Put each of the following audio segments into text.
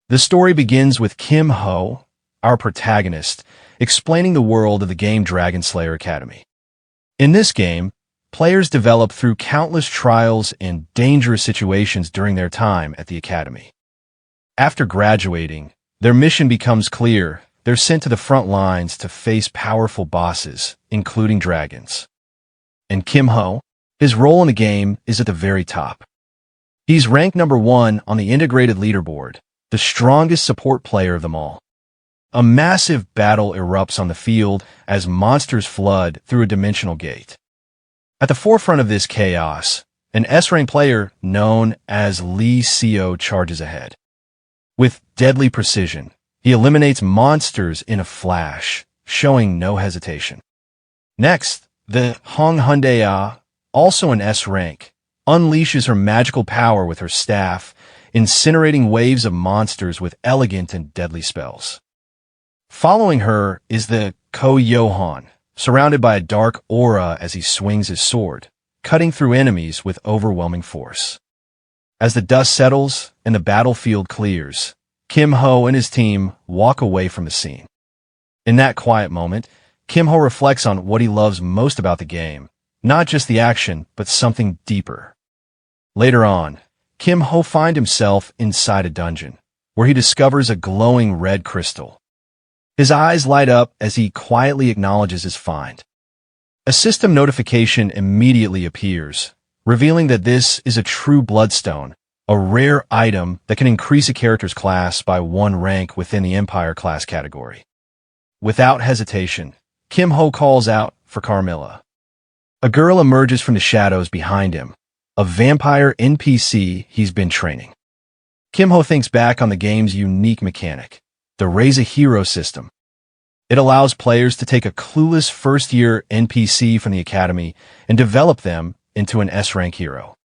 The story begins with Kim Ho, our protagonist, explaining the world of the game Dragon Slayer Academy. In this game, players develop through countless trials and dangerous situations during their time at the academy. After graduating, their mission becomes clear. They're sent to the front lines to face powerful bosses, including dragons. And Kim Ho, his role in the game is at the very top. He's ranked number 1 on the integrated leaderboard, the strongest support player of them all. A massive battle erupts on the field as monsters flood through a dimensional gate. At the forefront of this chaos, an S-rank player known as Lee Seo charges ahead. With deadly precision, he eliminates monsters in a flash, showing no hesitation. Next, the Hong Hyundai, also an S rank, unleashes her magical power with her staff, incinerating waves of monsters with elegant and deadly spells. Following her is the Ko Yohan, surrounded by a dark aura as he swings his sword, cutting through enemies with overwhelming force. As the dust settles and the battlefield clears, Kim Ho and his team walk away from the scene. In that quiet moment, Kim Ho reflects on what he loves most about the game, not just the action, but something deeper. Later on, Kim Ho finds himself inside a dungeon, where he discovers a glowing red crystal. His eyes light up as he quietly acknowledges his find. A system notification immediately appears, revealing that this is a true bloodstone, a rare item that can increase a character's class by 1 rank within the Empire class category. Without hesitation, Kim Ho calls out for Carmilla. A girl emerges from the shadows behind him, a vampire NPC he's been training. Kim Ho thinks back on the game's unique mechanic, the Raise a Hero system. It allows players to take a clueless first-year NPC from the academy and develop them into an S-rank hero.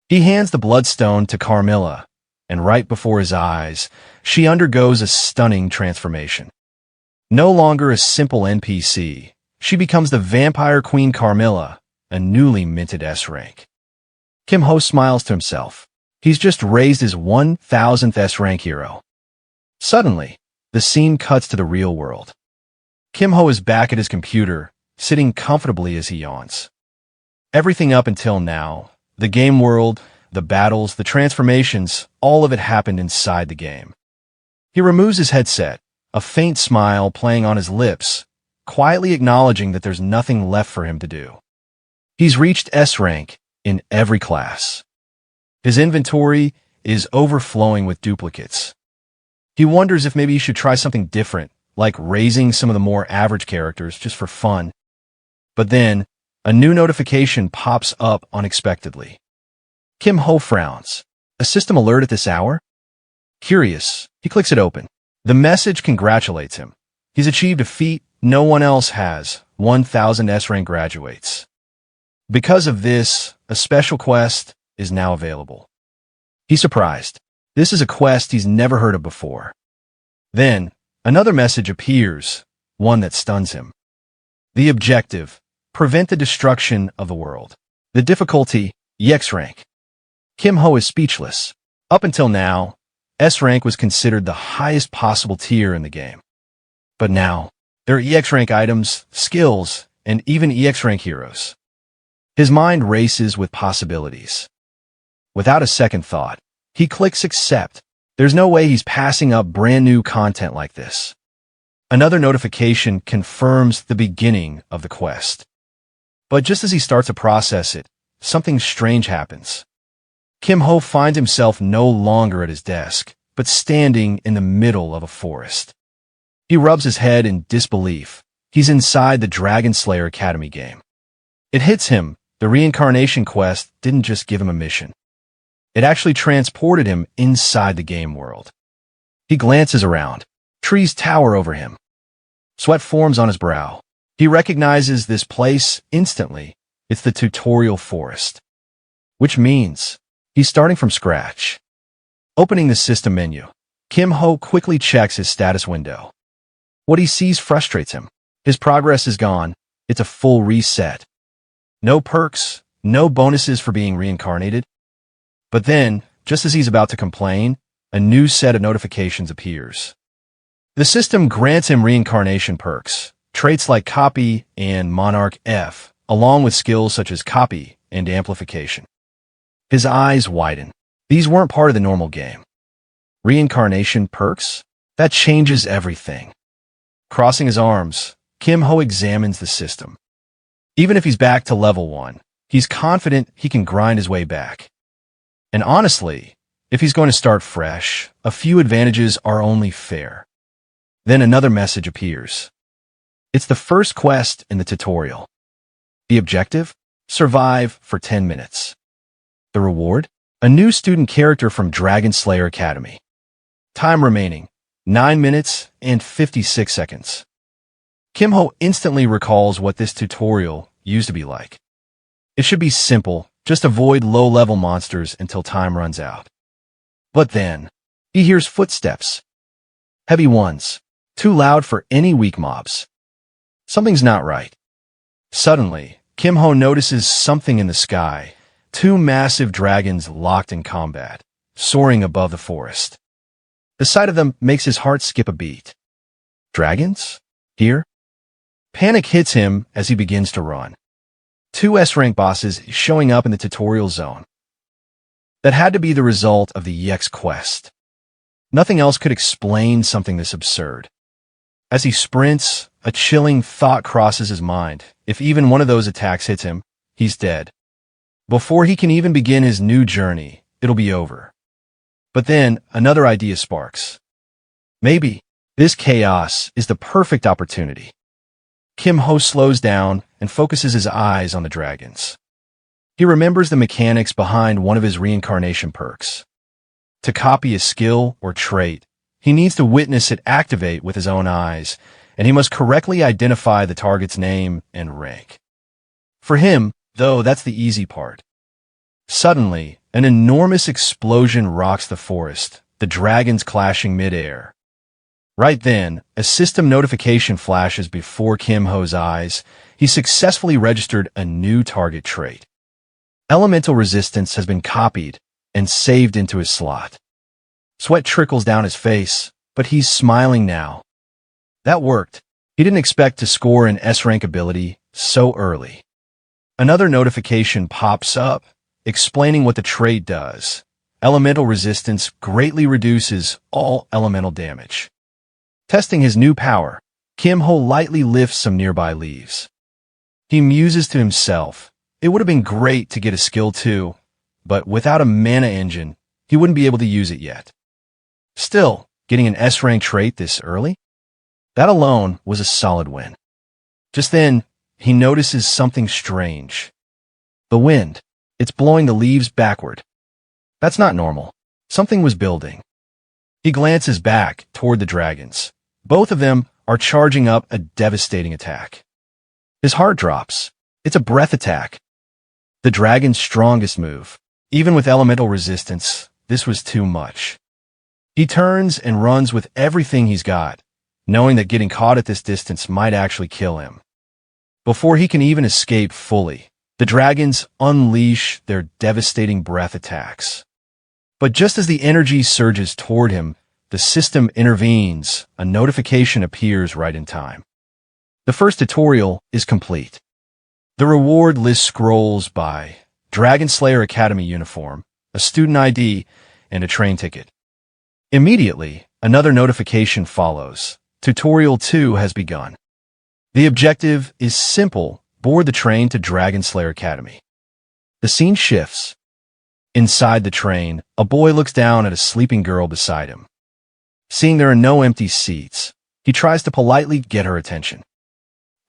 He hands the bloodstone to Carmilla, and right before his eyes, she undergoes a stunning transformation. No longer a simple NPC, she becomes the vampire queen Carmilla, a newly minted S-rank. Kim Ho smiles to himself. He's just raised his 1000th S-rank hero. Suddenly, the scene cuts to the real world. Kim Ho is back at his computer, sitting comfortably as he yawns. Everything up until now, the game world, the battles, the transformations, all of it happened inside the game. He removes his headset, a faint smile playing on his lips, quietly acknowledging that there's nothing left for him to do. He's reached S-rank in every class. His inventory is overflowing with duplicates. He wonders if maybe he should try something different, like raising some of the more average characters just for fun. But then, a new notification pops up unexpectedly. Kim Ho frowns. A system alert at this hour? Curious, he clicks it open. The message congratulates him. He's achieved a feat no one else has, 1000 S-rank graduates. Because of this, a special quest is now available. He's surprised. This is a quest he's never heard of before. Then, another message appears, one that stuns him. The objective: prevent the destruction of the world. The difficulty: EX rank. Kim Ho is speechless. Up until now, S rank was considered the highest possible tier in the game. But now, there are EX rank items, skills, and even EX rank heroes. His mind races with possibilities. Without a second thought, he clicks accept. There's no way he's passing up brand new content like this. Another notification confirms the beginning of the quest. But just as he starts to process it, something strange happens. Kim Ho finds himself no longer at his desk, but standing in the middle of a forest. He rubs his head in disbelief. He's inside the Dragon Slayer Academy game. It hits him. The reincarnation quest didn't just give him a mission. It actually transported him inside the game world. He glances around. Trees tower over him. Sweat forms on his brow. He recognizes this place instantly. It's the tutorial forest. Which means he's starting from scratch. Opening the system menu, Kim Ho quickly checks his status window. What he sees frustrates him. His progress is gone. It's a full reset. No perks, no bonuses for being reincarnated. But then, just as he's about to complain, a new set of notifications appears. The system grants him reincarnation perks, traits like Copy and Monarch F, along with skills such as Copy and Amplification. His eyes widen. These weren't part of the normal game. Reincarnation perks? That changes everything. Crossing his arms, Kim Ho examines the system. Even if he's back to level 1, he's confident he can grind his way back. And honestly, if he's going to start fresh, a few advantages are only fair. Then another message appears. It's the first quest in the tutorial. The objective? Survive for 10 minutes. The reward? A new student character from Dragon Slayer Academy. Time remaining, 9 minutes and 56 seconds. Kim Ho instantly recalls what this tutorial used to be like. It should be simple, just avoid low-level monsters until time runs out. But then, he hears footsteps. Heavy ones, too loud for any weak mobs. Something's not right. Suddenly, Kim Ho notices something in the sky, 2 massive dragons locked in combat, soaring above the forest. The sight of them makes his heart skip a beat. Dragons? Here? Panic hits him as he begins to run. 2 S-rank bosses showing up in the tutorial zone. That had to be the result of the EX quest. Nothing else could explain something this absurd. As he sprints, a chilling thought crosses his mind. If even one of those attacks hits him, he's dead. Before he can even begin his new journey, it'll be over. But then, another idea sparks. Maybe this chaos is the perfect opportunity. Kim Ho slows down and focuses his eyes on the dragons. He remembers the mechanics behind one of his reincarnation perks. To copy a skill or trait, he needs to witness it activate with his own eyes, and he must correctly identify the target's name and rank. For him, though, that's the easy part. Suddenly, an enormous explosion rocks the forest, the dragons clashing mid-air. Right then, a system notification flashes before Kim Ho's eyes. He successfully registered a new target trait. Elemental resistance has been copied and saved into his slot. Sweat trickles down his face, but he's smiling now. That worked. He didn't expect to score an S-rank ability so early. Another notification pops up, explaining what the trait does. Elemental resistance greatly reduces all elemental damage. Testing his new power, Kim Ho lightly lifts some nearby leaves. He muses to himself. It would have been great to get a skill too, but without a mana engine, he wouldn't be able to use it yet. Still, getting an S-rank trait this early? That alone was a solid win. Just then, he notices something strange. The wind. It's blowing the leaves backward. That's not normal. Something was building. He glances back toward the dragons. Both of them are charging up a devastating attack. His heart drops. It's a breath attack. The dragon's strongest move. Even with elemental resistance, this was too much. He turns and runs with everything he's got, knowing that getting caught at this distance might actually kill him. Before he can even escape fully, the dragons unleash their devastating breath attacks. But just as the energy surges toward him, the system intervenes. A notification appears right in time. The first tutorial is complete. The reward list scrolls by Dragon Slayer Academy uniform, a student ID, and a train ticket. Immediately, another notification follows. Tutorial 2 has begun. The objective is simple: board the train to Dragon Slayer Academy. The scene shifts. Inside the train, a boy looks down at a sleeping girl beside him. Seeing there are no empty seats, he tries to politely get her attention.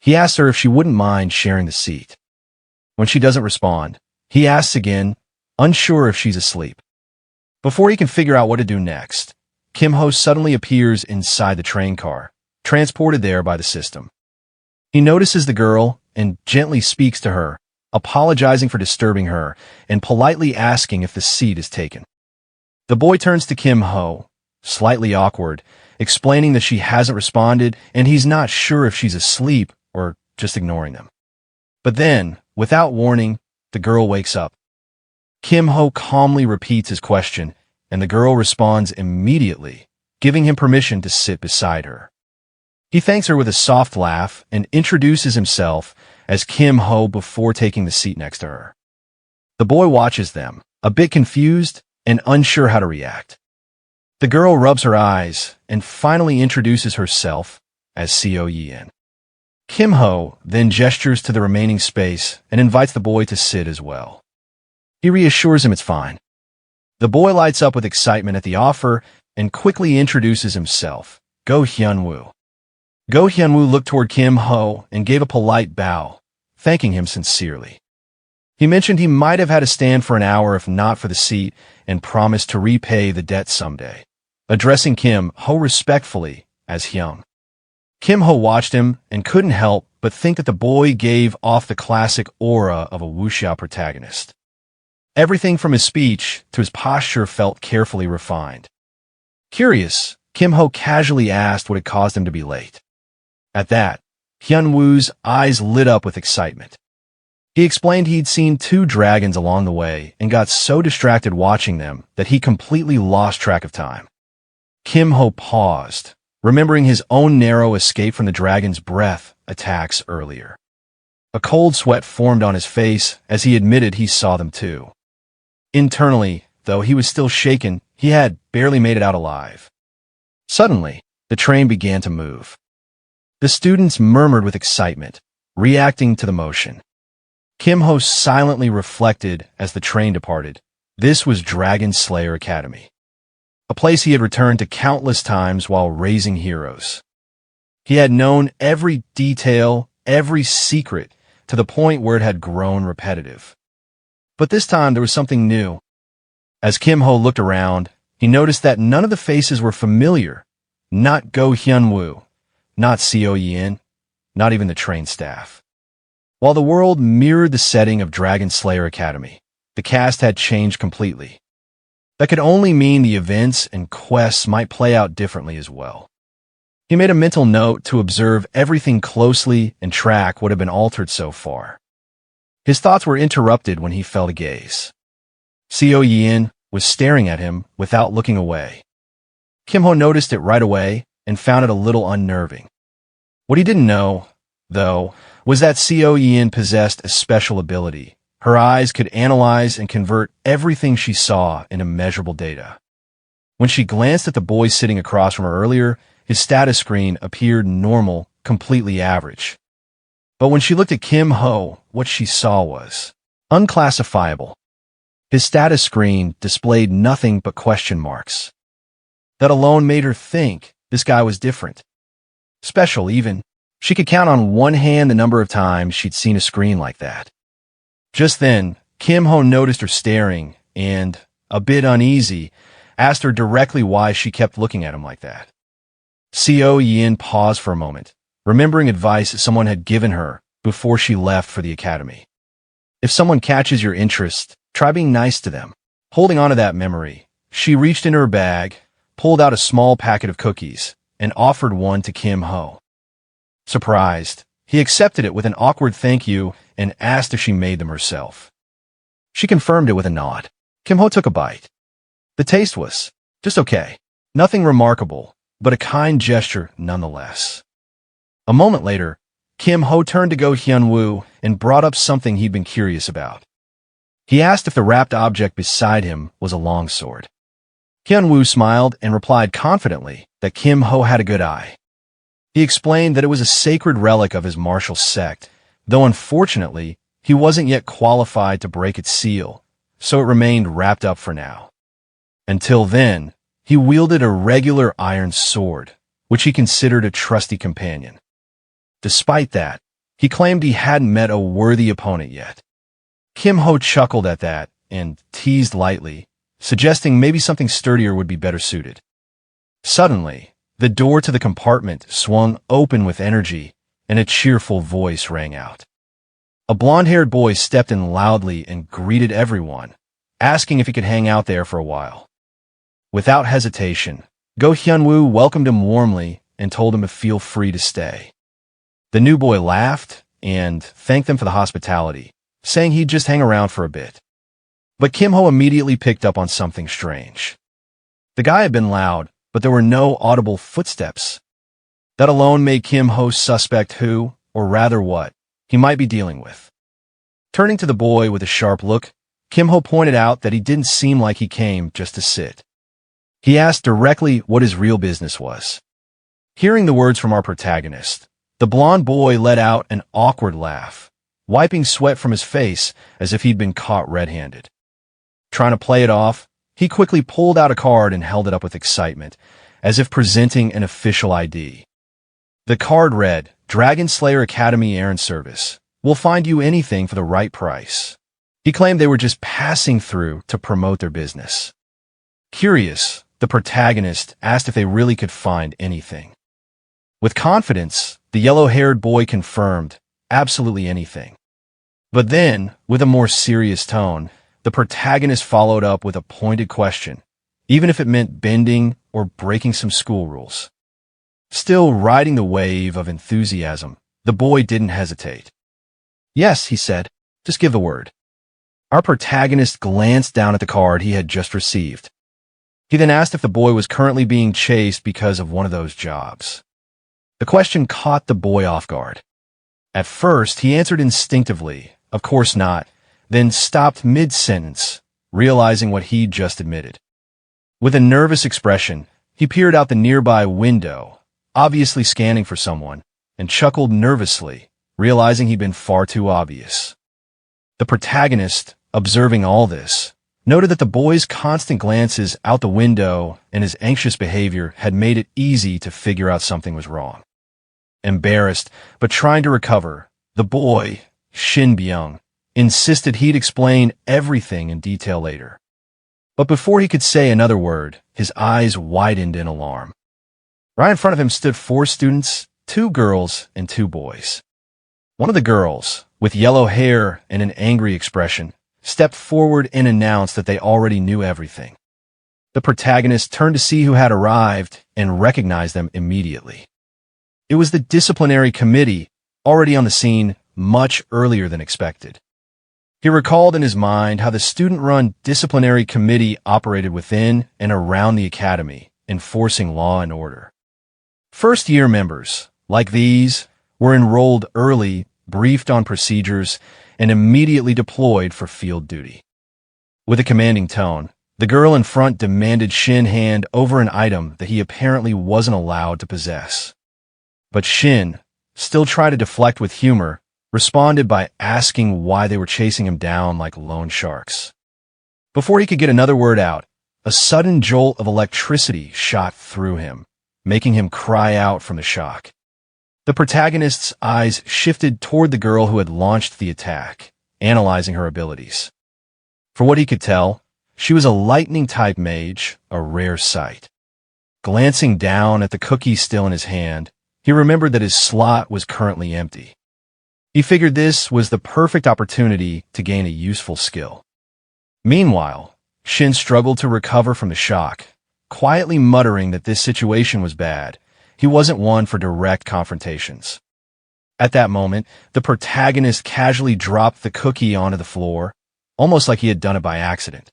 He asks her if she wouldn't mind sharing the seat. When she doesn't respond, he asks again, unsure if she's asleep. Before he can figure out what to do next, Kim Ho suddenly appears inside the train car, transported there by the system. He notices the girl and gently speaks to her, apologizing for disturbing her and politely asking if the seat is taken. The boy turns to Kim Ho, slightly awkward, explaining that she hasn't responded and he's not sure if she's asleep or just ignoring them. But then, without warning, the girl wakes up. Kim Ho calmly repeats his question, and the girl responds immediately, giving him permission to sit beside her. He thanks her with a soft laugh and introduces himself as Kim Ho before taking the seat next to her. The boy watches them, a bit confused and unsure how to react. The girl rubs her eyes and finally introduces herself as Seo Yin. Kim Ho then gestures to the remaining space and invites the boy to sit as well. He reassures him it's fine. The boy lights up with excitement at the offer and quickly introduces himself, Go Hyun-woo. Go Hyun-woo looked toward Kim Ho and gave a polite bow, thanking him sincerely. He mentioned he might have had to stand for an hour if not for the seat and promised to repay the debt someday, addressing Kim Ho respectfully as Hyung. Kim Ho watched him and couldn't help but think that the boy gave off the classic aura of a wuxia protagonist. Everything from his speech to his posture felt carefully refined. Curious, Kim Ho casually asked what had caused him to be late. At that, Hyun-woo's eyes lit up with excitement. He explained he'd seen 2 dragons along the way and got so distracted watching them that he completely lost track of time. Kim Ho paused, remembering his own narrow escape from the dragon's breath attacks earlier. A cold sweat formed on his face as he admitted he saw them too. Internally, though he was still shaken, he had barely made it out alive. Suddenly, the train began to move. The students murmured with excitement, reacting to the motion. Kim Ho silently reflected as the train departed. This was Dragon Slayer Academy, a place he had returned to countless times while raising heroes. He had known every detail, every secret, to the point where it had grown repetitive. But this time there was something new. As Kim Ho looked around, he noticed that none of the faces were familiar. Not Go Hyun-woo, not Seo Yin, not even the train staff. While the world mirrored the setting of Dragon Slayer Academy, the cast had changed completely. That could only mean the events and quests might play out differently as well. He made a mental note to observe everything closely and track what had been altered so far. His thoughts were interrupted when he fell to gaze. Seo Yin was staring at him without looking away. Kim Ho noticed it right away and found it a little unnerving. What he didn't know, though, was that Seo Yin possessed a special ability. Her eyes could analyze and convert everything she saw into measurable data. When she glanced at the boy sitting across from her earlier, his status screen appeared normal, completely average. But when she looked at Kim Ho, what she saw was unclassifiable. His status screen displayed nothing but question marks. That alone made her think this guy was different. Special, even. She could count on one hand the number of times she'd seen a screen like that. Just then, Kim Ho noticed her staring and, a bit uneasy, asked her directly why she kept looking at him like that. Seo Yin paused for a moment, remembering advice someone had given her before she left for the academy. If someone catches your interest, try being nice to them. Holding on to that memory, she reached in her bag, pulled out a small packet of cookies, and offered one to Kim Ho. Surprised, he accepted it with an awkward thank you and asked if she made them herself. She confirmed it with a nod. Kim Ho took a bite. The taste was just okay. Nothing remarkable, but a kind gesture nonetheless. A moment later, Kim Ho turned to Go Hyun-woo and brought up something he'd been curious about. He asked if the wrapped object beside him was a longsword. Hyun-woo smiled and replied confidently that Kim Ho had a good eye. He explained that it was a sacred relic of his martial sect, though unfortunately, he wasn't yet qualified to break its seal, so it remained wrapped up for now. Until then, he wielded a regular iron sword, which he considered a trusty companion. Despite that, he claimed he hadn't met a worthy opponent yet. Kim Ho chuckled at that and teased lightly, suggesting maybe something sturdier would be better suited. Suddenly, the door to the compartment swung open with energy, and a cheerful voice rang out. A blonde-haired boy stepped in loudly and greeted everyone, asking if he could hang out there for a while. Without hesitation, Go Hyun-woo welcomed him warmly and told him to feel free to stay. The new boy laughed and thanked them for the hospitality, saying he'd just hang around for a bit. But Kim Ho immediately picked up on something strange. The guy had been loud, but there were no audible footsteps. That alone made Kim Ho suspect who, or rather what, he might be dealing with. Turning to the boy with a sharp look, Kim Ho pointed out that he didn't seem like he came just to sit. He asked directly what his real business was. Hearing the words from our protagonist, the blonde boy let out an awkward laugh, wiping sweat from his face as if he'd been caught red-handed. Trying to play it off, he quickly pulled out a card and held it up with excitement, as if presenting an official ID. The card read, Dragon Slayer Academy Errand Service. We'll find you anything for the right price. He claimed they were just passing through to promote their business. Curious, the protagonist asked if they really could find anything. With confidence, the yellow-haired boy confirmed, absolutely anything. But then, with a more serious tone, the protagonist followed up with a pointed question, even if it meant bending or breaking some school rules. Still riding the wave of enthusiasm, the boy didn't hesitate. Yes, he said, just give the word. Our protagonist glanced down at the card he had just received. He then asked if the boy was currently being chased because of one of those jobs. The question caught the boy off guard. At first, he answered instinctively, of course not, then stopped mid-sentence, realizing what he'd just admitted. With a nervous expression, he peered out the nearby window, obviously scanning for someone, and chuckled nervously, realizing he'd been far too obvious. The protagonist, observing all this, noted that the boy's constant glances out the window and his anxious behavior had made it easy to figure out something was wrong. Embarrassed, but trying to recover, the boy, Shin Byung, insisted he'd explain everything in detail later. But before he could say another word, his eyes widened in alarm. Right in front of him stood 4 students, 2 girls and 2 boys. One of the girls, with yellow hair and an angry expression, stepped forward and announced that they already knew everything. The protagonist turned to see who had arrived and recognized them immediately. It was the disciplinary committee, already on the scene much earlier than expected. He recalled in his mind how the student-run disciplinary committee operated within and around the academy, enforcing law and order. First-year members, like these, were enrolled early, briefed on procedures, and immediately deployed for field duty. With a commanding tone, the girl in front demanded Shin hand over an item that he apparently wasn't allowed to possess. But Shin, still trying to deflect with humor, responded by asking why they were chasing him down like loan sharks. Before he could get another word out, a sudden jolt of electricity shot through him, making him cry out from the shock. The protagonist's eyes shifted toward the girl who had launched the attack, analyzing her abilities. For what he could tell, she was a lightning-type mage, a rare sight. Glancing down at the cookie still in his hand, he remembered that his slot was currently empty. He figured this was the perfect opportunity to gain a useful skill. Meanwhile, Shin struggled to recover from the shock, quietly muttering that this situation was bad. He wasn't one for direct confrontations. At that moment, the protagonist casually dropped the cookie onto the floor, almost like he had done it by accident.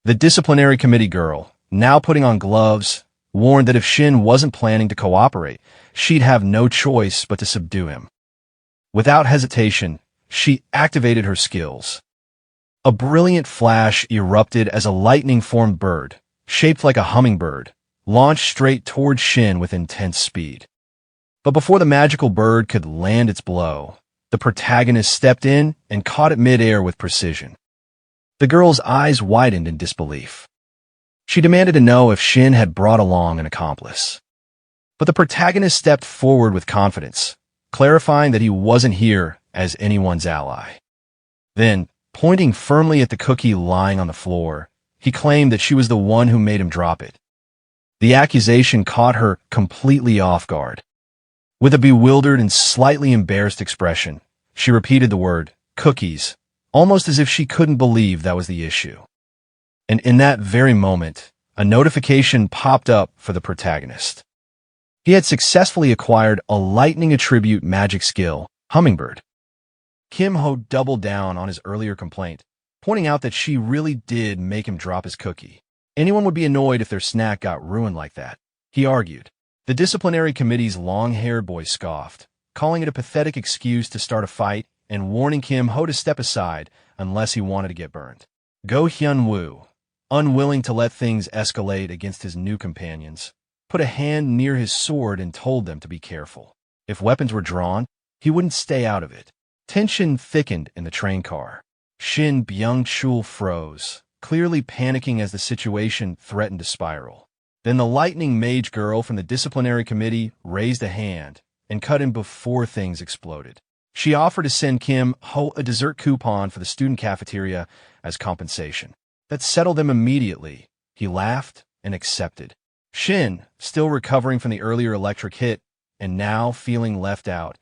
The disciplinary committee girl, now putting on gloves, warned that if Shin wasn't planning to cooperate, she'd have no choice but to subdue him. Without hesitation, she activated her skills. A brilliant flash erupted as a lightning-formed bird, shaped like a hummingbird, launched straight toward Shin with intense speed. But before the magical bird could land its blow, the protagonist stepped in and caught it mid-air with precision. The girl's eyes widened in disbelief. She demanded to know if Shin had brought along an accomplice. But the protagonist stepped forward with confidence, clarifying that he wasn't here as anyone's ally. Then, pointing firmly at the cookie lying on the floor, he claimed that she was the one who made him drop it. The accusation caught her completely off guard. With a bewildered and slightly embarrassed expression, she repeated the word, cookies, almost as if she couldn't believe that was the issue. And in that very moment, a notification popped up for the protagonist. He had successfully acquired a lightning attribute magic skill, Hummingbird. Kim Ho doubled down on his earlier complaint, pointing out that she really did make him drop his cookie. Anyone would be annoyed if their snack got ruined like that, he argued. The disciplinary committee's long-haired boy scoffed, calling it a pathetic excuse to start a fight and warning Kim Ho to step aside unless he wanted to get burned. Go Hyun-woo, unwilling to let things escalate against his new companions, put a hand near his sword and told them to be careful. If weapons were drawn, he wouldn't stay out of it. Tension thickened in the train car. Shin Byung-chul froze, clearly panicking as the situation threatened to spiral. Then the lightning mage girl from the disciplinary committee raised a hand and cut him before things exploded. She offered to send Kim Ho a dessert coupon for the student cafeteria as compensation. That settled them immediately. He laughed and accepted. Shin, still recovering from the earlier electric hit and now feeling left out,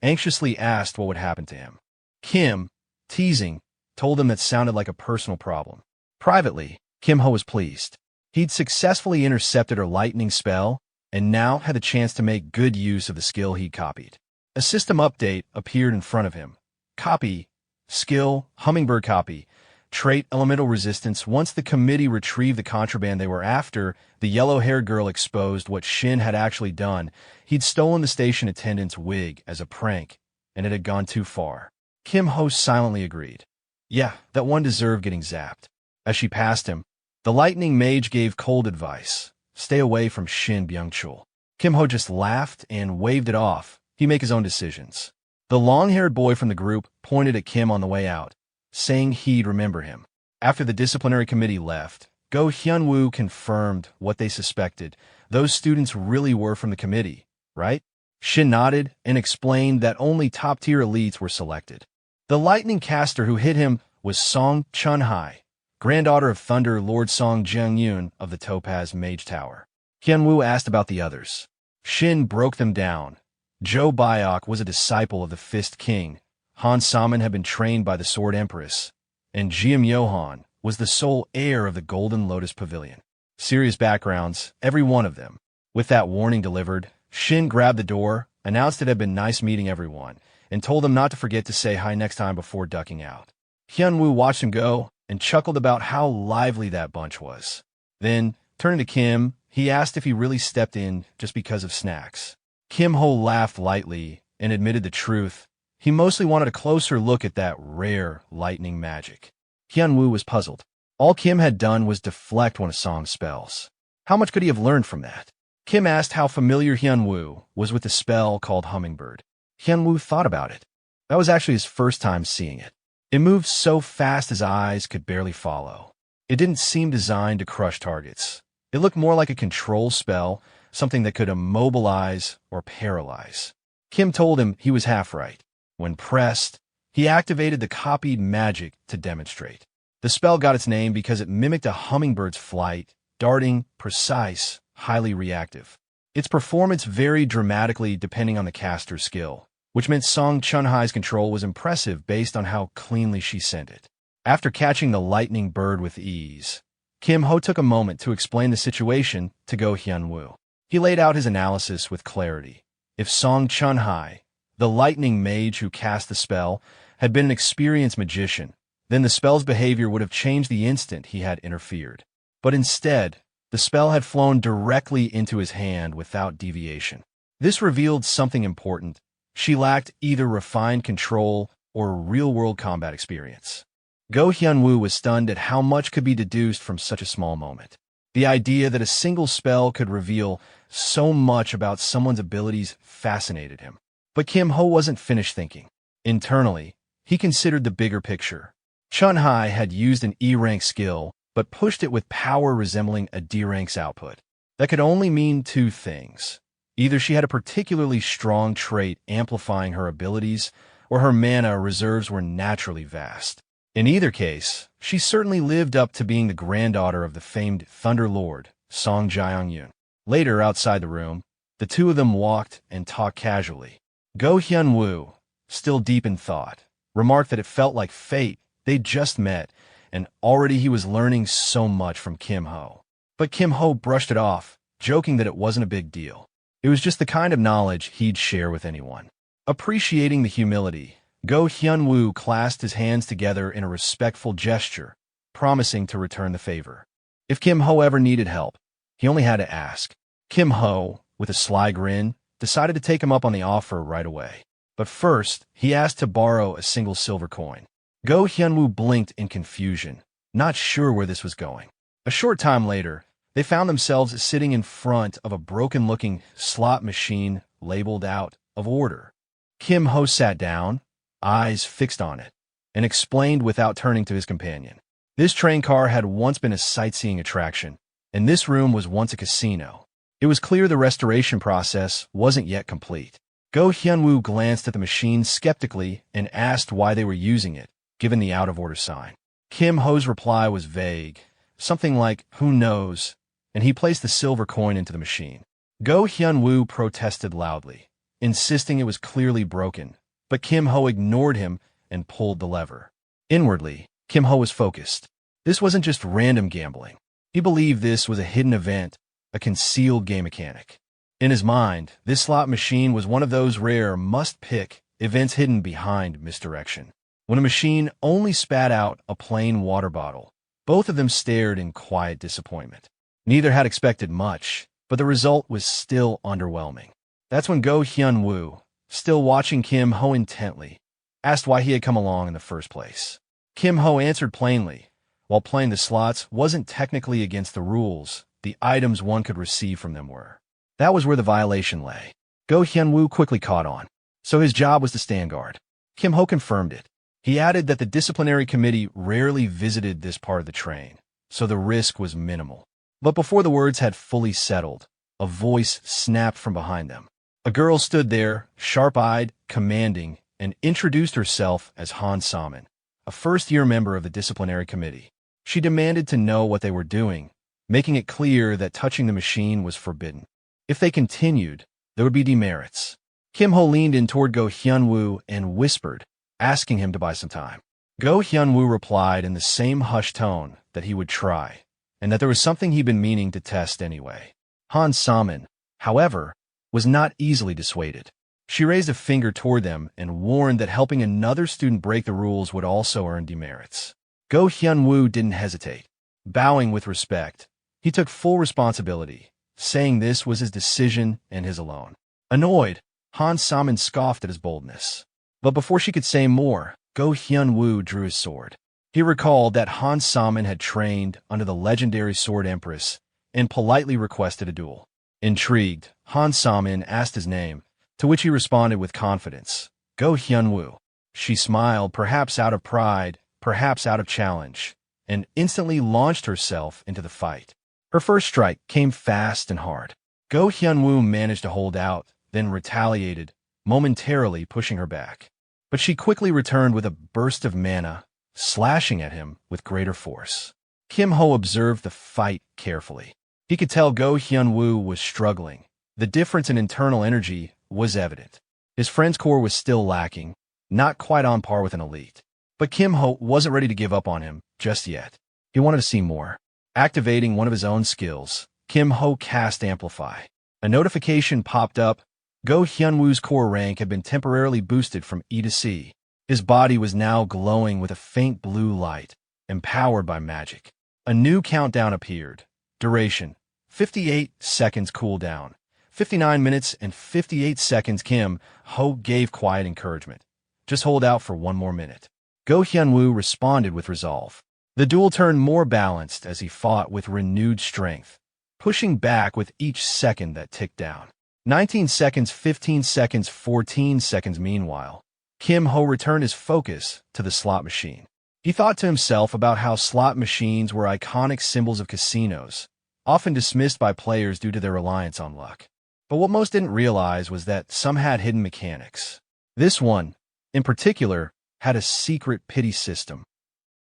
anxiously asked what would happen to him. Kim, teasing, told him that sounded like a personal problem. Privately, Kim Ho was pleased. He'd successfully intercepted her lightning spell and now had the chance to make good use of the skill he'd copied. A system update appeared in front of him. Copy, skill, hummingbird copy, trait elemental resistance. Once the committee retrieved the contraband they were after, the yellow-haired girl exposed what Shin had actually done. He'd stolen the station attendant's wig as a prank, and it had gone too far. Kim Ho silently agreed. Yeah, that one deserved getting zapped. As she passed him, the lightning mage gave cold advice. Stay away from Shin Byung-chul. Kim Ho just laughed and waved it off. He'd make his own decisions. The long-haired boy from the group pointed at Kim on the way out, saying he'd remember him. After the disciplinary committee left, Go Hyun-woo confirmed what they suspected. Those students really were from the committee, right? Shin nodded and explained that only top-tier elites were selected. The lightning caster who hit him was Song Chun-hai, granddaughter of Thunder Lord Song Jung-yoon of the Topaz Mage Tower. Hyun-woo asked about the others. Shin broke them down. Jo Byok was a disciple of the Fist King. Han Saman had been trained by the Sword Empress, and Jim Yohan was the sole heir of the Golden Lotus Pavilion. Serious backgrounds, every one of them. With that warning delivered, Shin grabbed the door, announced it had been nice meeting everyone, and told them not to forget to say hi next time before ducking out. Hyun-woo watched him go and chuckled about how lively that bunch was. Then, turning to Kim, he asked if he really stepped in just because of snacks. Kim Ho laughed lightly and admitted the truth. He mostly wanted a closer look at that rare lightning magic. Hyun-woo was puzzled. All Kim had done was deflect one of Song's spells. How much could he have learned from that? Kim asked how familiar Hyun-woo was with the spell called Hummingbird. Hyun-woo thought about it. That was actually his first time seeing it. It moved so fast his eyes could barely follow. It didn't seem designed to crush targets. It looked more like a control spell, something that could immobilize or paralyze. Kim told him he was half right. When pressed, he activated the copied magic to demonstrate. The spell got its name because it mimicked a hummingbird's flight, darting, precise, highly reactive. Its performance varied dramatically depending on the caster's skill, which meant Song Chun-hai's control was impressive based on how cleanly she sent it. After catching the lightning bird with ease, Kim Ho took a moment to explain the situation to Go Hyun-woo. He laid out his analysis with clarity. If Song Chun-hai, the lightning mage who cast the spell, had been an experienced magician, then the spell's behavior would have changed the instant he had interfered. But instead, the spell had flown directly into his hand without deviation. This revealed something important. She lacked either refined control or real-world combat experience. Go Hyun-woo was stunned at how much could be deduced from such a small moment. The idea that a single spell could reveal so much about someone's abilities fascinated him. But Kim Ho wasn't finished thinking. Internally, he considered the bigger picture. Chun-hai had used an E-rank skill, but pushed it with power resembling a D-rank's output. That could only mean two things. Either she had a particularly strong trait amplifying her abilities, or her mana reserves were naturally vast. In either case, she certainly lived up to being the granddaughter of the famed Thunder Lord, Song Jung-yoon. Later, outside the room, the two of them walked and talked casually. Go Hyun-woo, still deep in thought, remarked that it felt like fate. They'd just met, and already he was learning so much from Kim Ho. But Kim Ho brushed it off, joking that it wasn't a big deal. It was just the kind of knowledge he'd share with anyone. Appreciating the humility, Go Hyun-woo clasped his hands together in a respectful gesture, promising to return the favor. If Kim Ho ever needed help, he only had to ask. Kim Ho, with a sly grin, decided to take him up on the offer right away. But first, he asked to borrow a single silver coin. Go Hyunwoo blinked in confusion, not sure where this was going. A short time later, they found themselves sitting in front of a broken-looking slot machine labeled out of order. Kim Ho sat down, eyes fixed on it, and explained without turning to his companion. This train car had once been a sightseeing attraction, and this room was once a casino. It was clear the restoration process wasn't yet complete. Go Hyunwoo glanced at the machine skeptically and asked why they were using it, given the out-of-order sign. Kim Ho's reply was vague, something like, "Who knows?" and he placed the silver coin into the machine. Go Hyunwoo protested loudly, insisting it was clearly broken, but Kim Ho ignored him and pulled the lever. Inwardly, Kim Ho was focused. This wasn't just random gambling. He believed this was a hidden event, a concealed game mechanic. In his mind, this slot machine was one of those rare must-pick events hidden behind misdirection. When a machine only spat out a plain water bottle, both of them stared in quiet disappointment. Neither had expected much, but the result was still underwhelming. That's when Go Hyunwoo, still watching Kim Ho intently, asked why he had come along in the first place. Kim Ho answered plainly, while playing the slots wasn't technically against the rules, the items one could receive from them were. That was where the violation lay. Go Hyunwoo quickly caught on, so his job was to stand guard. Kim Ho confirmed it. He added that the disciplinary committee rarely visited this part of the train, so the risk was minimal. But before the words had fully settled, a voice snapped from behind them. A girl stood there, sharp-eyed, commanding, and introduced herself as Han Saman, a first-year member of the disciplinary committee. She demanded to know what they were doing, making it clear that touching the machine was forbidden. If they continued, there would be demerits. Kim Ho leaned in toward Go Hyunwoo and whispered, asking him to buy some time. Go Hyunwoo replied in the same hushed tone that he would try, and that there was something he'd been meaning to test anyway. Han Saman, however, was not easily dissuaded. She raised a finger toward them and warned that helping another student break the rules would also earn demerits. Go Hyunwoo didn't hesitate. Bowing with respect, he took full responsibility, saying this was his decision and his alone. Annoyed, Han Saman scoffed at his boldness. But before she could say more, Go Hyunwoo drew his sword. He recalled that Han Saman had trained under the legendary Sword Empress and politely requested a duel. Intrigued, Han Saman asked his name, to which he responded with confidence, Go Hyunwoo. She smiled, perhaps out of pride, perhaps out of challenge, and instantly launched herself into the fight. Her first strike came fast and hard. Go Hyunwoo managed to hold out, then retaliated, momentarily pushing her back. But she quickly returned with a burst of mana, slashing at him with greater force. Kim Ho observed the fight carefully. He could tell Go Hyunwoo was struggling. The difference in internal energy was evident. His friend's core was still lacking, not quite on par with an elite. But Kim Ho wasn't ready to give up on him just yet. He wanted to see more. Activating one of his own skills, Kim Ho cast Amplify. A notification popped up. Go Hyunwoo's core rank had been temporarily boosted from E to C. His body was now glowing with a faint blue light, empowered by magic. A new countdown appeared. Duration, 58 seconds cooldown. 59 minutes and 58 seconds. Kim Ho gave quiet encouragement. Just hold out for one more minute. Go Hyunwoo responded with resolve. The duel turned more balanced as he fought with renewed strength, pushing back with each second that ticked down. 19 seconds, 15 seconds, 14 seconds. Meanwhile, Kim Ho returned his focus to the slot machine. He thought to himself about how slot machines were iconic symbols of casinos, often dismissed by players due to their reliance on luck. But what most didn't realize was that some had hidden mechanics. This one, in particular, had a secret pity system.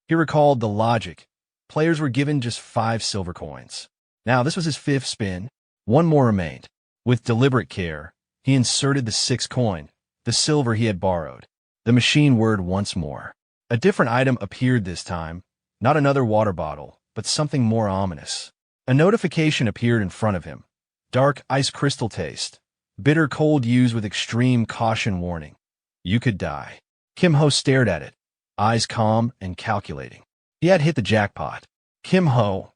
He recalled the logic. Players were given just 5 silver coins. Now, this was his 5th spin. One more remained. With deliberate care, he inserted the 6th coin, the silver he had borrowed. The machine whirred once more. A different item appeared this time, not another water bottle, but something more ominous. A notification appeared in front of him. Dark ice crystal taste. Bitter cold used with extreme caution warning. You could die. Kim Ho stared at it, eyes calm and calculating. He had hit the jackpot. Kim Ho,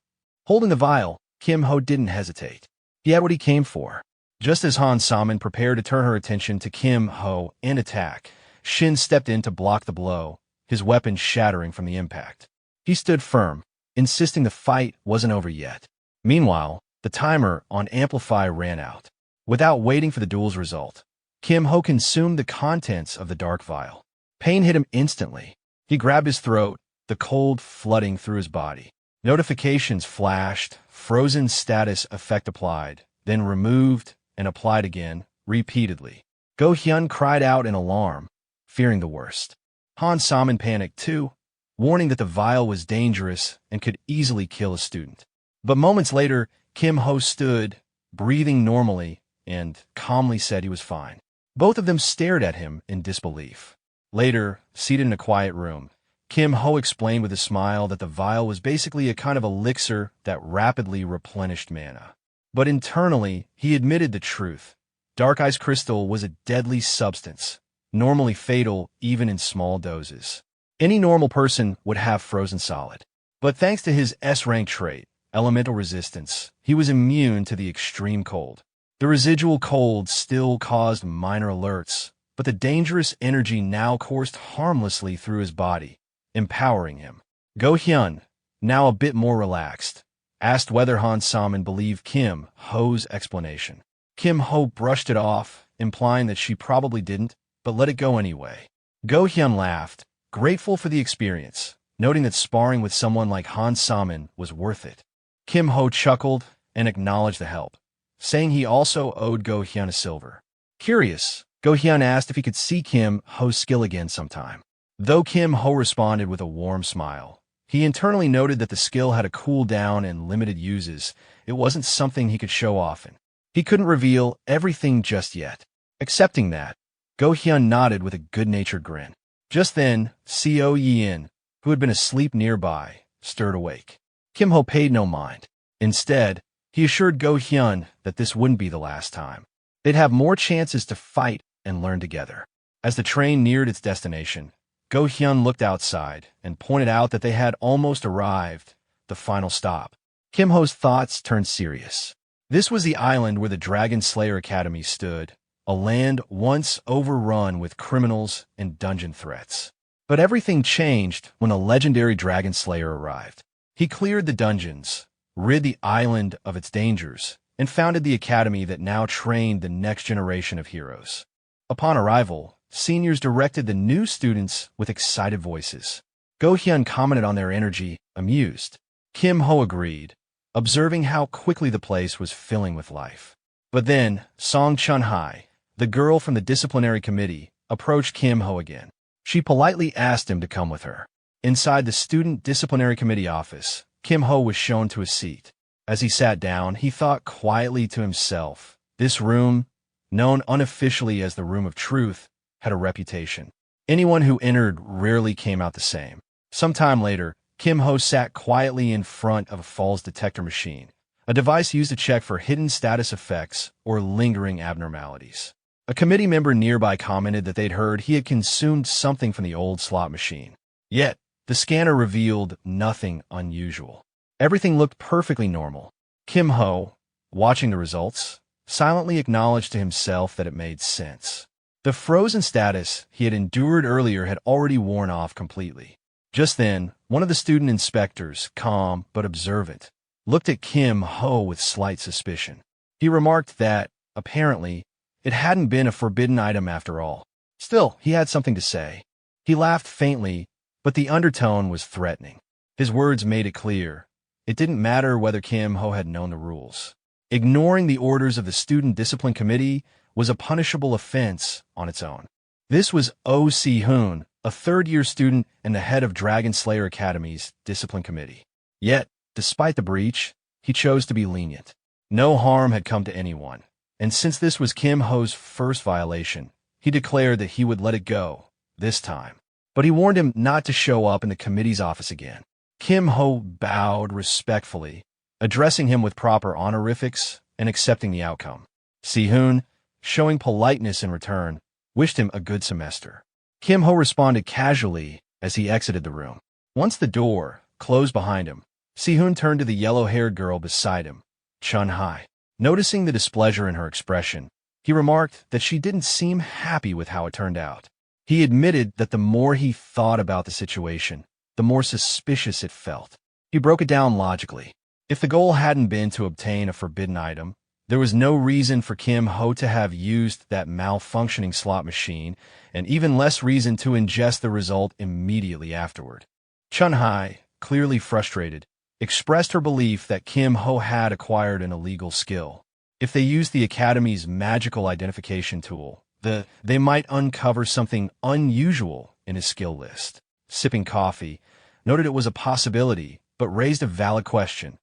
Holding the vial, Kim Ho didn't hesitate. He had what he came for. Just as Han Saman prepared to turn her attention to Kim Ho and attack, Shin stepped in to block the blow, his weapon shattering from the impact. He stood firm, insisting the fight wasn't over yet. Meanwhile, the timer on Amplify ran out. Without waiting for the duel's result, Kim Ho consumed the contents of the dark vial. Pain hit him instantly. He grabbed his throat, the cold flooding through his body. Notifications flashed, frozen status effect applied, then removed and applied again, repeatedly. Go Hyun cried out in alarm, fearing the worst. Han Saman panicked too, warning that the vial was dangerous and could easily kill a student. But moments later, Kim Ho stood, breathing normally, and calmly said he was fine. Both of them stared at him in disbelief. Later, seated in a quiet room, Kim Ho explained with a smile that the vial was basically a kind of elixir that rapidly replenished mana. But internally, he admitted the truth. Dark Ice Crystal was a deadly substance, normally fatal even in small doses. Any normal person would have frozen solid. But thanks to his S-rank trait, elemental resistance, he was immune to the extreme cold. The residual cold still caused minor alerts, but the dangerous energy now coursed harmlessly through his body, empowering him. Go Hyun, now a bit more relaxed, asked whether Han Saman believed Kim Ho's explanation. Kim Ho brushed it off, implying that she probably didn't, but let it go anyway. Go Hyun laughed, grateful for the experience, noting that sparring with someone like Han Saman was worth it. Kim Ho chuckled and acknowledged the help, saying he also owed Go Hyun a silver. Curious, Go Hyun asked if he could see Kim Ho's skill again sometime. Though Kim Ho responded with a warm smile, he internally noted that the skill had a cooldown and limited uses. It wasn't something he could show often. He couldn't reveal everything just yet. Accepting that, Go Hyun nodded with a good-natured grin. Just then, Co Yin, who had been asleep nearby, stirred awake. Kim Ho paid no mind. Instead, he assured Go Hyun that this wouldn't be the last time. They'd have more chances to fight and learn together. As the train neared its destination, Go Hyun looked outside and pointed out that they had almost arrived, the final stop. Kim Ho's thoughts turned serious. This was the island where the Dragon Slayer Academy stood, a land once overrun with criminals and dungeon threats. But everything changed when a legendary Dragon Slayer arrived. He cleared the dungeons, rid the island of its dangers, and founded the academy that now trained the next generation of heroes. Upon arrival, seniors directed the new students with excited voices. Go Hyun commented on their energy, amused. Kim Ho agreed, observing how quickly the place was filling with life. But then, Song Chun-hai, the girl from the disciplinary committee, approached Kim Ho again. She politely asked him to come with her. Inside the student disciplinary committee office, Kim Ho was shown to a seat. As he sat down, he thought quietly to himself, this room, known unofficially as the Room of Truth, had a reputation. Anyone who entered rarely came out the same. Sometime later, Kim Ho sat quietly in front of a falls detector machine, a device used to check for hidden status effects or lingering abnormalities. A committee member nearby commented that they'd heard he had consumed something from the old slot machine. Yet, the scanner revealed nothing unusual. Everything looked perfectly normal. Kim Ho, watching the results, silently acknowledged to himself that it made sense. The frozen status he had endured earlier had already worn off completely. Just then, one of the student inspectors, calm but observant, looked at Kim Ho with slight suspicion. He remarked that, apparently, it hadn't been a forbidden item after all. Still, he had something to say. He laughed faintly, but the undertone was threatening. His words made it clear. It didn't matter whether Kim Ho had known the rules. Ignoring the orders of the Student Discipline Committee was a punishable offense on its own. This was Oh Si-hoon, a third-year student and the head of Dragon Slayer Academy's Discipline Committee. Yet, despite the breach, he chose to be lenient. No harm had come to anyone, and since this was Kim Ho's first violation, he declared that he would let it go, this time. But he warned him not to show up in the committee's office again. Kim Ho bowed respectfully, addressing him with proper honorifics and accepting the outcome. Si-hoon, showing politeness in return, wished him a good semester. Kim Ho responded casually as he exited the room. Once the door closed behind him, Si-hoon turned to the yellow-haired girl beside him, Chun-hai. Noticing the displeasure in her expression, he remarked that she didn't seem happy with how it turned out. He admitted that the more he thought about the situation, the more suspicious it felt. He broke it down logically. If the goal hadn't been to obtain a forbidden item, there was no reason for Kim Ho to have used that malfunctioning slot machine, and even less reason to ingest the result immediately afterward. Chun-hai, clearly frustrated, expressed her belief that Kim Ho had acquired an illegal skill. If they used the Academy's magical identification tool, they might uncover something unusual in his skill list. Sipping coffee, noted it was a possibility, but raised a valid question.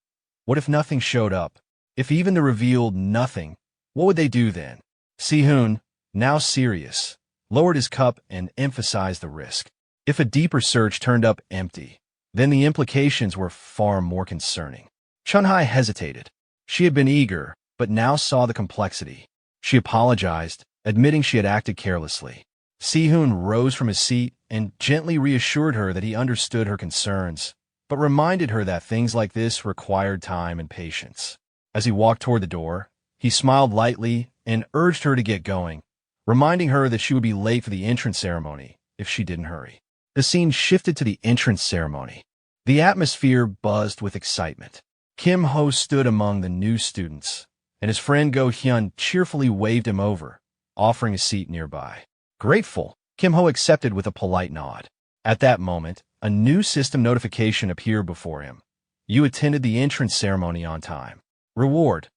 What if nothing showed up? If even the revealed nothing, what would they do then? Si-hoon, now serious, lowered his cup and emphasized the risk. If a deeper search turned up empty, then the implications were far more concerning. Chun-hai hesitated. She had been eager, but now saw the complexity. She apologized, admitting she had acted carelessly. Si-hoon rose from his seat and gently reassured her that he understood her concerns, but reminded her that things like this required time and patience. As he walked toward the door, he smiled lightly and urged her to get going, reminding her that she would be late for the entrance ceremony if she didn't hurry. The scene shifted to the entrance ceremony. The atmosphere buzzed with excitement. Kim Ho stood among the new students, and his friend Go Hyun cheerfully waved him over, offering a seat nearby. Grateful, Kim Ho accepted with a polite nod. At that moment, a new system notification appeared before him. You attended the entrance ceremony on time. Reward: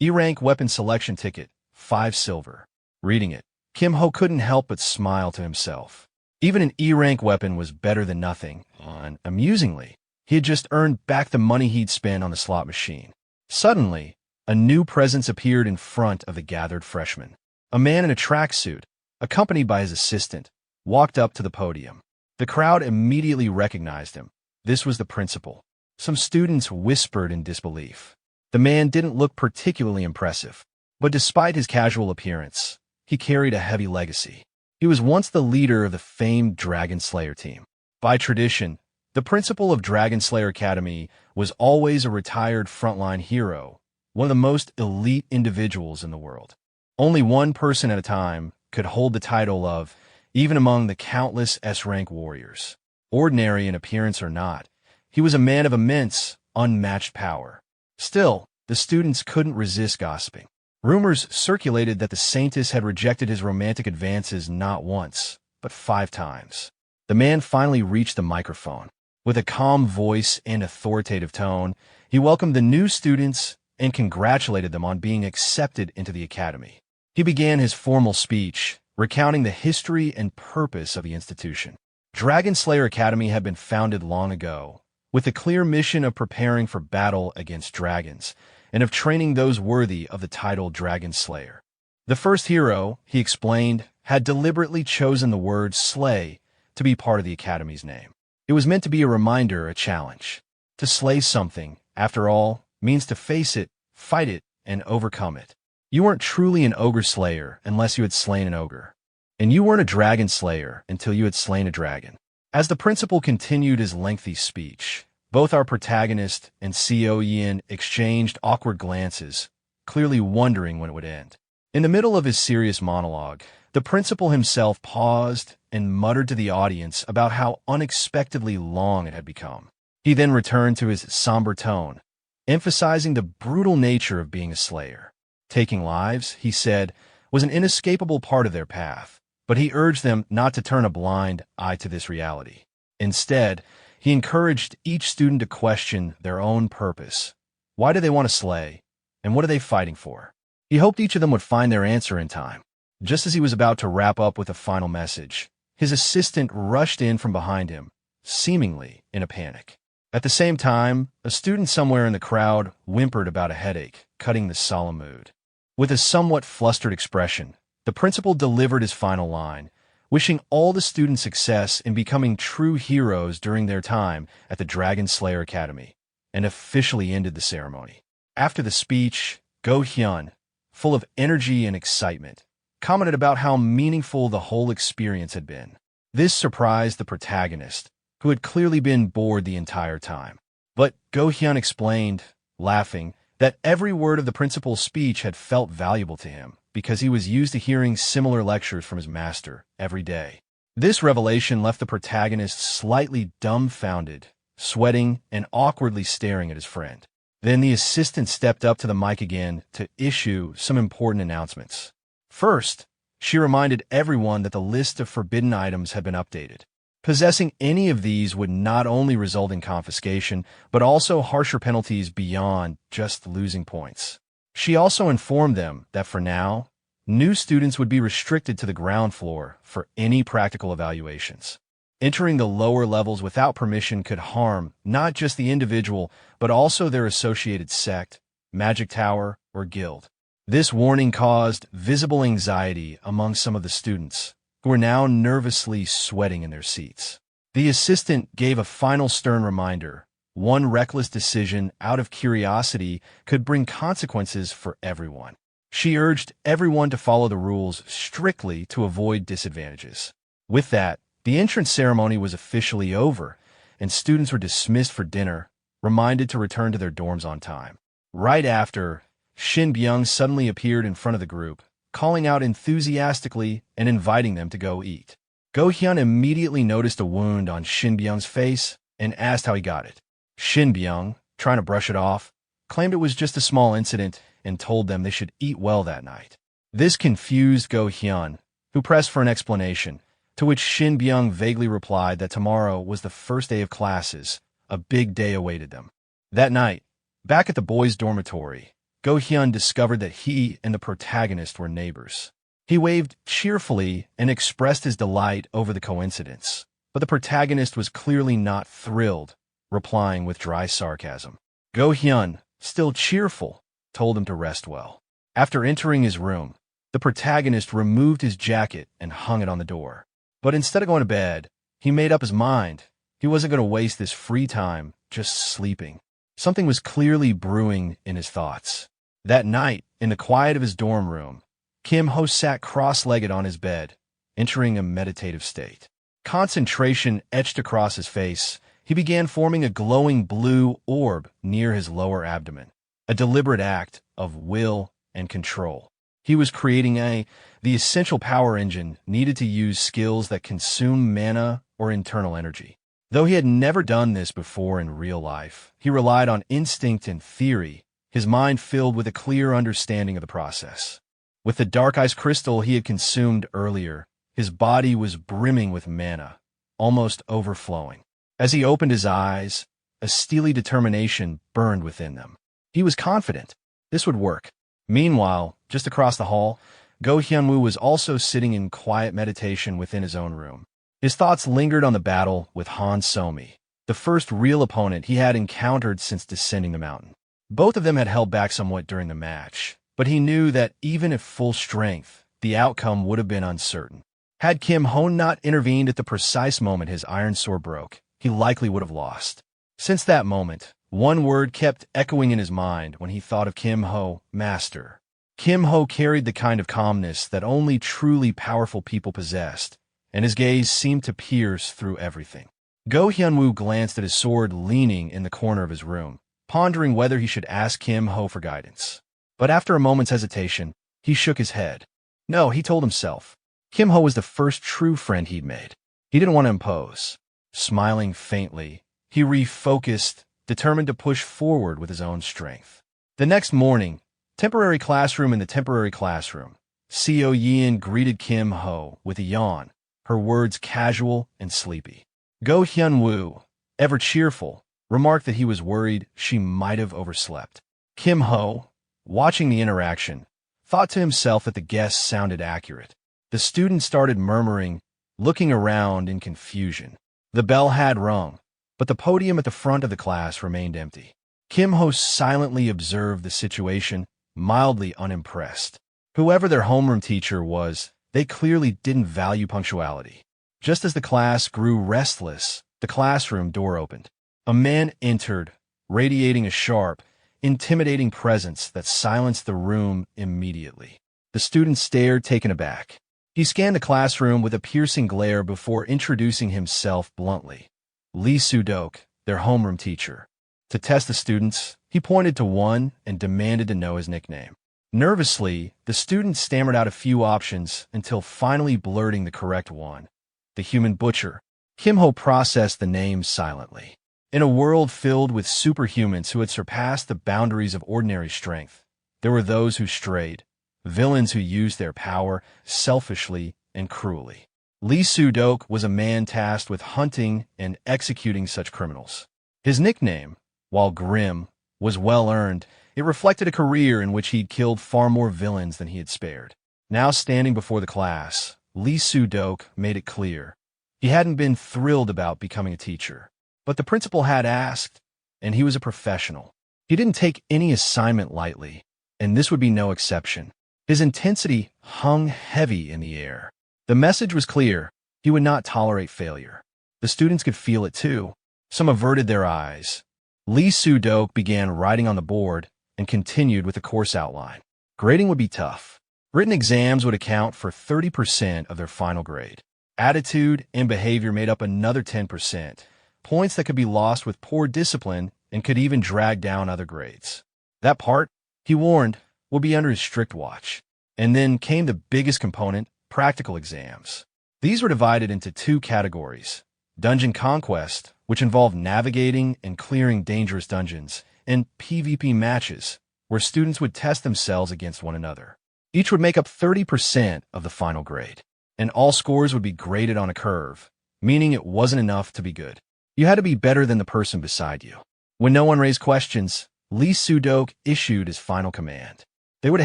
E-rank weapon selection ticket, 5 silver. Reading it, Kim Ho couldn't help but smile to himself. Even an E-rank weapon was better than nothing, and, amusingly, he had just earned back the money he'd spent on the slot machine. Suddenly, a new presence appeared in front of the gathered freshmen. A man in a tracksuit, accompanied by his assistant, walked up to the podium. The crowd immediately recognized him. This was the principal. Some students whispered in disbelief. The man didn't look particularly impressive, but despite his casual appearance, he carried a heavy legacy. He was once the leader of the famed Dragon Slayer team. By tradition, the principal of Dragon Slayer Academy was always a retired frontline hero, one of the most elite individuals in the world. Only one person at a time could hold the title of, even among the countless S-rank warriors. Ordinary in appearance or not, he was a man of immense, unmatched power. Still, the students couldn't resist gossiping. Rumors circulated that the Saintess had rejected his romantic advances not once, but 5 times. The man finally reached the microphone. With a calm voice and authoritative tone, he welcomed the new students and congratulated them on being accepted into the academy. He began his formal speech, recounting the history and purpose of the institution. Dragon Slayer Academy had been founded long ago, with the clear mission of preparing for battle against dragons, and of training those worthy of the title Dragon Slayer. The first hero, he explained, had deliberately chosen the word slay to be part of the Academy's name. It was meant to be a reminder, a challenge. To slay something, after all, means to face it, fight it, and overcome it. You weren't truly an ogre slayer unless you had slain an ogre. And you weren't a dragon slayer until you had slain a dragon. As the principal continued his lengthy speech, both our protagonist and Co Yin exchanged awkward glances, clearly wondering when it would end. In the middle of his serious monologue, the principal himself paused and muttered to the audience about how unexpectedly long it had become. He then returned to his somber tone, emphasizing the brutal nature of being a slayer. Taking lives, he said, was an inescapable part of their path, but he urged them not to turn a blind eye to this reality. Instead, he encouraged each student to question their own purpose. Why do they want to slay? And what are they fighting for? He hoped each of them would find their answer in time. Just as he was about to wrap up with a final message, his assistant rushed in from behind him, seemingly in a panic. At the same time, a student somewhere in the crowd whimpered about a headache, cutting the solemn mood. With a somewhat flustered expression, the principal delivered his final line, wishing all the students success in becoming true heroes during their time at the Dragon Slayer Academy, and officially ended the ceremony. After the speech, Go Hyun, full of energy and excitement, commented about how meaningful the whole experience had been. This surprised the protagonist, who had clearly been bored the entire time. But Go-hyun explained, laughing, that every word of the principal's speech had felt valuable to him because he was used to hearing similar lectures from his master every day. This revelation left the protagonist slightly dumbfounded, sweating and awkwardly staring at his friend. Then the assistant stepped up to the mic again to issue some important announcements. First, she reminded everyone that the list of forbidden items had been updated. Possessing any of these would not only result in confiscation, but also harsher penalties beyond just losing points. She also informed them that for now, new students would be restricted to the ground floor for any practical evaluations. Entering the lower levels without permission could harm not just the individual, but also their associated sect, magic tower, or guild. This warning caused visible anxiety among some of the students, who were now nervously sweating in their seats. The assistant gave a final stern reminder. One reckless decision out of curiosity could bring consequences for everyone. She urged everyone to follow the rules strictly to avoid disadvantages. With that, the entrance ceremony was officially over, and students were dismissed for dinner, reminded to return to their dorms on time. Right after, Shin Byung suddenly appeared in front of the group, calling out enthusiastically and inviting them to go eat. Go-hyun immediately noticed a wound on Shin Byung's face and asked how he got it. Shin Byung, trying to brush it off, claimed it was just a small incident and told them they should eat well that night. This confused Go-hyun, who pressed for an explanation, to which Shin Byung vaguely replied that tomorrow was the first day of classes, a big day awaited them. That night, back at the boys' dormitory, Go-hyun discovered that he and the protagonist were neighbors. He waved cheerfully and expressed his delight over the coincidence, but the protagonist was clearly not thrilled, replying with dry sarcasm. Go-hyun, still cheerful, told him to rest well. After entering his room, the protagonist removed his jacket and hung it on the door. But instead of going to bed, he made up his mind. He wasn't going to waste this free time just sleeping. Something was clearly brewing in his thoughts. That night, in the quiet of his dorm room, Kim Ho sat cross-legged on his bed, entering a meditative state. Concentration etched across his face. He began forming a glowing blue orb near his lower abdomen, a deliberate act of will and control. He was creating the essential power engine needed to use skills that consume mana or internal energy. Though he had never done this before in real life, he relied on instinct and theory, his mind filled with a clear understanding of the process. With the dark ice crystal he had consumed earlier, his body was brimming with mana, almost overflowing. As he opened his eyes, a steely determination burned within them. He was confident this would work. Meanwhile, just across the hall, Go-hyun-woo was also sitting in quiet meditation within his own room. His thoughts lingered on the battle with Han So-mi, the first real opponent he had encountered since descending the mountain. Both of them had held back somewhat during the match, but he knew that even at full strength, the outcome would have been uncertain. Had Kim Ho not intervened at the precise moment his iron sword broke, he likely would have lost. Since that moment, one word kept echoing in his mind when he thought of Kim Ho, master. Kim Ho carried the kind of calmness that only truly powerful people possessed, and his gaze seemed to pierce through everything. Go-hyun-woo glanced at his sword leaning in the corner of his room, pondering whether he should ask Kim Ho for guidance. But after a moment's hesitation, he shook his head. No, he told himself. Kim Ho was the first true friend he'd made. He didn't want to impose. Smiling faintly, he refocused, determined to push forward with his own strength. The next morning, temporary classroom in the temporary classroom, Seo Yeon greeted Kim Ho with a yawn, her words casual and sleepy. Go-hyun-woo, ever cheerful, remarked that he was worried she might have overslept. Kim Ho, watching the interaction, thought to himself that the guess sounded accurate. The student started murmuring, looking around in confusion. The bell had rung, but the podium at the front of the class remained empty. Kim Ho silently observed the situation, mildly unimpressed. Whoever their homeroom teacher was, they clearly didn't value punctuality. Just as the class grew restless, the classroom door opened. A man entered, radiating a sharp, intimidating presence that silenced the room immediately. The students stared, taken aback. He scanned the classroom with a piercing glare before introducing himself bluntly. Lee Soo-dok, their homeroom teacher. To test the students, he pointed to one and demanded to know his nickname. Nervously, the student stammered out a few options until finally blurting the correct one. The Human Butcher. Kim Ho processed the name silently. In a world filled with superhumans who had surpassed the boundaries of ordinary strength, there were those who strayed, villains who used their power selfishly and cruelly. Lee Soo-dok was a man tasked with hunting and executing such criminals. His nickname, while grim, was well-earned. It reflected a career in which he'd killed far more villains than he had spared. Now standing before the class, Lee Soo-dok made it clear he hadn't been thrilled about becoming a teacher. But the principal had asked, and he was a professional. He didn't take any assignment lightly, and this would be no exception. His intensity hung heavy in the air. The message was clear. He would not tolerate failure. The students could feel it too. Some averted their eyes. Lee Soo-dok began writing on the board and continued with the course outline. Grading would be tough. Written exams would account for 30% of their final grade. Attitude and behavior made up another 10%, points that could be lost with poor discipline and could even drag down other grades. That part, he warned, would be under his strict watch. And then came the biggest component, practical exams. These were divided into two categories: Dungeon Conquest, which involved navigating and clearing dangerous dungeons, and PvP matches, where students would test themselves against one another. Each would make up 30% of the final grade, and all scores would be graded on a curve, meaning it wasn't enough to be good. You had to be better than the person beside you. When no one raised questions, Lee Soo-dok issued his final command. They were to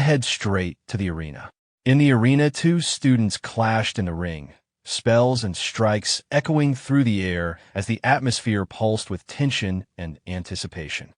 head straight to the arena. In the arena, two students clashed in the ring, spells and strikes echoing through the air as the atmosphere pulsed with tension and anticipation.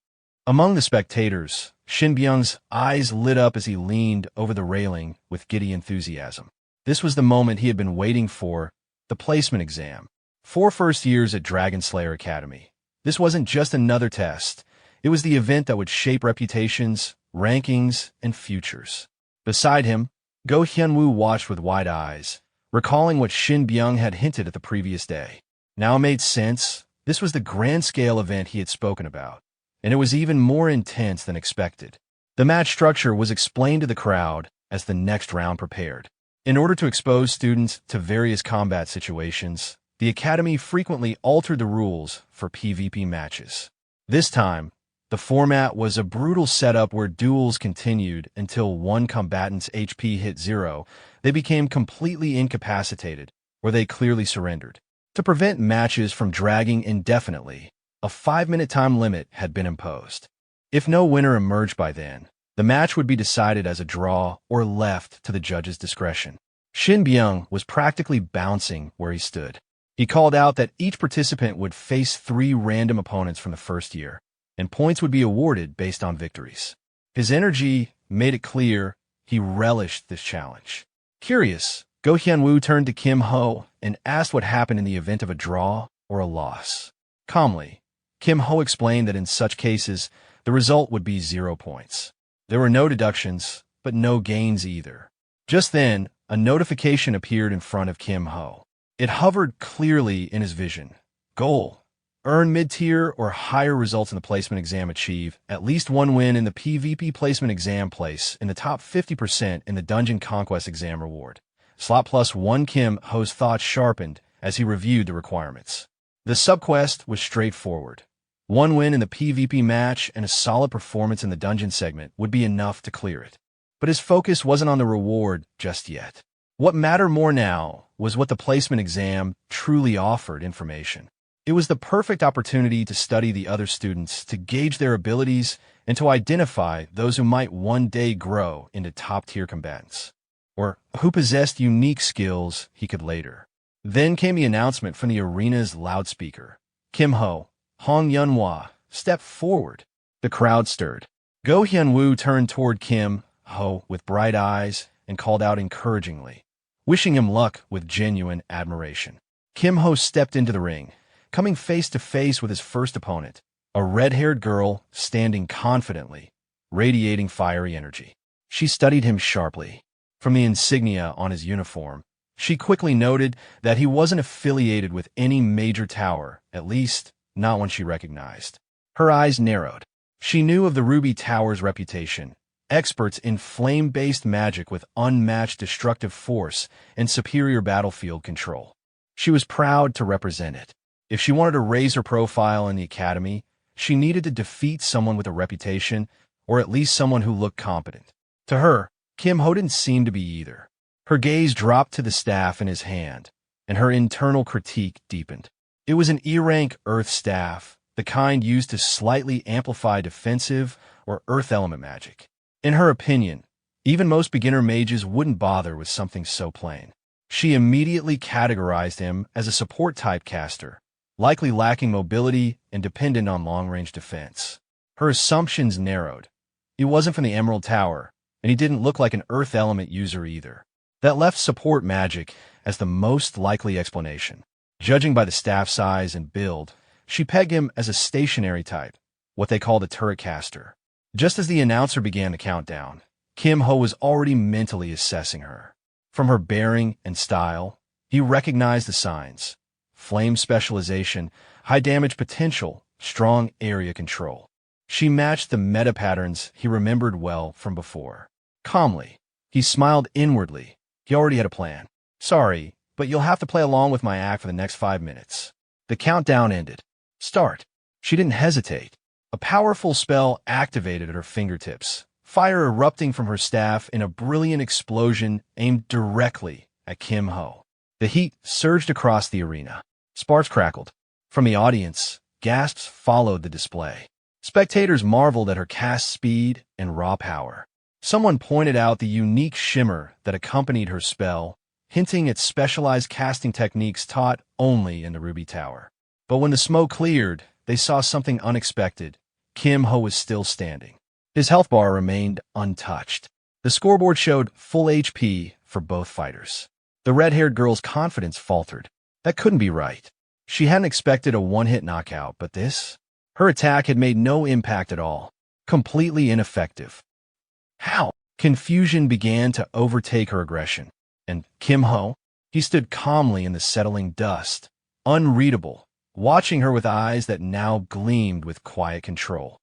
Among the spectators, Shin Byung's eyes lit up as he leaned over the railing with giddy enthusiasm. This was the moment he had been waiting for, the placement exam. 4 first years at Dragon Slayer Academy. This wasn't just another test. It was the event that would shape reputations, rankings, and futures. Beside him, Go Hyun-woo watched with wide eyes, recalling what Shin Byung had hinted at the previous day. Now it made sense. This was the grand-scale event he had spoken about, and it was even more intense than expected. The match structure was explained to the crowd as the next round prepared. In order to expose students to various combat situations, the Academy frequently altered the rules for PvP matches. This time, the format was a brutal setup where duels continued until one combatant's HP hit 0. They became completely incapacitated, or they clearly surrendered. To prevent matches from dragging indefinitely, a 5-minute time limit had been imposed. If no winner emerged by then, the match would be decided as a draw or left to the judge's discretion. Shin Byung was practically bouncing where he stood. He called out that each participant would face 3 random opponents from the first year, and points would be awarded based on victories. His energy made it clear he relished this challenge. Curious, Go Hyun-woo turned to Kim Ho and asked what happened in the event of a draw or a loss. Calmly, Kim Ho explained that in such cases, the result would be 0 points. There were no deductions, but no gains either. Just then, a notification appeared in front of Kim Ho. It hovered clearly in his vision. Goal: earn mid-tier or higher results in the placement exam. Achieve at least 1 win in the PvP placement exam. Place in the top 50% in the Dungeon Conquest exam reward. Slot +1. Kim Ho's thoughts sharpened as he reviewed the requirements. The subquest was straightforward. 1 win in the PvP match and a solid performance in the dungeon segment would be enough to clear it. But his focus wasn't on the reward just yet. What mattered more now was what the placement exam truly offered information. It was the perfect opportunity to study the other students, to gauge their abilities, and to identify those who might one day grow into top-tier combatants, or who possessed unique skills he could later. Then came the announcement from the arena's loudspeaker. Kim Ho, Hong Yunhwa, stepped forward. The crowd stirred. Go Hyun-woo turned toward Kim Ho with bright eyes and called out encouragingly, wishing him luck with genuine admiration. Kim Ho stepped into the ring, coming face to face with his first opponent, a red-haired girl standing confidently, radiating fiery energy. She studied him sharply. From the insignia on his uniform, she quickly noted that he wasn't affiliated with any major tower, at least not one she recognized. Her eyes narrowed. She knew of the Ruby Tower's reputation, experts in flame-based magic with unmatched destructive force and superior battlefield control. She was proud to represent it. If she wanted to raise her profile in the academy, she needed to defeat someone with a reputation, or at least someone who looked competent. To her, Kim Ho didn't seem to be either. Her gaze dropped to the staff in his hand, and her internal critique deepened. It was an E-rank Earth staff, the kind used to slightly amplify defensive or Earth element magic. In her opinion, even most beginner mages wouldn't bother with something so plain. She immediately categorized him as a support-type caster, likely lacking mobility and dependent on long-range defense. Her assumptions narrowed. He wasn't from the Emerald Tower, and he didn't look like an Earth element user either. That left support magic as the most likely explanation. Judging by the staff size and build, she pegged him as a stationary type, what they called a turret caster. Just as the announcer began the countdown, Kim Ho was already mentally assessing her. From her bearing and style, he recognized the signs: flame specialization, high damage potential, strong area control. She matched the meta patterns he remembered well from before. Calmly, he smiled inwardly. He already had a plan. "Sorry, but you'll have to play along with my act for the next 5 minutes." The countdown ended. "Start." She didn't hesitate. A powerful spell activated at her fingertips, fire erupting from her staff in a brilliant explosion aimed directly at Kim Ho. The heat surged across the arena. Sparks crackled. From the audience, gasps followed the display. Spectators marveled at her cast speed and raw power. Someone pointed out the unique shimmer that accompanied her spell, hinting at specialized casting techniques taught only in the Ruby Tower. But when the smoke cleared, they saw something unexpected. Kim Ho was still standing. His health bar remained untouched. The scoreboard showed full HP for both fighters. The red-haired girl's confidence faltered. That couldn't be right. She hadn't expected a one-hit knockout, but this? Her attack had made no impact at all. Completely ineffective. How? Confusion began to overtake her aggression. And Kim Ho? He stood calmly in the settling dust, unreadable, watching her with eyes that now gleamed with quiet control.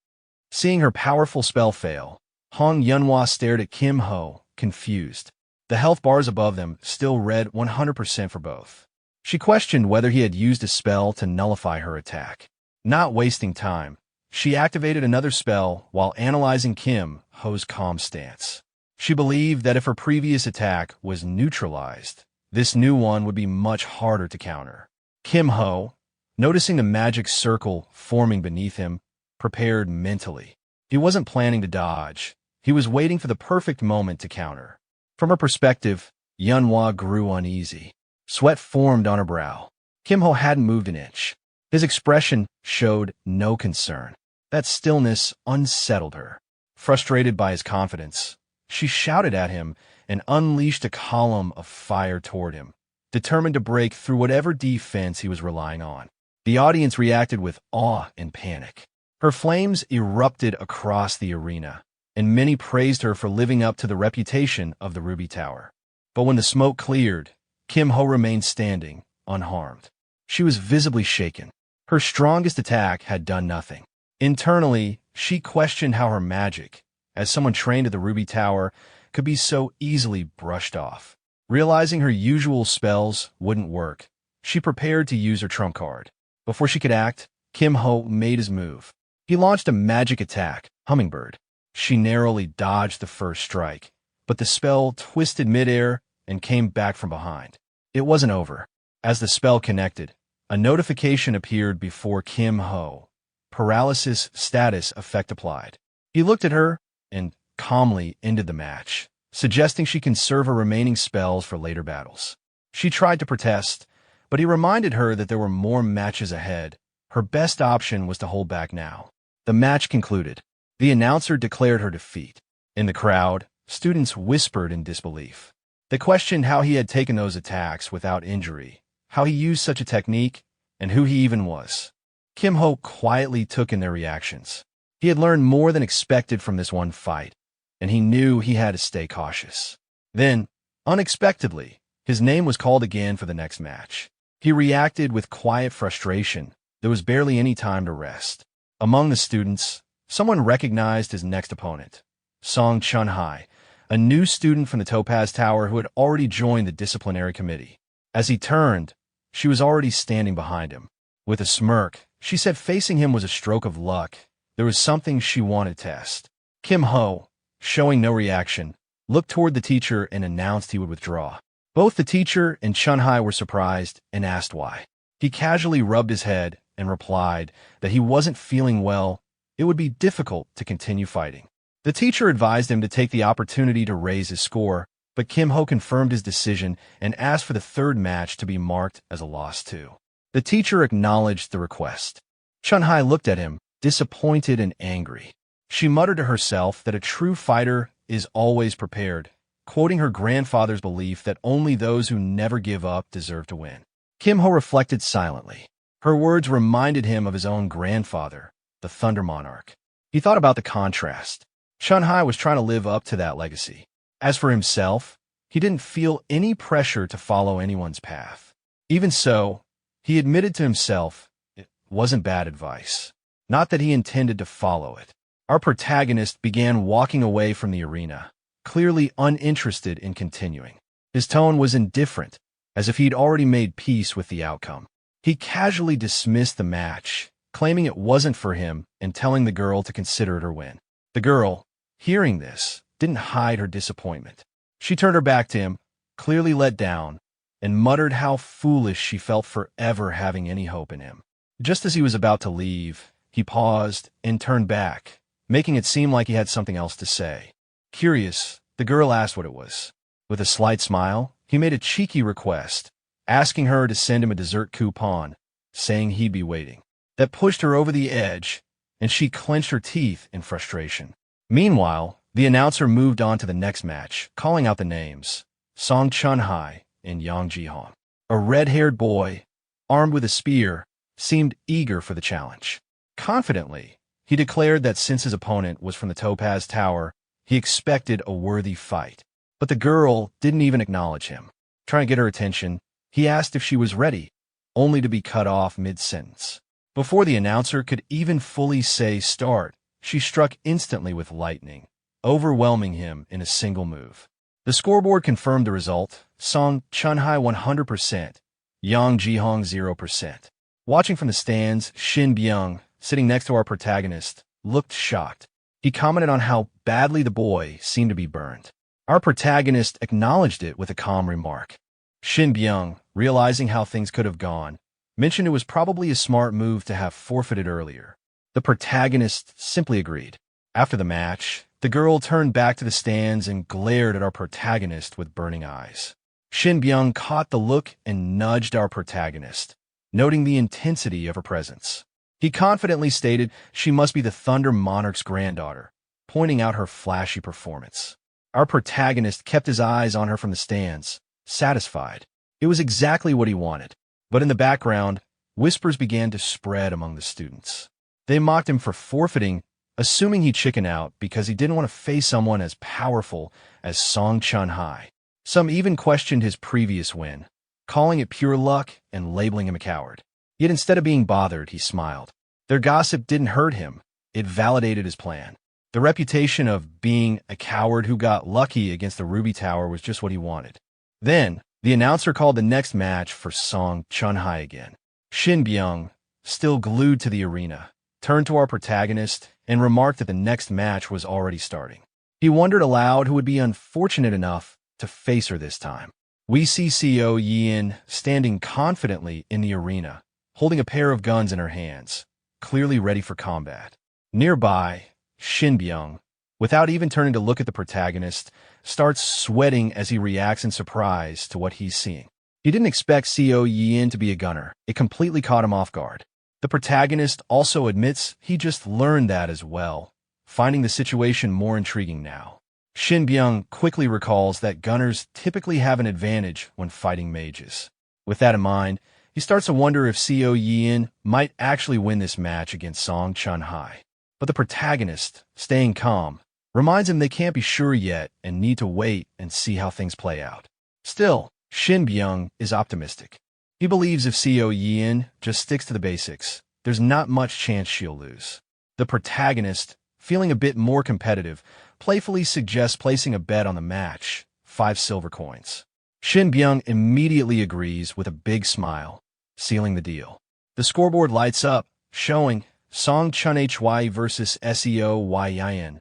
Seeing her powerful spell fail, Hong Yunhua stared at Kim Ho, confused. The health bars above them still read 100% for both. She questioned whether he had used a spell to nullify her attack. Not wasting time, she activated another spell while analyzing Kim Ho's calm stance. She believed that if her previous attack was neutralized, this new one would be much harder to counter. Kim Ho, noticing the magic circle forming beneath him, prepared mentally. He wasn't planning to dodge. He was waiting for the perfect moment to counter. From her perspective, Yunhua grew uneasy. Sweat formed on her brow. Kim Ho hadn't moved an inch. His expression showed no concern. That stillness unsettled her. Frustrated by his confidence, she shouted at him and unleashed a column of fire toward him, determined to break through whatever defense he was relying on. The audience reacted with awe and panic. Her flames erupted across the arena, and many praised her for living up to the reputation of the Ruby Tower. But when the smoke cleared, Kim Ho remained standing, unharmed. She was visibly shaken. Her strongest attack had done nothing. Internally, she questioned how her magic, as someone trained at the Ruby Tower, could be so easily brushed off. Realizing her usual spells wouldn't work, she prepared to use her trump card. Before she could act, Kim Ho made his move. He launched a magic attack, Hummingbird. She narrowly dodged the first strike, but the spell twisted midair and came back from behind. It wasn't over. As the spell connected, a notification appeared before Kim Ho. Paralysis status effect applied. He looked at her and calmly ended the match, suggesting she conserve her remaining spells for later battles. She tried to protest, but he reminded her that there were more matches ahead. Her best option was to hold back now. The match concluded. The announcer declared her defeat. In the crowd, students whispered in disbelief. They questioned how he had taken those attacks without injury, how he used such a technique, and who he even was. Kim Ho quietly took in their reactions. He had learned more than expected from this one fight, and he knew he had to stay cautious. Then, unexpectedly, his name was called again for the next match. He reacted with quiet frustration. There was barely any time to rest. Among the students, someone recognized his next opponent, Song Chun-hai, a new student from the Topaz Tower who had already joined the disciplinary committee. As he turned, she was already standing behind him. With a smirk, she said facing him was a stroke of luck. There was something she wanted to test. Kim Ho, showing no reaction, looked toward the teacher and announced he would withdraw. Both the teacher and Chun-hai were surprised and asked why. He casually rubbed his head and replied that he wasn't feeling well. It would be difficult to continue fighting. The teacher advised him to take the opportunity to raise his score, but Kim Ho confirmed his decision and asked for the third match to be marked as a loss too. The teacher acknowledged the request. Chun-hai looked at him, disappointed and angry. She muttered to herself that a true fighter is always prepared, quoting her grandfather's belief that only those who never give up deserve to win. Kim Ho reflected silently. Her words reminded him of his own grandfather, the Thunder Monarch. He thought about the contrast. Chun-hai was trying to live up to that legacy. As for himself, he didn't feel any pressure to follow anyone's path. Even so, he admitted to himself it wasn't bad advice. Not that he intended to follow it. Our protagonist began walking away from the arena, clearly uninterested in continuing. His tone was indifferent, as if he'd already made peace with the outcome. He casually dismissed the match, claiming it wasn't for him and telling the girl to consider it her win. The girl, hearing this, didn't hide her disappointment. She turned her back to him, clearly let down, and muttered how foolish she felt for ever having any hope in him. Just as he was about to leave, he paused and turned back, making it seem like he had something else to say. Curious, the girl asked what it was. With a slight smile, he made a cheeky request, asking her to send him a dessert coupon, saying he'd be waiting. That pushed her over the edge, and she clenched her teeth in frustration. Meanwhile, the announcer moved on to the next match, calling out the names, Song Chun-hai and Yang Ji-hong. A red-haired boy, armed with a spear, seemed eager for the challenge. Confidently, he declared that since his opponent was from the Topaz Tower, he expected a worthy fight. But the girl didn't even acknowledge him. Trying to get her attention, he asked if she was ready, only to be cut off mid-sentence. Before the announcer could even fully say start, she struck instantly with lightning, overwhelming him in a single move. The scoreboard confirmed the result, Song Chun-hai 100%, Yang Ji-hong 0%. Watching from the stands, Shin Byung, sitting next to our protagonist, looked shocked. He commented on how badly the boy seemed to be burned. Our protagonist acknowledged it with a calm remark. Shin Byung, realizing how things could have gone, mentioned it was probably a smart move to have forfeited earlier. The protagonist simply agreed. After the match, the girl turned back to the stands and glared at our protagonist with burning eyes. Shin Byung caught the look and nudged our protagonist, noting the intensity of her presence. He confidently stated she must be the Thunder Monarch's granddaughter, pointing out her flashy performance. Our protagonist kept his eyes on her from the stands, satisfied. It was exactly what he wanted. But in the background, whispers began to spread among the students. They mocked him for forfeiting, assuming he'd chicken out because he didn't want to face someone as powerful as Song Chun-hai. Some even questioned his previous win, calling it pure luck and labeling him a coward. Yet instead of being bothered, he smiled. Their gossip didn't hurt him. It validated his plan. The reputation of being a coward who got lucky against the Ruby Tower was just what he wanted. Then, the announcer called the next match for Song Chun-hai again. Shin Byung, still glued to the arena, turned to our protagonist and remarked that the next match was already starting. He wondered aloud who would be unfortunate enough to face her this time. We see Co Yin standing confidently in the arena, holding a pair of guns in her hands, clearly ready for combat. Nearby, Shin Byung, without even turning to look at the protagonist, starts sweating as he reacts in surprise to what he's seeing. He didn't expect Co Yin to be a gunner. It completely caught him off guard. The protagonist also admits he just learned that as well, finding the situation more intriguing now. Shin Byung quickly recalls that gunners typically have an advantage when fighting mages. With that in mind, he starts to wonder if Co Yin might actually win this match against Song Chun-hai. But the protagonist, staying calm, reminds him they can't be sure yet and need to wait and see how things play out. Still, Shin Byung is optimistic. He believes if Co Yin just sticks to the basics, there's not much chance she'll lose. The protagonist, feeling a bit more competitive, playfully suggests placing a bet on the match, 5 silver coins. Shin Byung immediately agrees with a big smile, sealing the deal. The scoreboard lights up, showing Song Chun Hye versus Seo Yin.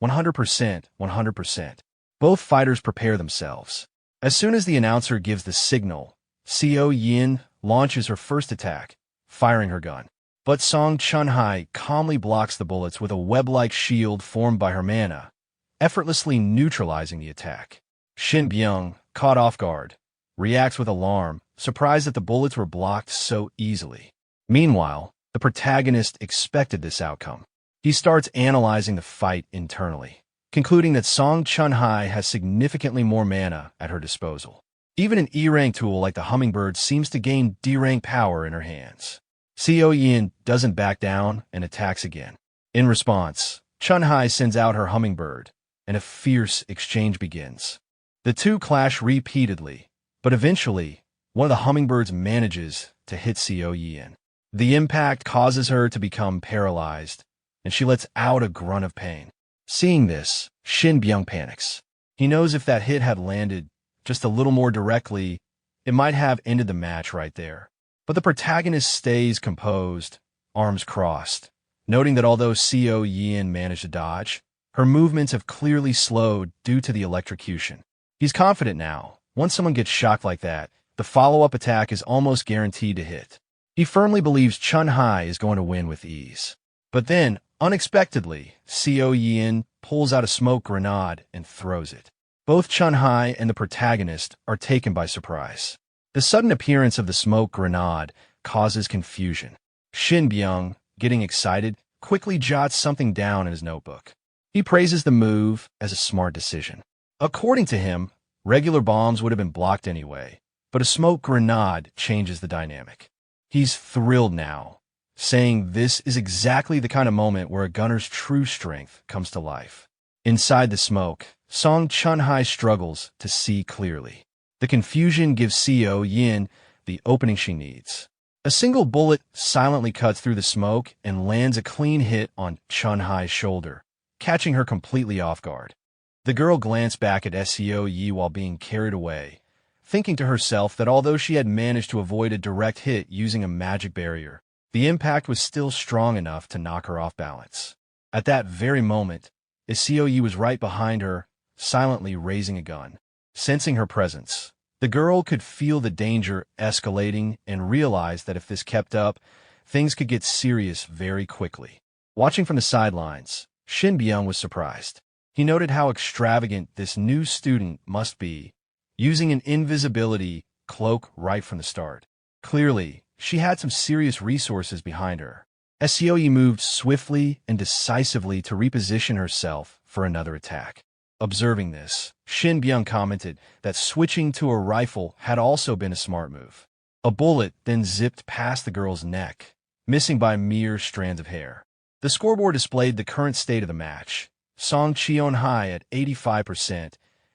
100%, 100%. Both fighters prepare themselves. As soon as the announcer gives the signal, Seo Yin launches her first attack, firing her gun. But Song Chun Hye calmly blocks the bullets with a web-like shield formed by her mana, effortlessly neutralizing the attack. Shin Byung, caught off guard, reacts with alarm, surprised that the bullets were blocked so easily. Meanwhile, the protagonist expected this outcome. He starts analyzing the fight internally, concluding that Song Chun Hye has significantly more mana at her disposal. Even an E-rank tool like the Hummingbird seems to gain D-rank power in her hands. Seo Yin doesn't back down and attacks again. In response, Chun Hye sends out her Hummingbird, and a fierce exchange begins. The two clash repeatedly, but eventually, one of the Hummingbirds manages to hit Seo Yin. The impact causes her to become paralyzed, and she lets out a grunt of pain. Seeing this, Shin Byung panics. He knows if that hit had landed just a little more directly, it might have ended the match right there. But the protagonist stays composed, arms crossed, noting that although Seo Yin managed to dodge, her movements have clearly slowed due to the electrocution. He's confident now. Once someone gets shocked like that, the follow-up attack is almost guaranteed to hit. He firmly believes Chun Hye is going to win with ease. But then, unexpectedly, Seo Yin pulls out a smoke grenade and throws it. Both Chun Hye and the protagonist are taken by surprise. The sudden appearance of the smoke grenade causes confusion. Shin Byung, getting excited, quickly jots something down in his notebook. He praises the move as a smart decision. According to him, regular bombs would have been blocked anyway, but a smoke grenade changes the dynamic. He's thrilled now, saying this is exactly the kind of moment where a gunner's true strength comes to life. Inside the smoke, Song Chun Hye struggles to see clearly. The confusion gives Seo Yin the opening she needs. A single bullet silently cuts through the smoke and lands a clean hit on Chun Hye's shoulder, catching her completely off guard. The girl glanced back at Seo Yi while being carried away, thinking to herself that although she had managed to avoid a direct hit using a magic barrier, the impact was still strong enough to knock her off balance. At that very moment, Seo Yi was right behind her, silently raising a gun. Sensing her presence, the girl could feel the danger escalating and realized that if this kept up, things could get serious very quickly. Watching from the sidelines, Shin Byung was surprised. He noted how extravagant this new student must be, using an invisibility cloak right from the start. Clearly, she had some serious resources behind her. Seo Yi moved swiftly and decisively to reposition herself for another attack. Observing this, Shin Byung commented that switching to a rifle had also been a smart move. A bullet then zipped past the girl's neck, missing by mere strands of hair. The scoreboard displayed the current state of the match. Song Chun Hye at 85%,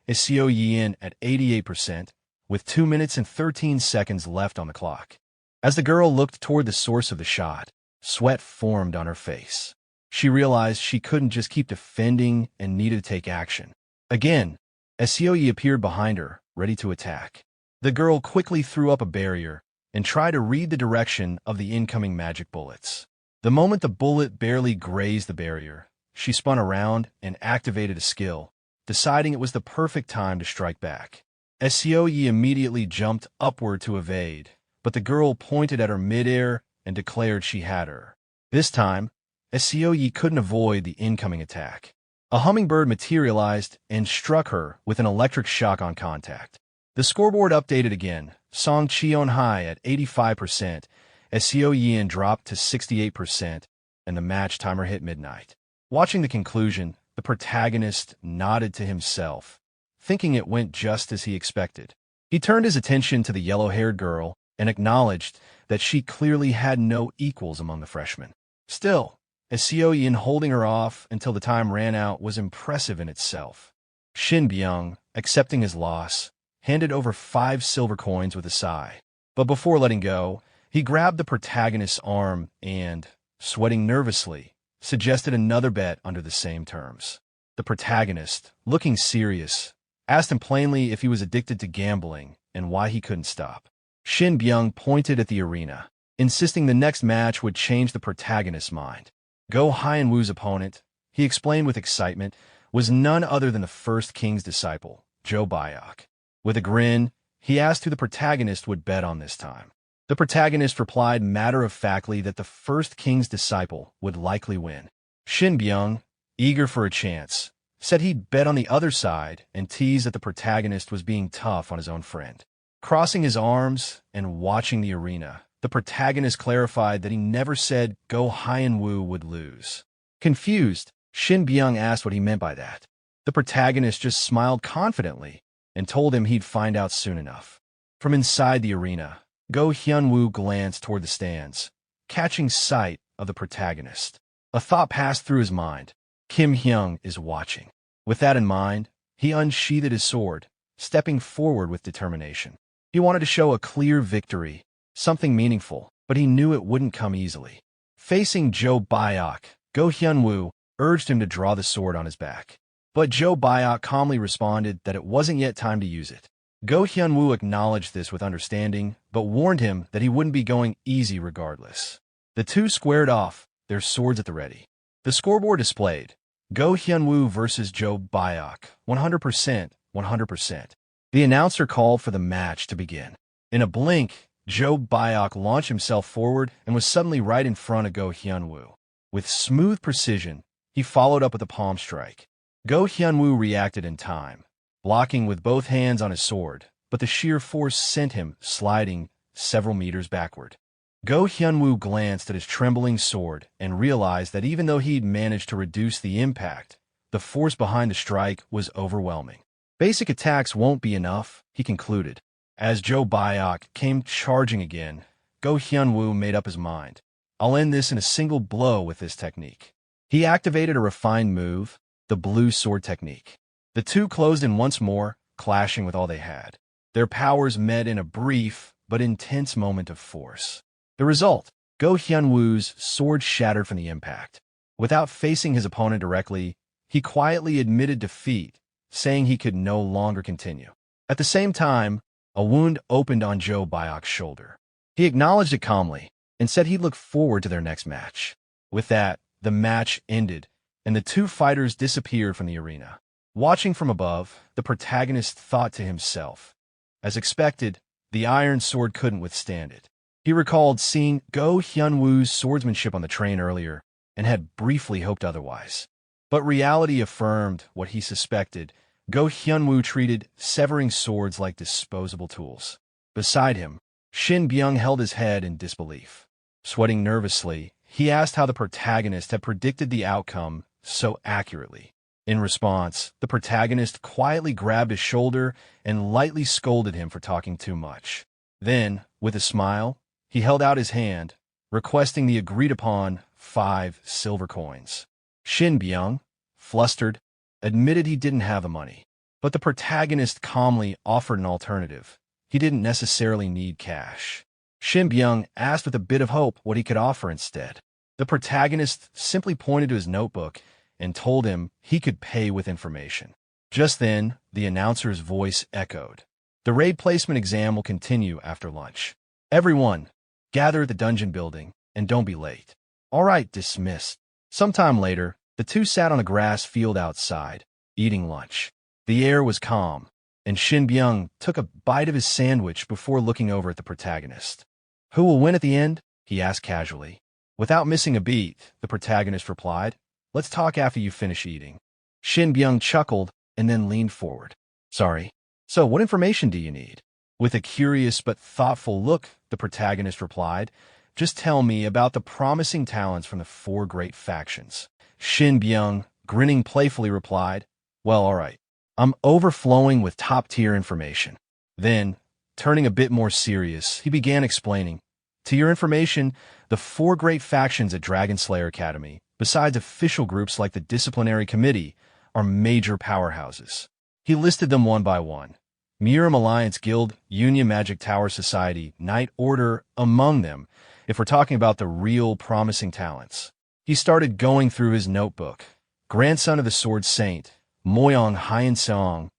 Seo Yin at 88%, with 2 minutes and 13 seconds left on the clock. As the girl looked toward the source of the shot, sweat formed on her face. She realized she couldn't just keep defending and needed to take action. Again, Seo Yi appeared behind her, ready to attack. The girl quickly threw up a barrier and tried to read the direction of the incoming magic bullets. The moment the bullet barely grazed the barrier, she spun around and activated a skill, deciding it was the perfect time to strike back. Seo Yi immediately jumped upward to evade, but the girl pointed at her midair and declared she had her. This time, Seo Yi couldn't avoid the incoming attack. A hummingbird materialized and struck her with an electric shock on contact. The scoreboard updated again. Song Chun Hye at 85%, Seo Yin dropped to 68%, and the match timer hit midnight. Watching the conclusion, the protagonist nodded to himself, thinking it went just as he expected. He turned his attention to the yellow-haired girl and acknowledged that she clearly had no equals among the freshmen. Still, Seo Yin holding her off until the time ran out was impressive in itself. Shin Byung, accepting his loss, handed over 5 silver coins with a sigh. But before letting go, he grabbed the protagonist's arm and, sweating nervously, suggested another bet under the same terms. The protagonist, looking serious, asked him plainly if he was addicted to gambling and why he couldn't stop. Shin Byung pointed at the arena, insisting the next match would change the protagonist's mind. Go Hyun-woo's opponent, he explained with excitement, was none other than the first king's disciple, Jo Byok. With a grin, he asked who the protagonist would bet on this time. The protagonist replied matter-of-factly that the first king's disciple would likely win. Shin Byung, eager for a chance, said he'd bet on the other side and teased that the protagonist was being tough on his own friend. Crossing his arms and watching the arena, the protagonist clarified that he never said Go Hyun-woo would lose. Confused, Shin Byung asked what he meant by that. The protagonist just smiled confidently and told him he'd find out soon enough. From inside the arena, Go Hyun-woo glanced toward the stands, catching sight of the protagonist. A thought passed through his mind. Kim Hyung is watching. With that in mind, he unsheathed his sword, stepping forward with determination. He wanted to show a clear victory, something meaningful, but he knew it wouldn't come easily. Facing Jo Byok, Go Hyun-woo urged him to draw the sword on his back. But Jo Byok calmly responded that it wasn't yet time to use it. Go Hyun-woo acknowledged this with understanding, but warned him that he wouldn't be going easy regardless. The two squared off, their swords at the ready. The scoreboard displayed Go Hyun-woo versus Jo Byok, 100%, 100%. The announcer called for the match to begin. In a blink, Jo Byok launched himself forward and was suddenly right in front of Go Hyun-woo. With smooth precision, he followed up with a palm strike. Go Hyun-woo reacted in time, blocking with both hands on his sword, but the sheer force sent him sliding several meters backward. Go Hyun-woo glanced at his trembling sword and realized that even though he'd managed to reduce the impact, the force behind the strike was overwhelming. Basic attacks won't be enough, he concluded. As Jo Byok came charging again, Go Hyun-woo made up his mind. I'll end this in a single blow with this technique. He activated a refined move, the blue sword technique. The two closed in once more, clashing with all they had. Their powers met in a brief but intense moment of force. The result, Go Hyun-woo's sword shattered from the impact. Without facing his opponent directly, he quietly admitted defeat, saying he could no longer continue. At the same time, a wound opened on Jo Byok's shoulder. He acknowledged it calmly and said he'd look forward to their next match. With that, the match ended, and the two fighters disappeared from the arena. Watching from above, the protagonist thought to himself. As expected, the iron sword couldn't withstand it. He recalled seeing Go Hyun-woo's swordsmanship on the train earlier and had briefly hoped otherwise. But reality affirmed what he suspected. Go Hyun-woo treated severing swords like disposable tools. Beside him, Shin Byung held his head in disbelief. Sweating nervously, he asked how the protagonist had predicted the outcome so accurately. In response, the protagonist quietly grabbed his shoulder and lightly scolded him for talking too much. Then, with a smile, he held out his hand, requesting the agreed-upon 5 silver coins. Shin Byung, flustered, admitted he didn't have the money. But the protagonist calmly offered an alternative. He didn't necessarily need cash. Shin Byung asked with a bit of hope what he could offer instead. The protagonist simply pointed to his notebook and told him he could pay with information. Just then, the announcer's voice echoed. The raid placement exam will continue after lunch. Everyone, gather at the dungeon building, and don't be late. All right, dismissed. Sometime later, the two sat on a grass field outside, eating lunch. The air was calm, and Shin Byung took a bite of his sandwich before looking over at the protagonist. Who will win at the end? He asked casually. Without missing a beat, the protagonist replied, let's talk after you finish eating. Shin Byung chuckled and then leaned forward. Sorry. So what information do you need? With a curious but thoughtful look, the protagonist replied, just tell me about the promising talents from the 4 great factions. Shin Byung, grinning playfully, replied, well, all right. I'm overflowing with top-tier information. Then, turning a bit more serious, he began explaining, to your information, the 4 great factions at Dragon Slayer Academy, besides official groups like the Disciplinary Committee, are major powerhouses. He listed them one by one. Miram Alliance Guild, Union Magic Tower Society, Knight Order, among them, if we're talking about the real promising talents. He started going through his notebook. Grandson of the Sword Saint, Moyong Hyeonsong,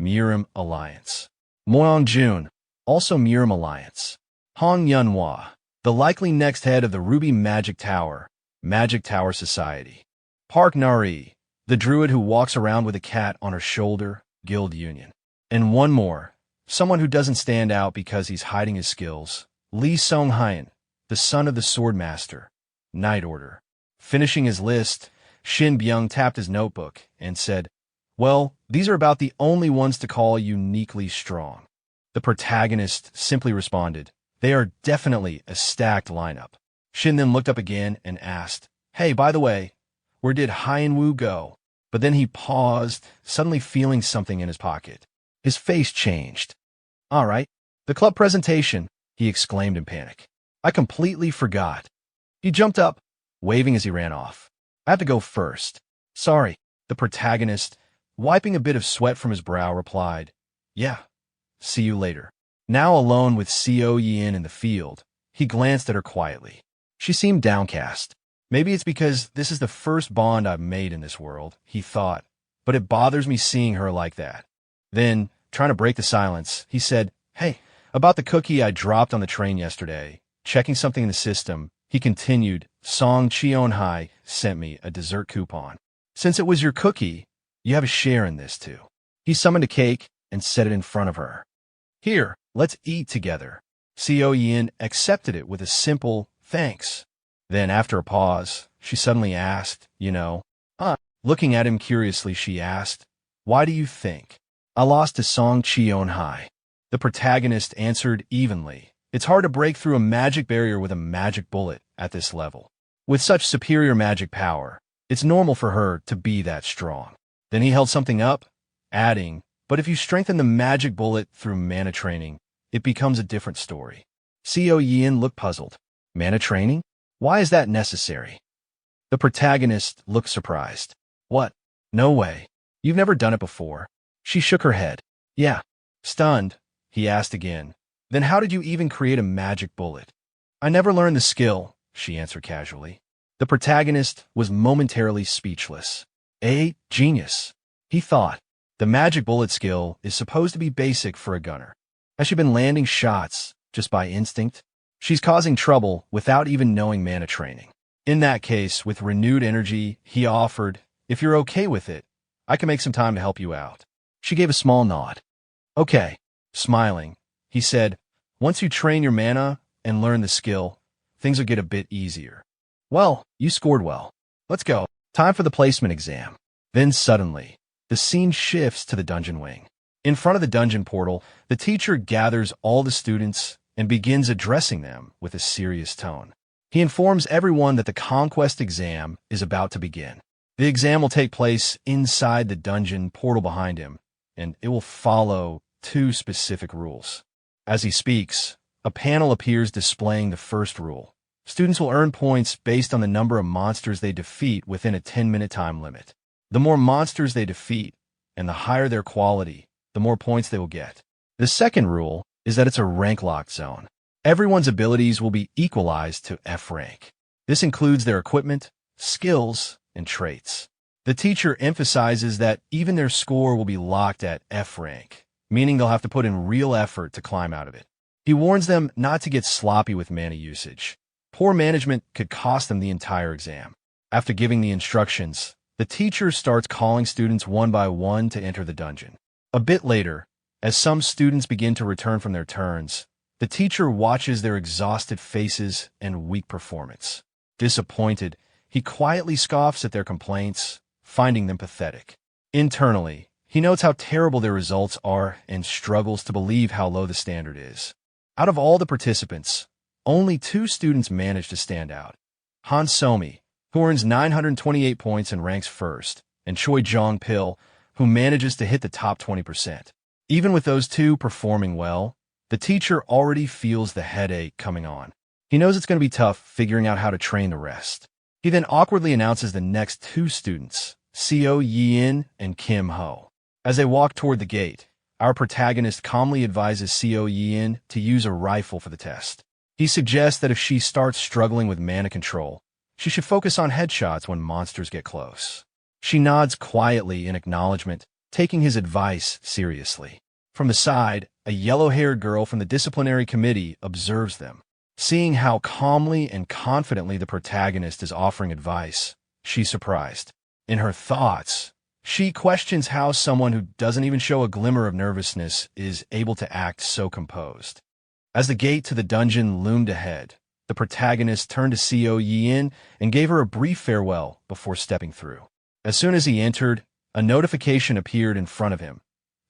Miram Alliance. Moyong Jun, also Miram Alliance. Hong Yunhua, the likely next head of the Ruby Magic Tower, Magic Tower Society. Park Nari, the druid who walks around with a cat on her shoulder, Guild Union. And one more, someone who doesn't stand out because he's hiding his skills, Lee Song-hyun, the son of the Swordmaster, Night Order. Finishing his list, Shin Byung tapped his notebook and said, "Well, these are about the only ones to call uniquely strong." The protagonist simply responded, "They are definitely a stacked lineup." Shin then looked up again and asked, "Hey, by the way, where did Hyenwoo go?" But then he paused, suddenly feeling something in his pocket. His face changed. "All right, the club presentation," he exclaimed in panic. "I completely forgot." He jumped up, waving as he ran off. "I have to go first." "Sorry," the protagonist, wiping a bit of sweat from his brow, replied. "Yeah, see you later." Now alone with Co Yin in the field, he glanced at her quietly. She seemed downcast. Maybe it's because this is the first bond I've made in this world, he thought, but it bothers me seeing her like that. Then, trying to break the silence, he said, "Hey, about the cookie I dropped on the train yesterday." Checking something in the system, he continued, "Song Cheon-hai sent me a dessert coupon. Since it was your cookie, you have a share in this too." He summoned a cake and set it in front of her. "Here, let's eat together." Co Yin accepted it with a simple thanks. Then, after a pause, she suddenly asked, Looking at him curiously, she asked, "Why do you think?" "I lost to Song Cheon-hai." The protagonist answered evenly. It's hard to break through a magic barrier with a magic bullet at this level. With such superior magic power, it's normal for her to be that strong. Then he held something up, adding, "But if you strengthen the magic bullet through mana training, it becomes a different story." Co Yin looked puzzled. "Mana training? Why is that necessary?" The protagonist looked surprised. "What? No way. You've never done it before?" She shook her head. "Yeah." Stunned, he asked again, "Then how did you even create a magic bullet?" "I never learned the skill," she answered casually. The protagonist was momentarily speechless. Genius, he thought. The magic bullet skill is supposed to be basic for a gunner. Has she been landing shots just by instinct? She's causing trouble without even knowing mana training. In that case, with renewed energy, he offered, "If you're okay with it, I can make some time to help you out." She gave a small nod. "Okay." Smiling, he said, "Once you train your mana and learn the skill, things will get a bit easier." "Well, you scored well. Let's go. Time for the placement exam." Then suddenly, the scene shifts to the dungeon wing. In front of the dungeon portal, the teacher gathers all the students and begins addressing them with a serious tone. He informs everyone that the conquest exam is about to begin. The exam will take place inside the dungeon portal behind him, and it will follow 2 specific rules. As he speaks, a panel appears displaying the first rule. Students will earn points based on the number of monsters they defeat within a 10-minute time limit. The more monsters they defeat, and the higher their quality, the more points they will get. The second rule is that it's a rank-locked zone. Everyone's abilities will be equalized to F rank. This includes their equipment, skills, and traits. The teacher emphasizes that even their score will be locked at F rank, meaning they'll have to put in real effort to climb out of it. He warns them not to get sloppy with mana usage. Poor management could cost them the entire exam. After giving the instructions, the teacher starts calling students one by one to enter the dungeon. A bit later, as some students begin to return from their turns, the teacher watches their exhausted faces and weak performance. Disappointed, he quietly scoffs at their complaints, finding them pathetic. Internally, he notes how terrible their results are and struggles to believe how low the standard is. Out of all the participants, only 2 students manage to stand out. Han Somi, who earns 928 points and ranks first, and Choi Jong-pil, who manages to hit the top 20%. Even with those 2 performing well, the teacher already feels the headache coming on. He knows it's going to be tough figuring out how to train the rest. He then awkwardly announces the next 2 students, Co Yin and Kim Ho. As they walk toward the gate, our protagonist calmly advises Co Yin to use a rifle for the test. He suggests that if she starts struggling with mana control, She should focus on headshots when monsters get close. She nods quietly in acknowledgement, taking his advice seriously. From the side, a yellow-haired girl from the disciplinary committee observes them. Seeing how calmly and confidently the protagonist is offering advice, she's surprised. In her thoughts, she questions how someone who doesn't even show a glimmer of nervousness is able to act so composed. As the gate to the dungeon loomed ahead, the protagonist turned to Seo Yin and gave her a brief farewell before stepping through. As soon as he entered, a notification appeared in front of him,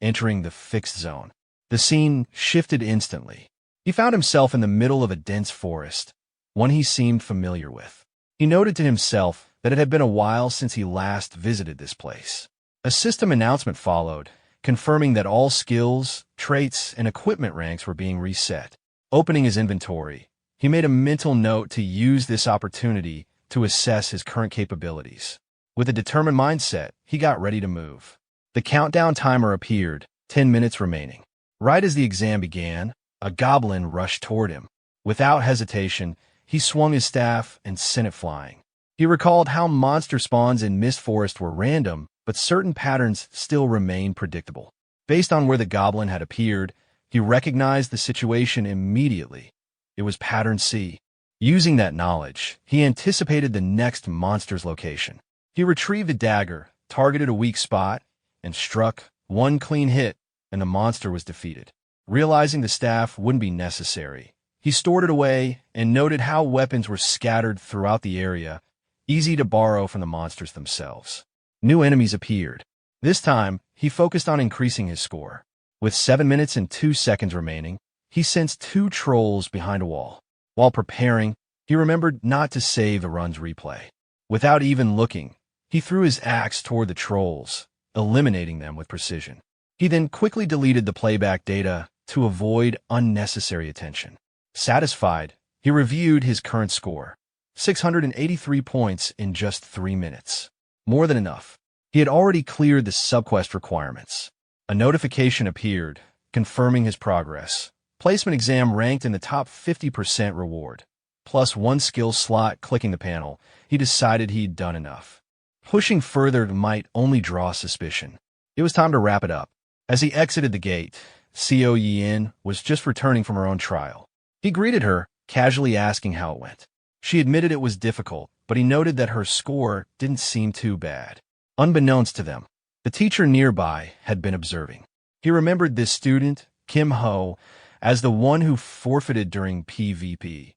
entering the fixed zone. The scene shifted instantly. He found himself in the middle of a dense forest, one he seemed familiar with. He noted to himself that it had been a while since he last visited this place. A system announcement followed, confirming that all skills, traits, and equipment ranks were being reset. Opening his inventory, he made a mental note to use this opportunity to assess his current capabilities. With a determined mindset, he got ready to move. The countdown timer appeared, 10 minutes remaining. Right as the exam began, a goblin rushed toward him. Without hesitation, he swung his staff and sent it flying. He recalled how monster spawns in Mist Forest were random, but certain patterns still remained predictable. Based on where the goblin had appeared, he recognized the situation immediately. It was Pattern C. Using that knowledge, he anticipated the next monster's location. He retrieved a dagger, targeted a weak spot, and struck one clean hit, and the monster was defeated. Realizing the staff wouldn't be necessary, he stored it away and noted how weapons were scattered throughout the area, easy to borrow from the monsters themselves. New enemies appeared. This time, he focused on increasing his score. With 7 minutes and 2 seconds remaining, he sensed 2 trolls behind a wall. While preparing, he remembered not to save the run's replay. Without even looking, he threw his axe toward the trolls, eliminating them with precision. He then quickly deleted the playback data to avoid unnecessary attention. Satisfied, he reviewed his current score. 683 points in just 3 minutes. More than enough. He had already cleared the subquest requirements. A notification appeared, confirming his progress. Placement exam ranked in the top 50% reward. Plus 1 skill slot. Clicking the panel, he decided he'd done enough. Pushing further might only draw suspicion. It was time to wrap it up. As he exited the gate, Seo Yin was just returning from her own trial. He greeted her, casually asking how it went. She admitted it was difficult, but he noted that her score didn't seem too bad. Unbeknownst to them, the teacher nearby had been observing. He remembered this student, Kim Ho, as the one who forfeited during PvP.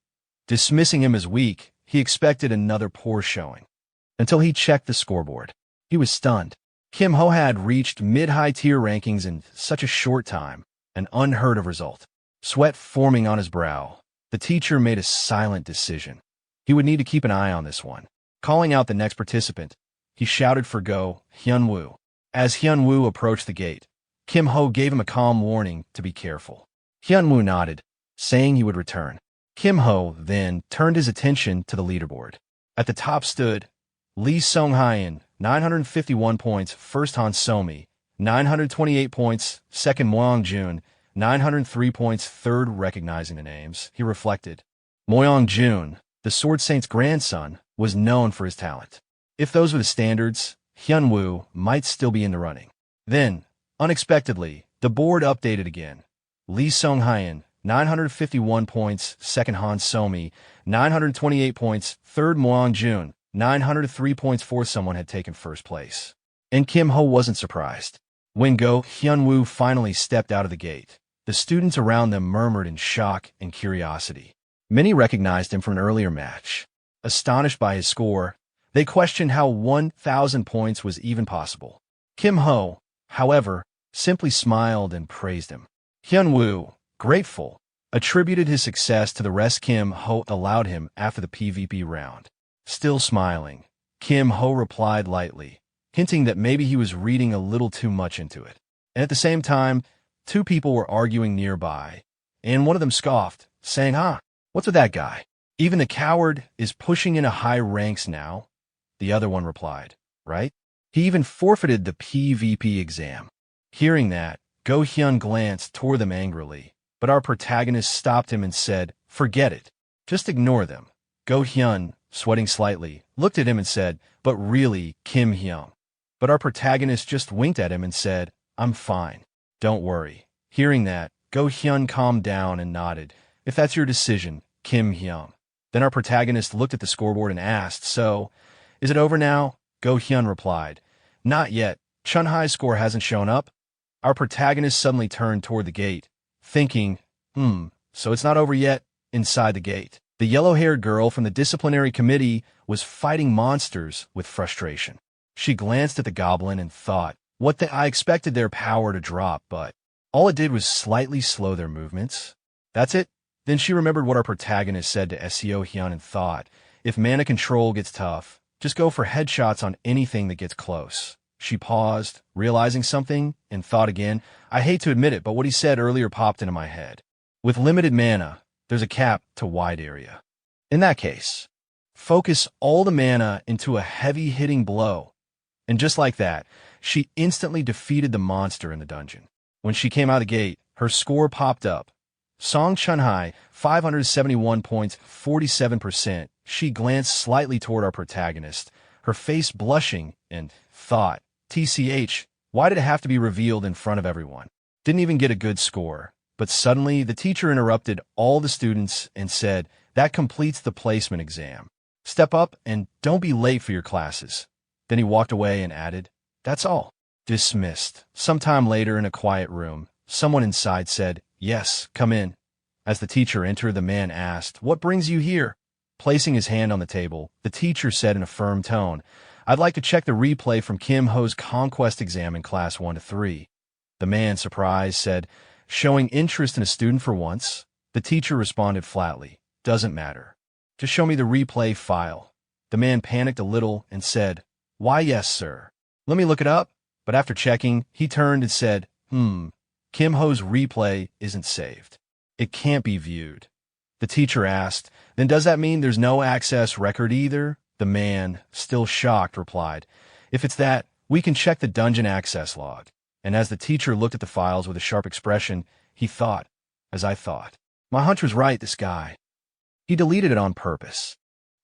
Dismissing him as weak, he expected another poor showing. Until he checked the scoreboard. He was stunned. Kim Ho had reached mid-high tier rankings in such a short time, an unheard of result. Sweat forming on his brow, the teacher made a silent decision. He would need to keep an eye on this one. Calling out the next participant, he shouted for Go Hyun-woo. As Hyun-woo approached the gate, Kim Ho gave him a calm warning to be careful. Hyun-woo nodded, saying he would return. Kim Ho then turned his attention to the leaderboard. At the top stood Lee Sung-hyun, 951 points, first Han Somi, 928 points, second Moyong-jun, 903 points, third. Recognizing the names, he reflected. Moyong-jun, the Sword Saint's grandson, was known for his talent. If those were the standards, Hyun-woo might still be in the running. Then, unexpectedly, the board updated again. Lee Sung-hyun, 951 points, second Han Somi, 928 points, third Moyong-jun, 903 points, fourth. Someone had taken first place. And Kim Ho wasn't surprised. When Go Hyun-woo finally stepped out of the gate, the students around them murmured in shock and curiosity. Many recognized him from an earlier match. Astonished by his score, they questioned how 1,000 points was even possible. Kim Ho, however, simply smiled and praised him. Hyun-woo, grateful, attributed his success to the rest Kim Ho allowed him after the PvP round. Still smiling, Kim Ho replied lightly, hinting that maybe he was reading a little too much into it. And at the same time, 2 people were arguing nearby, and one of them scoffed, saying, what's with that guy? Even the coward is pushing into high ranks now. The other one replied, right? He even forfeited the PvP exam. Hearing that, Go Hyun glanced toward them angrily, but our protagonist stopped him and said, forget it. Just ignore them. Go Hyun, sweating slightly, looked at him and said, "But really, Kim Hyung." But our protagonist just winked at him and said, "I'm fine. Don't worry." Hearing that, Go Hyun calmed down and nodded. "If that's your decision, Kim Hyung." Then our protagonist looked at the scoreboard and asked, "So, is it over now?" Go Hyun replied, "Not yet. Chun Hai's score hasn't shown up." Our protagonist suddenly turned toward the gate, thinking, so it's not over yet. Inside the gate, the yellow-haired girl from the disciplinary committee was fighting monsters with frustration. She glanced at the goblin and thought, I expected their power to drop, but all it did was slightly slow their movements. That's it. Then she remembered what our protagonist said to Seo Hyun and thought, if mana control gets tough, just go for headshots on anything that gets close. She paused, realizing something, and thought again, I hate to admit it, but what he said earlier popped into my head. With limited mana, there's a cap to wide area. In that case, focus all the mana into a heavy-hitting blow. And just like that, she instantly defeated the monster in the dungeon. When she came out of the gate, her score popped up. Song Chunhai, 571 points, 47%. She glanced slightly toward our protagonist, her face blushing, and thought, TCH, why did it have to be revealed in front of everyone? Didn't even get a good score. But suddenly, the teacher interrupted all the students and said, that completes the placement exam. Step up and don't be late for your classes. Then he walked away and added, that's all. Dismissed. Sometime later in a quiet room, someone inside said, yes, come in. As the teacher entered, the man asked, what brings you here? Placing his hand on the table, the teacher said in a firm tone, I'd like to check the replay from Kim Ho's conquest exam in class 1 to 3. The man, surprised, said, showing interest in a student for once. The teacher responded flatly, doesn't matter. Just show me the replay file. The man panicked a little and said, why yes, sir. Let me look it up. But after checking, he turned and said, Kim Ho's replay isn't saved. It can't be viewed. The teacher asked, then does that mean there's no access record either? The man, still shocked, replied, if it's that, we can check the dungeon access log. And as the teacher looked at the files with a sharp expression, he thought, as I thought, my hunch was right, this guy. He deleted it on purpose.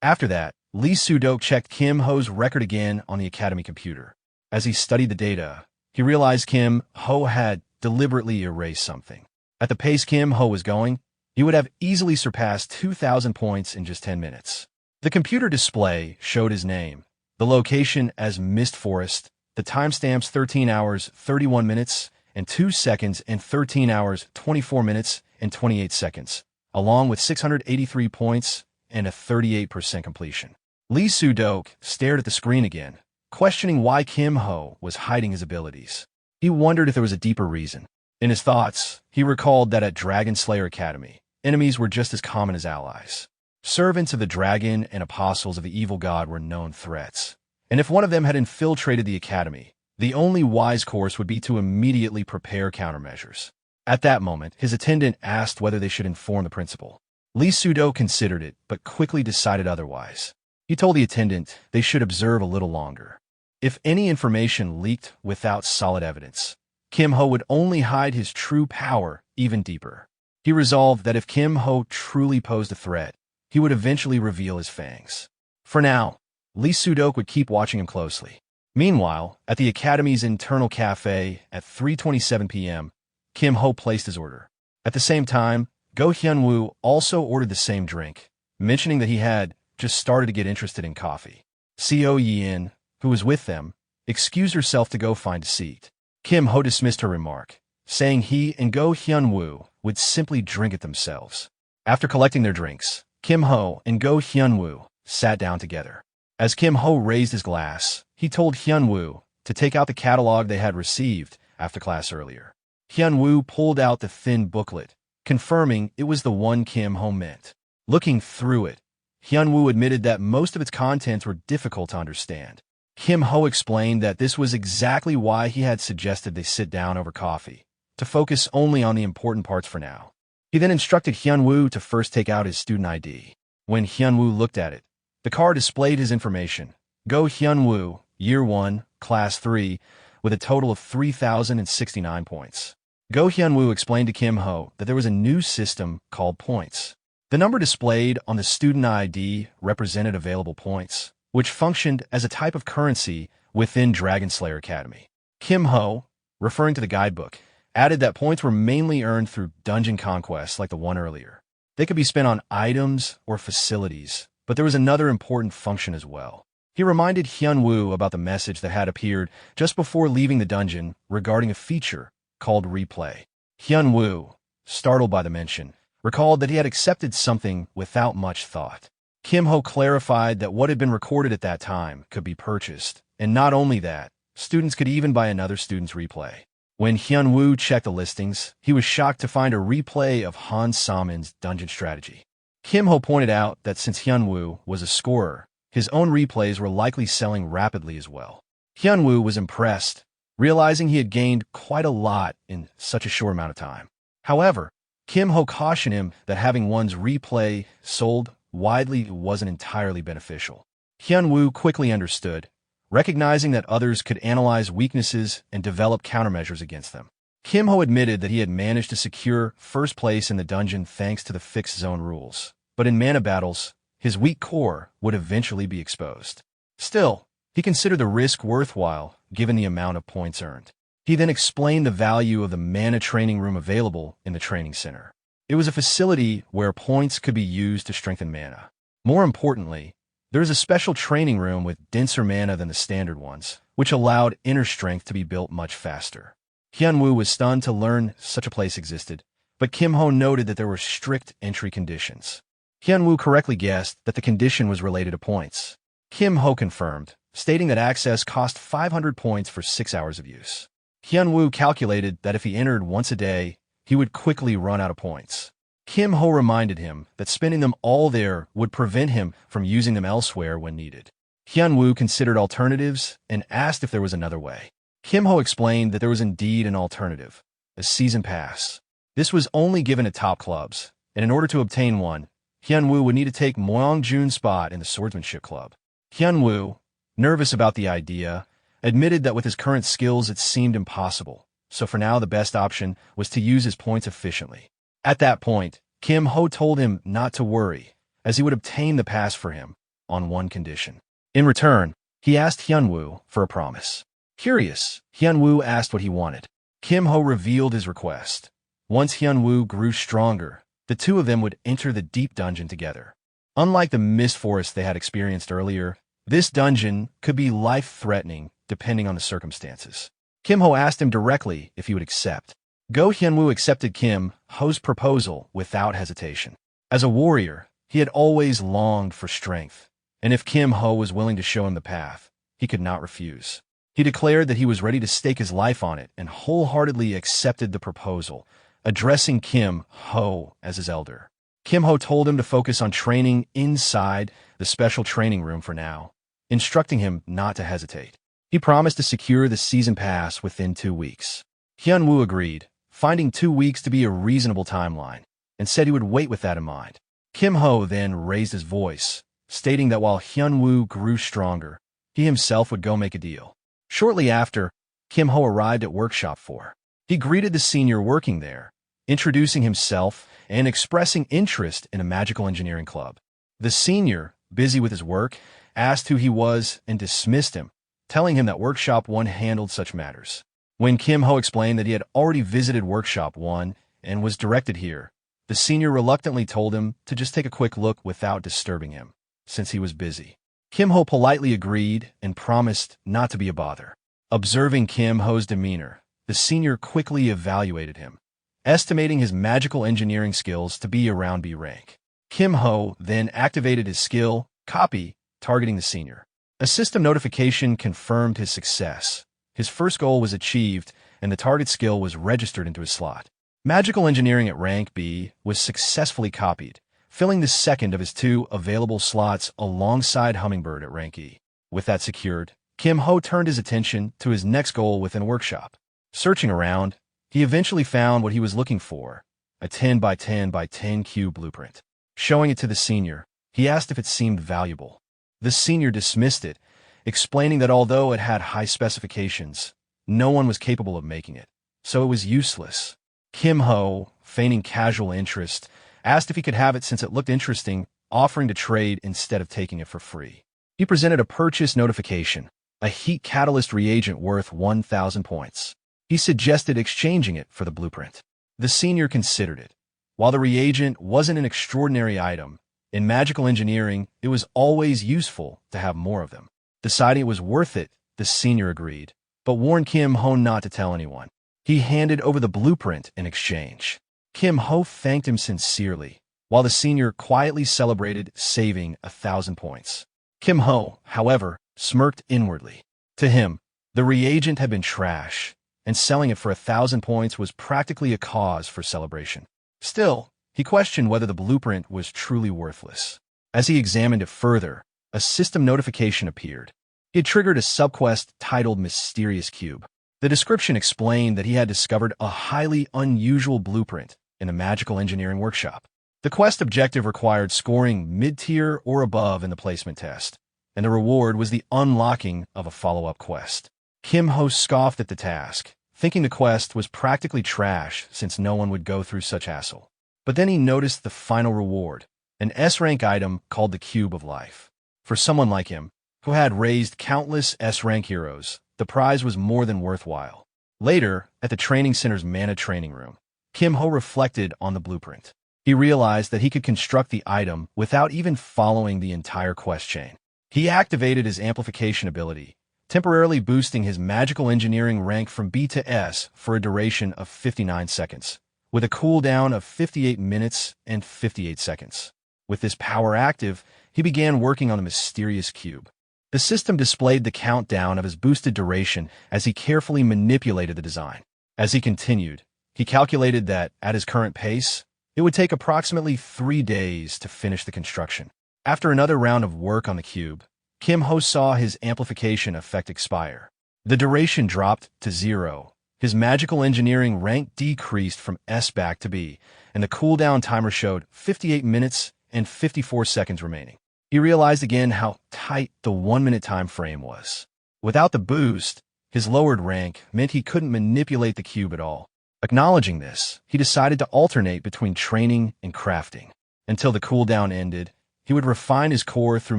After that, Lee Soo-dok checked Kim Ho's record again on the academy computer. As he studied the data, he realized Kim Ho had deliberately erased something. At the pace Kim Ho was going, he would have easily surpassed 2,000 points in just 10 minutes. The computer display showed his name, the location as Mist Forest, the timestamps 13 hours, 31 minutes, and 2 seconds, and 13 hours, 24 minutes, and 28 seconds, along with 683 points and a 38% completion. Lee Soo-dok stared at the screen again, questioning why Kim Ho was hiding his abilities. He wondered if there was a deeper reason. In his thoughts, he recalled that at Dragon Slayer Academy, enemies were just as common as allies. Servants of the dragon and apostles of the evil god were known threats. And if one of them had infiltrated the academy, the only wise course would be to immediately prepare countermeasures. At that moment, his attendant asked whether they should inform the principal. Lee Soo-dok considered it, but quickly decided otherwise. He told the attendant they should observe a little longer. If any information leaked without solid evidence, Kim Ho would only hide his true power even deeper. He resolved that if Kim Ho truly posed a threat, he would eventually reveal his fangs. For now, Lee Soo-dok would keep watching him closely. Meanwhile, at the Academy's internal cafe at 3:27 p.m., Kim Ho placed his order. At the same time, Go Hyun-woo also ordered the same drink, mentioning that he had just started to get interested in coffee. Seo Yin, who was with them, excused herself to go find a seat. Kim Ho dismissed her remark, saying he and Go Hyun-woo would simply drink it themselves. After collecting their drinks, Kim Ho and Go Hyun-woo sat down together. As Kim Ho raised his glass, he told Hyun-woo to take out the catalog they had received after class earlier. Hyun-woo pulled out the thin booklet, confirming it was the one Kim Ho meant. Looking through it, Hyun-woo admitted that most of its contents were difficult to understand. Kim Ho explained that this was exactly why he had suggested they sit down over coffee, to focus only on the important parts for now. He then instructed Hyun-woo to first take out his student ID. When Hyun-woo looked at it, the card displayed his information. Go Hyun-woo, Year 1, Class 3, with a total of 3,069 points. Go Hyun-woo explained to Kim Ho that there was a new system called points. The number displayed on the student ID represented available points, which functioned as a type of currency within Dragon Slayer Academy. Kim Ho, referring to the guidebook, added that points were mainly earned through dungeon conquests like the one earlier. They could be spent on items or facilities, but there was another important function as well. He reminded Hyunwoo about the message that had appeared just before leaving the dungeon regarding a feature called replay. Hyunwoo, startled by the mention, recalled that he had accepted something without much thought. Kim Ho clarified that what had been recorded at that time could be purchased, and not only that, students could even buy another student's replay. When Hyunwoo checked the listings, he was shocked to find a replay of Han Samin's dungeon strategy. Kim Ho pointed out that since Hyunwoo was a scorer, his own replays were likely selling rapidly as well. Hyunwoo was impressed, realizing he had gained quite a lot in such a short amount of time. However, Kim Ho cautioned him that having one's replay sold widely wasn't entirely beneficial. Hyunwoo quickly understood, recognizing that others could analyze weaknesses and develop countermeasures against them. Kim Ho admitted that he had managed to secure first place in the dungeon thanks to the fixed zone rules, but in mana battles, his weak core would eventually be exposed. Still, he considered the risk worthwhile given the amount of points earned. He then explained the value of the mana training room available in the training center. It was a facility where points could be used to strengthen mana. More importantly, there is a special training room with denser mana than the standard ones, which allowed inner strength to be built much faster. Hyunwoo was stunned to learn such a place existed, but Kim Ho noted that there were strict entry conditions. Hyunwoo correctly guessed that the condition was related to points. Kim Ho confirmed, stating that access cost 500 points for 6 hours of use. Hyunwoo calculated that if he entered once a day, he would quickly run out of points. Kim Ho reminded him that spending them all there would prevent him from using them elsewhere when needed. Hyunwoo considered alternatives and asked if there was another way. Kim Ho explained that there was indeed an alternative, a season pass. This was only given at top clubs, and in order to obtain one, Hyunwoo would need to take Myeongjun's spot in the swordsmanship club. Hyunwoo, nervous about the idea, admitted that with his current skills it seemed impossible, so for now the best option was to use his points efficiently. At that point, Kim Ho told him not to worry, as he would obtain the pass for him, on one condition. In return, he asked Hyunwoo for a promise. Curious, Hyunwoo asked what he wanted. Kim Ho revealed his request. Once Hyunwoo grew stronger, the two of them would enter the deep dungeon together. Unlike the mist forest they had experienced earlier, this dungeon could be life-threatening depending on the circumstances. Kim Ho asked him directly if he would accept. Go Hyunwoo accepted Kim Ho's proposal without hesitation. As a warrior, he had always longed for strength, and if Kim Ho was willing to show him the path, he could not refuse. He declared that he was ready to stake his life on it and wholeheartedly accepted the proposal, addressing Kim Ho as his elder. Kim Ho told him to focus on training inside the special training room for now, instructing him not to hesitate. He promised to secure the season pass within 2 weeks. Hyunwoo agreed, finding 2 weeks to be a reasonable timeline, and said he would wait with that in mind. Kim Ho then raised his voice, stating that while Hyunwoo grew stronger, he himself would go make a deal. Shortly after, Kim Ho arrived at Workshop 4. He greeted the senior working there, introducing himself and expressing interest in a magical engineering club. The senior, busy with his work, asked who he was and dismissed him, telling him that Workshop 1 handled such matters. When Kim Ho explained that he had already visited Workshop 1 and was directed here, the senior reluctantly told him to just take a quick look without disturbing him, since he was busy. Kim Ho politely agreed and promised not to be a bother. Observing Kim Ho's demeanor, the senior quickly evaluated him, estimating his magical engineering skills to be around B rank. Kim Ho then activated his skill, Copy, targeting the senior. A system notification confirmed his success. His first goal was achieved, and the target skill was registered into his slot. Magical engineering at rank B was successfully copied, filling the second of his 2 available slots alongside Hummingbird at rank E. With that secured, Kim Ho turned his attention to his next goal within Workshop. Searching around, he eventually found what he was looking for, a 10 by 10 by 10 cube blueprint. Showing it to the senior, he asked if it seemed valuable. The senior dismissed it, explaining that although it had high specifications, no one was capable of making it, so it was useless. Kim Ho, feigning casual interest, asked if he could have it since it looked interesting, offering to trade instead of taking it for free. He presented a purchase notification, a heat catalyst reagent worth 1,000 points. He suggested exchanging it for the blueprint. The senior considered it. While the reagent wasn't an extraordinary item, in magical engineering, it was always useful to have more of them. Deciding it was worth it, the senior agreed, but warned Kim Ho not to tell anyone. He handed over the blueprint in exchange. Kim Ho thanked him sincerely, while the senior quietly celebrated saving 1,000 points. Kim Ho, however, smirked inwardly. To him, the reagent had been trash, and selling it for 1,000 points was practically a cause for celebration. Still, he questioned whether the blueprint was truly worthless. As he examined it further, a system notification appeared. He had triggered a subquest titled Mysterious Cube. The description explained that he had discovered a highly unusual blueprint in a magical engineering workshop. The quest objective required scoring mid-tier or above in the placement test, and the reward was the unlocking of a follow-up quest. Kim Ho scoffed at the task, thinking the quest was practically trash since no one would go through such hassle. But then he noticed the final reward, an S-rank item called the Cube of Life. For someone like him, who had raised countless S-rank heroes, the prize was more than worthwhile. Later, at the training center's mana training room, Kim Ho reflected on the blueprint. He realized that he could construct the item without even following the entire quest chain. He activated his amplification ability, temporarily boosting his magical engineering rank from B to S for a duration of 59 seconds, with a cooldown of 58 minutes and 58 seconds. With this power active, he began working on the mysterious cube. The system displayed the countdown of his boosted duration as he carefully manipulated the design. As he continued, he calculated that, at his current pace, it would take approximately 3 days to finish the construction. After another round of work on the cube, Kim Ho saw his amplification effect expire. The duration dropped to 0. His magical engineering rank decreased from S back to B, and the cooldown timer showed 58 minutes and 54 seconds remaining. He realized again how tight the 1-minute time frame was. Without the boost, his lowered rank meant he couldn't manipulate the cube at all. Acknowledging this, he decided to alternate between training and crafting. Until the cooldown ended, he would refine his core through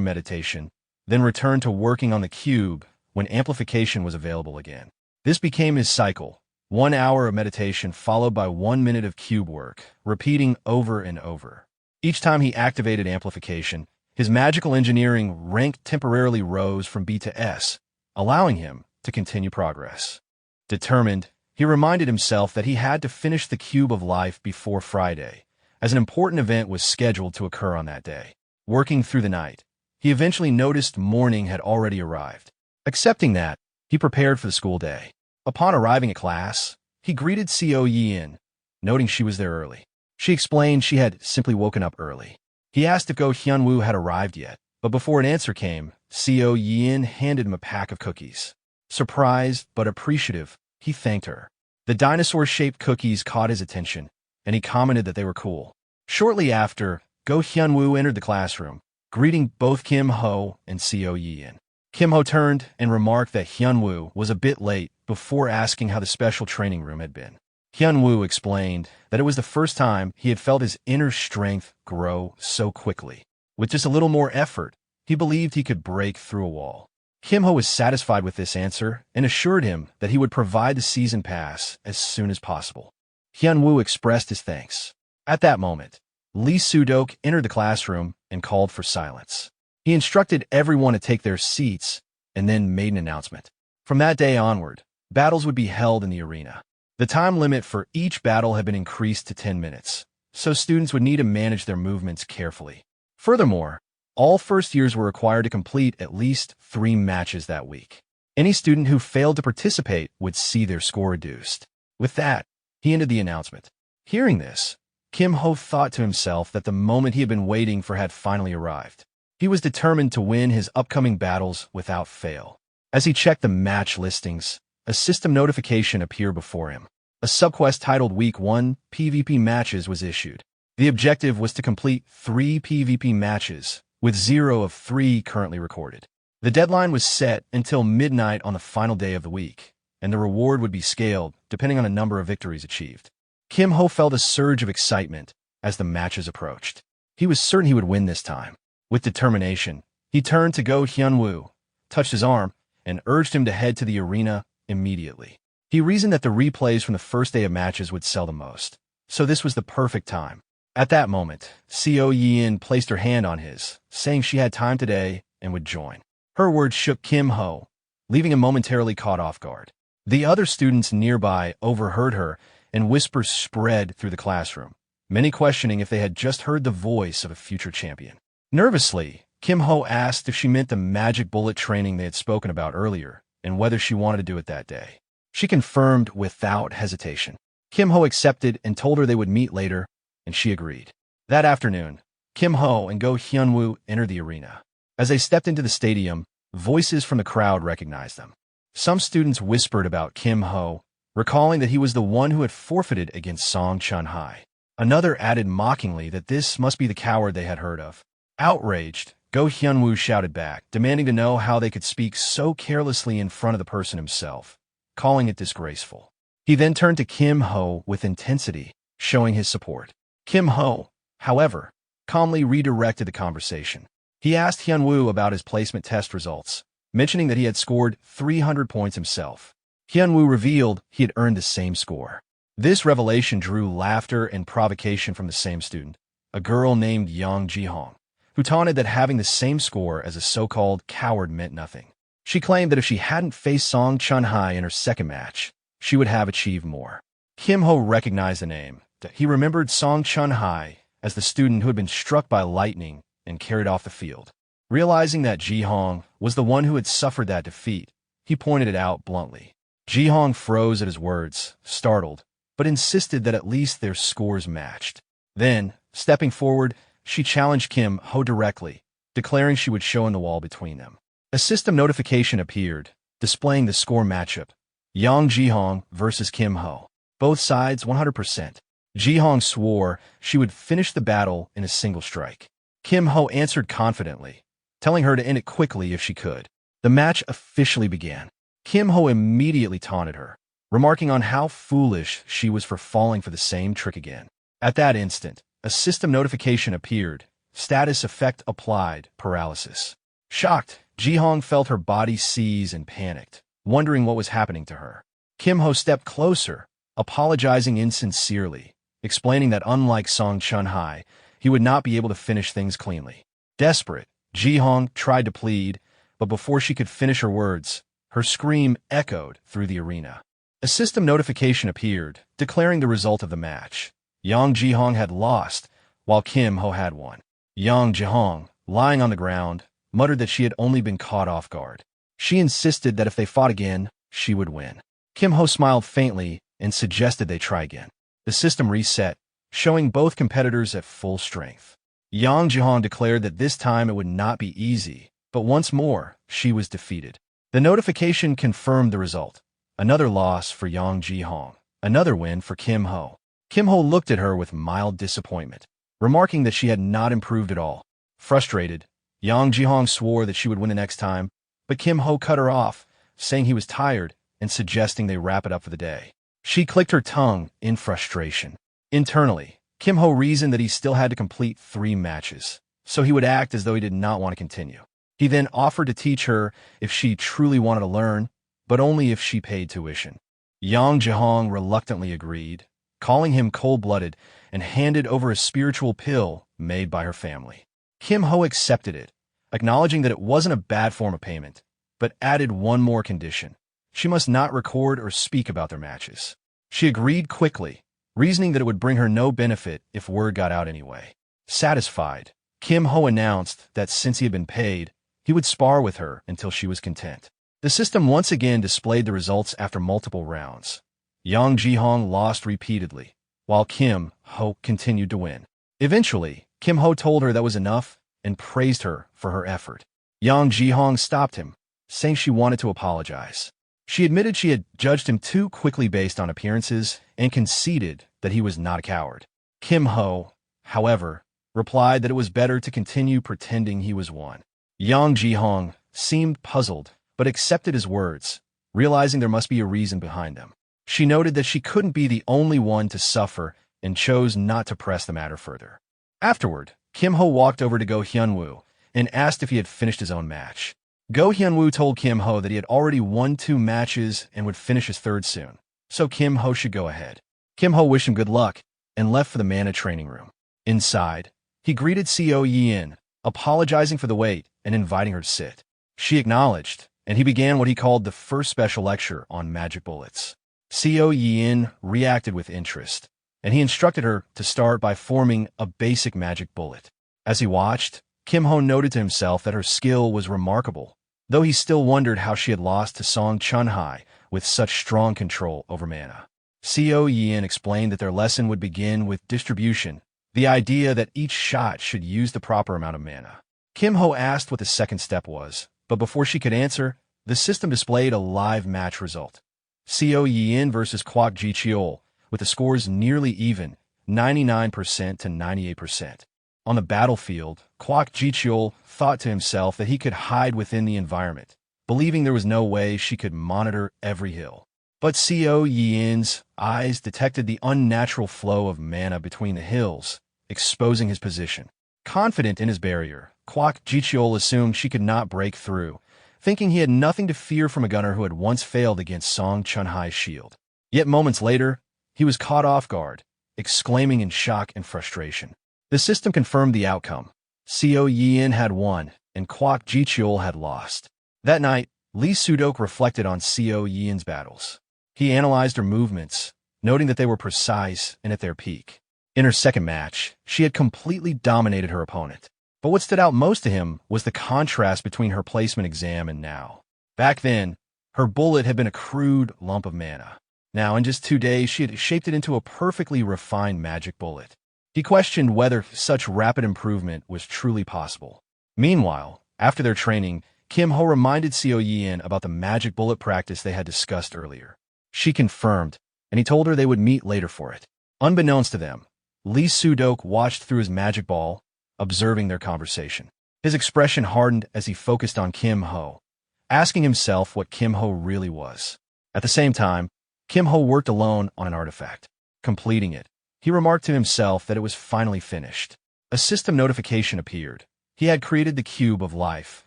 meditation, then return to working on the cube when amplification was available again. This became his cycle, 1 hour of meditation followed by 1 minute of cube work, repeating over and over. Each time he activated amplification, his magical engineering rank temporarily rose from B to S, allowing him to continue progress. Determined, he reminded himself that he had to finish the Cube of Life before Friday, as an important event was scheduled to occur on that day. Working through the night, he eventually noticed morning had already arrived. Accepting that, he prepared for the school day. Upon arriving at class, he greeted Co Yin, noting she was there early. She explained she had simply woken up early. He asked if Go Hyunwoo had arrived yet, but before an answer came, Co Yin handed him a pack of cookies. Surprised but appreciative, he thanked her. The dinosaur-shaped cookies caught his attention, and he commented that they were cool. Shortly after, Go Hyunwoo entered the classroom, greeting both Kim Ho and Co Yin. Kim Ho turned and remarked that Hyunwoo was a bit late before asking how the special training room had been. Hyunwoo explained that it was the first time he had felt his inner strength grow so quickly. With just a little more effort, he believed he could break through a wall. Kim Ho was satisfied with this answer and assured him that he would provide the season pass as soon as possible. Hyunwoo expressed his thanks. At that moment, Lee Sudok entered the classroom and called for silence. He instructed everyone to take their seats and then made an announcement. From that day onward, battles would be held in the arena. The time limit for each battle had been increased to 10 minutes, so students would need to manage their movements carefully. Furthermore, all first years were required to complete at least 3 matches that week. Any student who failed to participate would see their score reduced. With that, he ended the announcement. Hearing this, Kim Ho thought to himself that the moment he had been waiting for had finally arrived. He was determined to win his upcoming battles without fail. As he checked the match listings, a system notification appeared before him. A subquest titled Week 1 PvP Matches was issued. The objective was to complete 3 PvP matches, with 0 of 3 currently recorded. The deadline was set until midnight on the final day of the week, and the reward would be scaled depending on the number of victories achieved. Kim Ho felt a surge of excitement as the matches approached. He was certain he would win this time. With determination, he turned to Go Hyunwoo, touched his arm, and urged him to head to the arena immediately. He reasoned that the replays from the first day of matches would sell the most, so this was the perfect time. At that moment, Seo Yin placed her hand on his, saying she had time today and would join. Her words shook Kim Ho, leaving him momentarily caught off guard. The other students nearby overheard her, and whispers spread through the classroom, many questioning if they had just heard the voice of a future champion. Nervously, Kim Ho asked if she meant the magic bullet training they had spoken about earlier, and whether she wanted to do it that day. She confirmed without hesitation. Kim Ho accepted and told her they would meet later, and she agreed. That afternoon, Kim Ho and Go Hyunwoo entered the arena. As they stepped into the stadium, voices from the crowd recognized them. Some students whispered about Kim Ho, recalling that he was the one who had forfeited against Song Chun-hai. Another added mockingly that this must be the coward they had heard of. Outraged, Go Hyunwoo shouted back, demanding to know how they could speak so carelessly in front of the person himself, calling it disgraceful. He then turned to Kim Ho with intensity, showing his support. Kim Ho, however, calmly redirected the conversation. He asked Hyunwoo about his placement test results, mentioning that he had scored 300 points himself. Hyunwoo revealed he had earned the same score. This revelation drew laughter and provocation from the same student, a girl named Yang Jihong, who taunted that having the same score as a so-called coward meant nothing. She claimed that if she hadn't faced Song Chun-hai in her second match, she would have achieved more. Kim Ho recognized the name. He remembered Song Chun-hai as the student who had been struck by lightning and carried off the field. Realizing that Jihong was the one who had suffered that defeat, he pointed it out bluntly. Jihong froze at his words, startled, but insisted that at least their scores matched. Then, stepping forward, she challenged Kim Ho directly, declaring she would show him the wall between them. A system notification appeared, displaying the score matchup: Yang Jihong versus Kim Ho. Both sides 100%. Jihong swore she would finish the battle in a single strike. Kim Ho answered confidently, telling her to end it quickly if she could. The match officially began. Kim Ho immediately taunted her, remarking on how foolish she was for falling for the same trick again. At that instant, a system notification appeared: status effect applied, paralysis. Shocked, Jihong felt her body seize and panicked, wondering what was happening to her. Kim Ho stepped closer, apologizing insincerely, explaining that unlike Song Chun-hai, he would not be able to finish things cleanly. Desperate, Jihong tried to plead, but before she could finish her words, her scream echoed through the arena. A system notification appeared, declaring the result of the match. Yang Jihong had lost, while Kim Ho had won. Yang Jihong, lying on the ground, muttered that she had only been caught off guard. She insisted that if they fought again, she would win. Kim Ho smiled faintly and suggested they try again. The system reset, showing both competitors at full strength. Yang Jihong declared that this time it would not be easy, but once more, she was defeated. The notification confirmed the result: another loss for Yang Jihong, another win for Kim Ho. Kim Ho looked at her with mild disappointment, remarking that she had not improved at all. Frustrated, Yang Jihong swore that she would win the next time, but Kim Ho cut her off, saying he was tired and suggesting they wrap it up for the day. She clicked her tongue in frustration. Internally, Kim Ho reasoned that he still had to complete 3 matches, so he would act as though he did not want to continue. He then offered to teach her if she truly wanted to learn, but only if she paid tuition. Yang Jihong reluctantly agreed, calling him cold-blooded, and handed over a spiritual pill made by her family. Kim Ho accepted it, acknowledging that it wasn't a bad form of payment, but added one more condition: she must not record or speak about their matches. She agreed quickly, reasoning that it would bring her no benefit if word got out anyway. Satisfied, Kim Ho announced that since he had been paid, he would spar with her until she was content. The system once again displayed the results after multiple rounds. Yang Jihong lost repeatedly, while Kim Ho continued to win. Eventually, Kim Ho told her that was enough and praised her for her effort. Yang Jihong stopped him, saying she wanted to apologize. She admitted she had judged him too quickly based on appearances and conceded that he was not a coward. Kim Ho, however, replied that it was better to continue pretending he was one. Yang Jihong seemed puzzled, but accepted his words, realizing there must be a reason behind them. She noted that she couldn't be the only one to suffer and chose not to press the matter further. Afterward, Kim Ho walked over to Go Hyunwoo and asked if he had finished his own match. Go Hyunwoo told Kim Ho that he had already won 2 matches and would finish his third soon, so Kim Ho should go ahead. Kim Ho wished him good luck and left for the Mana training room. Inside, he greeted Co Yin, apologizing for the wait and inviting her to sit. She acknowledged, and he began what he called the first special lecture on magic bullets. Co Yin reacted with interest, and he instructed her to start by forming a basic magic bullet. As he watched, Kim Ho noted to himself that her skill was remarkable, though he still wondered how she had lost to Song Chunhai with such strong control over mana. Co Yin explained that their lesson would begin with distribution, the idea that each shot should use the proper amount of mana. Kim Ho asked what the second step was, but before she could answer, the system displayed a live match result. Co Yin versus Kwok Ji-cheol, with the scores nearly even, 99% to 98%. On the battlefield, Kwok Ji-cheol thought to himself that he could hide within the environment, believing there was no way she could monitor every hill. But Co Yin's eyes detected the unnatural flow of mana between the hills, exposing his position. Confident in his barrier, Kwok Ji-cheol assumed she could not break through, thinking he had nothing to fear from a gunner who had once failed against Song Chunhai's shield. Yet moments later, he was caught off guard, exclaiming in shock and frustration. The system confirmed the outcome. Co Yin had won, and Kwok Ji-cheol had lost. That night, Lee Sudok reflected on Co Yin's battles. He analyzed her movements, noting that they were precise and at their peak. In her second match, she had completely dominated her opponent. But what stood out most to him was the contrast between her placement exam and now. Back then, her bullet had been a crude lump of mana. Now, in just 2 days, she had shaped it into a perfectly refined magic bullet. He questioned whether such rapid improvement was truly possible. Meanwhile, after their training, Kim Ho reminded Co Yin about the magic bullet practice they had discussed earlier. She confirmed, and he told her they would meet later for it. Unbeknownst to them, Lee Sudok watched through his magic ball, observing their conversation. His expression hardened as he focused on Kim Ho, asking himself what Kim Ho really was. At the same time, Kim Ho worked alone on an artifact. Completing it, he remarked to himself that it was finally finished. A system notification appeared. He had created the Cube of Life,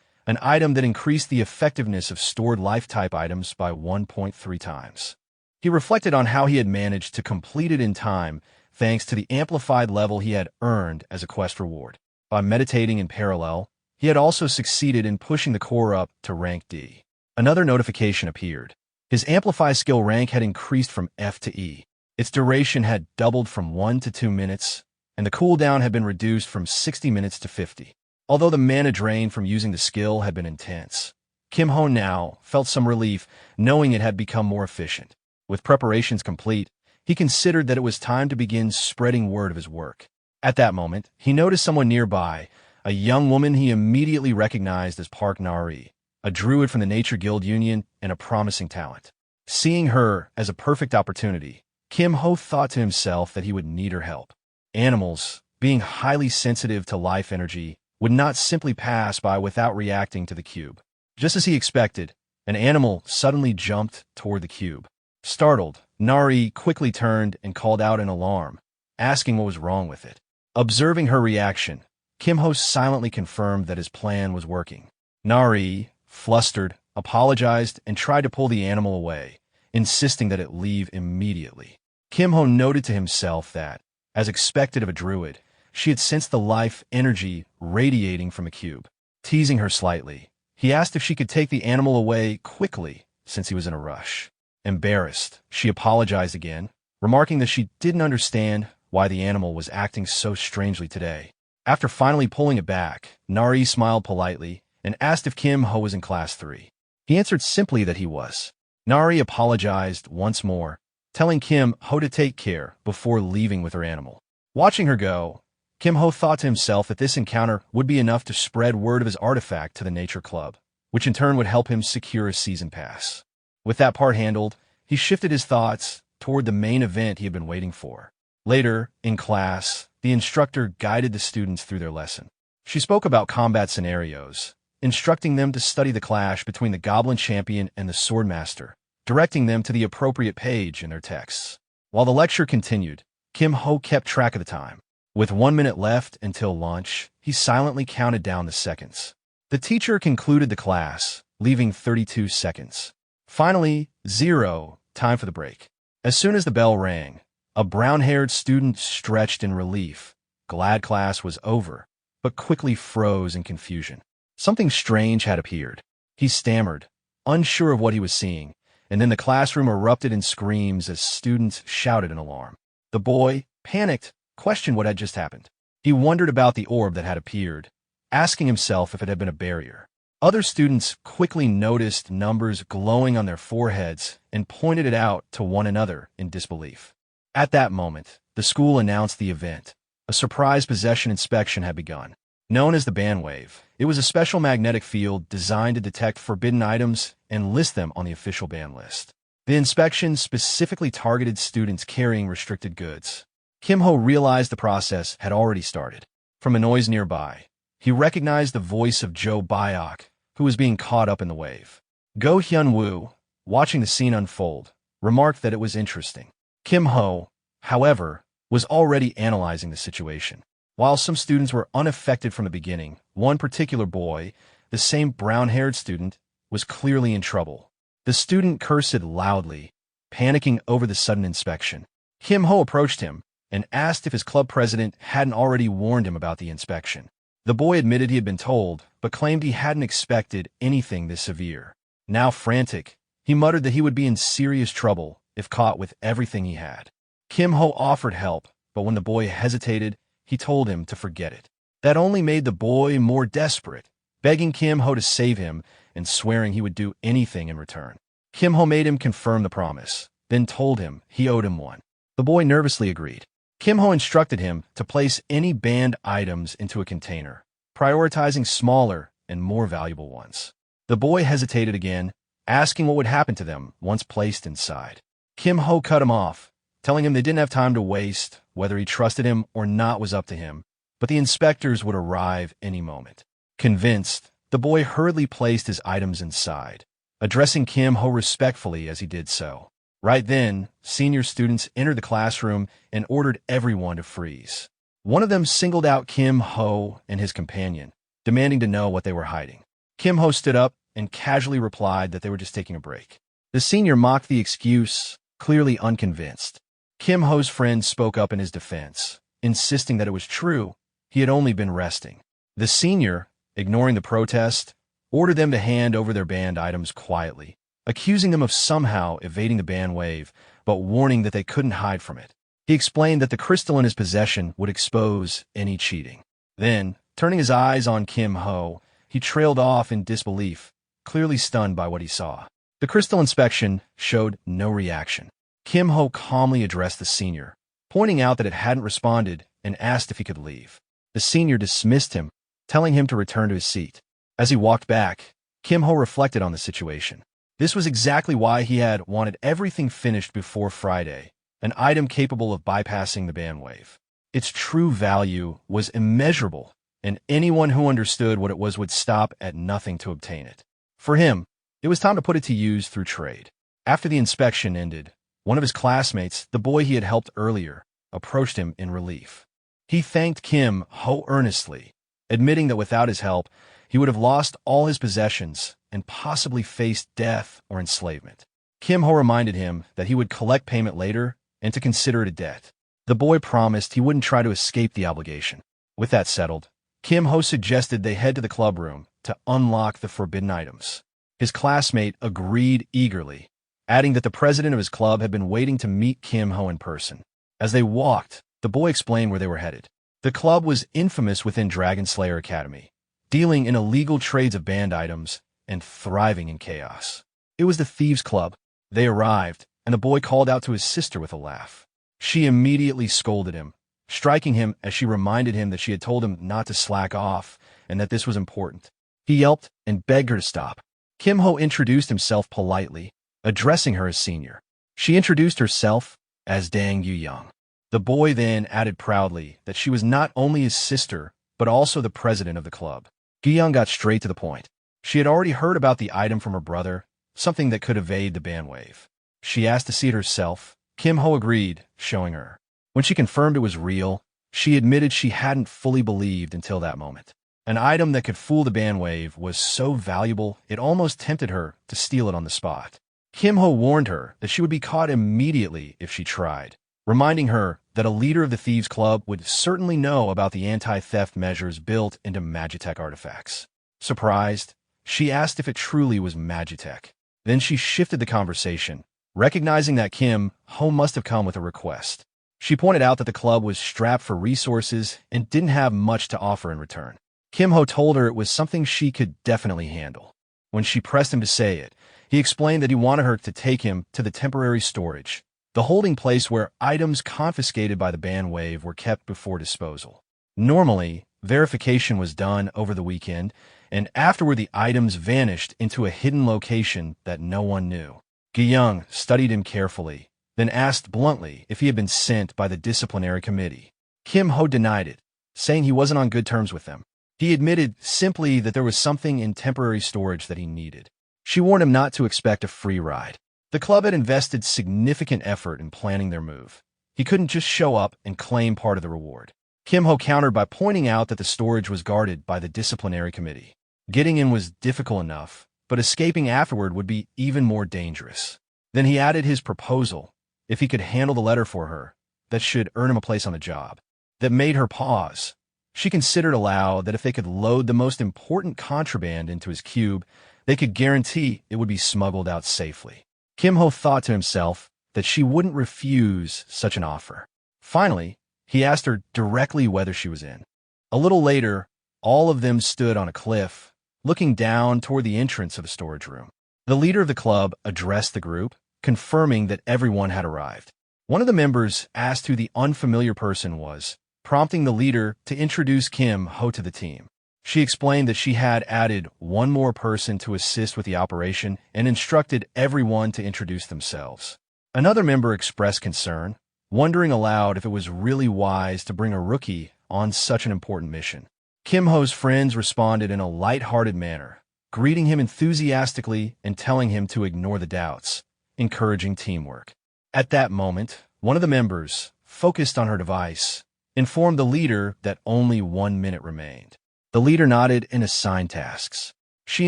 an item that increased the effectiveness of stored life-type items by 1.3 times. He reflected on how he had managed to complete it in time thanks to the amplified level he had earned as a quest reward. By meditating in parallel, he had also succeeded in pushing the core up to rank D. Another notification appeared. His Amplify skill rank had increased from F to E. Its duration had doubled from 1 to 2 minutes, and the cooldown had been reduced from 60 minutes to 50. Although the mana drain from using the skill had been intense, Kim Ho now felt some relief knowing it had become more efficient. With preparations complete, he considered that it was time to begin spreading word of his work. At that moment, he noticed someone nearby, a young woman he immediately recognized as Park Nari, a druid from the Nature Guild Union and a promising talent. Seeing her as a perfect opportunity, Kim Ho thought to himself that he would need her help. Animals, being highly sensitive to life energy, would not simply pass by without reacting to the cube. Just as he expected, an animal suddenly jumped toward the cube. Startled, Nari quickly turned and called out in alarm, asking what was wrong with it. Observing her reaction, Kim Ho silently confirmed that his plan was working. Nari, flustered, apologized and tried to pull the animal away, insisting that it leave immediately. Kim Ho noted to himself that, as expected of a druid, she had sensed the life energy radiating from a cube. Teasing her slightly, he asked if she could take the animal away quickly since he was in a rush. Embarrassed, she apologized again, remarking that she didn't understand why the animal was acting so strangely today. After finally pulling it back, Nari smiled politely and asked if Kim Ho was in Class 3. He answered simply that he was. Nari apologized once more, telling Kim Ho to take care before leaving with her animal. Watching her go, Kim Ho thought to himself that this encounter would be enough to spread word of his artifact to the Nature Club, which in turn would help him secure a season pass. With that part handled, he shifted his thoughts toward the main event he had been waiting for. Later, in class, the instructor guided the students through their lesson. She spoke about combat scenarios, instructing them to study the clash between the Goblin Champion and the Swordmaster, directing them to the appropriate page in their texts. While the lecture continued, Kim Ho kept track of the time. With 1 minute left until lunch, he silently counted down the seconds. The teacher concluded the class, leaving 32 seconds. Finally, 0, time for the break. As soon as the bell rang, a brown-haired student stretched in relief, glad class was over, but quickly froze in confusion. Something strange had appeared. He stammered, unsure of what he was seeing, and then the classroom erupted in screams as students shouted in alarm. The boy, panicked, questioned what had just happened. He wondered about the orb that had appeared, asking himself if it had been a barrier. Other students quickly noticed numbers glowing on their foreheads and pointed it out to one another in disbelief. At that moment, the school announced the event. A surprise possession inspection had begun. Known as the Bandwave, it was a special magnetic field designed to detect forbidden items and list them on the official ban list. The inspection specifically targeted students carrying restricted goods. Kim Ho realized the process had already started. From a noise nearby, he recognized the voice of Jo Byok, who was being caught up in the wave. Go Hyun-woo, watching the scene unfold, remarked that it was interesting. Kim Ho, however, was already analyzing the situation. While some students were unaffected from the beginning, one particular boy, the same brown-haired student, was clearly in trouble. The student cursed loudly, panicking over the sudden inspection. Kim Ho approached him and asked if his club president hadn't already warned him about the inspection. The boy admitted he had been told, but claimed he hadn't expected anything this severe. Now frantic, he muttered that he would be in serious trouble if caught with everything he had. Kim Ho offered help, but when the boy hesitated, he told him to forget it. That only made the boy more desperate, begging Kim Ho to save him and swearing he would do anything in return. Kim Ho made him confirm the promise, then told him he owed him one. The boy nervously agreed. Kim Ho instructed him to place any banned items into a container, prioritizing smaller and more valuable ones. The boy hesitated again, asking what would happen to them once placed inside. Kim Ho cut him off, telling him they didn't have time to waste. Whether he trusted him or not was up to him, but the inspectors would arrive any moment. Convinced, the boy hurriedly placed his items inside, addressing Kim Ho respectfully as he did so. Right then, senior students entered the classroom and ordered everyone to freeze. One of them singled out Kim Ho and his companion, demanding to know what they were hiding. Kim Ho stood up and casually replied that they were just taking a break. The senior mocked the excuse, clearly unconvinced. Kim Ho's friend spoke up in his defense, insisting that it was true, he had only been resting. The senior, ignoring the protest, ordered them to hand over their banned items quietly, accusing them of somehow evading the ban wave, but warning that they couldn't hide from it. He explained that the crystal in his possession would expose any cheating. Then, turning his eyes on Kim Ho, he trailed off in disbelief, clearly stunned by what he saw. The crystal inspection showed no reaction. Kim Ho calmly addressed the senior, pointing out that it hadn't responded and asked if he could leave. The senior dismissed him, telling him to return to his seat. As he walked back, Kim Ho reflected on the situation. This was exactly why he had wanted everything finished before Friday, an item capable of bypassing the ban wave. Its true value was immeasurable, and anyone who understood what it was would stop at nothing to obtain it. For him, it was time to put it to use through trade. After the inspection ended, one of his classmates, the boy he had helped earlier, approached him in relief. He thanked Kim Ho earnestly, admitting that without his help, he would have lost all his possessions and possibly faced death or enslavement. Kim Ho reminded him that he would collect payment later and to consider it a debt. The boy promised he wouldn't try to escape the obligation. With that settled, Kim Ho suggested they head to the club room to unlock the forbidden items. His classmate agreed eagerly, adding that the president of his club had been waiting to meet Kim Ho in person. As they walked, the boy explained where they were headed. The club was infamous within Dragon Slayer Academy, dealing in illegal trades of banned items and thriving in chaos. It was the Thieves' Club. They arrived, and the boy called out to his sister with a laugh. She immediately scolded him, striking him as she reminded him that she had told him not to slack off and that this was important. He yelped and begged her to stop. Kim Ho introduced himself politely, addressing her as senior. She introduced herself as Dang Yu-young. The boy then added proudly that she was not only his sister, but also the president of the club. Yu-young got straight to the point. She had already heard about the item from her brother, something that could evade the ban wave. She asked to see it herself. Kim Ho agreed, showing her. When she confirmed it was real, she admitted she hadn't fully believed until that moment. An item that could fool the bandwave was so valuable it almost tempted her to steal it on the spot. Kim-ho warned her that she would be caught immediately if she tried, reminding her that a leader of the Thieves' Club would certainly know about the anti-theft measures built into Magitech artifacts. Surprised, she asked if it truly was Magitech. Then she shifted the conversation, recognizing that Kim-ho must have come with a request. She pointed out that the club was strapped for resources and didn't have much to offer in return. Kim-ho told her it was something she could definitely handle. When she pressed him to say it, he explained that he wanted her to take him to the temporary storage, the holding place where items confiscated by the bandwave were kept before disposal. Normally, verification was done over the weekend, and afterward the items vanished into a hidden location that no one knew. Gi-young studied him carefully, then asked bluntly if he had been sent by the disciplinary committee. Kim-ho denied it, saying he wasn't on good terms with them. He admitted simply that there was something in temporary storage that he needed. She warned him not to expect a free ride. The club had invested significant effort in planning their move. He couldn't just show up and claim part of the reward. Kim-ho countered by pointing out that the storage was guarded by the disciplinary committee. Getting in was difficult enough, but escaping afterward would be even more dangerous. Then he added his proposal, if he could handle the letter for her, that should earn him a place on the job. That made her pause. She considered aloud that if they could load the most important contraband into his cube, they could guarantee it would be smuggled out safely. Kim-ho thought to himself that she wouldn't refuse such an offer. Finally, he asked her directly whether she was in. A little later, all of them stood on a cliff, looking down toward the entrance of the storage room. The leader of the club addressed the group, confirming that everyone had arrived. One of the members asked who the unfamiliar person was, prompting the leader to introduce Kim-ho to the team. She explained that she had added one more person to assist with the operation and instructed everyone to introduce themselves. Another member expressed concern, wondering aloud if it was really wise to bring a rookie on such an important mission. Kim-ho's friends responded in a light-hearted manner, greeting him enthusiastically and telling him to ignore the doubts, encouraging teamwork. At that moment, one of the members, focused on her device, informed the leader that only 1 minute remained. The leader nodded and assigned tasks. She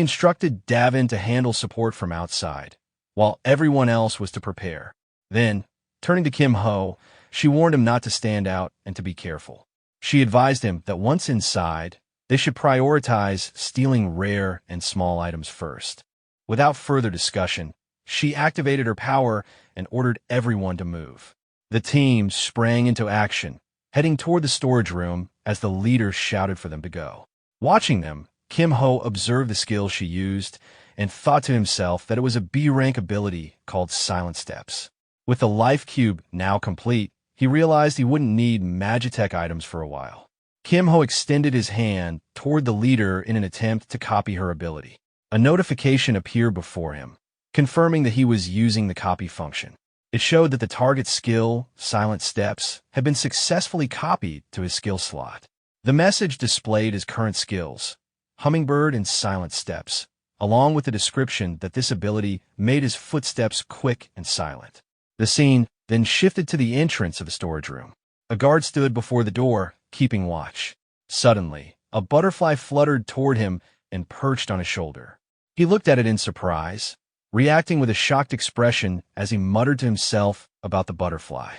instructed Davin to handle support from outside, while everyone else was to prepare. Then, turning to Kim-ho, she warned him not to stand out and to be careful. She advised him that once inside, they should prioritize stealing rare and small items first. Without further discussion, she activated her power and ordered everyone to move. The team sprang into action, heading toward the storage room as the leader shouted for them to go. Watching them, Kim-ho observed the skills she used and thought to himself that it was a B-rank ability called Silent Steps. With the life cube now complete, he realized he wouldn't need Magitech items for a while. Kim-ho extended his hand toward the leader in an attempt to copy her ability. A notification appeared before him, confirming that he was using the copy function. It showed that the target skill, Silent Steps, had been successfully copied to his skill slot. The message displayed his current skills, Hummingbird and Silent Steps, along with the description that this ability made his footsteps quick and silent. The scene then shifted to the entrance of the storage room. A guard stood before the door, keeping watch. Suddenly, a butterfly fluttered toward him and perched on his shoulder. He looked at it in surprise, reacting with a shocked expression as he muttered to himself about the butterfly.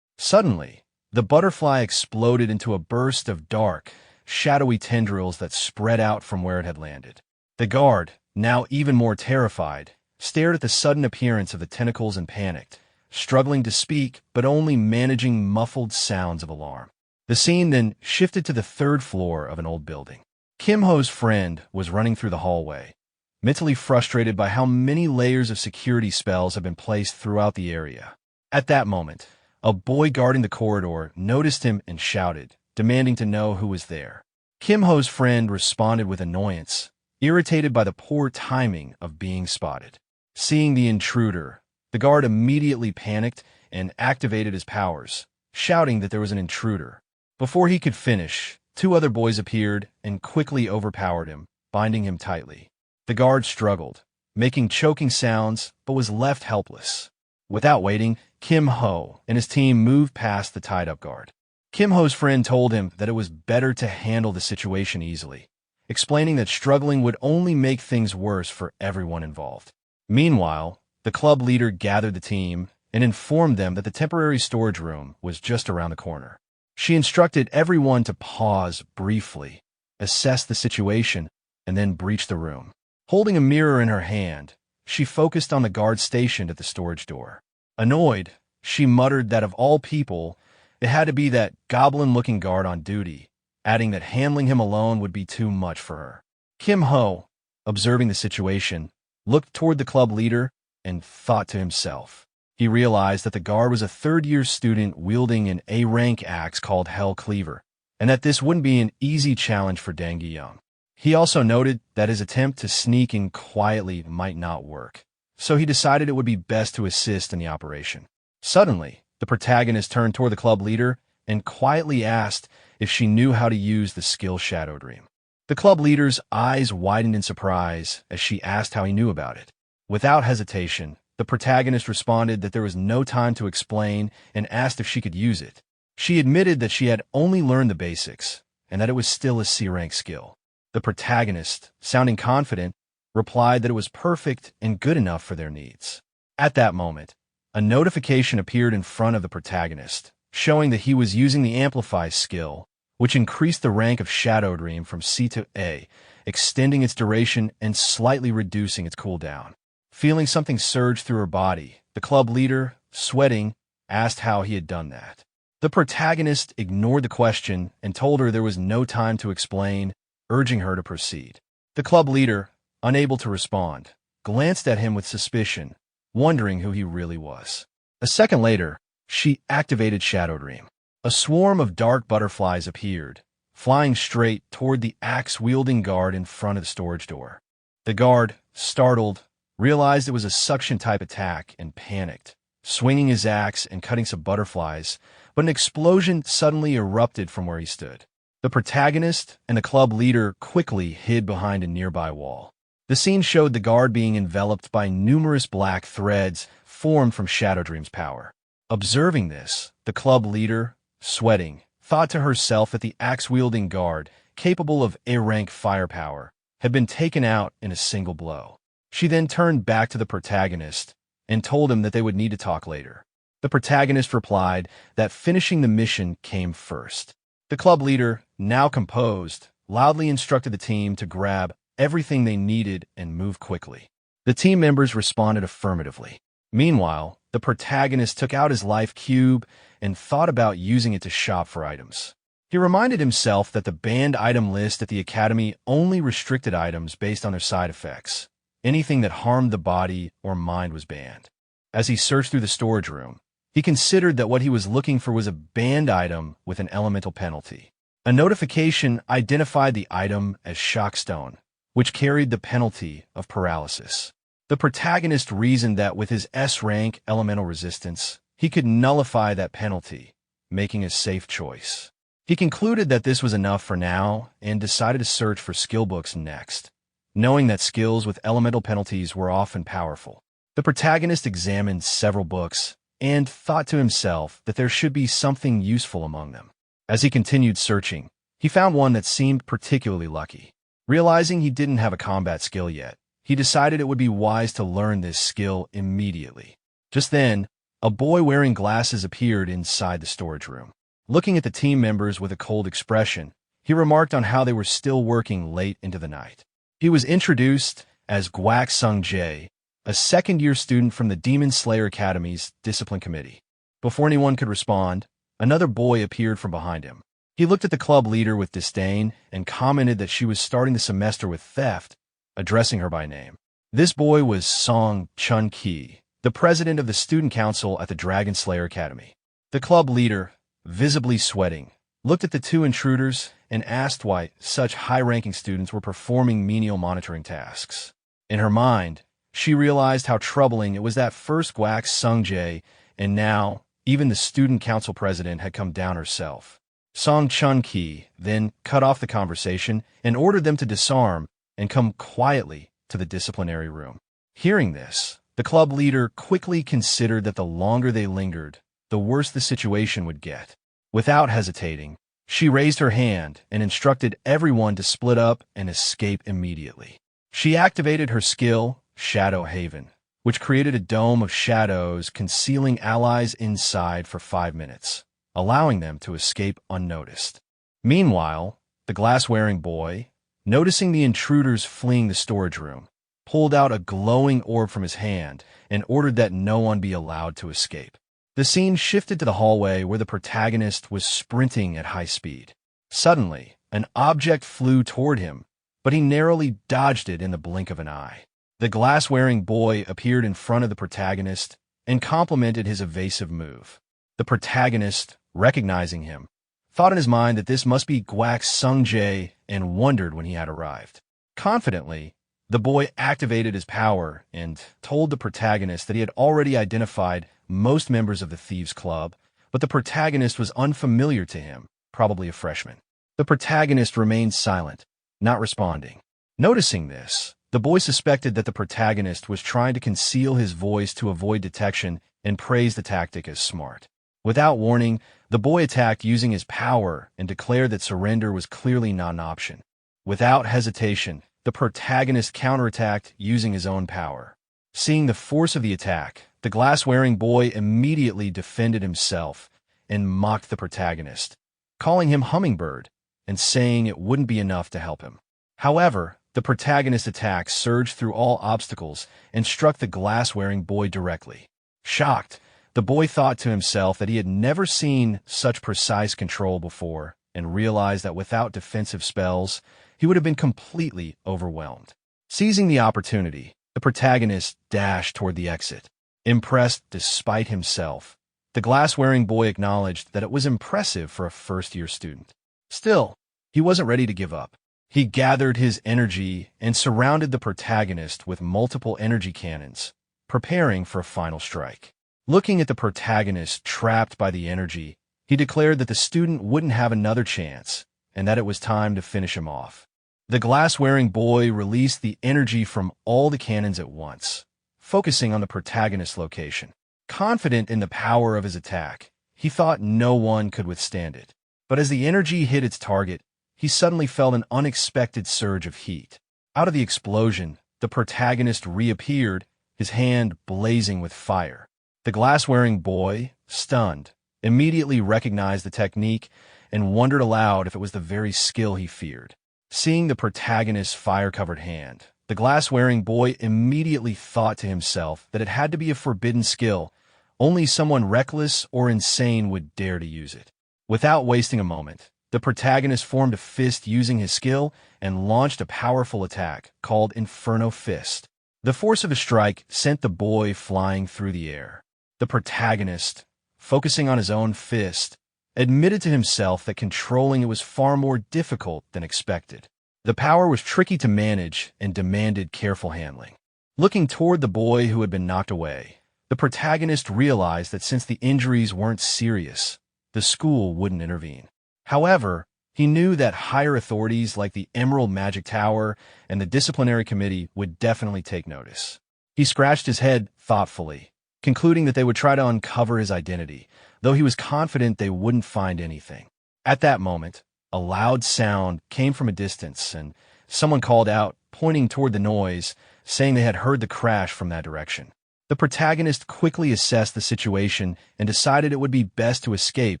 Suddenly, the butterfly exploded into a burst of dark, shadowy tendrils that spread out from where it had landed. The guard, now even more terrified, stared at the sudden appearance of the tentacles and panicked, struggling to speak but only managing muffled sounds of alarm. The scene then shifted to the 3rd floor of an old building. Kim-ho's friend was running through the hallway, mentally frustrated by how many layers of security spells had been placed throughout the area. At that moment, a boy guarding the corridor noticed him and shouted, demanding to know who was there. Kim-ho's friend responded with annoyance, irritated by the poor timing of being spotted. Seeing the intruder, the guard immediately panicked and activated his powers, shouting that there was an intruder. Before he could finish, 2 other boys appeared and quickly overpowered him, binding him tightly. The guard struggled, making choking sounds, but was left helpless. Without waiting, Kim Ho and his team moved past the tied-up guard. Kim Ho's friend told him that it was better to handle the situation easily, explaining that struggling would only make things worse for everyone involved. Meanwhile, the club leader gathered the team and informed them that the temporary storage room was just around the corner. She instructed everyone to pause briefly, assess the situation, and then breach the room. Holding a mirror in her hand, she focused on the guard stationed at the storage door. Annoyed, she muttered that of all people, it had to be that goblin-looking guard on duty, adding that handling him alone would be too much for her. Kim Ho, observing the situation, looked toward the club leader and thought to himself. He realized that the guard was a third-year student wielding an A-rank axe called Hell Cleaver, and that this wouldn't be an easy challenge for Deng Young. He also noted that his attempt to sneak in quietly might not work, so he decided it would be best to assist in the operation. Suddenly, the protagonist turned toward the club leader and quietly asked if she knew how to use the skill Shadow Dream. The club leader's eyes widened in surprise as she asked how he knew about it. Without hesitation, the protagonist responded that there was no time to explain and asked if she could use it. She admitted that she had only learned the basics and that it was still a C-rank skill. The protagonist, sounding confident, replied that it was perfect and good enough for their needs. At that moment, a notification appeared in front of the protagonist, showing that he was using the Amplify skill, which increased the rank of Shadow Dream from C to A, extending its duration and slightly reducing its cooldown. Feeling something surge through her body, the club leader, sweating, asked how he had done that. The protagonist ignored the question and told her there was no time to explain, urging her to proceed. The club leader, unable to respond, glanced at him with suspicion, wondering who he really was. A second later, she activated Shadow Dream. A swarm of dark butterflies appeared, flying straight toward the axe-wielding guard in front of the storage door. The guard, startled, realized it was a suction-type attack and panicked, swinging his axe and cutting some butterflies, but an explosion suddenly erupted from where he stood. The protagonist and the club leader quickly hid behind a nearby wall. The scene showed the guard being enveloped by numerous black threads formed from Shadow Dream's power. Observing this, the club leader, sweating, thought to herself that the axe-wielding guard, capable of A-rank firepower, had been taken out in a single blow. She then turned back to the protagonist and told him that they would need to talk later. The protagonist replied that finishing the mission came first. The club leader, now composed, loudly instructed the team to grab everything they needed and move quickly. The team members responded affirmatively. Meanwhile, the protagonist took out his life cube and thought about using it to shop for items. He reminded himself that the banned item list at the academy only restricted items based on their side effects. Anything that harmed the body or mind was banned. As he searched through the storage room, he considered that what he was looking for was a banned item with an elemental penalty. A notification identified the item as Shockstone, which carried the penalty of paralysis. The protagonist reasoned that with his S-rank elemental resistance, he could nullify that penalty, making a safe choice. He concluded that this was enough for now and decided to search for skill books next, knowing that skills with elemental penalties were often powerful. The protagonist examined several books and thought to himself that there should be something useful among them. As he continued searching, he found one that seemed particularly lucky. Realizing he didn't have a combat skill yet, he decided it would be wise to learn this skill immediately. Just then, a boy wearing glasses appeared inside the storage room. Looking at the team members with a cold expression, he remarked on how they were still working late into the night. He was introduced as Guak Sung Jae, a second-year student from the Demon Slayer Academy's discipline committee. Before anyone could respond, another boy appeared from behind him. He looked at the club leader with disdain and commented that she was starting the semester with theft, addressing her by name. This boy was Song Chun Ki, the president of the student council at the Dragon Slayer Academy. The club leader, visibly sweating, looked at the two intruders and asked why such high-ranking students were performing menial monitoring tasks. In her mind, she realized how troubling it was that first Guak Sung Jae, and now even the student council president had come down herself. Song Chun Ki then cut off the conversation and ordered them to disarm and come quietly to the disciplinary room. Hearing this, The club leader quickly considered that the longer they lingered, the worse the situation would get. Without hesitating, she raised her hand and instructed everyone to split up and escape immediately. She activated her skill, Shadow Haven, which created a dome of shadows concealing allies inside for 5 minutes, allowing them to escape unnoticed. Meanwhile, the glass-wearing boy, noticing the intruders fleeing the storage room, pulled out a glowing orb from his hand and ordered that no one be allowed to escape. The scene shifted to the hallway where the protagonist was sprinting at high speed. Suddenly, an object flew toward him, but he narrowly dodged it in the blink of an eye. The glass-wearing boy appeared in front of the protagonist and complimented his evasive move. The protagonist, recognizing him, thought in his mind that this must be Guak Sung-jae and wondered when he had arrived. Confidently, the boy activated his power and told the protagonist that he had already identified most members of the Thieves' Club, but the protagonist was unfamiliar to him, probably a freshman. The protagonist remained silent, not responding. Noticing this, the boy suspected that the protagonist was trying to conceal his voice to avoid detection and praised the tactic as smart. Without warning, the boy attacked using his power and declared that surrender was clearly not an option. Without hesitation, the protagonist counterattacked using his own power. Seeing the force of the attack, the glass-wearing boy immediately defended himself and mocked the protagonist, calling him Hummingbird and saying it wouldn't be enough to help him. However, the protagonist's attack surged through all obstacles and struck the glass-wearing boy directly. Shocked, the boy thought to himself that he had never seen such precise control before and realized that without defensive spells, he would have been completely overwhelmed. Seizing the opportunity, the protagonist dashed toward the exit. Impressed despite himself, the glass-wearing boy acknowledged that it was impressive for a first-year student. Still, he wasn't ready to give up. He gathered his energy and surrounded the protagonist with multiple energy cannons, preparing for a final strike. Looking at the protagonist trapped by the energy, he declared that the student wouldn't have another chance and that it was time to finish him off. The glass-wearing boy released the energy from all the cannons at once, focusing on the protagonist's location. Confident in the power of his attack, he thought no one could withstand it. But as the energy hit its target, he suddenly felt an unexpected surge of heat. Out of the explosion, the protagonist reappeared, his hand blazing with fire. The glass-wearing boy, stunned, immediately recognized the technique and wondered aloud if it was the very skill he feared. Seeing the protagonist's fire-covered hand, the glass-wearing boy immediately thought to himself that it had to be a forbidden skill. Only someone reckless or insane would dare to use it. Without wasting a moment, the protagonist formed a fist using his skill and launched a powerful attack called Inferno Fist. The force of a strike sent the boy flying through the air. The protagonist, focusing on his own fist, admitted to himself that controlling it was far more difficult than expected. The power was tricky to manage and demanded careful handling. Looking toward the boy who had been knocked away, the protagonist realized that since the injuries weren't serious, the school wouldn't intervene. However, he knew that higher authorities like the Emerald Magic Tower and the disciplinary committee would definitely take notice. He scratched his head thoughtfully, concluding that they would try to uncover his identity, though he was confident they wouldn't find anything. At that moment, a loud sound came from a distance, and someone called out, pointing toward the noise, saying they had heard the crash from that direction. The protagonist quickly assessed the situation and decided it would be best to escape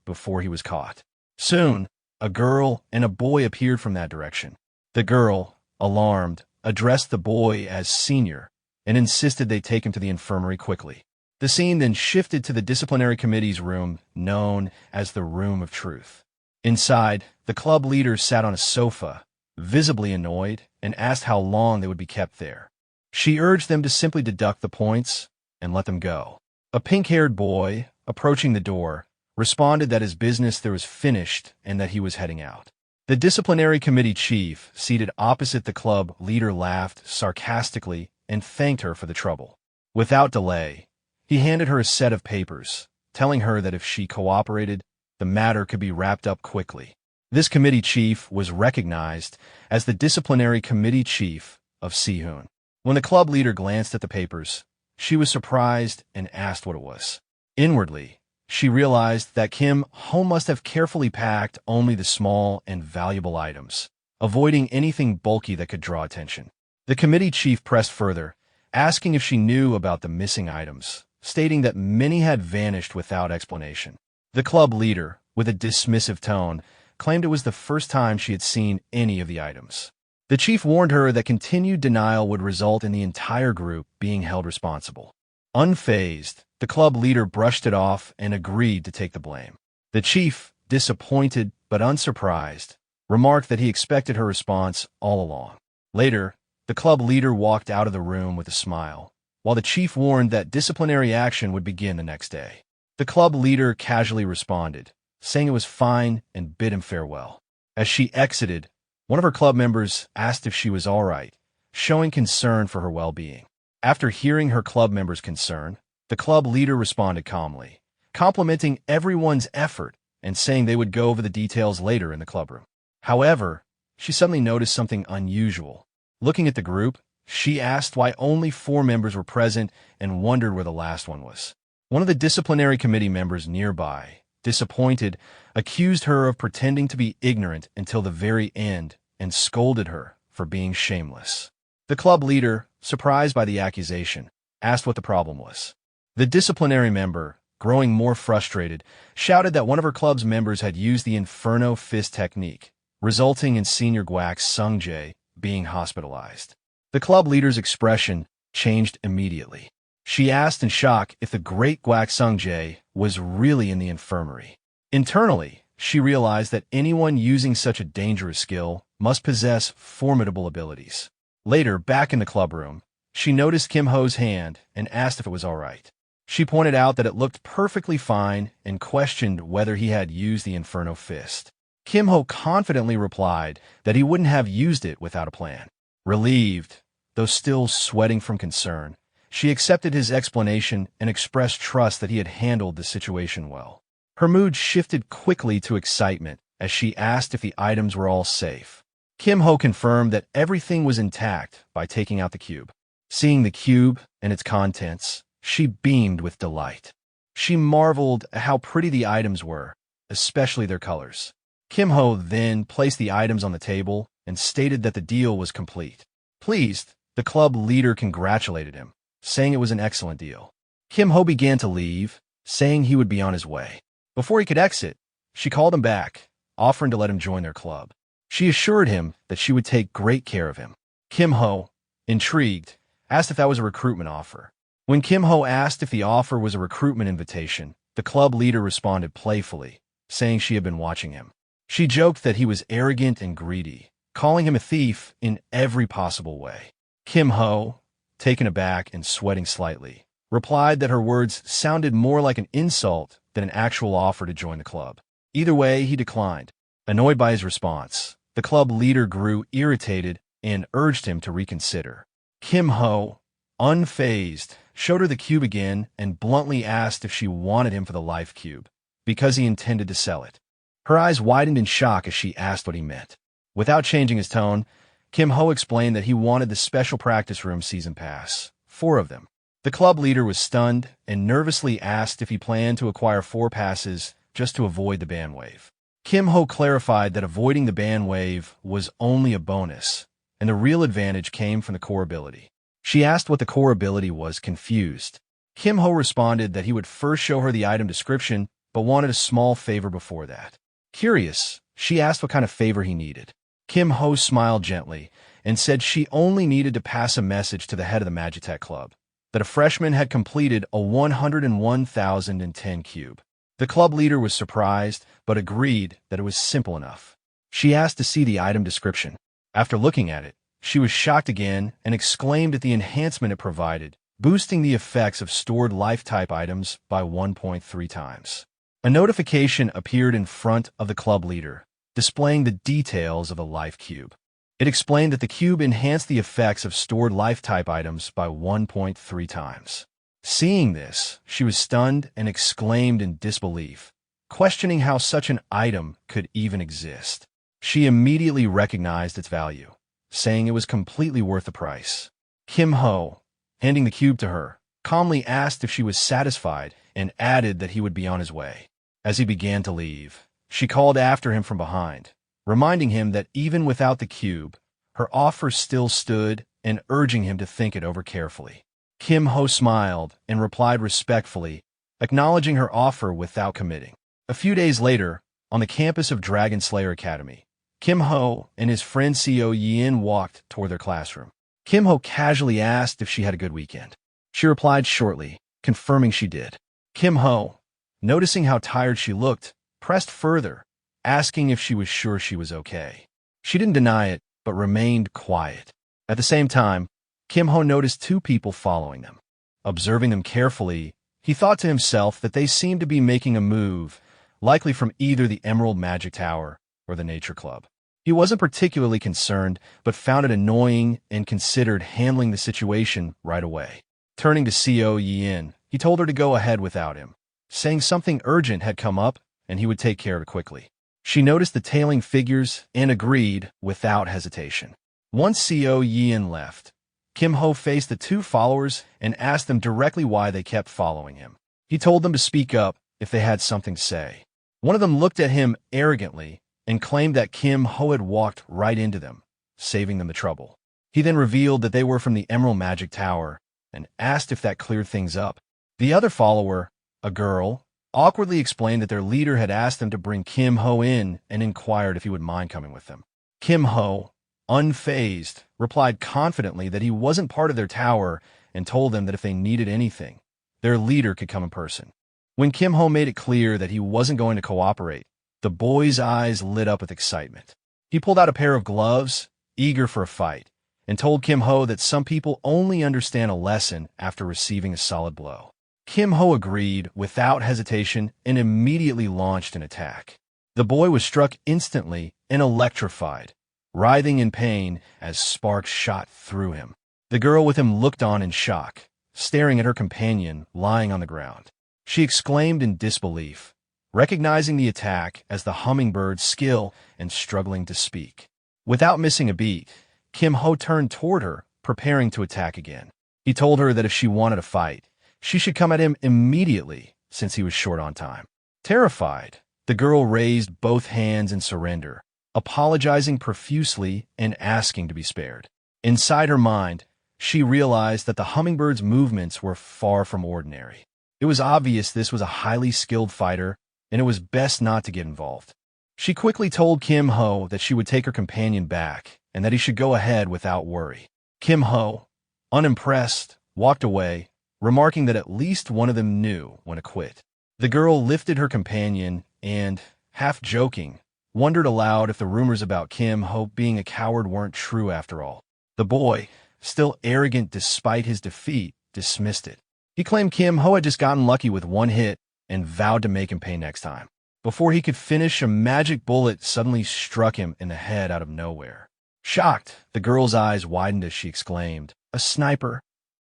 before he was caught. Soon, a girl and a boy appeared from that direction. The girl, alarmed, addressed the boy as senior and insisted they take him to the infirmary quickly. The scene then shifted to the disciplinary committee's room, known as the Room of Truth. Inside, the club leader sat on a sofa, visibly annoyed, and asked how long they would be kept there. She urged them to simply deduct the points and let them go. A pink-haired boy, approaching the door, responded that his business there was finished and that he was heading out. The disciplinary committee chief, seated opposite the club leader, laughed sarcastically and thanked her for the trouble. Without delay, he handed her a set of papers, telling her that if she cooperated, the matter could be wrapped up quickly. This committee chief was recognized as the disciplinary committee chief of Sihun. When the club leader glanced at the papers, She was surprised and asked what it was. Inwardly, she realized that Kim Ho must have carefully packed only the small and valuable items, avoiding anything bulky that could draw attention. The committee chief pressed further, asking if she knew about the missing items, stating that many had vanished without explanation. The club leader, with a dismissive tone, claimed it was the first time she had seen any of the items. The chief warned her that continued denial would result in the entire group being held responsible. Unfazed, the club leader brushed it off and agreed to take the blame. The chief, disappointed but unsurprised, remarked that he expected her response all along. Later, the club leader walked out of the room with a smile, while the chief warned that disciplinary action would begin the next day. The club leader casually responded, saying it was fine and bid him farewell. As she exited, one of her club members asked if she was all right, showing concern for her well-being. After hearing her club member's concern, the club leader responded calmly, complimenting everyone's effort and saying they would go over the details later in the clubroom. However, she suddenly noticed something unusual. Looking at the group, she asked why only 4 members were present and wondered where the last one was. One of the disciplinary committee members nearby, disappointed, accused her of pretending to be ignorant until the very end and scolded her for being shameless. The club leader, surprised by the accusation, asked what the problem was. The disciplinary member, growing more frustrated, shouted that one of her club's members had used the Inferno Fist technique, resulting in Senior Guac Sungjae being hospitalized. The club leader's expression changed immediately. She asked in shock if the great Guac Sungjae was really in the infirmary. Internally, she realized that anyone using such a dangerous skill must possess formidable abilities. Later, back in the clubroom, she noticed Kim Ho's hand and asked if it was all right. She pointed out that it looked perfectly fine and questioned whether he had used the Inferno Fist. Kim Ho confidently replied that he wouldn't have used it without a plan. Relieved, though still sweating from concern, she accepted his explanation and expressed trust that he had handled the situation well. Her mood shifted quickly to excitement as she asked if the items were all safe. Kim Ho confirmed that everything was intact by taking out the cube. Seeing the cube and its contents, she beamed with delight. She marveled at how pretty the items were, especially their colors. Kim Ho then placed the items on the table and stated that the deal was complete. Pleased, the club leader congratulated him, saying it was an excellent deal. Kim Ho began to leave, saying he would be on his way. Before he could exit, she called him back, offering to let him join their club. She assured him that she would take great care of him. Kim Ho, intrigued, asked if that was a recruitment offer. When Kim Ho asked if the offer was a recruitment invitation, the club leader responded playfully, saying she had been watching him. She joked that he was arrogant and greedy, calling him a thief in every possible way. Kim Ho, taken aback and sweating slightly, replied that her words sounded more like an insult than an actual offer to join the club. Either way, he declined. Annoyed by his response, the club leader grew irritated and urged him to reconsider. Kim Ho, unfazed, showed her the cube again and bluntly asked if she wanted him for the life cube, because he intended to sell it. Her eyes widened in shock as she asked what he meant. Without changing his tone, Kim Ho explained that he wanted the special practice room season pass, 4 of them. The club leader was stunned and nervously asked if he planned to acquire 4 passes just to avoid the ban wave. Kim Ho clarified that avoiding the ban wave was only a bonus, and the real advantage came from the core ability. She asked what the core ability was, confused. Kim Ho responded that he would first show her the item description, but wanted a small favor before that. Curious, she asked what kind of favor he needed. Kim Ho smiled gently and said she only needed to pass a message to the head of the Magitech Club, that a freshman had completed a 101,010 cube. The club leader was surprised, but agreed that it was simple enough. She asked to see the item description. After looking at it, she was shocked again and exclaimed at the enhancement it provided, boosting the effects of stored life-type items by 1.3 times. A notification appeared in front of the club leader, displaying the details of the life cube. It explained that the cube enhanced the effects of stored life-type items by 1.3 times. Seeing this, she was stunned and exclaimed in disbelief, questioning how such an item could even exist. She immediately recognized its value, saying it was completely worth the price. Kim Ho, handing the cube to her, calmly asked if she was satisfied and added that he would be on his way. As he began to leave, she called after him from behind, reminding him that even without the cube, her offer still stood and urging him to think it over carefully. Kim Ho smiled and replied respectfully, acknowledging her offer without committing. A few days later, on the campus of Dragon Slayer Academy, Kim Ho and his friend Seo Yin walked toward their classroom. Kim Ho casually asked if she had a good weekend. She replied shortly, confirming she did. Kim Ho, noticing how tired she looked, pressed further, asking if she was sure she was okay. She didn't deny it, but remained quiet. At the same time, Kim Ho noticed two people following them. Observing them carefully, he thought to himself that they seemed to be making a move, likely from either the Emerald Magic Tower or the Nature Club. He wasn't particularly concerned, but found it annoying and considered handling the situation right away. Turning to Seo Yin, he told her to go ahead without him, saying something urgent had come up and he would take care of it quickly. She noticed the tailing figures and agreed without hesitation. Once Seo Yin left, Kim Ho faced the two followers and asked them directly why they kept following him. He told them to speak up if they had something to say. One of them looked at him arrogantly and claimed that Kim Ho had walked right into them, saving them the trouble. He then revealed that they were from the Emerald Magic Tower and asked if that cleared things up. The other follower, a girl, awkwardly explained that their leader had asked them to bring Kim Ho in and inquired if he would mind coming with them. Kim Ho, unfazed, replied confidently that he wasn't part of their tower and told them that if they needed anything, their leader could come in person. When Kim Ho made it clear that he wasn't going to cooperate, the boy's eyes lit up with excitement. He pulled out a pair of gloves, eager for a fight, and told Kim Ho that some people only understand a lesson after receiving a solid blow. Kim Ho agreed without hesitation and immediately launched an attack. The boy was struck instantly and electrified, writhing in pain as sparks shot through him. The girl with him looked on in shock, staring at her companion lying on the ground. She exclaimed in disbelief, recognizing the attack as the hummingbird's skill and struggling to speak. Without missing a beat, Kim Ho turned toward her, preparing to attack again. He told her that if she wanted a fight, she should come at him immediately, since he was short on time. Terrified, the girl raised both hands in surrender, apologizing profusely and asking to be spared. Inside her mind, she realized that the hummingbird's movements were far from ordinary. It was obvious this was a highly skilled fighter, and it was best not to get involved. She quickly told Kim Ho that she would take her companion back and that he should go ahead without worry. Kim Ho, unimpressed, walked away, remarking that at least one of them knew when to quit. The girl lifted her companion and, half joking, wondered aloud if the rumors about Kim Ho being a coward weren't true after all. The boy, still arrogant despite his defeat, dismissed it. He claimed Kim Ho had just gotten lucky with one hit and vowed to make him pay next time. Before he could finish, a magic bullet suddenly struck him in the head out of nowhere. Shocked, the girl's eyes widened as she exclaimed, "A sniper?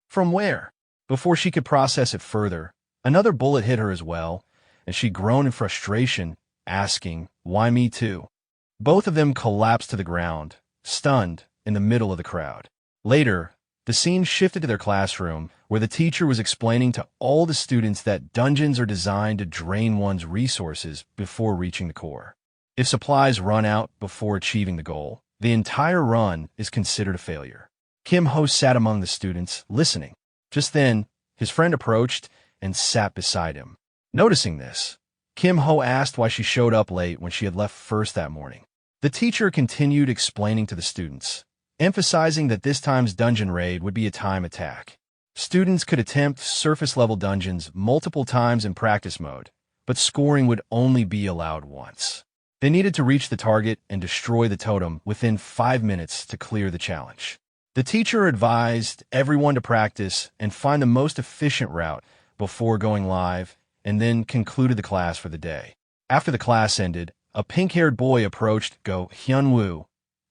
From where?" Before she could process it further, another bullet hit her as well, and she groaned in frustration, asking, "Why me too?" Both of them collapsed to the ground, stunned, in the middle of the crowd. Later, the scene shifted to their classroom, where the teacher was explaining to all the students that dungeons are designed to drain one's resources before reaching the core. If supplies run out before achieving the goal, the entire run is considered a failure. Kim Ho sat among the students, listening. Just then, his friend approached and sat beside him. Noticing this, Kim Ho asked why she showed up late when she had left first that morning. The teacher continued explaining to the students, emphasizing that this time's dungeon raid would be a time attack. Students could attempt surface-level dungeons multiple times in practice mode, but scoring would only be allowed once. They needed to reach the target and destroy the totem within 5 minutes to clear the challenge. The teacher advised everyone to practice and find the most efficient route before going live, and then concluded the class for the day. After the class ended, a pink-haired boy approached Go Hyun-woo,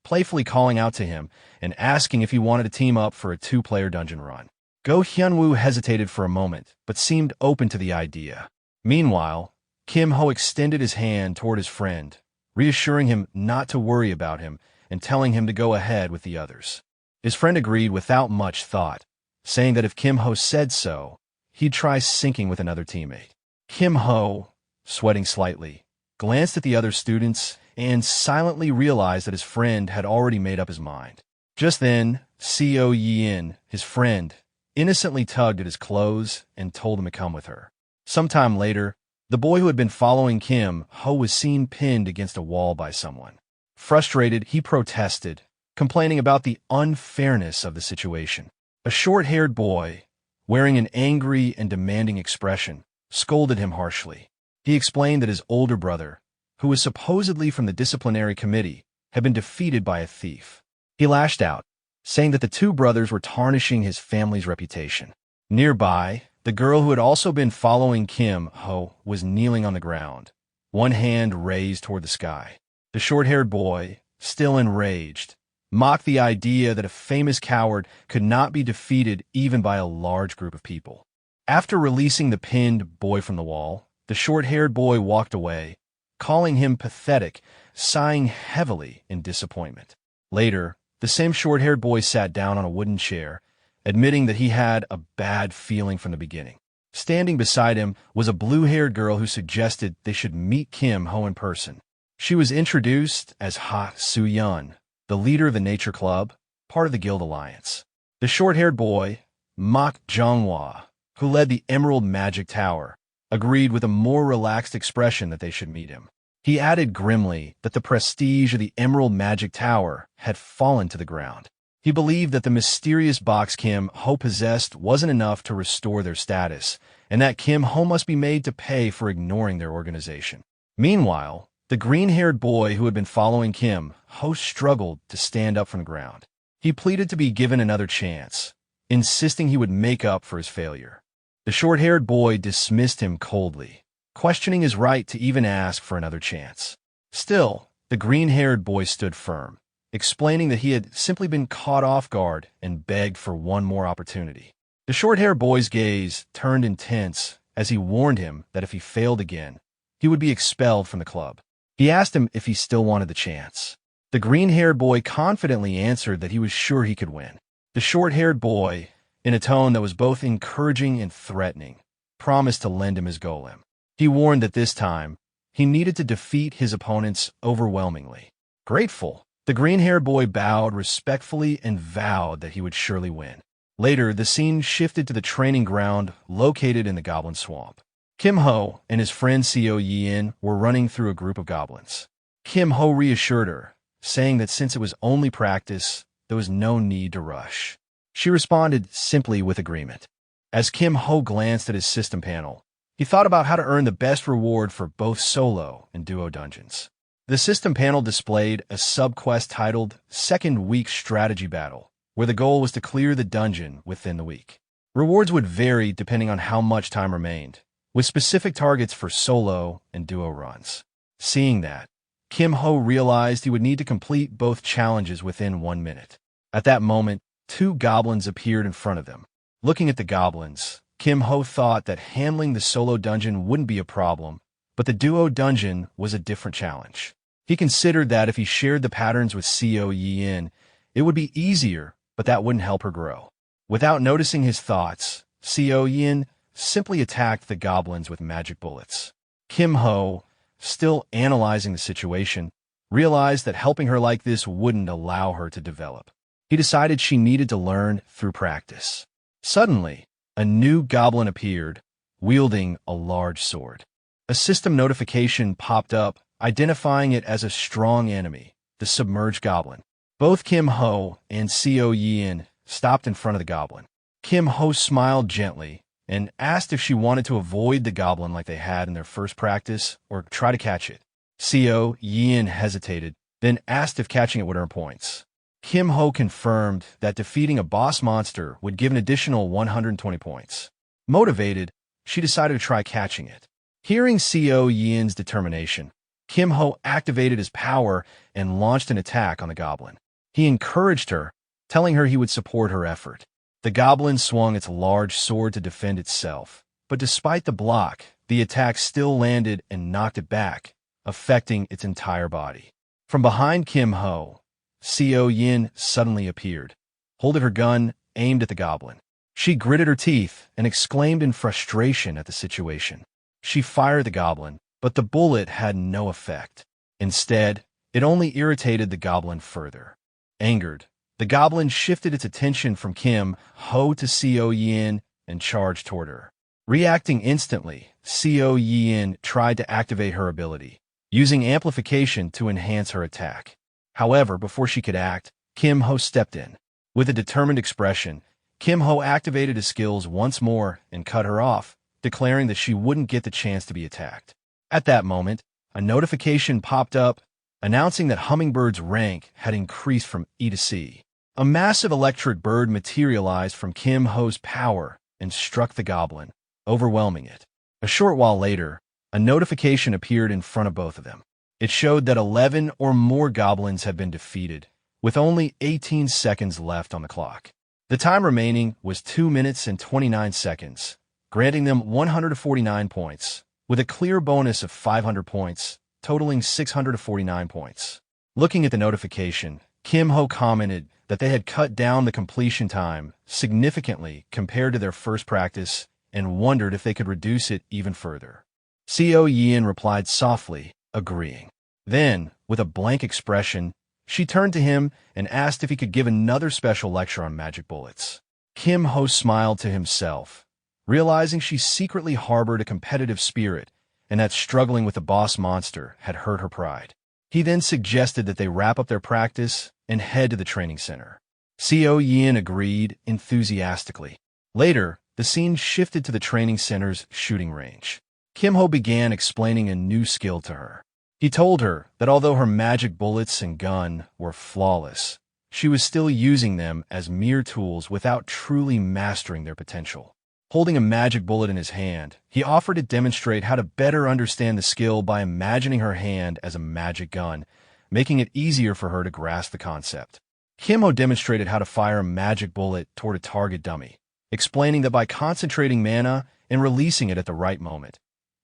playfully calling out to him and asking if he wanted to team up for a 2-player dungeon run. Go Hyun-woo hesitated for a moment, but seemed open to the idea. Meanwhile, Kim Ho extended his hand toward his friend, reassuring him not to worry about him and telling him to go ahead with the others. His friend agreed without much thought, saying that if Kim Ho said so, he'd try syncing with another teammate. Kim Ho, sweating slightly, glanced at the other students and silently realized that his friend had already made up his mind. Just then, Seo Yin, his friend, innocently tugged at his clothes and told him to come with her. Sometime later, the boy who had been following Kim Ho was seen pinned against a wall by someone. Frustrated, he protested, complaining about the unfairness of the situation. A short-haired boy, wearing an angry and demanding expression, scolded him harshly. He explained that his older brother, who was supposedly from the disciplinary committee, had been defeated by a thief. He lashed out, saying that the two brothers were tarnishing his family's reputation. Nearby, the girl who had also been following Kim Ho was kneeling on the ground, one hand raised toward the sky. The short-haired boy, still enraged, mocked the idea that a famous coward could not be defeated even by a large group of people. After releasing the pinned boy from the wall, the short-haired boy walked away, calling him pathetic, sighing heavily in disappointment. Later, the same short-haired boy sat down on a wooden chair, admitting that he had a bad feeling from the beginning. Standing beside him was a blue-haired girl who suggested they should meet Kim Ho in person. She was introduced as Ha Soo-yeon, the leader of the Nature Club, part of the Guild Alliance. The short-haired boy, Mak Jonghwa, who led the Emerald Magic Tower, agreed with a more relaxed expression that they should meet him. He added grimly that the prestige of the Emerald Magic Tower had fallen to the ground. He believed that the mysterious box Kim Ho possessed wasn't enough to restore their status, and that Kim Ho must be made to pay for ignoring their organization. Meanwhile, the green-haired boy who had been following Kim Ho struggled to stand up from the ground. He pleaded to be given another chance, insisting he would make up for his failure. The short-haired boy dismissed him coldly, questioning his right to even ask for another chance. Still, the green-haired boy stood firm, explaining that he had simply been caught off guard and begged for one more opportunity. The short-haired boy's gaze turned intense as he warned him that if he failed again, he would be expelled from the club. He asked him if he still wanted the chance. The green-haired boy confidently answered that he was sure he could win. The short-haired boy, in a tone that was both encouraging and threatening, promised to lend him his golem. He warned that this time, he needed to defeat his opponents overwhelmingly. Grateful, the green-haired boy bowed respectfully and vowed that he would surely win. Later, the scene shifted to the training ground located in the Goblin Swamp. Kim Ho and his friend Seo Yin were running through a group of goblins. Kim Ho reassured her, saying that since it was only practice, there was no need to rush. She responded simply with agreement. As Kim Ho glanced at his system panel, he thought about how to earn the best reward for both solo and duo dungeons. The system panel displayed a sub-quest titled Second Week Strategy Battle, where the goal was to clear the dungeon within the week. Rewards would vary depending on how much time remained, with specific targets for solo and duo runs. Seeing that, Kim Ho realized he would need to complete both challenges within 1 minute. At that moment, 2 goblins appeared in front of them. Looking at the goblins, Kim Ho thought that handling the solo dungeon wouldn't be a problem, but the duo dungeon was a different challenge. He considered that if he shared the patterns with Seo Yin, it would be easier, but that wouldn't help her grow. Without noticing his thoughts, Seo Yin simply attacked the goblins with magic bullets. Kim Ho, still analyzing the situation, realized that helping her like this wouldn't allow her to develop. He decided she needed to learn through practice. Suddenly, a new goblin appeared, wielding a large sword. A system notification popped up, identifying it as a strong enemy, the submerged goblin. Both Kim Ho and Seo Yin stopped in front of the goblin. Kim Ho smiled gently and asked if she wanted to avoid the goblin like they had in their first practice or try to catch it. Seo Yin hesitated, then asked if catching it would earn points. Kim Ho confirmed that defeating a boss monster would give an additional 120 points. Motivated, she decided to try catching it. Hearing Seo Yin's determination, Kim Ho activated his power and launched an attack on the goblin. He encouraged her, telling her he would support her effort. The goblin swung its large sword to defend itself, but despite the block, the attack still landed and knocked it back, affecting its entire body. From behind Kim Ho, Seo Yin suddenly appeared, holding her gun aimed at the goblin. She gritted her teeth and exclaimed in frustration at the situation. She fired the goblin, but the bullet had no effect. Instead, it only irritated the goblin further. Angered, the goblin shifted its attention from Kim Ho to Seo Yin and charged toward her. Reacting instantly, Seo Yin tried to activate her ability, using amplification to enhance her attack. However, before she could act, Kim Ho stepped in. With a determined expression, Kim Ho activated his skills once more and cut her off, declaring that she wouldn't get the chance to be attacked. At that moment, a notification popped up announcing that Hummingbird's rank had increased from E to C. A massive electric bird materialized from Kim Ho's power and struck the goblin, overwhelming it. A short while later, a notification appeared in front of both of them. It showed that 11 or more goblins had been defeated, with only 18 seconds left on the clock. The time remaining was 2 minutes and 29 seconds, granting them 149 points, with a clear bonus of 500 points, totaling 649 points. Looking at the notification, Kim Ho commented that they had cut down the completion time significantly compared to their first practice and wondered if they could reduce it even further. Seo Yin replied softly, agreeing. Then, with a blank expression, she turned to him and asked if he could give another special lecture on magic bullets. Kim Ho smiled to himself, realizing she secretly harbored a competitive spirit and that struggling with the boss monster had hurt her pride. He then suggested that they wrap up their practice and head to the training center. Seo Yin agreed enthusiastically. Later, the scene shifted to the training center's shooting range. Kim Ho began explaining a new skill to her. He told her that although her magic bullets and gun were flawless, she was still using them as mere tools without truly mastering their potential. Holding a magic bullet in his hand, he offered to demonstrate how to better understand the skill by imagining her hand as a magic gun, making it easier for her to grasp the concept. Kim Ho demonstrated how to fire a magic bullet toward a target dummy, explaining that by concentrating mana and releasing it at the right moment,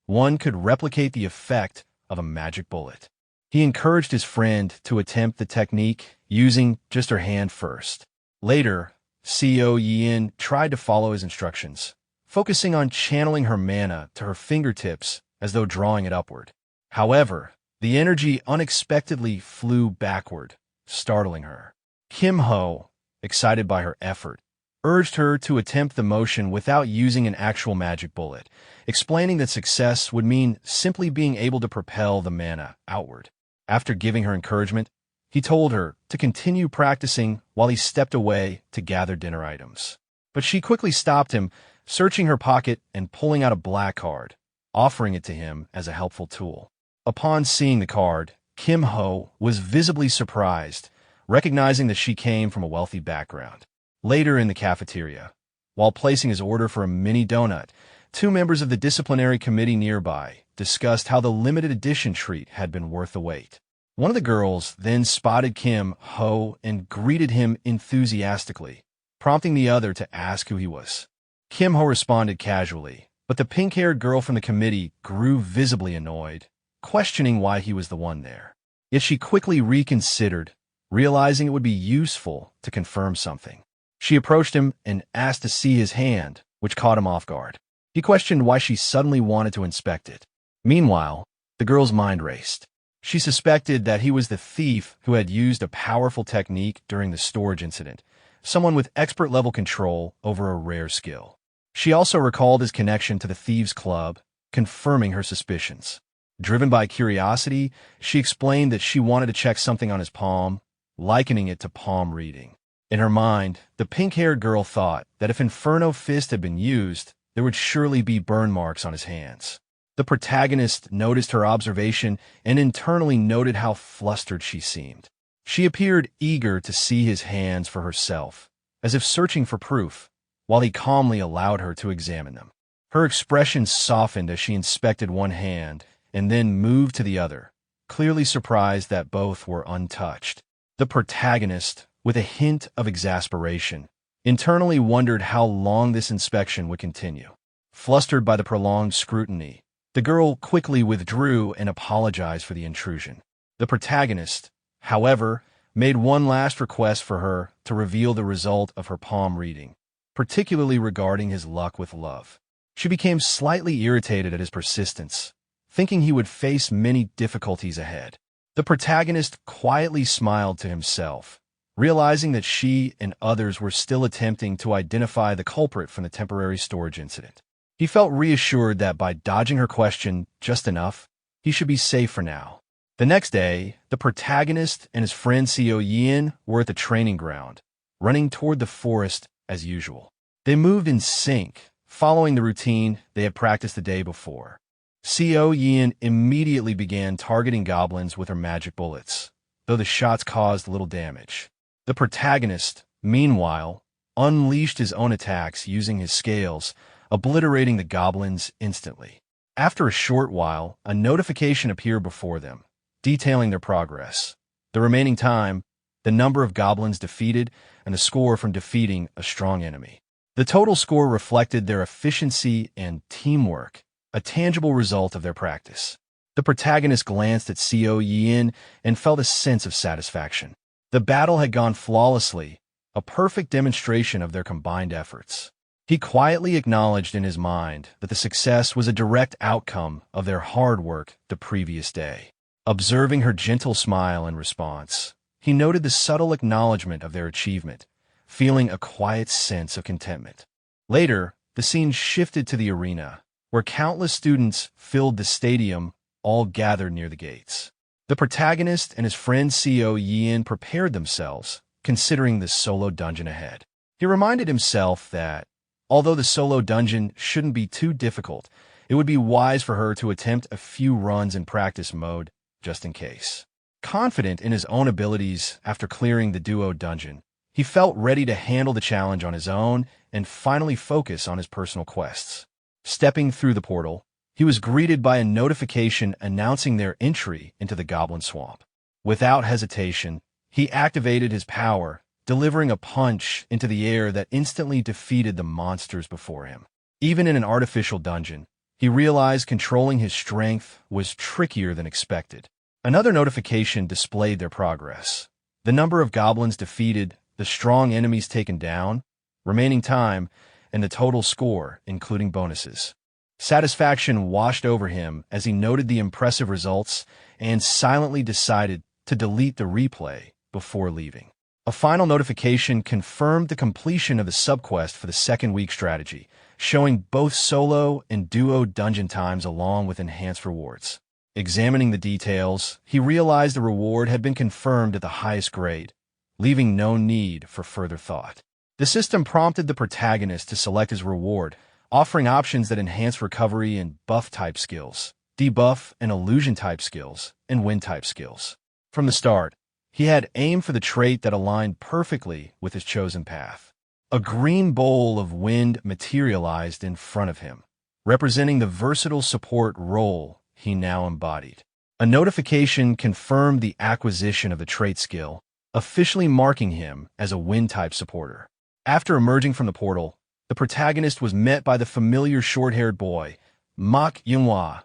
one could replicate the effect of a magic bullet. He encouraged his friend to attempt the technique using just her hand first. Later, Seo Yin tried to follow his instructions, focusing on channeling her mana to her fingertips as though drawing it upward. However, the energy unexpectedly flew backward, startling her. Kim Ho, excited by her effort, urged her to attempt the motion without using an actual magic bullet, explaining that success would mean simply being able to propel the mana outward. After giving her encouragement, he told her to continue practicing while he stepped away to gather dinner items. But she quickly stopped him, searching her pocket and pulling out a black card, offering it to him as a helpful tool. Upon seeing the card, Kim Ho was visibly surprised, recognizing that she came from a wealthy background. Later in the cafeteria, while placing his order for a mini donut, two members of the disciplinary committee nearby discussed how the limited edition treat had been worth the wait. One of the girls then spotted Kim Ho and greeted him enthusiastically, prompting the other to ask who he was. Kim Ho responded casually, but the pink-haired girl from the committee grew visibly annoyed, questioning why he was the one there. Yet she quickly reconsidered, realizing it would be useful to confirm something. She approached him and asked to see his hand, which caught him off guard. He questioned why she suddenly wanted to inspect it. Meanwhile, the girl's mind raced. She suspected that he was the thief who had used a powerful technique during the storage incident, someone with expert-level control over a rare skill. She also recalled his connection to the Thieves' Club, confirming her suspicions. Driven by curiosity, she explained that she wanted to check something on his palm, likening it to palm reading. In her mind, the pink-haired girl thought that if Inferno Fist had been used, there would surely be burn marks on his hands. The protagonist noticed her observation and internally noted how flustered she seemed. She appeared eager to see his hands for herself, as if searching for proof, while he calmly allowed her to examine them. Her expression softened as she inspected one hand and then moved to the other, clearly surprised that both were untouched. The protagonist, with a hint of exasperation, internally wondered how long this inspection would continue. Flustered by the prolonged scrutiny, the girl quickly withdrew and apologized for the intrusion. The protagonist, however, made one last request for her to reveal the result of her palm reading, particularly regarding his luck with love. She became slightly irritated at his persistence, thinking he would face many difficulties ahead. The protagonist quietly smiled to himself, realizing that she and others were still attempting to identify the culprit from the temporary storage incident. He felt reassured that by dodging her question just enough, he should be safe for now. The next day, the protagonist and his friend Seo Yin were at the training ground, running toward the forest as usual. They moved in sync, following the routine they had practiced the day before. Seo Yin immediately began targeting goblins with her magic bullets, though the shots caused little damage. The protagonist, meanwhile, unleashed his own attacks using his scales, obliterating the goblins instantly. After a short while, a notification appeared before them, detailing their progress, the remaining time, the number of goblins defeated, and the score from defeating a strong enemy. The total score reflected their efficiency and teamwork, a tangible result of their practice. The protagonist glanced at Seo Yin and felt a sense of satisfaction. The battle had gone flawlessly, a perfect demonstration of their combined efforts. He quietly acknowledged in his mind that the success was a direct outcome of their hard work the previous day. Observing her gentle smile in response, he noted the subtle acknowledgement of their achievement, feeling a quiet sense of contentment. Later, the scene shifted to the arena, where countless students filled the stadium, all gathered near the gates. The protagonist and his friend Seo Yin prepared themselves, considering the solo dungeon ahead. He reminded himself that, although the solo dungeon shouldn't be too difficult, it would be wise for her to attempt a few runs in practice mode, just in case. Confident in his own abilities after clearing the duo dungeon, he felt ready to handle the challenge on his own and finally focus on his personal quests. Stepping through the portal, he was greeted by a notification announcing their entry into the Goblin Swamp. Without hesitation, he activated his power, delivering a punch into the air that instantly defeated the monsters before him. Even in an artificial dungeon, he realized controlling his strength was trickier than expected. Another notification displayed their progress. The number of goblins defeated, the strong enemies taken down, remaining time, and the total score, including bonuses. Satisfaction washed over him as he noted the impressive results and silently decided to delete the replay before leaving. A final notification confirmed the completion of the subquest for the second week strategy, showing both solo and duo dungeon times along with enhanced rewards. Examining the details, he realized the reward had been confirmed at the highest grade, leaving no need for further thought. The system prompted the protagonist to select his reward, offering options that enhance recovery and buff-type skills, debuff and illusion-type skills, and wind-type skills. From the start, he had aimed for the trait that aligned perfectly with his chosen path. A green bowl of wind materialized in front of him, representing the versatile support role he now embodied. A notification confirmed the acquisition of the trait skill, officially marking him as a wind-type supporter. After emerging from the portal, the protagonist was met by the familiar short-haired boy, Manhwa,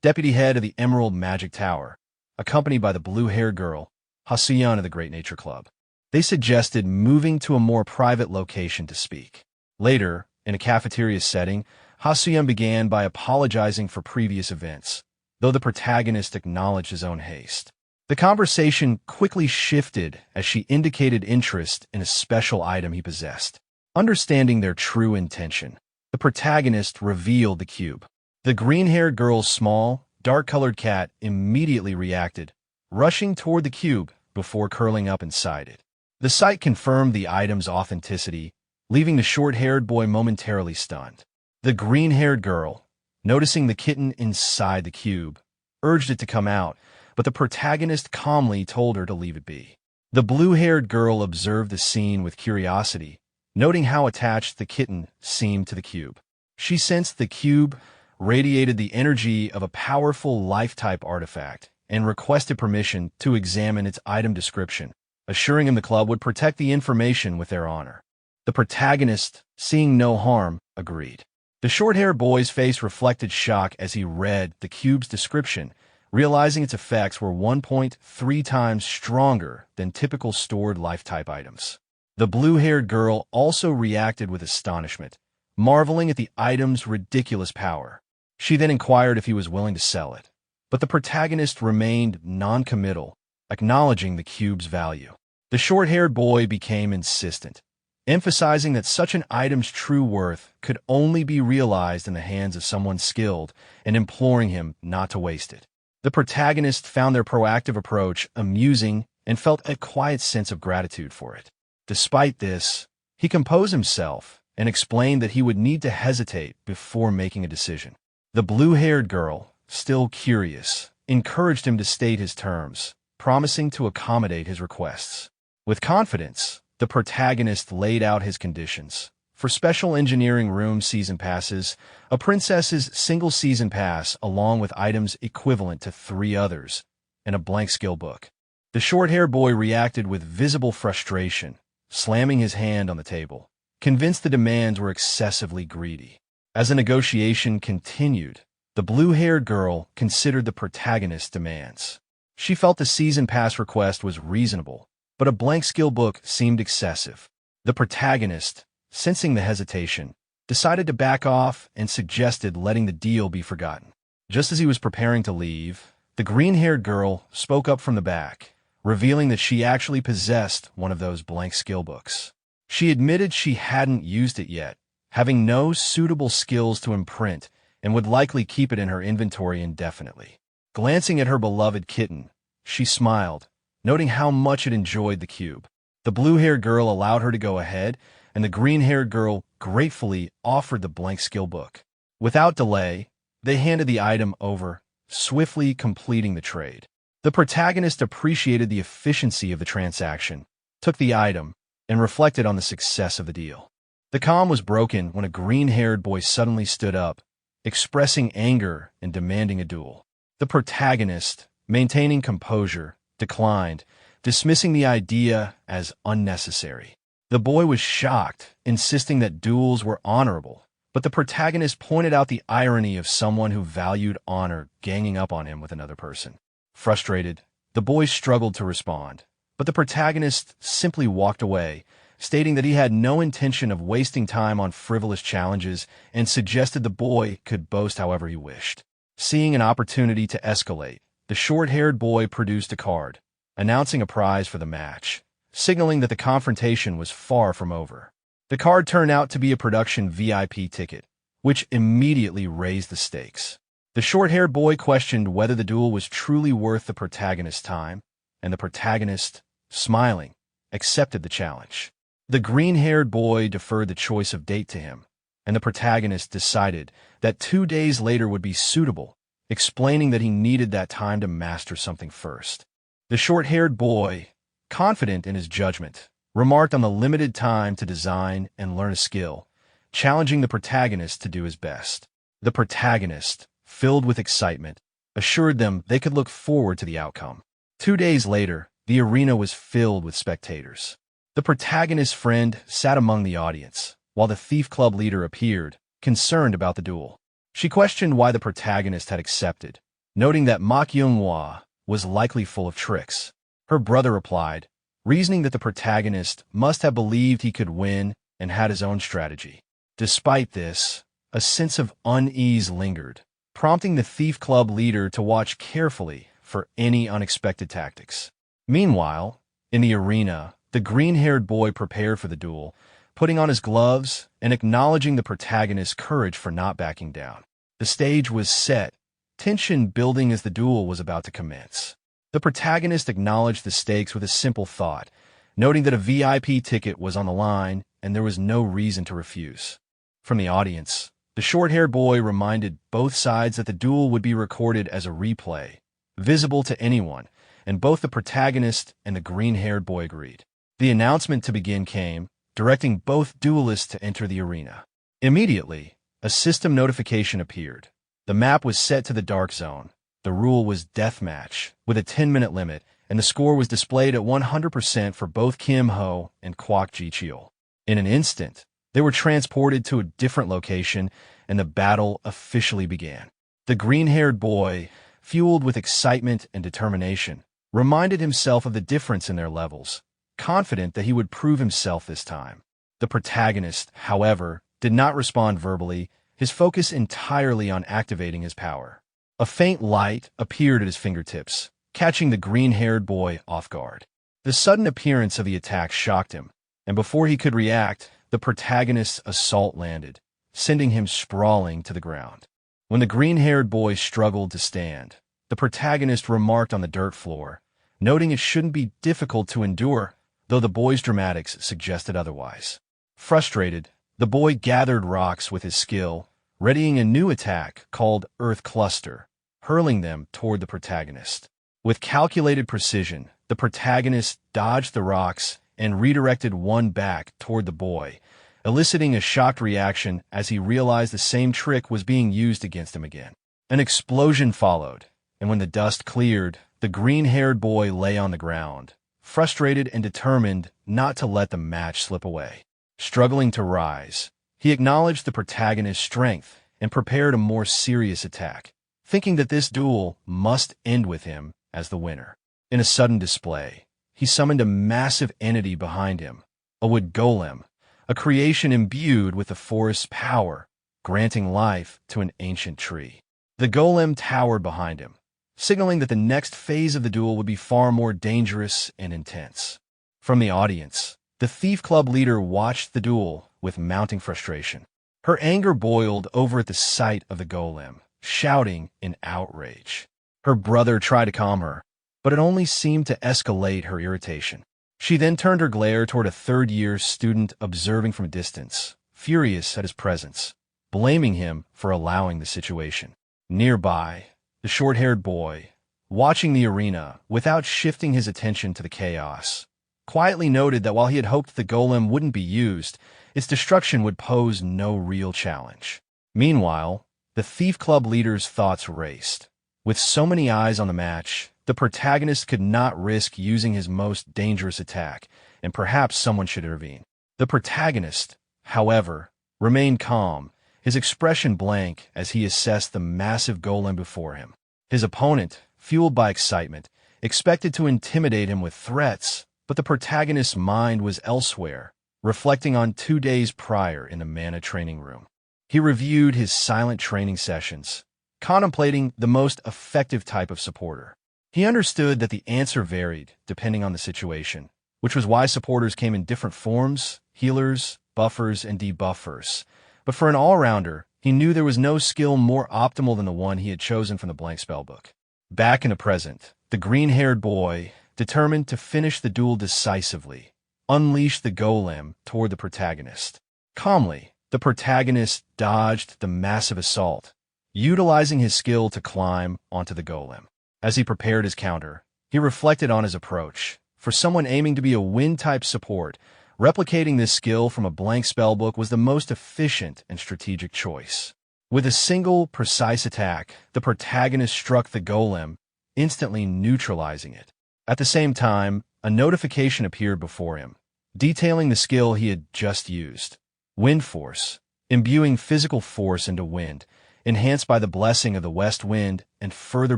deputy head of the Emerald Magic Tower, accompanied by the blue-haired girl, Hasuyan of the Great Nature Club. They suggested moving to a more private location to speak. Later, in a cafeteria setting, Hasuyan began by apologizing for previous events, though the protagonist acknowledged his own haste. The conversation quickly shifted as she indicated interest in a special item he possessed. Understanding their true intention, the protagonist revealed the cube. The green-haired girl's small, dark-colored cat immediately reacted, rushing toward the cube before curling up inside it. The sight confirmed the item's authenticity, leaving the short-haired boy momentarily stunned. The green-haired girl, noticing the kitten inside the cube, urged it to come out, but the protagonist calmly told her to leave it be. The blue-haired girl observed the scene with curiosity, noting how attached the kitten seemed to the cube. She sensed the cube radiated the energy of a powerful life-type artifact and requested permission to examine its item description, assuring him the club would protect the information with their honor. The protagonist, seeing no harm, agreed. The short-haired boy's face reflected shock as he read the cube's description, realizing its effects were 1.3 times stronger than typical stored life-type items. The blue-haired girl also reacted with astonishment, marveling at the item's ridiculous power. She then inquired if he was willing to sell it, but the protagonist remained non-committal, acknowledging the cube's value. The short-haired boy became insistent, emphasizing that such an item's true worth could only be realized in the hands of someone skilled and imploring him not to waste it. The protagonist found their proactive approach amusing and felt a quiet sense of gratitude for it. Despite this, he composed himself and explained that he would need to hesitate before making a decision. The blue-haired girl, still curious, encouraged him to state his terms, promising to accommodate his requests. With confidence, the protagonist laid out his conditions. For special engineering room season passes, a princess's single season pass along with items equivalent to 3 others, and a blank skill book. The short-haired boy reacted with visible frustration, slamming his hand on the table, convinced the demands were excessively greedy. As the negotiation continued, the blue-haired girl considered the protagonist's demands. She felt the season pass request was reasonable, but a blank skill book seemed excessive. The protagonist, sensing the hesitation, decided to back off and suggested letting the deal be forgotten. Just as he was preparing to leave, the green-haired girl spoke up from the back, revealing that she actually possessed one of those blank skill books. She admitted she hadn't used it yet, having no suitable skills to imprint, and would likely keep it in her inventory indefinitely. Glancing at her beloved kitten, she smiled, noting how much it enjoyed the cube. The blue-haired girl allowed her to go ahead, and the green-haired girl gratefully offered the blank skill book. Without delay, they handed the item over, swiftly completing the trade. The protagonist appreciated the efficiency of the transaction, took the item, and reflected on the success of the deal. The calm was broken when a green-haired boy suddenly stood up, expressing anger and demanding a duel. The protagonist, maintaining composure, declined, dismissing the idea as unnecessary. The boy was shocked, insisting that duels were honorable, but the protagonist pointed out the irony of someone who valued honor ganging up on him with another person. Frustrated, the boy struggled to respond, but the protagonist simply walked away, stating that he had no intention of wasting time on frivolous challenges and suggested the boy could boast however he wished. Seeing an opportunity to escalate, the short-haired boy produced a card, announcing a prize for the match, signaling that the confrontation was far from over. The card turned out to be a production VIP ticket, which immediately raised the stakes. The short-haired boy questioned whether the duel was truly worth the protagonist's time, and the protagonist, smiling, accepted the challenge. The green-haired boy deferred the choice of date to him, and the protagonist decided that 2 days later would be suitable, explaining that he needed that time to master something first. The short-haired boy, confident in his judgment, remarked on the limited time to design and learn a skill, challenging the protagonist to do his best. The protagonist, filled with excitement, assured them they could look forward to the outcome. 2 days later, the arena was filled with spectators. The protagonist's friend sat among the audience, while the Thief Club leader appeared, concerned about the duel. She questioned why the protagonist had accepted, noting that Manhwa was likely full of tricks. Her brother replied, reasoning that the protagonist must have believed he could win and had his own strategy. Despite this, a sense of unease lingered, prompting the Thief Club leader to watch carefully for any unexpected tactics. Meanwhile, in the arena, the green-haired boy prepared for the duel, putting on his gloves and acknowledging the protagonist's courage for not backing down. The stage was set, tension building as the duel was about to commence. The protagonist acknowledged the stakes with a simple thought, noting that a VIP ticket was on the line and there was no reason to refuse. From the audience, the short-haired boy reminded both sides that the duel would be recorded as a replay, visible to anyone, and both the protagonist and the green-haired boy agreed. The announcement to begin came, directing both duelists to enter the arena. Immediately, a system notification appeared. The map was set to the Dark Zone. The rule was deathmatch, with a 10-minute limit, and the score was displayed at 100% for both Kim Ho and Kwak Ji-cheol. In an instant, they were transported to a different location, and the battle officially began. The green-haired boy, fueled with excitement and determination, reminded himself of the difference in their levels, confident that he would prove himself this time. The protagonist, however, did not respond verbally, his focus entirely on activating his power. A faint light appeared at his fingertips, catching the green-haired boy off guard. The sudden appearance of the attack shocked him, and before he could react, the protagonist's assault landed, sending him sprawling to the ground. When the green-haired boy struggled to stand, the protagonist remarked on the dirt floor, noting it shouldn't be difficult to endure, though the boy's dramatics suggested otherwise. Frustrated, the boy gathered rocks with his skill, readying a new attack called Earth Cluster, hurling them toward the protagonist. With calculated precision, the protagonist dodged the rocks and redirected one back toward the boy, eliciting a shocked reaction as he realized the same trick was being used against him again. An explosion followed, and when the dust cleared, the green-haired boy lay on the ground, frustrated and determined not to let the match slip away. Struggling to rise, he acknowledged the protagonist's strength and prepared a more serious attack, thinking that this duel must end with him as the winner. In a sudden display, he summoned a massive entity behind him, a wood golem, a creation imbued with the forest's power, granting life to an ancient tree. The golem towered behind him, signaling that the next phase of the duel would be far more dangerous and intense. From the audience, the Thief Club leader watched the duel with mounting frustration. Her anger boiled over at the sight of the golem, shouting in outrage. Her brother tried to calm her, but it only seemed to escalate her irritation. She then turned her glare toward a third-year student observing from a distance, furious at his presence, blaming him for allowing the situation. Nearby, the short-haired boy, watching the arena without shifting his attention to the chaos, quietly noted that while he had hoped the golem wouldn't be used, its destruction would pose no real challenge. Meanwhile, the Thief Club leader's thoughts raced. With so many eyes on the match, the protagonist could not risk using his most dangerous attack, and perhaps someone should intervene. The protagonist, however, remained calm, his expression blank as he assessed the massive golem before him. His opponent, fueled by excitement, expected to intimidate him with threats, but the protagonist's mind was elsewhere, reflecting on 2 days prior in the Mana training room. He reviewed his silent training sessions, contemplating the most effective type of supporter. He understood that the answer varied depending on the situation, which was why supporters came in different forms: healers, buffers, and debuffers. But for an all-rounder, he knew there was no skill more optimal than the one he had chosen from the blank spellbook. Back in the present, the green-haired boy, determined to finish the duel decisively, unleashed the golem toward the protagonist. Calmly, the protagonist dodged the massive assault, utilizing his skill to climb onto the golem. As he prepared his counter, he reflected on his approach. For someone aiming to be a wind-type support, replicating this skill from a blank spellbook was the most efficient and strategic choice. With a single, precise attack, the protagonist struck the golem, instantly neutralizing it. At the same time, a notification appeared before him, detailing the skill he had just used. Wind Force, imbuing physical force into wind, enhanced by the blessing of the west wind and further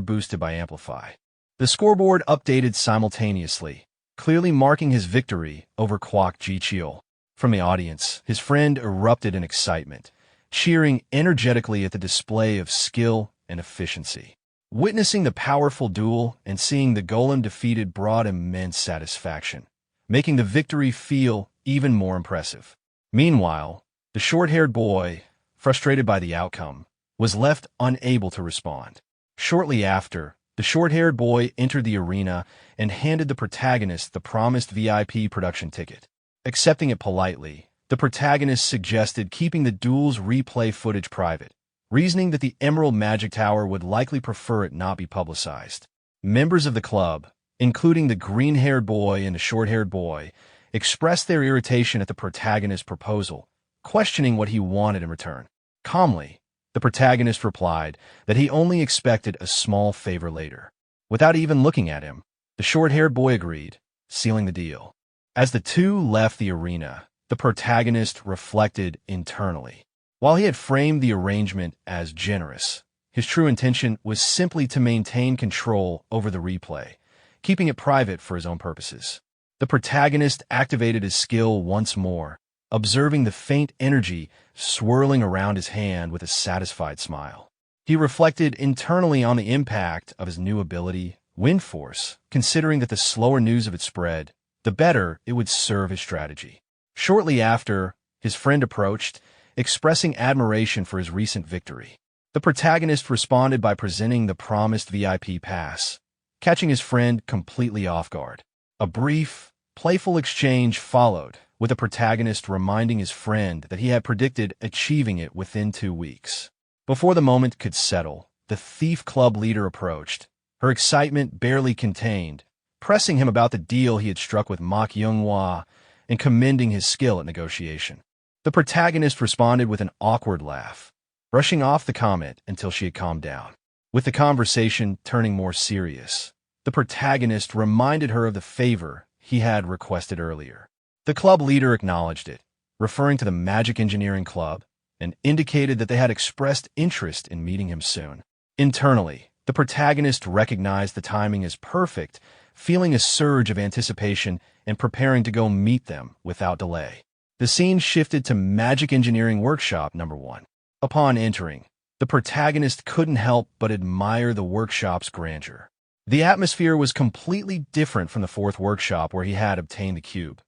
boosted by Amplify. The scoreboard updated simultaneously, clearly marking his victory over Kwok Ji-cheol. From the audience, his friend erupted in excitement, cheering energetically at the display of skill and efficiency. Witnessing the powerful duel and seeing the golem defeated brought immense satisfaction, making the victory feel even more impressive. Meanwhile, the short-haired boy, frustrated by the outcome, was left unable to respond. Shortly after, the short-haired boy entered the arena and handed the protagonist the promised VIP production ticket. Accepting it politely, the protagonist suggested keeping the duel's replay footage private, reasoning that the Emerald Magic Tower would likely prefer it not be publicized. Members of the club, including the green-haired boy and the short-haired boy, expressed their irritation at the protagonist's proposal, questioning what he wanted in return. Calmly, the protagonist replied that he only expected a small favor later. Without even looking at him, the short-haired boy agreed, sealing the deal. As the two left the arena, the protagonist reflected internally. While he had framed the arrangement as generous, his true intention was simply to maintain control over the replay, keeping it private for his own purposes. The protagonist activated his skill once more, observing the faint energy swirling around his hand with a satisfied smile. He reflected internally on the impact of his new ability, Wind Force, considering that the slower news of it spread, the better it would serve his strategy. Shortly after, his friend approached, expressing admiration for his recent victory. The protagonist responded by presenting the promised VIP pass, catching his friend completely off guard. A brief, playful exchange followed, with the protagonist reminding his friend that he had predicted achieving it within 2 weeks. Before the moment could settle, the Thief Club leader approached, her excitement barely contained, pressing him about the deal he had struck with Mak Younghwa and commending his skill at negotiation. The protagonist responded with an awkward laugh, brushing off the comment until she had calmed down. With the conversation turning more serious, the protagonist reminded her of the favor he had requested earlier. The club leader acknowledged it, referring to the Magic Engineering Club, and indicated that they had expressed interest in meeting him soon. Internally, the protagonist recognized the timing as perfect, feeling a surge of anticipation and preparing to go meet them without delay. The scene shifted to Magic Engineering Workshop number 1. Upon entering, the protagonist couldn't help but admire the workshop's grandeur. The atmosphere was completely different from the 4th workshop where he had obtained the cube.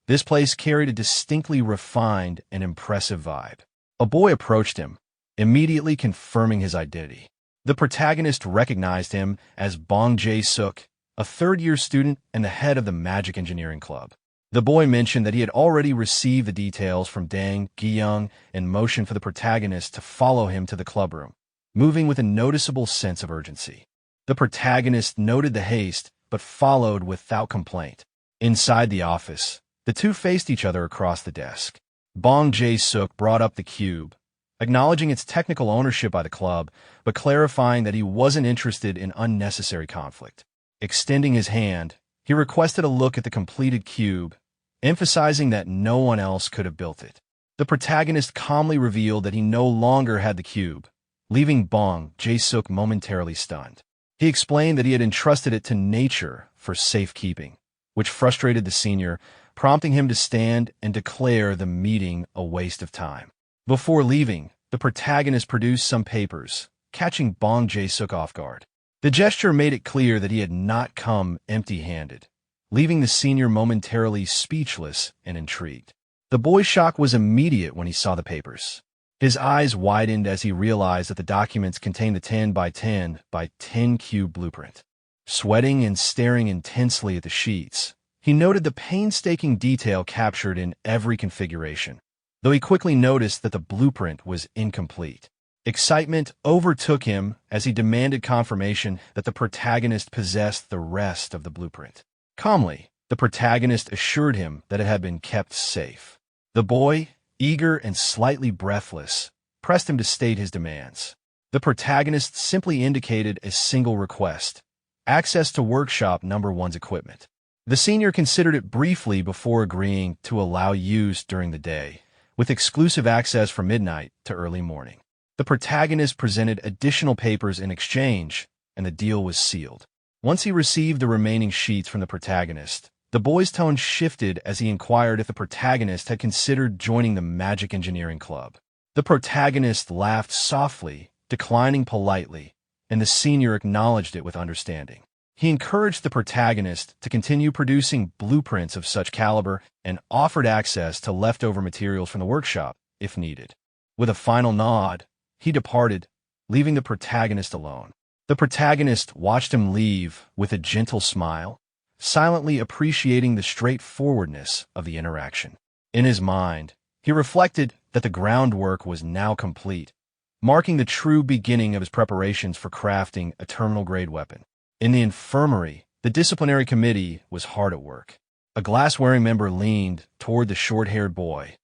This place carried a distinctly refined and impressive vibe. A boy approached him, immediately confirming his identity. The protagonist recognized him as Bong Jae-suk, a 3rd-year student and the head of the Magic Engineering Club. The boy mentioned that he had already received the details from Dang Gi-young and motioned for the protagonist to follow him to the clubroom, moving with a noticeable sense of urgency. The protagonist noted the haste, but followed without complaint. Inside the office, the two faced each other across the desk. Bong Jae-suk brought up the cube, acknowledging its technical ownership by the club, but clarifying that he wasn't interested in unnecessary conflict. Extending his hand, he requested a look at the completed cube, emphasizing that no one else could have built it. The protagonist calmly revealed that he no longer had the cube, leaving Bong Jae-suk momentarily stunned. He explained that he had entrusted it to nature for safekeeping, which frustrated the senior, prompting him to stand and declare the meeting a waste of time. Before leaving, the protagonist produced some papers, catching Bong Jae-suk off guard. The gesture made it clear that he had not come empty-handed, leaving the senior momentarily speechless and intrigued. The boy's shock was immediate when he saw the papers. His eyes widened as he realized that the documents contained the 10 by 10 by 10 cube blueprint. Sweating and staring intensely at the sheets, he noted the painstaking detail captured in every configuration, though he quickly noticed that the blueprint was incomplete. Excitement overtook him as he demanded confirmation that the protagonist possessed the rest of the blueprint. Calmly, the protagonist assured him that it had been kept safe. The boy, eager and slightly breathless, pressed him to state his demands. The protagonist simply indicated a single request: access to Workshop number 1's equipment. The senior considered it briefly before agreeing to allow use during the day, with exclusive access from midnight to early morning. The protagonist presented additional papers in exchange, and the deal was sealed. Once he received the remaining sheets from the protagonist, the boy's tone shifted as he inquired if the protagonist had considered joining the Magic Engineering Club. The protagonist laughed softly, declining politely, and the senior acknowledged it with understanding. He encouraged the protagonist to continue producing blueprints of such caliber and offered access to leftover materials from the workshop, if needed. With a final nod, he departed, leaving the protagonist alone. The protagonist watched him leave with a gentle smile, silently appreciating the straightforwardness of the interaction. In his mind, he reflected that the groundwork was now complete, marking the true beginning of his preparations for crafting a terminal-grade weapon. In the infirmary, the disciplinary committee was hard at work. A glass-wearing member leaned toward the short-haired boy,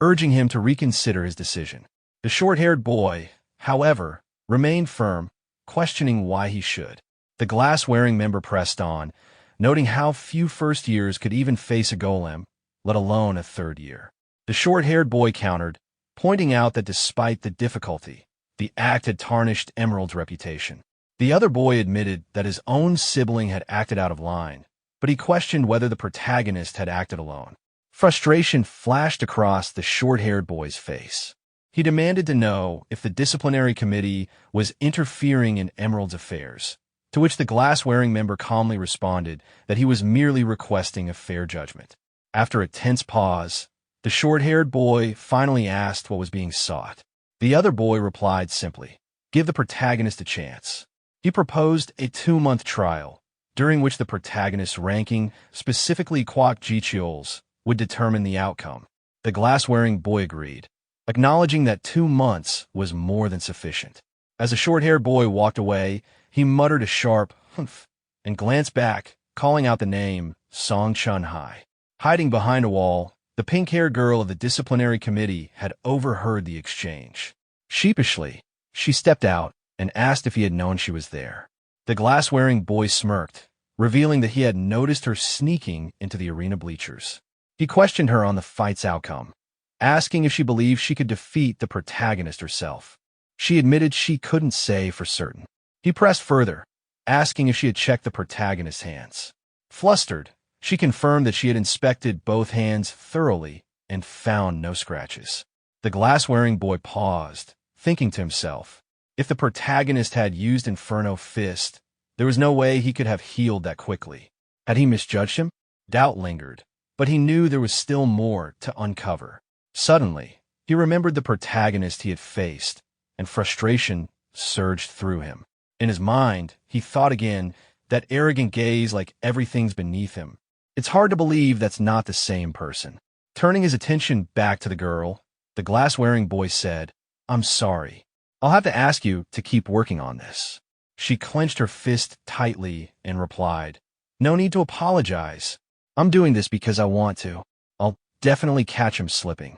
urging him to reconsider his decision. The short-haired boy, however, remained firm, questioning why he should. The glass-wearing member pressed on, noting how few first years could even face a golem, let alone a 3rd year. The short-haired boy countered, pointing out that despite the difficulty, the act had tarnished Emerald's reputation. The other boy admitted that his own sibling had acted out of line, but he questioned whether the protagonist had acted alone. Frustration flashed across the short-haired boy's face. He demanded to know if the disciplinary committee was interfering in Emerald's affairs, to which the glass-wearing member calmly responded that he was merely requesting a fair judgment. After a tense pause, the short-haired boy finally asked what was being sought. The other boy replied simply, "Give the protagonist a chance." He proposed a 2-month trial, during which the protagonist's ranking, specifically Kwok Jicheol's, would determine the outcome. The glass-wearing boy agreed, acknowledging that 2 months was more than sufficient. As the short-haired boy walked away, he muttered a sharp humph and glanced back, calling out the name Song Chun-hai. Hiding behind a wall, the pink-haired girl of the disciplinary committee had overheard the exchange. Sheepishly, she stepped out and asked if he had known she was there. The glass-wearing boy smirked, revealing that he had noticed her sneaking into the arena bleachers. He questioned her on the fight's outcome, asking if she believed she could defeat the protagonist herself. She admitted she couldn't say for certain. He pressed further, asking if she had checked the protagonist's hands. Flustered, she confirmed that she had inspected both hands thoroughly and found no scratches. The glass-wearing boy paused, thinking to himself, if the protagonist had used Inferno Fist, there was no way he could have healed that quickly. Had he misjudged him? Doubt lingered, but he knew there was still more to uncover. Suddenly, he remembered the protagonist he had faced, and frustration surged through him. In his mind, he thought again, that arrogant gaze like everything's beneath him. It's hard to believe that's not the same person. Turning his attention back to the girl, the glass-wearing boy said, "I'm sorry. I'll have to ask you to keep working on this." She clenched her fist tightly and replied, "No need to apologize. I'm doing this because I want to. I'll definitely catch him slipping."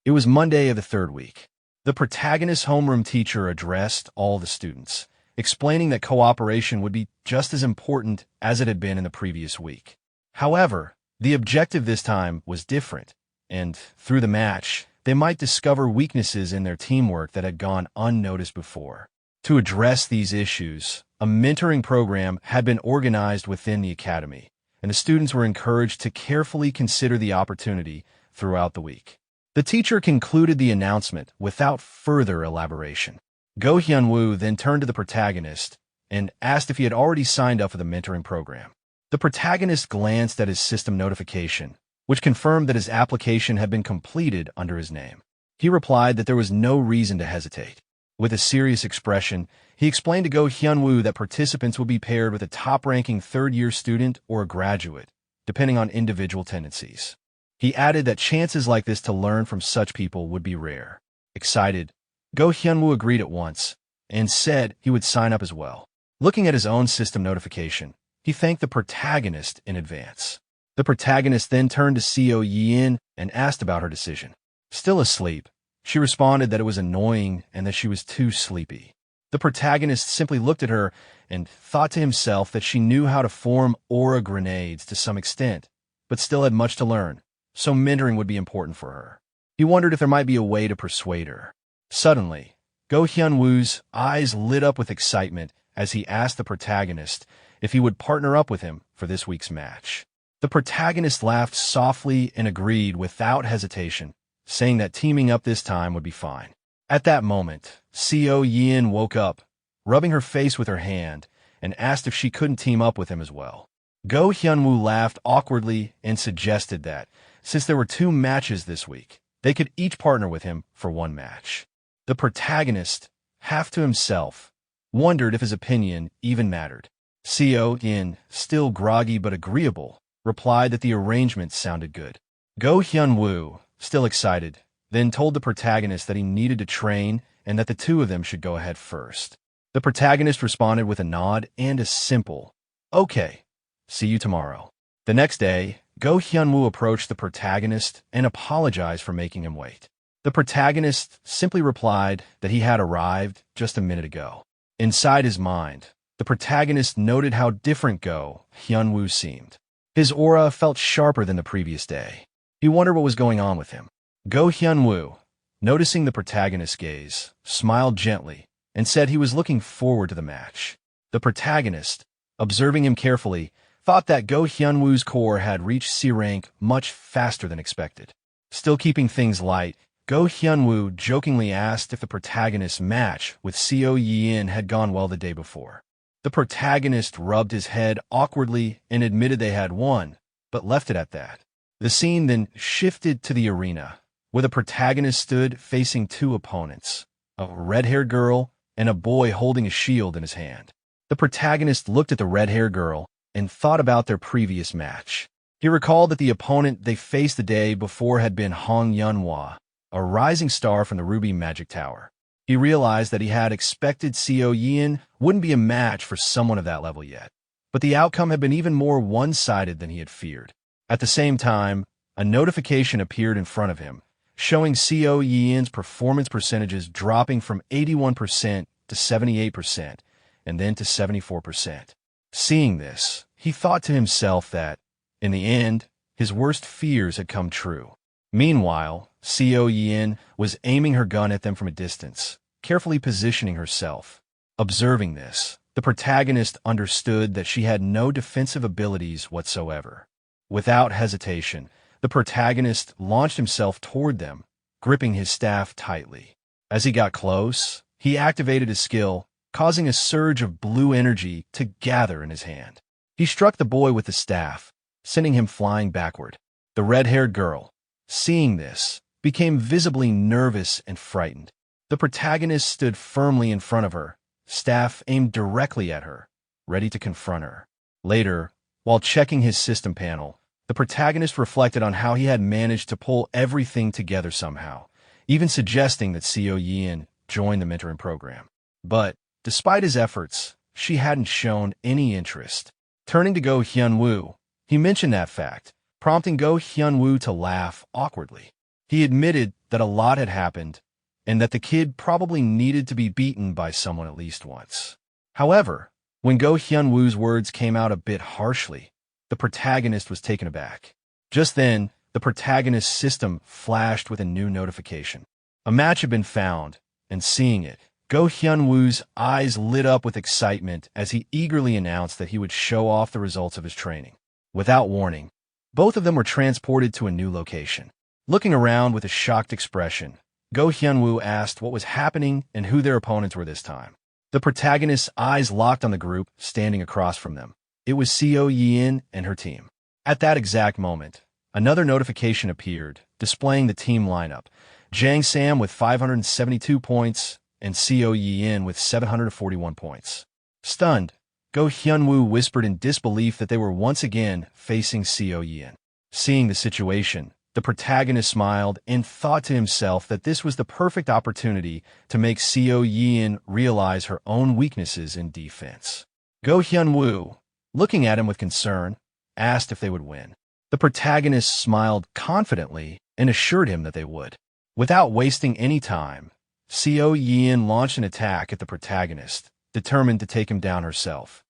It was Monday of the 3rd week. The protagonist's homeroom teacher addressed all the students, explaining that cooperation would be just as important as it had been in the previous week. However, the objective this time was different, and through the match, they might discover weaknesses in their teamwork that had gone unnoticed before. To address these issues, a mentoring program had been organized within the academy, and the students were encouraged to carefully consider the opportunity throughout the week. The teacher concluded the announcement without further elaboration. Go Hyun-woo then turned to the protagonist and asked if he had already signed up for the mentoring program. The protagonist glanced at his system notification, which confirmed that his application had been completed under his name. He replied that there was no reason to hesitate. With a serious expression, he explained to Go Hyun-woo that participants would be paired with a top-ranking 3rd-year student or a graduate, depending on individual tendencies. He added that chances like this to learn from such people would be rare. Excited, Go Hyun-woo agreed at once and said he would sign up as well. Looking at his own system notification, he thanked the protagonist in advance. The protagonist then turned to Seo Yin and asked about her decision. Still asleep, she responded that it was annoying and that she was too sleepy. The protagonist simply looked at her and thought to himself that she knew how to form aura grenades to some extent, but still had much to learn, so mentoring would be important for her. He wondered if there might be a way to persuade her. Suddenly, Go Hyun-woo's eyes lit up with excitement as he asked the protagonist if he would partner up with him for this week's match. The protagonist laughed softly and agreed without hesitation, saying that teaming up this time would be fine. At that moment, Seo Yin woke up, rubbing her face with her hand, and asked if she couldn't team up with him as well. Go Hyun-woo laughed awkwardly and suggested that, since there were 2 matches this week, they could each partner with him for 1 match. The protagonist, half to himself, wondered if his opinion even mattered. Seo Yin, still groggy but agreeable, replied that the arrangement sounded good. Go Hyun-woo, still excited, then told the protagonist that he needed to train and that the 2 of them should go ahead first. The protagonist responded with a nod and a simple, "Okay, see you tomorrow." The next day, Go Hyun-woo approached the protagonist and apologized for making him wait. The protagonist simply replied that he had arrived just a minute ago. Inside his mind, the protagonist noted how different Go Hyun-woo seemed. His aura felt sharper than the previous day. He wondered what was going on with him. Go Hyun-woo, noticing the protagonist's gaze, smiled gently and said he was looking forward to the match. The protagonist, observing him carefully, thought that Go Hyunwoo's core had reached C rank much faster than expected. Still keeping things light, Go Hyunwoo jokingly asked if the protagonist's match with Seo Yin had gone well the day before. The protagonist rubbed his head awkwardly and admitted they had won, but left it at that. The scene then shifted to the arena, where the protagonist stood facing two opponents, a red-haired girl and a boy holding a shield in his hand. The protagonist looked at the red-haired girl and thought about their previous match. He recalled that the opponent they faced the day before had been Hong Yunhua, a rising star from the Ruby Magic Tower. He realized that he had expected Seo Yin wouldn't be a match for someone of that level yet, but the outcome had been even more one-sided than he had feared. At the same time, a notification appeared in front of him, showing Seo Yin's performance percentages dropping from 81% to 78%, and then to 74%. Seeing this, he thought to himself that, in the end, his worst fears had come true. Meanwhile, Seo Yin was aiming her gun at them from a distance, carefully positioning herself. Observing this, the protagonist understood that she had no defensive abilities whatsoever. Without hesitation, the protagonist launched himself toward them, gripping his staff tightly. As he got close, he activated his skill, causing a surge of blue energy to gather in his hand. He struck the boy with the staff, sending him flying backward. The red-haired girl, seeing this, became visibly nervous and frightened. The protagonist stood firmly in front of her, staff aimed directly at her, ready to confront her. Later, while checking his system panel, the protagonist reflected on how he had managed to pull everything together somehow, even suggesting that Seo Yin join the mentoring program. But, despite his efforts, she hadn't shown any interest. Turning to Go Hyunwoo, he mentioned that fact, prompting Go Hyunwoo to laugh awkwardly. He admitted that a lot had happened, and that the kid probably needed to be beaten by someone at least once. However, when Go Hyunwoo's words came out a bit harshly, the protagonist was taken aback. Just then, the protagonist's system flashed with a new notification. A match had been found, and seeing it, Go Hyunwoo's eyes lit up with excitement as he eagerly announced that he would show off the results of his training. Without warning, both of them were transported to a new location. Looking around with a shocked expression, Go Hyunwoo asked what was happening and who their opponents were this time. The protagonist's eyes locked on the group standing across from them. It was Seo Yin and her team. At that exact moment, another notification appeared, displaying the team lineup. Jang Sam with 572 points, and Seo Yin with 741 points. Stunned, Go Hyunwoo whispered in disbelief that they were once again facing Seo Yin. Seeing the situation, the protagonist smiled and thought to himself that this was the perfect opportunity to make Seo Yin realize her own weaknesses in defense. Go Hyunwoo, looking at him with concern, asked if they would win. The protagonist smiled confidently and assured him that they would. Without wasting any time, Seo Yin launched an attack at the protagonist, determined to take him down herself.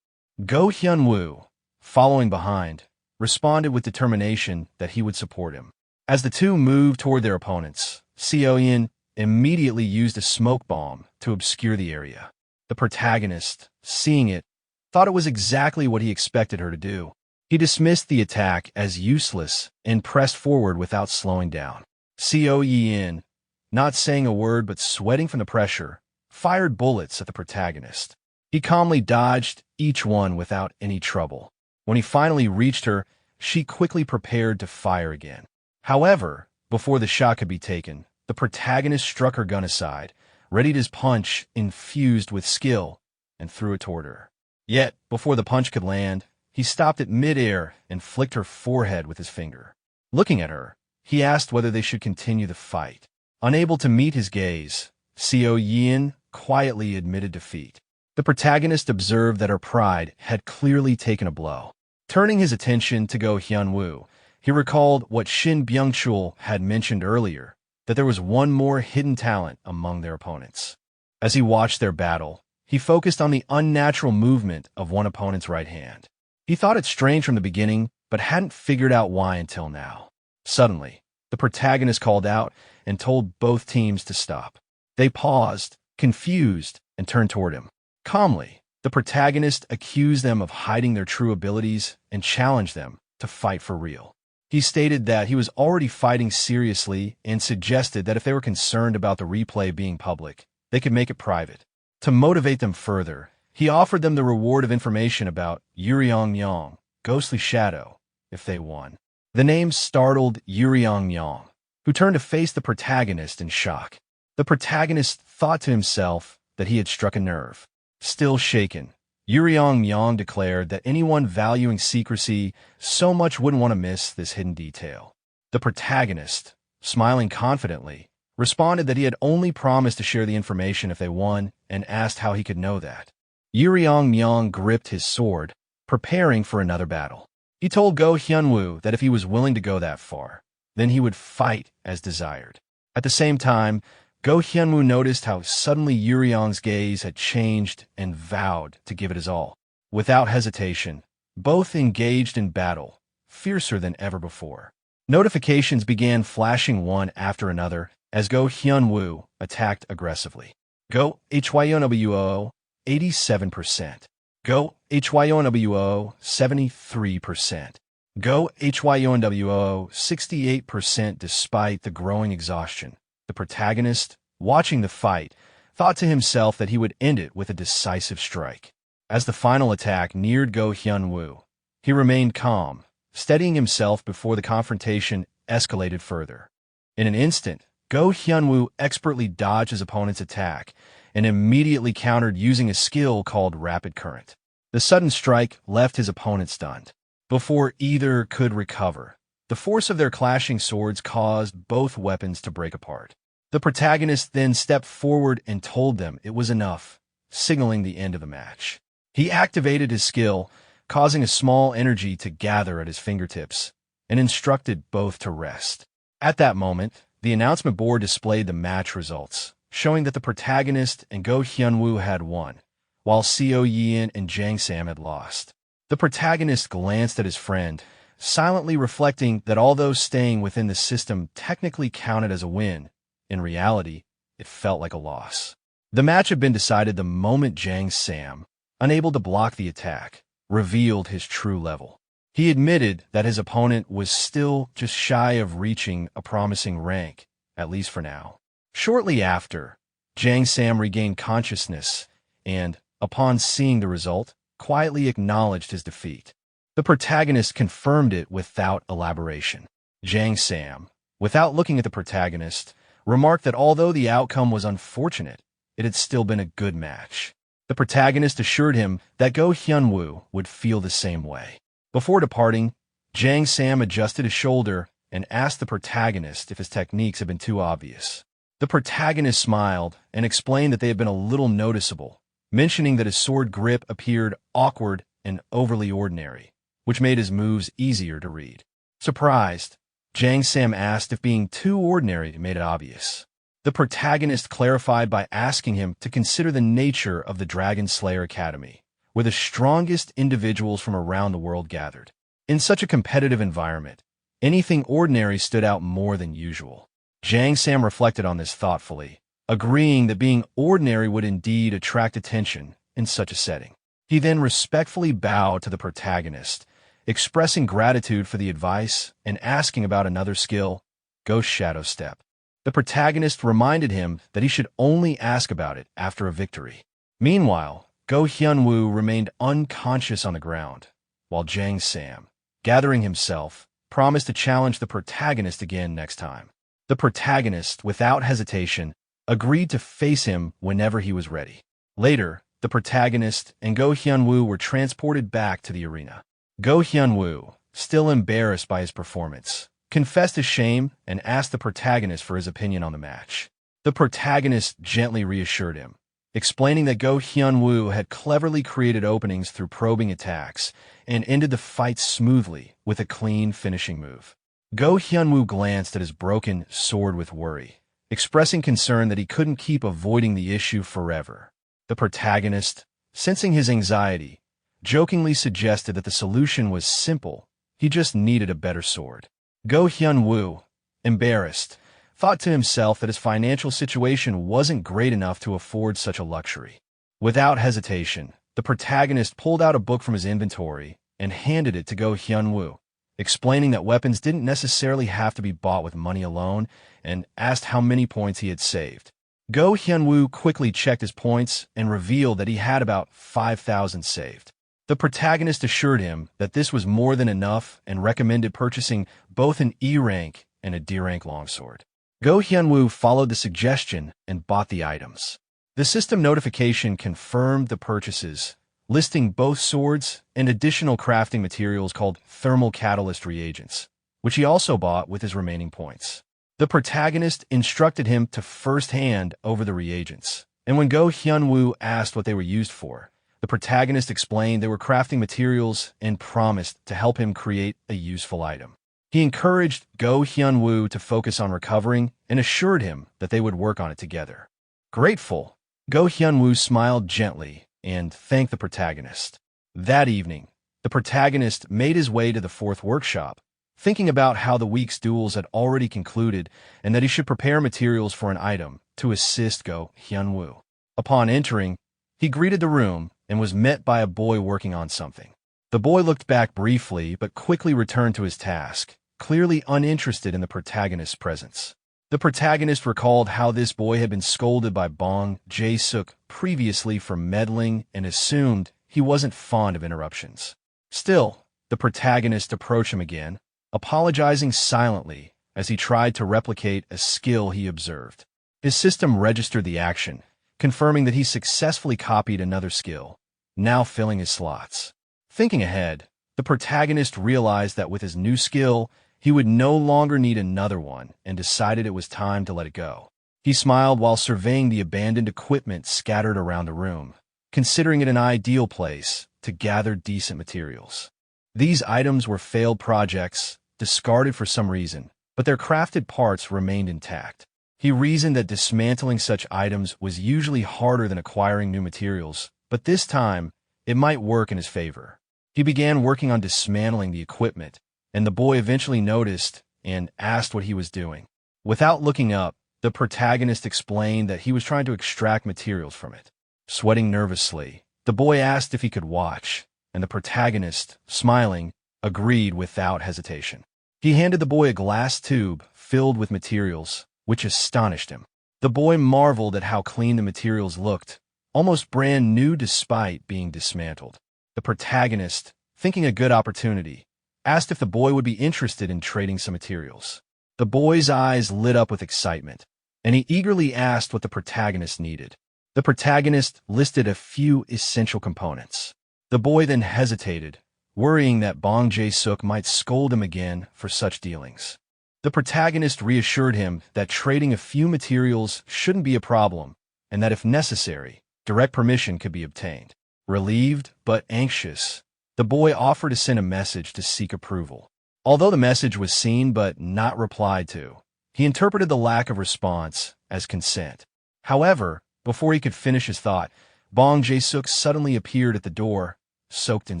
Go Hyunwoo, following behind, responded with determination that he would support him. As the two moved toward their opponents, Seo Yin immediately used a smoke bomb to obscure the area. The protagonist, seeing it, thought it was exactly what he expected her to do. He dismissed the attack as useless and pressed forward without slowing down. Seo Yin, not saying a word but sweating from the pressure, fired bullets at the protagonist. He calmly dodged each one without any trouble. When he finally reached her, she quickly prepared to fire again. However, before the shot could be taken, the protagonist struck her gun aside, readied his punch infused with skill, and threw it toward her. Yet, before the punch could land, he stopped it mid-air and flicked her forehead with his finger. Looking at her, he asked whether they should continue the fight. Unable to meet his gaze, Seo Yin quietly admitted defeat. The protagonist observed that her pride had clearly taken a blow. Turning his attention to Go Hyunwoo, he recalled what Shin Byung-chul had mentioned earlier, that there was one more hidden talent among their opponents. As he watched their battle, he focused on the unnatural movement of one opponent's right hand. He thought it strange from the beginning, but hadn't figured out why until now. Suddenly, the protagonist called out and told both teams to stop. They paused, confused, and turned toward him. Calmly, The protagonist accused them of hiding their true abilities and challenged them to fight for real. He stated that he was already fighting seriously and suggested that if they were concerned about the replay being public, they could make it private. To motivate them further, he offered them the reward of information about Yuryong-Yang, Ghostly Shadow, if they won. The name startled Yuryong-Yang, who turned to face the protagonist in shock. The protagonist thought to himself that he had struck a nerve. Still shaken, Yuryong-Yang declared that anyone valuing secrecy so much wouldn't want to miss this hidden detail. The protagonist, smiling confidently, responded that he had only promised to share the information if they won and asked how he could know that. Yuryong-Yang gripped his sword, preparing for another battle. He told Go Hyunwoo that if he was willing to go that far, then he would fight as desired. At the same time, Go Hyunwoo noticed how suddenly Yuryong's gaze had changed and vowed to give it his all. Without hesitation, both engaged in battle, fiercer than ever before. Notifications began flashing one after another as Go Hyunwoo attacked aggressively. Go HYONWO 87%. Go HYONWO 73%. Go HYONWO 68%. Despite the growing exhaustion, the protagonist, watching the fight, thought to himself that he would end it with a decisive strike. As the final attack neared Go Hyunwoo, he remained calm, steadying himself before the confrontation escalated further. In an instant, Go Hyunwoo expertly dodged his opponent's attack and immediately countered using a skill called Rapid Current. The sudden strike left his opponent stunned. Before either could recover, the force of their clashing swords caused both weapons to break apart. The protagonist then stepped forward and told them it was enough, signaling the end of the match. He activated his skill, causing a small energy to gather at his fingertips, and instructed both to rest. At that moment, the announcement board displayed the match results, showing that the protagonist and Go Hyunwoo had won, while Seo Yeon and Jang Sam had lost. The protagonist glanced at his friend, silently reflecting that although staying within the system technically counted as a win, in reality, it felt like a loss. The match had been decided the moment Jang Sam, unable to block the attack, revealed his true level. He admitted that his opponent was still just shy of reaching a promising rank, at least for now. Shortly after, Jang Sam regained consciousness and, upon seeing the result, quietly acknowledged his defeat. The protagonist confirmed it without elaboration. Jang Sam, without looking at the protagonist, remarked that although the outcome was unfortunate, it had still been a good match. The protagonist assured him that Go Hyunwoo would feel the same way. Before departing, Jang Sam adjusted his shoulder and asked the protagonist if his techniques had been too obvious. The protagonist smiled and explained that they had been a little noticeable, mentioning that his sword grip appeared awkward and overly ordinary, which made his moves easier to read. Surprised, Jang Sam asked if being too ordinary made it obvious. The protagonist clarified by asking him to consider the nature of the Dragon Slayer Academy, where the strongest individuals from around the world gathered. In such a competitive environment, anything ordinary stood out more than usual. Jang Sam reflected on this thoughtfully, agreeing that being ordinary would indeed attract attention in such a setting. He then respectfully bowed to the protagonist, expressing gratitude for the advice and asking about another skill, Ghost Shadow Step. The protagonist reminded him that he should only ask about it after a victory. Meanwhile, Go Hyunwoo remained unconscious on the ground, while Jang Sam, gathering himself, promised to challenge the protagonist again next time. The protagonist, without hesitation, agreed to face him whenever he was ready. Later, the protagonist and Go Hyunwoo were transported back to the arena. Go Hyunwoo, still embarrassed by his performance, confessed his shame and asked the protagonist for his opinion on the match. The protagonist gently reassured him, explaining that Go Hyunwoo had cleverly created openings through probing attacks and ended the fight smoothly with a clean finishing move. Go Hyunwoo glanced at his broken sword with worry, expressing concern that he couldn't keep avoiding the issue forever. The protagonist, sensing his anxiety, jokingly suggested that the solution was simple, he just needed a better sword. Go Hyunwoo, embarrassed, thought to himself that his financial situation wasn't great enough to afford such a luxury. Without hesitation, The protagonist pulled out a book from his inventory and handed it to Go Hyun-woo, explaining that weapons didn't necessarily have to be bought with money alone, and asked how many points he had saved. Go Hyun-woo quickly checked his points and revealed that he had about 5,000 saved. The protagonist assured him that this was more than enough and recommended purchasing both an E-rank and a D-rank longsword. Go Hyun-woo followed the suggestion and bought the items. The system notification confirmed the purchases, listing both swords and additional crafting materials called thermal catalyst reagents, which he also bought with his remaining points. The protagonist instructed him to first hand over the reagents, and when Go Hyun-woo asked what they were used for, the protagonist explained they were crafting materials and promised to help him create a useful item. He encouraged Go Hyun-woo to focus on recovering and assured him that they would work on it together. Grateful, Go Hyun-woo smiled gently and thanked the protagonist. That evening, the protagonist made his way to the fourth workshop, thinking about how the week's duels had already concluded and that he should prepare materials for an item to assist Go Hyun-woo. Upon entering, he greeted the room and was met by a boy working on something. The boy looked back briefly but quickly returned to his task, clearly uninterested in the protagonist's presence. The protagonist recalled how this boy had been scolded by Bong Jae-suk previously for meddling and assumed he wasn't fond of interruptions. Still, the protagonist approached him again, apologizing silently as he tried to replicate a skill he observed. His system registered the action, confirming that he successfully copied another skill, now filling his slots. Thinking ahead, the protagonist realized that with his new skill, he would no longer need another one and decided it was time to let it go. He smiled while surveying the abandoned equipment scattered around the room, considering it an ideal place to gather decent materials. These items were failed projects, discarded for some reason, but their crafted parts remained intact. He reasoned that dismantling such items was usually harder than acquiring new materials, but this time, it might work in his favor. He began working on dismantling the equipment, and the boy eventually noticed and asked what he was doing. Without looking up, the protagonist explained that he was trying to extract materials from it. Sweating nervously, the boy asked if he could watch, and the protagonist, smiling, agreed without hesitation. He handed the boy a glass tube filled with materials, which astonished him. The boy marveled at how clean the materials looked, almost brand new despite being dismantled. The protagonist, thinking a good opportunity, asked if the boy would be interested in trading some materials. The boy's eyes lit up with excitement, and he eagerly asked what the protagonist needed. The protagonist listed a few essential components. The boy then hesitated, worrying that Bong Jae-suk might scold him again for such dealings. The protagonist reassured him that trading a few materials shouldn't be a problem, and that if necessary, direct permission could be obtained. Relieved but anxious, the boy offered to send a message to seek approval. Although the message was seen but not replied to, he interpreted the lack of response as consent. However, before he could finish his thought, Bong Jae-suk suddenly appeared at the door, soaked in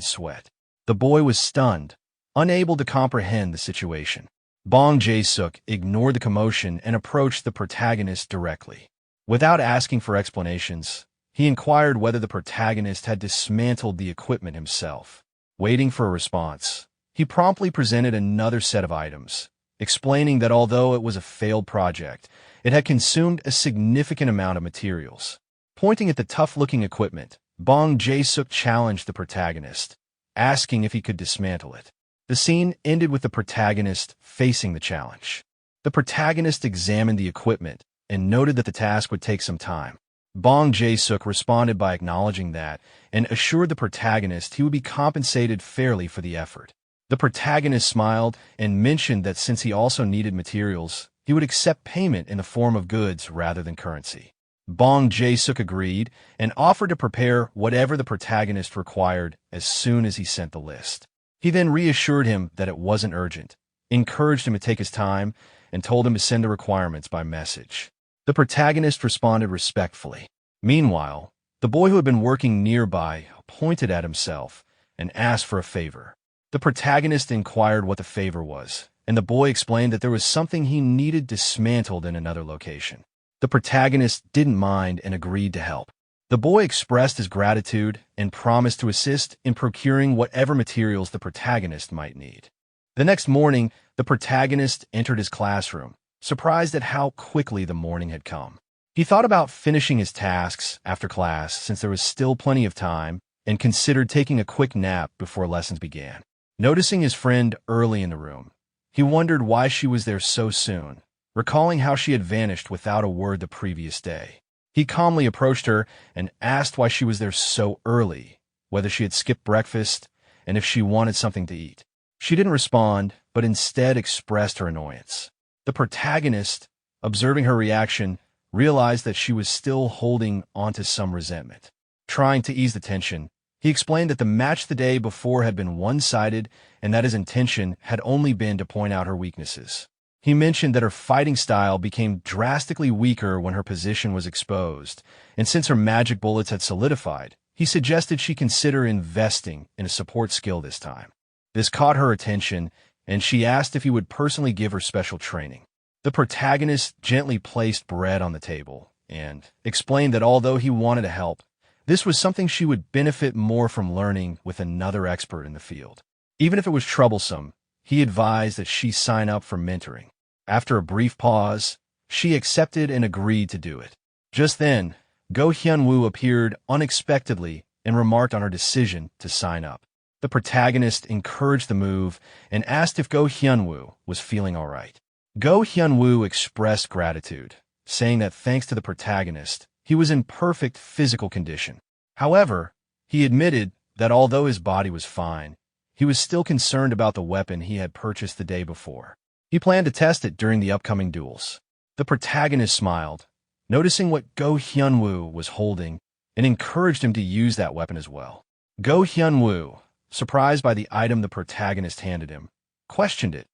sweat. The boy was stunned, unable to comprehend the situation. Bong Jae-suk ignored the commotion and approached the protagonist directly. Without asking for explanations, he inquired whether the protagonist had dismantled the equipment himself. Waiting for a response, he promptly presented another set of items, explaining that although it was a failed project, it had consumed a significant amount of materials. Pointing at the tough-looking equipment, Bong Jae-suk challenged the protagonist, asking if he could dismantle it. The scene ended with the protagonist facing the challenge. The protagonist examined the equipment and noted that the task would take some time. Bong Jae-suk responded by acknowledging that and assured the protagonist he would be compensated fairly for the effort. The protagonist smiled and mentioned that since he also needed materials, he would accept payment in the form of goods rather than currency. Bong Jae-suk agreed and offered to prepare whatever the protagonist required as soon as he sent the list. He then reassured him that it wasn't urgent, encouraged him to take his time, and told him to send the requirements by message. The protagonist responded respectfully. Meanwhile, the boy who had been working nearby pointed at himself and asked for a favor. The protagonist inquired what the favor was, and the boy explained that there was something he needed dismantled in another location. The protagonist didn't mind and agreed to help. The boy expressed his gratitude and promised to assist in procuring whatever materials the protagonist might need. The next morning, the protagonist entered his classroom, surprised at how quickly the morning had come. He thought about finishing his tasks after class since there was still plenty of time, and considered taking a quick nap before lessons began. Noticing his friend early in the room, he wondered why she was there so soon, recalling how she had vanished without a word the previous day. He calmly approached her and asked why she was there so early, whether she had skipped breakfast, and if she wanted something to eat. She didn't respond, but instead expressed her annoyance. The protagonist, observing her reaction, realized that she was still holding onto some resentment. Trying to ease the tension, he explained that the match the day before had been one-sided and that his intention had only been to point out her weaknesses. He mentioned that her fighting style became drastically weaker when her position was exposed, and since her magic bullets had solidified, he suggested she consider investing in a support skill this time. This caught her attention, and she asked if he would personally give her special training. The protagonist gently placed bread on the table and explained that although he wanted to help, this was something she would benefit more from learning with another expert in the field. Even if it was troublesome, he advised that she sign up for mentoring. After a brief pause, she accepted and agreed to do it. Just then, Go Hyun-woo appeared unexpectedly and remarked on her decision to sign up. The protagonist encouraged the move and asked if Go Hyun-woo was feeling all right. Go Hyun-woo expressed gratitude, saying that thanks to the protagonist, he was in perfect physical condition. However, he admitted that although his body was fine, he was still concerned about the weapon he had purchased the day before. He planned to test it during the upcoming duels. The protagonist smiled, noticing what Go Hyun-woo was holding, and encouraged him to use that weapon as well. Go Hyun-woo, surprised by the item the protagonist handed him, questioned it,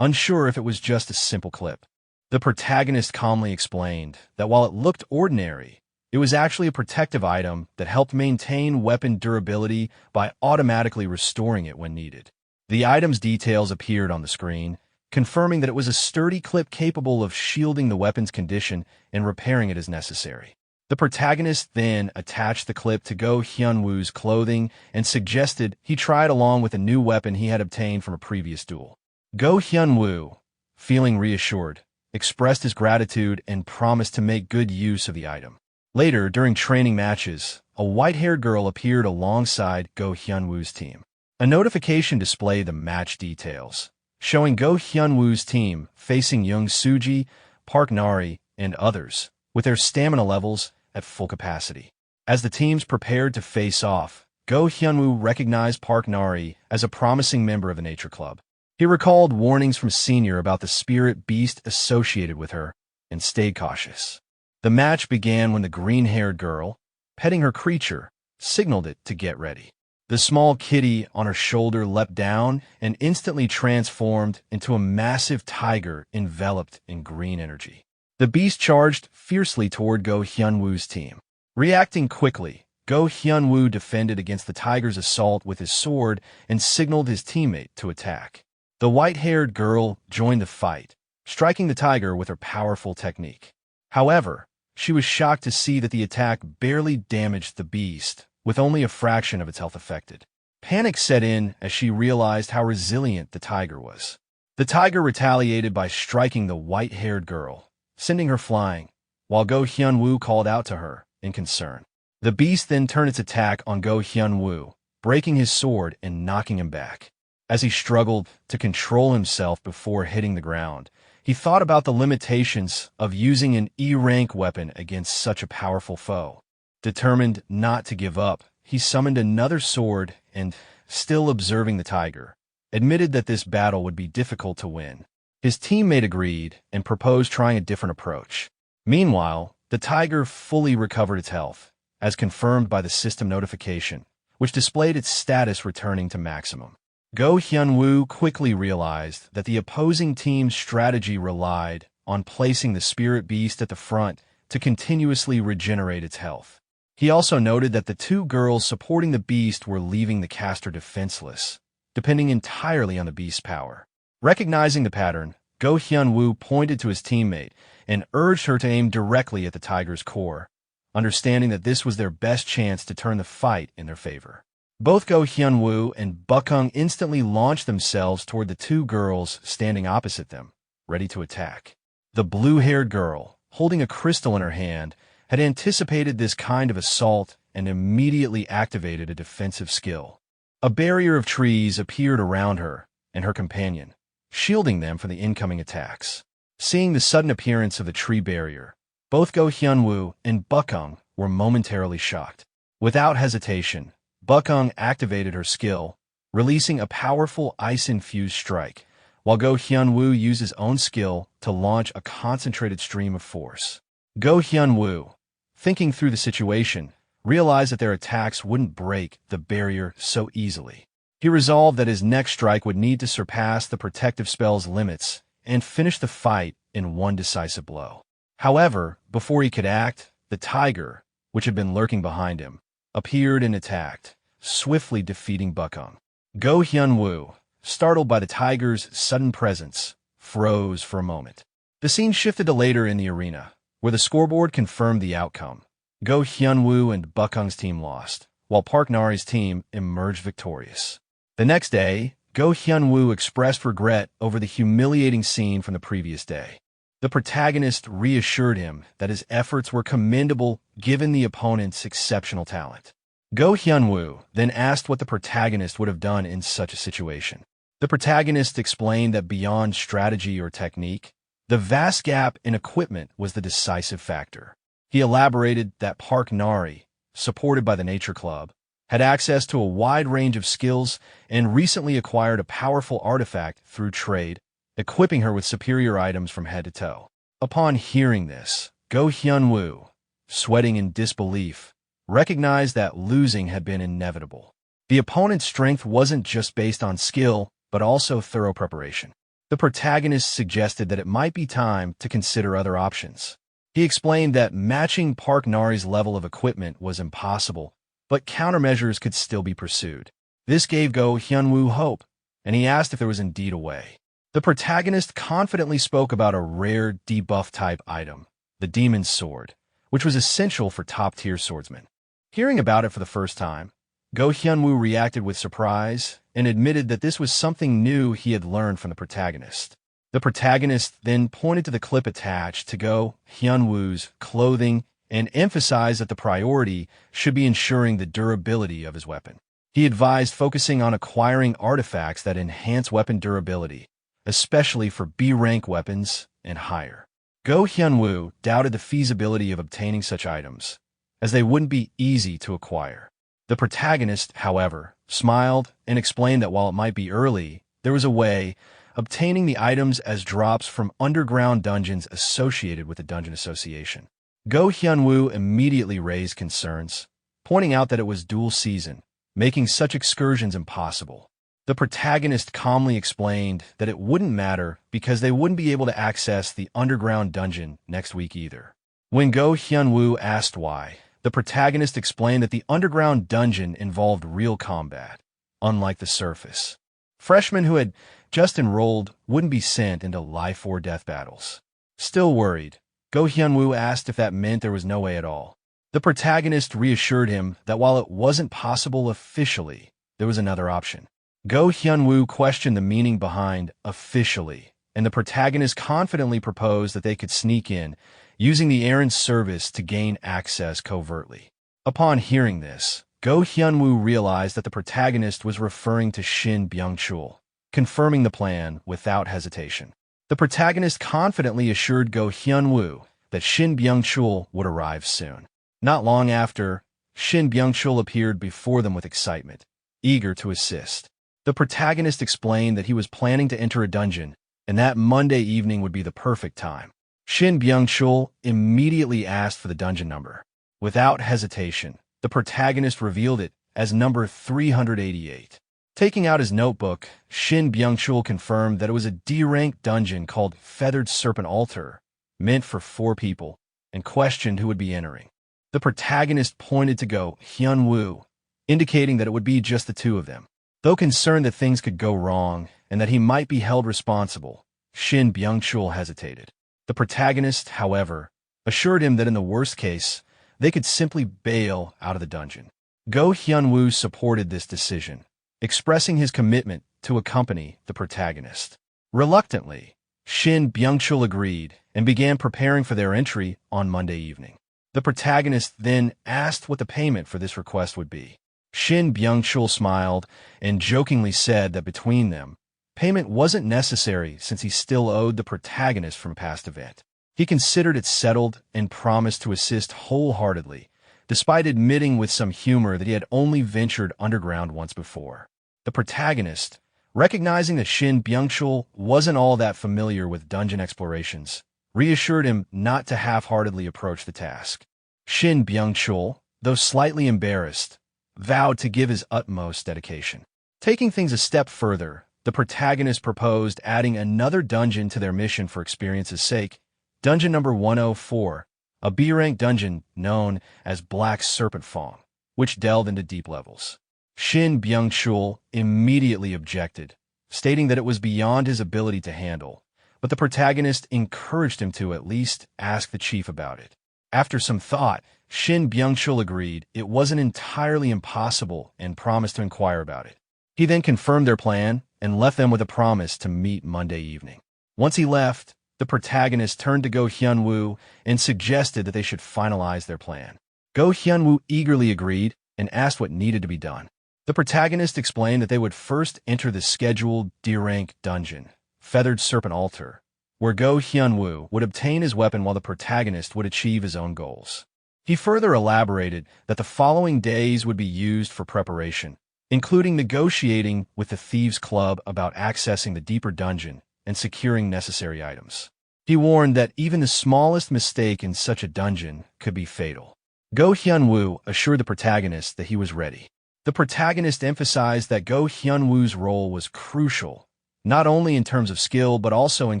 unsure if it was just a simple clip. The protagonist calmly explained that while it looked ordinary, it was actually a protective item that helped maintain weapon durability by automatically restoring it when needed. The item's details appeared on the screen, confirming that it was a sturdy clip capable of shielding the weapon's condition and repairing it as necessary. The protagonist then attached the clip to Go Hyun-woo's clothing and suggested he try it along with a new weapon he had obtained from a previous duel. Go Hyun-woo, feeling reassured, expressed his gratitude and promised to make good use of the item. Later, during training matches, a white-haired girl appeared alongside Go Hyun-woo's team. A notification displayed the match details, showing Go Hyun-woo's team facing Young Suji, Park Nari, and others, with their stamina levels at full capacity. As the teams prepared to face off, Go Hyun-woo recognized Park Nari as a promising member of the Nature Club. He recalled warnings from Senior about the spirit beast associated with her and stayed cautious. The match began when the green-haired girl, petting her creature, signaled it to get ready. The small kitty on her shoulder leapt down and instantly transformed into a massive tiger enveloped in green energy. The beast charged fiercely toward Go Hyun-woo's team. Reacting quickly, Go Hyun-woo defended against the tiger's assault with his sword and signaled his teammate to attack. The white-haired girl joined the fight, striking the tiger with her powerful technique. However, she was shocked to see that the attack barely damaged the beast, with only a fraction of its health affected. Panic set in as she realized how resilient the tiger was. The tiger retaliated by striking the white-haired girl, sending her flying, while Go Hyun-woo called out to her in concern. The beast then turned its attack on Go Hyun-woo, breaking his sword and knocking him back. As he struggled to control himself before hitting the ground, he thought about the limitations of using an E-rank weapon against such a powerful foe. Determined not to give up, he summoned another sword and, still observing the tiger, admitted that this battle would be difficult to win. His teammate agreed and proposed trying a different approach. Meanwhile, the tiger fully recovered its health, as confirmed by the system notification, which displayed its status returning to maximum. Go Hyun-woo quickly realized that the opposing team's strategy relied on placing the spirit beast at the front to continuously regenerate its health. He also noted that the two girls supporting the beast were leaving the caster defenseless, depending entirely on the beast's power. Recognizing the pattern, Go Hyun-woo pointed to his teammate and urged her to aim directly at the tiger's core, understanding that this was their best chance to turn the fight in their favor. Both Go Hyun-woo and Bukung instantly launched themselves toward the two girls standing opposite them, ready to attack. The blue-haired girl, holding a crystal in her hand, had anticipated this kind of assault and immediately activated a defensive skill. A barrier of trees appeared around her and her companion, shielding them from the incoming attacks. Seeing the sudden appearance of the tree barrier, both Go Hyun-woo and Bukung were momentarily shocked. Without hesitation, Bukung activated her skill, releasing a powerful ice-infused strike, while Go Hyun-woo used his own skill to launch a concentrated stream of force. Go Hyun-woo, thinking through the situation, realized that their attacks wouldn't break the barrier so easily. He resolved that his next strike would need to surpass the protective spell's limits and finish the fight in one decisive blow. However, before he could act, the tiger, which had been lurking behind him, appeared and attacked, swiftly defeating Bukung. Go Hyun-woo, startled by the tiger's sudden presence, froze for a moment. The scene shifted to later in the arena, where the scoreboard confirmed the outcome. Go Hyun-woo and Bukung's team lost, while Park Nari's team emerged victorious. The next day, Go Hyun-woo expressed regret over the humiliating scene from the previous day. The protagonist reassured him that his efforts were commendable given the opponent's exceptional talent. Go Hyun-woo then asked what the protagonist would have done in such a situation. The protagonist explained that beyond strategy or technique, the vast gap in equipment was the decisive factor. He elaborated that Park Nari, supported by the Nature Club, had access to a wide range of skills and recently acquired a powerful artifact through trade, equipping her with superior items from head to toe. Upon hearing this, Go Hyun-woo, sweating in disbelief, recognized that losing had been inevitable. The opponent's strength wasn't just based on skill, but also thorough preparation. The protagonist suggested that it might be time to consider other options. He explained that matching Park Nari's level of equipment was impossible, but countermeasures could still be pursued. This gave Go Hyun-woo hope, and he asked if there was indeed a way. The protagonist confidently spoke about a rare debuff-type item, the Demon's Sword, which was essential for top-tier swordsmen. Hearing about it for the first time, Go Hyun-woo reacted with surprise and admitted that this was something new he had learned from the protagonist. The protagonist then pointed to the clip attached to Go Hyun-woo's clothing and emphasized that the priority should be ensuring the durability of his weapon. He advised focusing on acquiring artifacts that enhance weapon durability, especially for B-rank weapons and higher. Go Hyun-woo doubted the feasibility of obtaining such items, as they wouldn't be easy to acquire. The protagonist, however, smiled and explained that while it might be early, there was a way, obtaining the items as drops from underground dungeons associated with the Dungeon Association. Go Hyun-woo immediately raised concerns, pointing out that it was dual season, making such excursions impossible. The protagonist calmly explained that it wouldn't matter because they wouldn't be able to access the underground dungeon next week either. When Go Hyun-woo asked why, the protagonist explained that the underground dungeon involved real combat, unlike the surface. Freshmen who had just enrolled wouldn't be sent into life or death battles. Still worried, Go Hyun-woo asked if that meant there was no way at all. The protagonist reassured him that while it wasn't possible officially, there was another option. Go Hyun-woo questioned the meaning behind officially, and the protagonist confidently proposed that they could sneak in, using the errand service to gain access covertly. Upon hearing this, Go Hyun-woo realized that the protagonist was referring to Shin Byung-chul, confirming the plan without hesitation. The protagonist confidently assured Go Hyun-woo that Shin Byung-chul would arrive soon. Not long after, Shin Byung-chul appeared before them with excitement, eager to assist. The protagonist explained that he was planning to enter a dungeon, and that Monday evening would be the perfect time. Shin Byung-chul immediately asked for the dungeon number. Without hesitation, the protagonist revealed it as number 388. Taking out his notebook, Shin Byung-chul confirmed that it was a D-rank dungeon called Feathered Serpent Altar, meant for 4 people, and questioned who would be entering. The protagonist pointed to Go Hyun-woo, indicating that it would be just the two of them. Though concerned that things could go wrong and that he might be held responsible, Shin Byung-chul hesitated. The protagonist, however, assured him that in the worst case, they could simply bail out of the dungeon. Go Hyun-woo supported this decision, expressing his commitment to accompany the protagonist. Reluctantly, Shin Byung-chul agreed and began preparing for their entry on Monday evening. The protagonist then asked what the payment for this request would be. Shin Byung-chul smiled and jokingly said that between them, payment wasn't necessary since he still owed the protagonist from a past event. He considered it settled and promised to assist wholeheartedly, despite admitting with some humor that he had only ventured underground once before. The protagonist, recognizing that Shin Byung-chul wasn't all that familiar with dungeon explorations, reassured him not to half-heartedly approach the task. Shin Byung-chul, though slightly embarrassed, vowed to give his utmost dedication. Taking things a step further, the protagonist proposed adding another dungeon to their mission for experience's sake, Dungeon number 104, a B-rank dungeon known as Black Serpent Fong, which delved into deep levels. Shin Byung-chul immediately objected, stating that it was beyond his ability to handle, but the protagonist encouraged him to at least ask the chief about it. After some thought, Shin Byung-chul agreed it wasn't entirely impossible and promised to inquire about it. He then confirmed their plan and left them with a promise to meet Monday evening. Once he left, the protagonist turned to Go Hyun-woo and suggested that they should finalize their plan. Go Hyun-woo eagerly agreed and asked what needed to be done. The protagonist explained that they would first enter the scheduled D-rank dungeon, Feathered Serpent Altar, where Go Hyun-woo would obtain his weapon while the protagonist would achieve his own goals. He further elaborated that the following days would be used for preparation, including negotiating with the Thieves' Club about accessing the deeper dungeon and securing necessary items. He warned that even the smallest mistake in such a dungeon could be fatal. Go Hyun-woo assured the protagonist that he was ready. The protagonist emphasized that Go Hyun-woo's role was crucial, not only in terms of skill but also in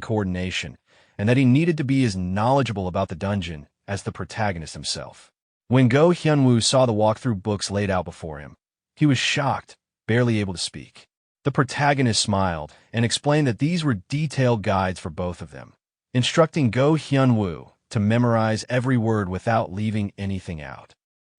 coordination, and that he needed to be as knowledgeable about the dungeon as the protagonist himself. When Go Hyun-woo saw the walkthrough books laid out before him, he was shocked, barely able to speak. The protagonist smiled and explained that these were detailed guides for both of them, instructing Go Hyun-woo to memorize every word without leaving anything out.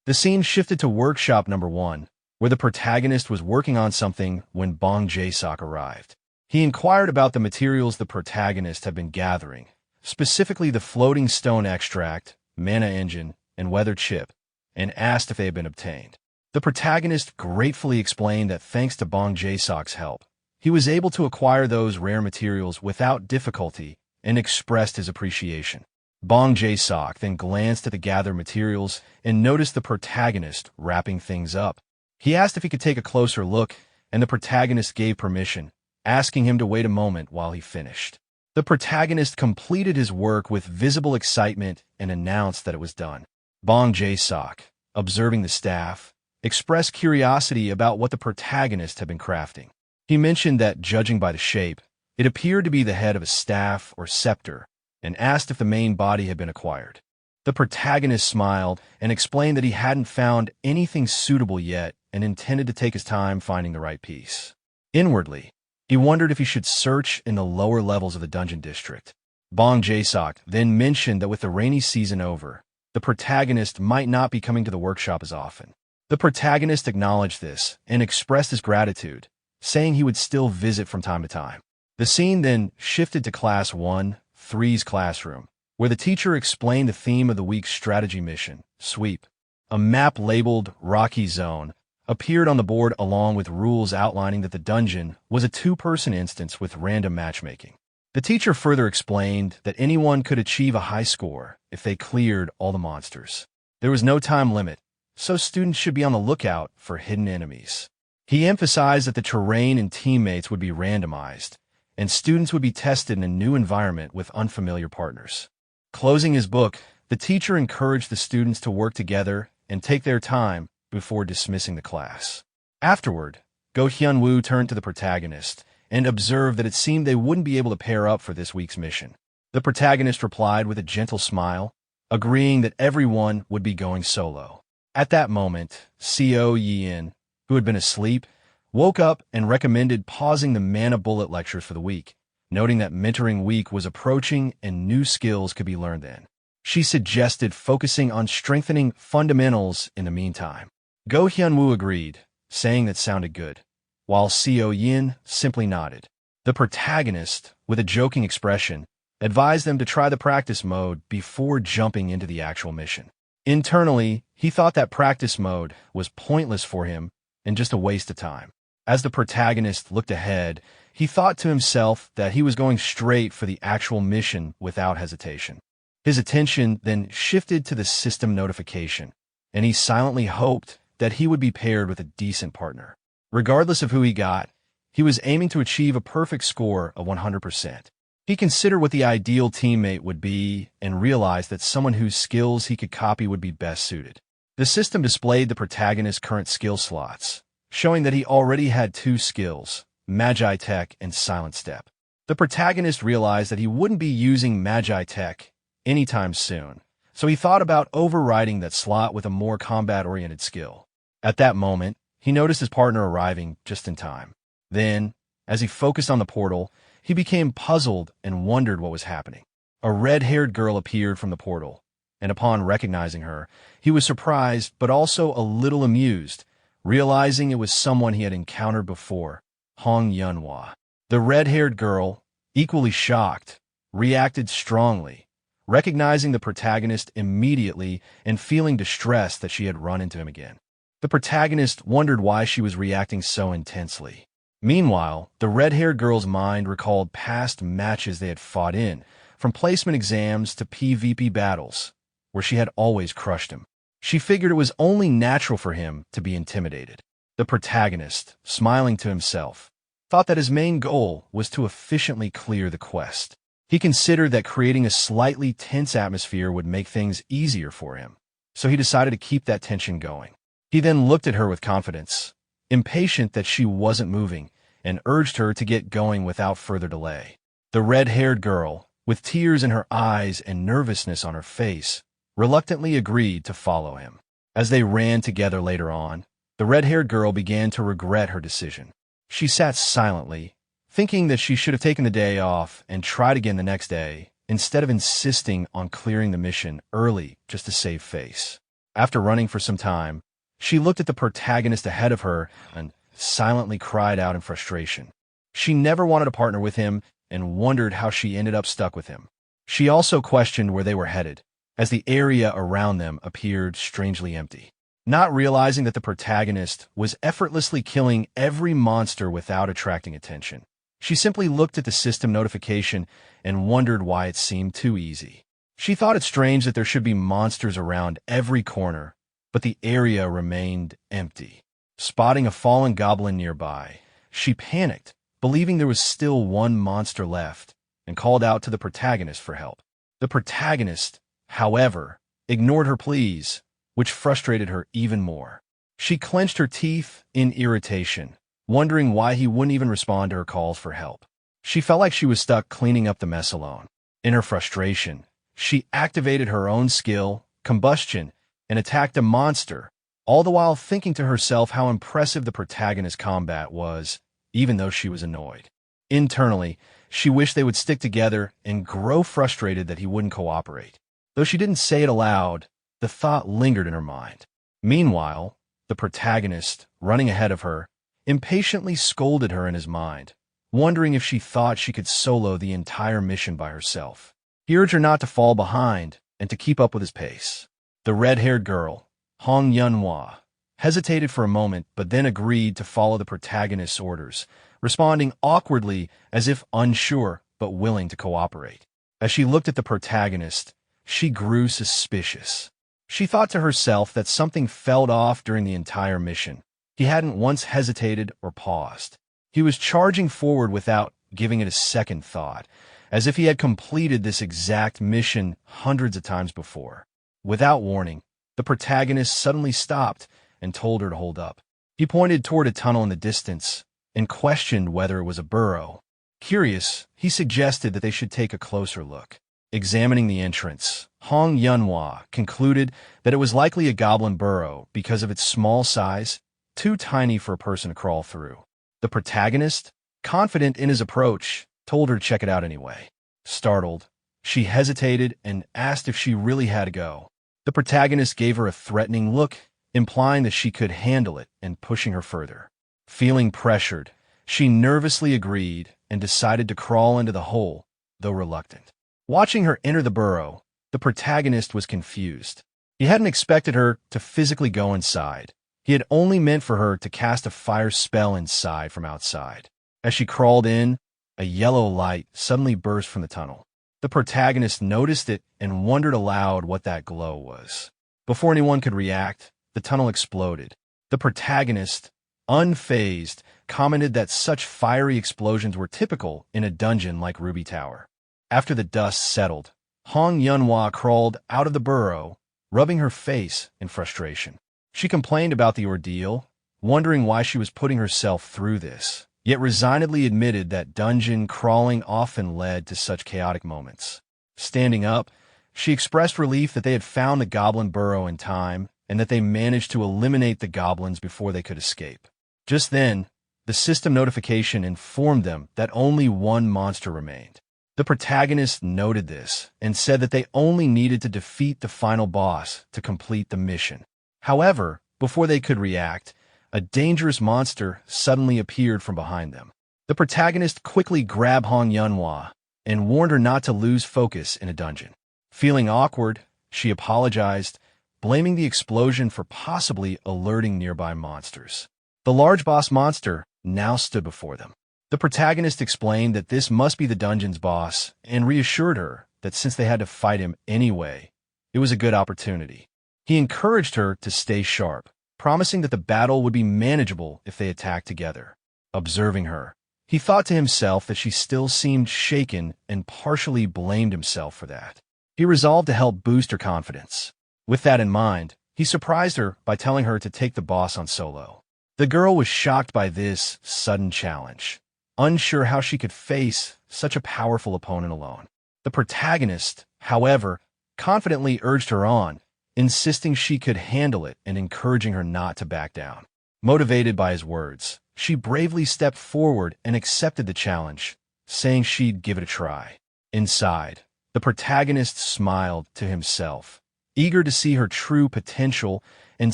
The scene shifted to workshop number 1, where the protagonist was working on something when Bong Jae-sok arrived. He inquired about the materials the protagonist had been gathering, specifically the floating stone extract, mana engine, and weather chip, and asked if they had been obtained. The protagonist gratefully explained that thanks to Bong Jae-sok's help, he was able to acquire those rare materials without difficulty and expressed his appreciation. Bong Jae-sok then glanced at the gathered materials and noticed the protagonist wrapping things up. He asked if he could take a closer look, and the protagonist gave permission, asking him to wait a moment while he finished. The protagonist completed his work with visible excitement and announced that it was done. Bong Jae-sok, observing the staff, expressed curiosity about what the protagonist had been crafting. He mentioned that, judging by the shape, it appeared to be the head of a staff or scepter, and asked if the main body had been acquired. The protagonist smiled and explained that he hadn't found anything suitable yet and intended to take his time finding the right piece. Inwardly, he wondered if he should search in the lower levels of the dungeon district. Bong Jae-sok then mentioned that with the rainy season over, the protagonist might not be coming to the workshop as often. The protagonist acknowledged this and expressed his gratitude, saying he would still visit from time to time. The scene then shifted to Class 1-3's classroom, where the teacher explained the theme of the week's strategy mission, Sweep. A map labeled Rocky Zone appeared on the board along with rules outlining that the dungeon was a two-person instance with random matchmaking. The teacher further explained that anyone could achieve a high score if they cleared all the monsters. There was no time limit, so students should be on the lookout for hidden enemies. He emphasized that the terrain and teammates would be randomized, and students would be tested in a new environment with unfamiliar partners. Closing his book, the teacher encouraged the students to work together and take their time before dismissing the class. Afterward, Go Hyun-woo turned to the protagonist and observed that it seemed they wouldn't be able to pair up for this week's mission. The protagonist replied with a gentle smile, agreeing that everyone would be going solo. At that moment, Co Yin, who had been asleep, woke up and recommended pausing the Mana Bullet lectures for the week, noting that mentoring week was approaching and new skills could be learned then. She suggested focusing on strengthening fundamentals in the meantime. Go Hyunwoo agreed, saying that sounded good, while Seo Yin simply nodded. The protagonist, with a joking expression, advised them to try the practice mode before jumping into the actual mission. Internally, he thought that practice mode was pointless for him and just a waste of time. As the protagonist looked ahead, he thought to himself that he was going straight for the actual mission without hesitation. His attention then shifted to the system notification, and he silently hoped that he would be paired with a decent partner. Regardless of who he got, he was aiming to achieve a perfect score of 100%. He considered what the ideal teammate would be and realized that someone whose skills he could copy would be best suited. The system displayed the protagonist's current skill slots, showing that he already had 2 skills, Magi Tech and Silent Step. The protagonist realized that he wouldn't be using Magi Tech anytime soon, so he thought about overriding that slot with a more combat-oriented skill. At that moment, he noticed his partner arriving just in time. Then, as he focused on the portal, he became puzzled and wondered what was happening. A red-haired girl appeared from the portal, and upon recognizing her, he was surprised but also a little amused, realizing it was someone he had encountered before, Hong Yunhwa. The red-haired girl, equally shocked, reacted strongly, recognizing the protagonist immediately and feeling distressed that she had run into him again. The protagonist wondered why she was reacting so intensely. Meanwhile, the red-haired girl's mind recalled past matches they had fought in, from placement exams to PvP battles, where she had always crushed him. She figured it was only natural for him to be intimidated. The protagonist, smiling to himself, thought that his main goal was to efficiently clear the quest. He considered that creating a slightly tense atmosphere would make things easier for him, so he decided to keep that tension going. He then looked at her with confidence, impatient that she wasn't moving, and urged her to get going without further delay. The red-haired girl, with tears in her eyes and nervousness on her face, reluctantly agreed to follow him. As they ran together later on, the red-haired girl began to regret her decision. She sat silently, thinking that she should have taken the day off and tried again the next day, instead of insisting on clearing the mission early just to save face. After running for some time, she looked at the protagonist ahead of her and silently cried out in frustration. She never wanted to partner with him and wondered how she ended up stuck with him. She also questioned where they were headed, as the area around them appeared strangely empty. Not realizing that the protagonist was effortlessly killing every monster without attracting attention, she simply looked at the system notification and wondered why it seemed too easy. She thought it strange that there should be monsters around every corner, but the area remained empty. Spotting a fallen goblin nearby, she panicked, believing there was still one monster left, and called out to the protagonist for help. The protagonist, however, ignored her pleas, which frustrated her even more. She clenched her teeth in irritation, wondering why he wouldn't even respond to her calls for help. She felt like she was stuck cleaning up the mess alone. In her frustration, she activated her own skill, Combustion, and attacked a monster, all the while thinking to herself how impressive the protagonist's combat was, even though she was annoyed. Internally, she wished they would stick together and grow frustrated that he wouldn't cooperate. Though she didn't say it aloud, the thought lingered in her mind. Meanwhile, the protagonist, running ahead of her, impatiently scolded her in his mind, wondering if she thought she could solo the entire mission by herself. He urged her not to fall behind and to keep up with his pace. The red-haired girl, Hong Yunhwa, hesitated for a moment but then agreed to follow the protagonist's orders, responding awkwardly as if unsure but willing to cooperate. As she looked at the protagonist, she grew suspicious. She thought to herself that something felt off during the entire mission. He hadn't once hesitated or paused. He was charging forward without giving it a second thought, as if he had completed this exact mission hundreds of times before. Without warning, the protagonist suddenly stopped and told her to hold up. He pointed toward a tunnel in the distance and questioned whether it was a burrow. Curious, he suggested that they should take a closer look. Examining the entrance, Hong Yunhwa concluded that it was likely a goblin burrow because of its small size, too tiny for a person to crawl through. The protagonist, confident in his approach, told her to check it out anyway. Startled, She hesitated and asked if she really had to go. The protagonist gave her a threatening look, implying that she could handle it and pushing her further. Feeling pressured, she nervously agreed and decided to crawl into the hole, though reluctant. Watching her enter the burrow, the protagonist was confused. He hadn't expected her to physically go inside. He had only meant for her to cast a fire spell inside from outside. As she crawled in, a yellow light suddenly burst from the tunnel. The protagonist noticed it and wondered aloud what that glow was. Before anyone could react, the tunnel exploded. The protagonist, unfazed, commented that such fiery explosions were typical in a dungeon like Ruby Tower. After the dust settled, Hong Yunhua crawled out of the burrow, rubbing her face in frustration. She complained about the ordeal, wondering why she was putting herself through this, yet resignedly admitted that dungeon crawling often led to such chaotic moments. Standing up, she expressed relief that they had found the goblin burrow in time and that they managed to eliminate the goblins before they could escape. Just then, the system notification informed them that only one monster remained. The protagonist noted this and said that they only needed to defeat the final boss to complete the mission. However, before they could react, a dangerous monster suddenly appeared from behind them. The protagonist quickly grabbed Hong Yunhua and warned her not to lose focus in a dungeon. Feeling awkward, she apologized, blaming the explosion for possibly alerting nearby monsters. The large boss monster now stood before them. The protagonist explained that this must be the dungeon's boss and reassured her that since they had to fight him anyway, it was a good opportunity. He encouraged her to stay sharp, promising that the battle would be manageable if they attacked together. Observing her, he thought to himself that she still seemed shaken and partially blamed himself for that. He resolved to help boost her confidence. With that in mind, he surprised her by telling her to take the boss on solo. The girl was shocked by this sudden challenge, unsure how she could face such a powerful opponent alone. The protagonist, however, confidently urged her on, insisting she could handle it and encouraging her not to back down. Motivated by his words, she bravely stepped forward and accepted the challenge, saying she'd give it a try. Inside, the protagonist smiled to himself, eager to see her true potential and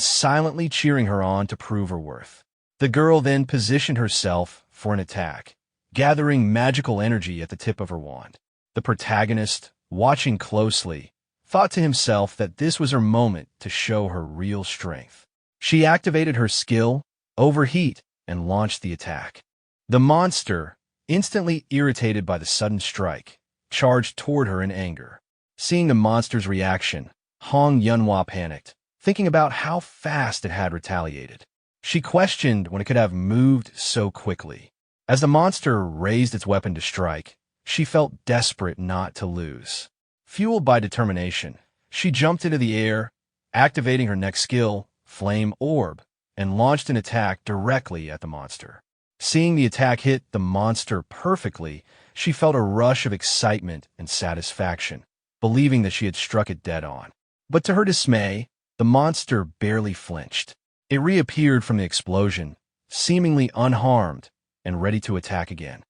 silently cheering her on to prove her worth. The girl then positioned herself for an attack, gathering magical energy at the tip of her wand. The protagonist, watching closely, thought to himself that this was her moment to show her real strength. She activated her skill, Overheat, and launched the attack. The monster, instantly irritated by the sudden strike, charged toward her in anger. Seeing the monster's reaction, Hong Yunhua panicked, thinking about how fast it had retaliated. She questioned when it could have moved so quickly. As the monster raised its weapon to strike, she felt desperate not to lose. Fueled by determination, she jumped into the air, activating her next skill, Flame Orb, and launched an attack directly at the monster. Seeing the attack hit the monster perfectly, she felt a rush of excitement and satisfaction, believing that she had struck it dead on. But to her dismay, the monster barely flinched. It reappeared from the explosion, seemingly unharmed and ready to attack again.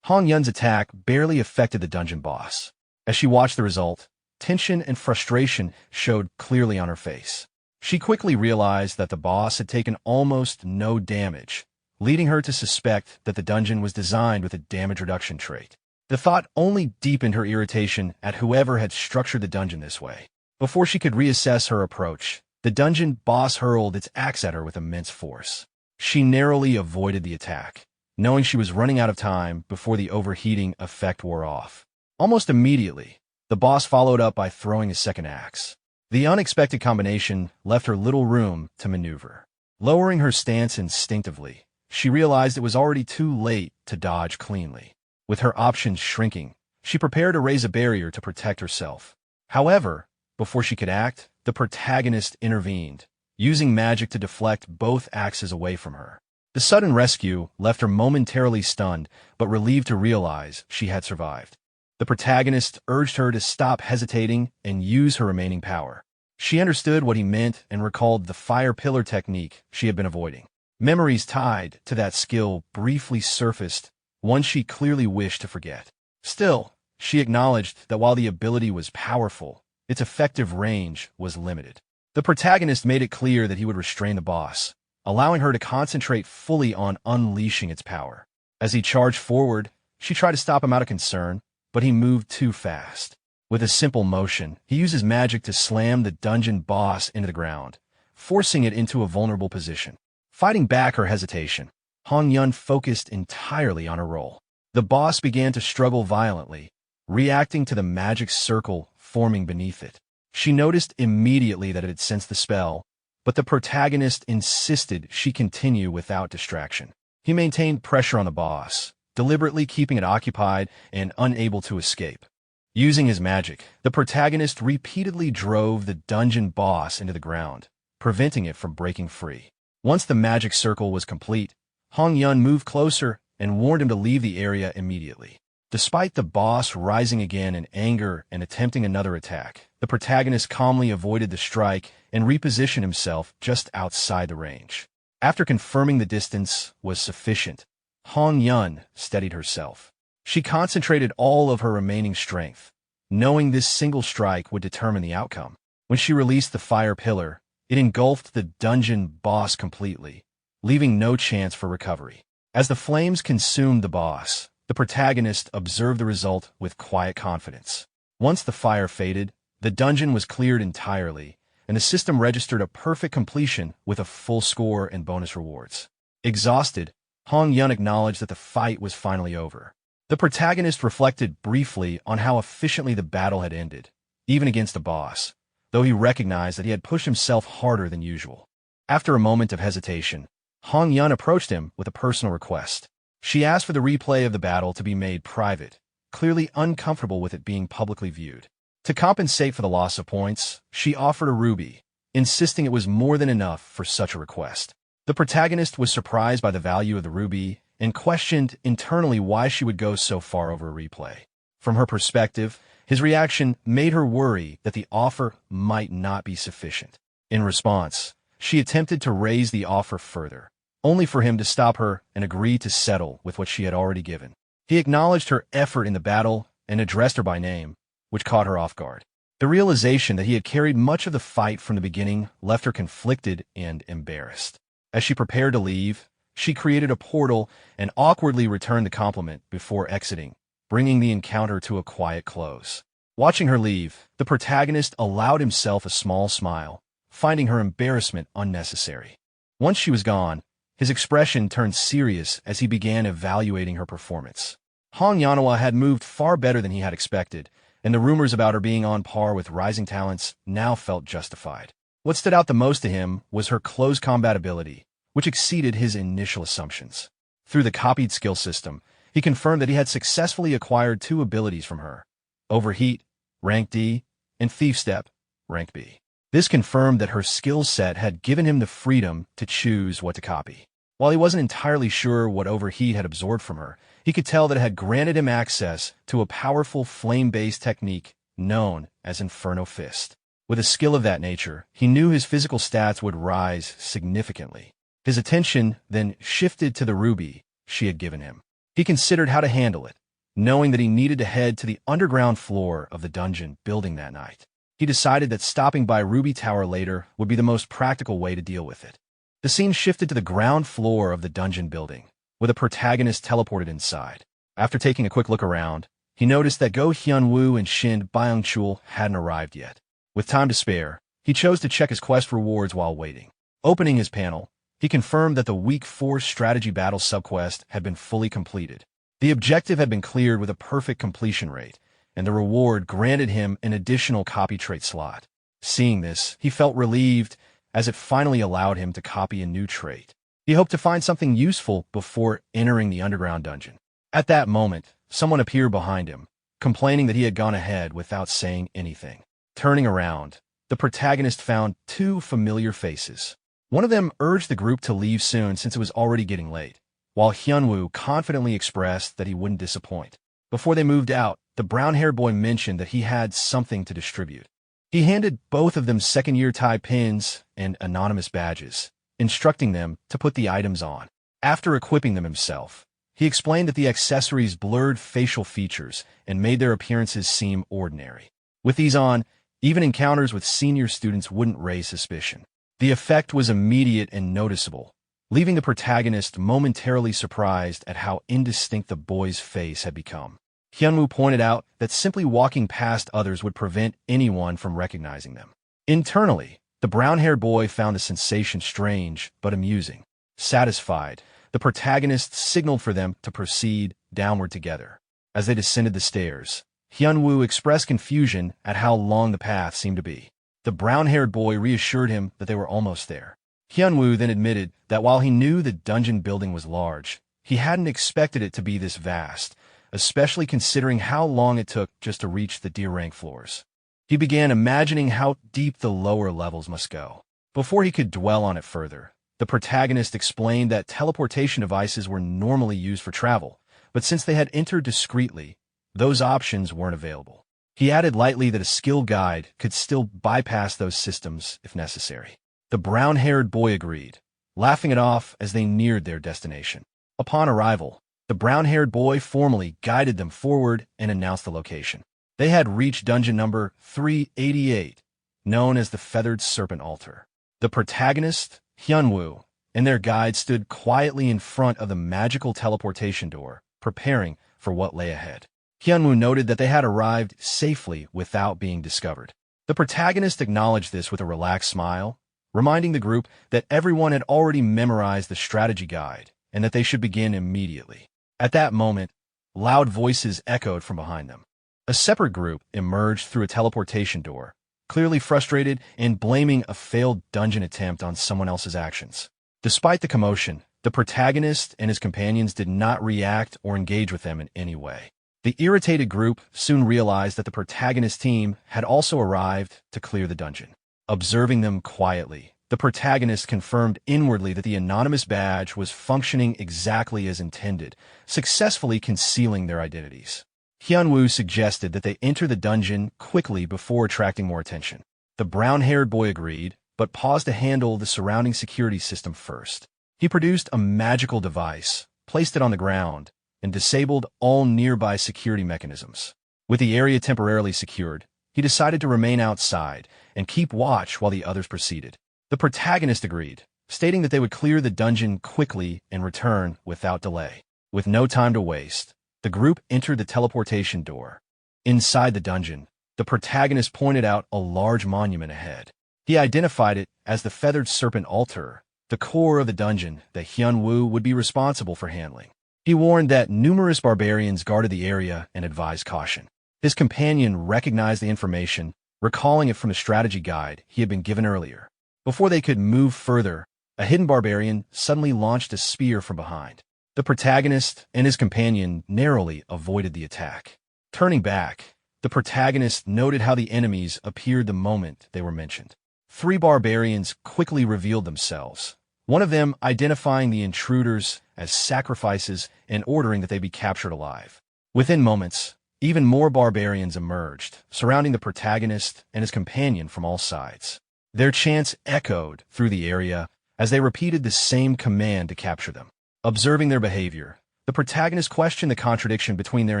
Hong Yun's attack barely affected the dungeon boss. As she watched the result, tension and frustration showed clearly on her face. She quickly realized that the boss had taken almost no damage, leading her to suspect that the dungeon was designed with a damage reduction trait. The thought only deepened her irritation at whoever had structured the dungeon this way. Before she could reassess her approach, the dungeon boss hurled its axe at her with immense force. She narrowly avoided the attack, knowing she was running out of time before the overheating effect wore off. Almost immediately, the boss followed up by throwing a second axe. The unexpected combination left her little room to maneuver. Lowering her stance instinctively, she realized it was already too late to dodge cleanly. With her options shrinking, she prepared to raise a barrier to protect herself. However, before she could act, the protagonist intervened, using magic to deflect both axes away from her. The sudden rescue left her momentarily stunned, but relieved to realize she had survived. The protagonist urged her to stop hesitating and use her remaining power. She understood what he meant and recalled the fire pillar technique she had been avoiding. Memories tied to that skill briefly surfaced, one she clearly wished to forget. Still, she acknowledged that while the ability was powerful, its effective range was limited. The protagonist made it clear that he would restrain the boss, allowing her to concentrate fully on unleashing its power. As he charged forward, she tried to stop him out of concern, but he moved too fast. With a simple motion, he uses magic to slam the dungeon boss into the ground, forcing it into a vulnerable position. Fighting back her hesitation, Hong Yun focused entirely on her role. The boss began to struggle violently, reacting to the magic circle forming beneath it. She noticed immediately that it had sensed the spell, but the protagonist insisted she continue without distraction. He maintained pressure on the boss, deliberately keeping it occupied and unable to escape. Using his magic, the protagonist repeatedly drove the dungeon boss into the ground, preventing it from breaking free. Once the magic circle was complete, Hong Yun moved closer and warned him to leave the area immediately. Despite the boss rising again in anger and attempting another attack, the protagonist calmly avoided the strike and repositioned himself just outside the range. After confirming the distance was sufficient, Hong Yun steadied herself. She concentrated all of her remaining strength, knowing this single strike would determine the outcome. When she released the fire pillar, it engulfed the dungeon boss completely, leaving no chance for recovery. As the flames consumed the boss, the protagonist observed the result with quiet confidence. Once the fire faded, the dungeon was cleared entirely, and the system registered a perfect completion with a full score and bonus rewards. Exhausted, Hong Yun acknowledged that the fight was finally over. The protagonist reflected briefly on how efficiently the battle had ended, even against the boss, though he recognized that he had pushed himself harder than usual. After a moment of hesitation, Hong Yun approached him with a personal request. She asked for the replay of the battle to be made private, clearly uncomfortable with it being publicly viewed. To compensate for the loss of points, she offered a ruby, insisting it was more than enough for such a request. The protagonist was surprised by the value of the ruby and questioned internally why she would go so far over a replay. From her perspective, his reaction made her worry that the offer might not be sufficient. In response, she attempted to raise the offer further, only for him to stop her and agree to settle with what she had already given. He acknowledged her effort in the battle and addressed her by name, which caught her off guard. The realization that he had carried much of the fight from the beginning left her conflicted and embarrassed. As she prepared to leave, she created a portal and awkwardly returned the compliment before exiting, bringing the encounter to a quiet close. Watching her leave, the protagonist allowed himself a small smile, finding her embarrassment unnecessary. Once she was gone, his expression turned serious as he began evaluating her performance. Hong Yanhua had moved far better than he had expected, and the rumors about her being on par with rising talents now felt justified. What stood out the most to him was her close combat ability, which exceeded his initial assumptions. Through the copied skill system, he confirmed that he had successfully acquired 2 abilities from her: Overheat, rank D, and Thief Step, rank B. This confirmed that her skill set had given him the freedom to choose what to copy. While he wasn't entirely sure what Overheat had absorbed from her, he could tell that it had granted him access to a powerful flame-based technique known as Inferno Fist. With a skill of that nature, he knew his physical stats would rise significantly. His attention then shifted to the ruby she had given him. He considered how to handle it, knowing that he needed to head to the underground floor of the dungeon building that night. He decided that stopping by Ruby Tower later would be the most practical way to deal with it. The scene shifted to the ground floor of the dungeon building, with a protagonist teleported inside. After taking a quick look around, he noticed that Go Hyun-woo and Shin Byung-chul hadn't arrived yet. With time to spare, he chose to check his quest rewards while waiting. Opening his panel, he confirmed that the Week 4 Strategy Battle subquest had been fully completed. The objective had been cleared with a perfect completion rate, and the reward granted him an additional copy trait slot. Seeing this, he felt relieved, as it finally allowed him to copy a new trait. He hoped to find something useful before entering the underground dungeon. At that moment, someone appeared behind him, complaining that he had gone ahead without saying anything. Turning around, the protagonist found 2 familiar faces. One of them urged the group to leave soon since it was already getting late, while Hyunwoo confidently expressed that he wouldn't disappoint. Before they moved out, the brown-haired boy mentioned that he had something to distribute. He handed both of them second-year tie pins and anonymous badges, instructing them to put the items on. After equipping them himself, He explained that the accessories blurred facial features and made their appearances seem ordinary. With these on, even encounters with senior students wouldn't raise suspicion. The effect was immediate and noticeable, leaving the protagonist momentarily surprised at how indistinct the boy's face had become. Hyunwoo pointed out that simply walking past others would prevent anyone from recognizing them. Internally, the brown-haired boy found the sensation strange but amusing. Satisfied, the protagonist signaled for them to proceed downward together. As they descended the stairs, Hyunwoo expressed confusion at how long the path seemed to be. The brown-haired boy reassured him that they were almost there. Hyunwoo then admitted that while he knew the dungeon building was large, he hadn't expected it to be this vast, especially considering how long it took just to reach the D-rank floors. He began imagining how deep the lower levels must go. Before he could dwell on it further, the protagonist explained that teleportation devices were normally used for travel, but since they had entered discreetly, those options weren't available. He added lightly that a skilled guide could still bypass those systems if necessary. The brown-haired boy agreed, laughing it off as they neared their destination. Upon arrival, the brown-haired boy formally guided them forward and announced the location. They had reached dungeon number 388, known as the Feathered Serpent Altar. The protagonist, Hyunwoo, and their guide stood quietly in front of the magical teleportation door, preparing for what lay ahead. Hyunwoo noted that they had arrived safely without being discovered. The protagonist acknowledged this with a relaxed smile, reminding the group that everyone had already memorized the strategy guide and that they should begin immediately. At that moment, loud voices echoed from behind them. A separate group emerged through a teleportation door, clearly frustrated and blaming a failed dungeon attempt on someone else's actions. Despite the commotion, the protagonist and his companions did not react or engage with them in any way. The irritated group soon realized that the protagonist team had also arrived to clear the dungeon. Observing them quietly, the protagonist confirmed inwardly that the anonymous badge was functioning exactly as intended, successfully concealing their identities. Hyunwoo suggested that they enter the dungeon quickly before attracting more attention. The brown-haired boy agreed, but paused to handle the surrounding security system first. He produced a magical device, placed it on the ground, and disabled all nearby security mechanisms. With the area temporarily secured, he decided to remain outside and keep watch while the others proceeded. The protagonist agreed, stating that they would clear the dungeon quickly and return without delay. With no time to waste, the group entered the teleportation door. Inside the dungeon, the protagonist pointed out a large monument ahead. He identified it as the Feathered Serpent Altar, the core of the dungeon that Hyunwoo would be responsible for handling. He warned that numerous barbarians guarded the area and advised caution. His companion recognized the information, recalling it from the strategy guide he had been given earlier. Before they could move further, a hidden barbarian suddenly launched a spear from behind. The protagonist and his companion narrowly avoided the attack. Turning back, the protagonist noted how the enemies appeared the moment they were mentioned. 3 barbarians quickly revealed themselves, one of them identifying the intruders as sacrifices and ordering that they be captured alive. Within moments, even more barbarians emerged, surrounding the protagonist and his companion from all sides. Their chants echoed through the area as they repeated the same command to capture them. Observing their behavior, the protagonist questioned the contradiction between their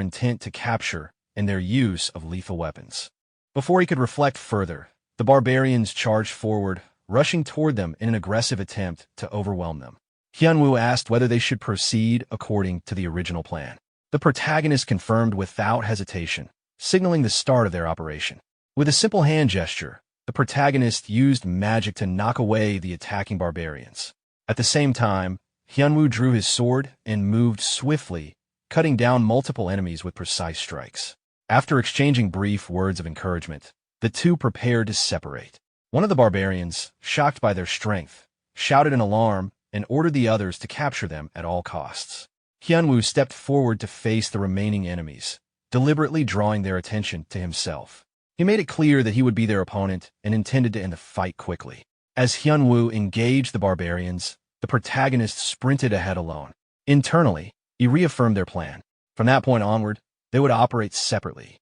intent to capture and their use of lethal weapons. Before he could reflect further, the barbarians charged forward, rushing toward them in an aggressive attempt to overwhelm them. Hyunwoo asked whether they should proceed according to the original plan. The protagonist confirmed without hesitation, signaling the start of their operation. With a simple hand gesture, the protagonist used magic to knock away the attacking barbarians. At the same time, Hyunwoo drew his sword and moved swiftly, cutting down multiple enemies with precise strikes. After exchanging brief words of encouragement, the two prepared to separate. One of the barbarians, shocked by their strength, shouted in alarm and ordered the others to capture them at all costs. Hyunwoo stepped forward to face the remaining enemies, deliberately drawing their attention to himself. He made it clear that he would be their opponent and intended to end the fight quickly. As Hyunwoo engaged the barbarians, the protagonist sprinted ahead alone. Internally, he reaffirmed their plan. From that point onward, they would operate separately.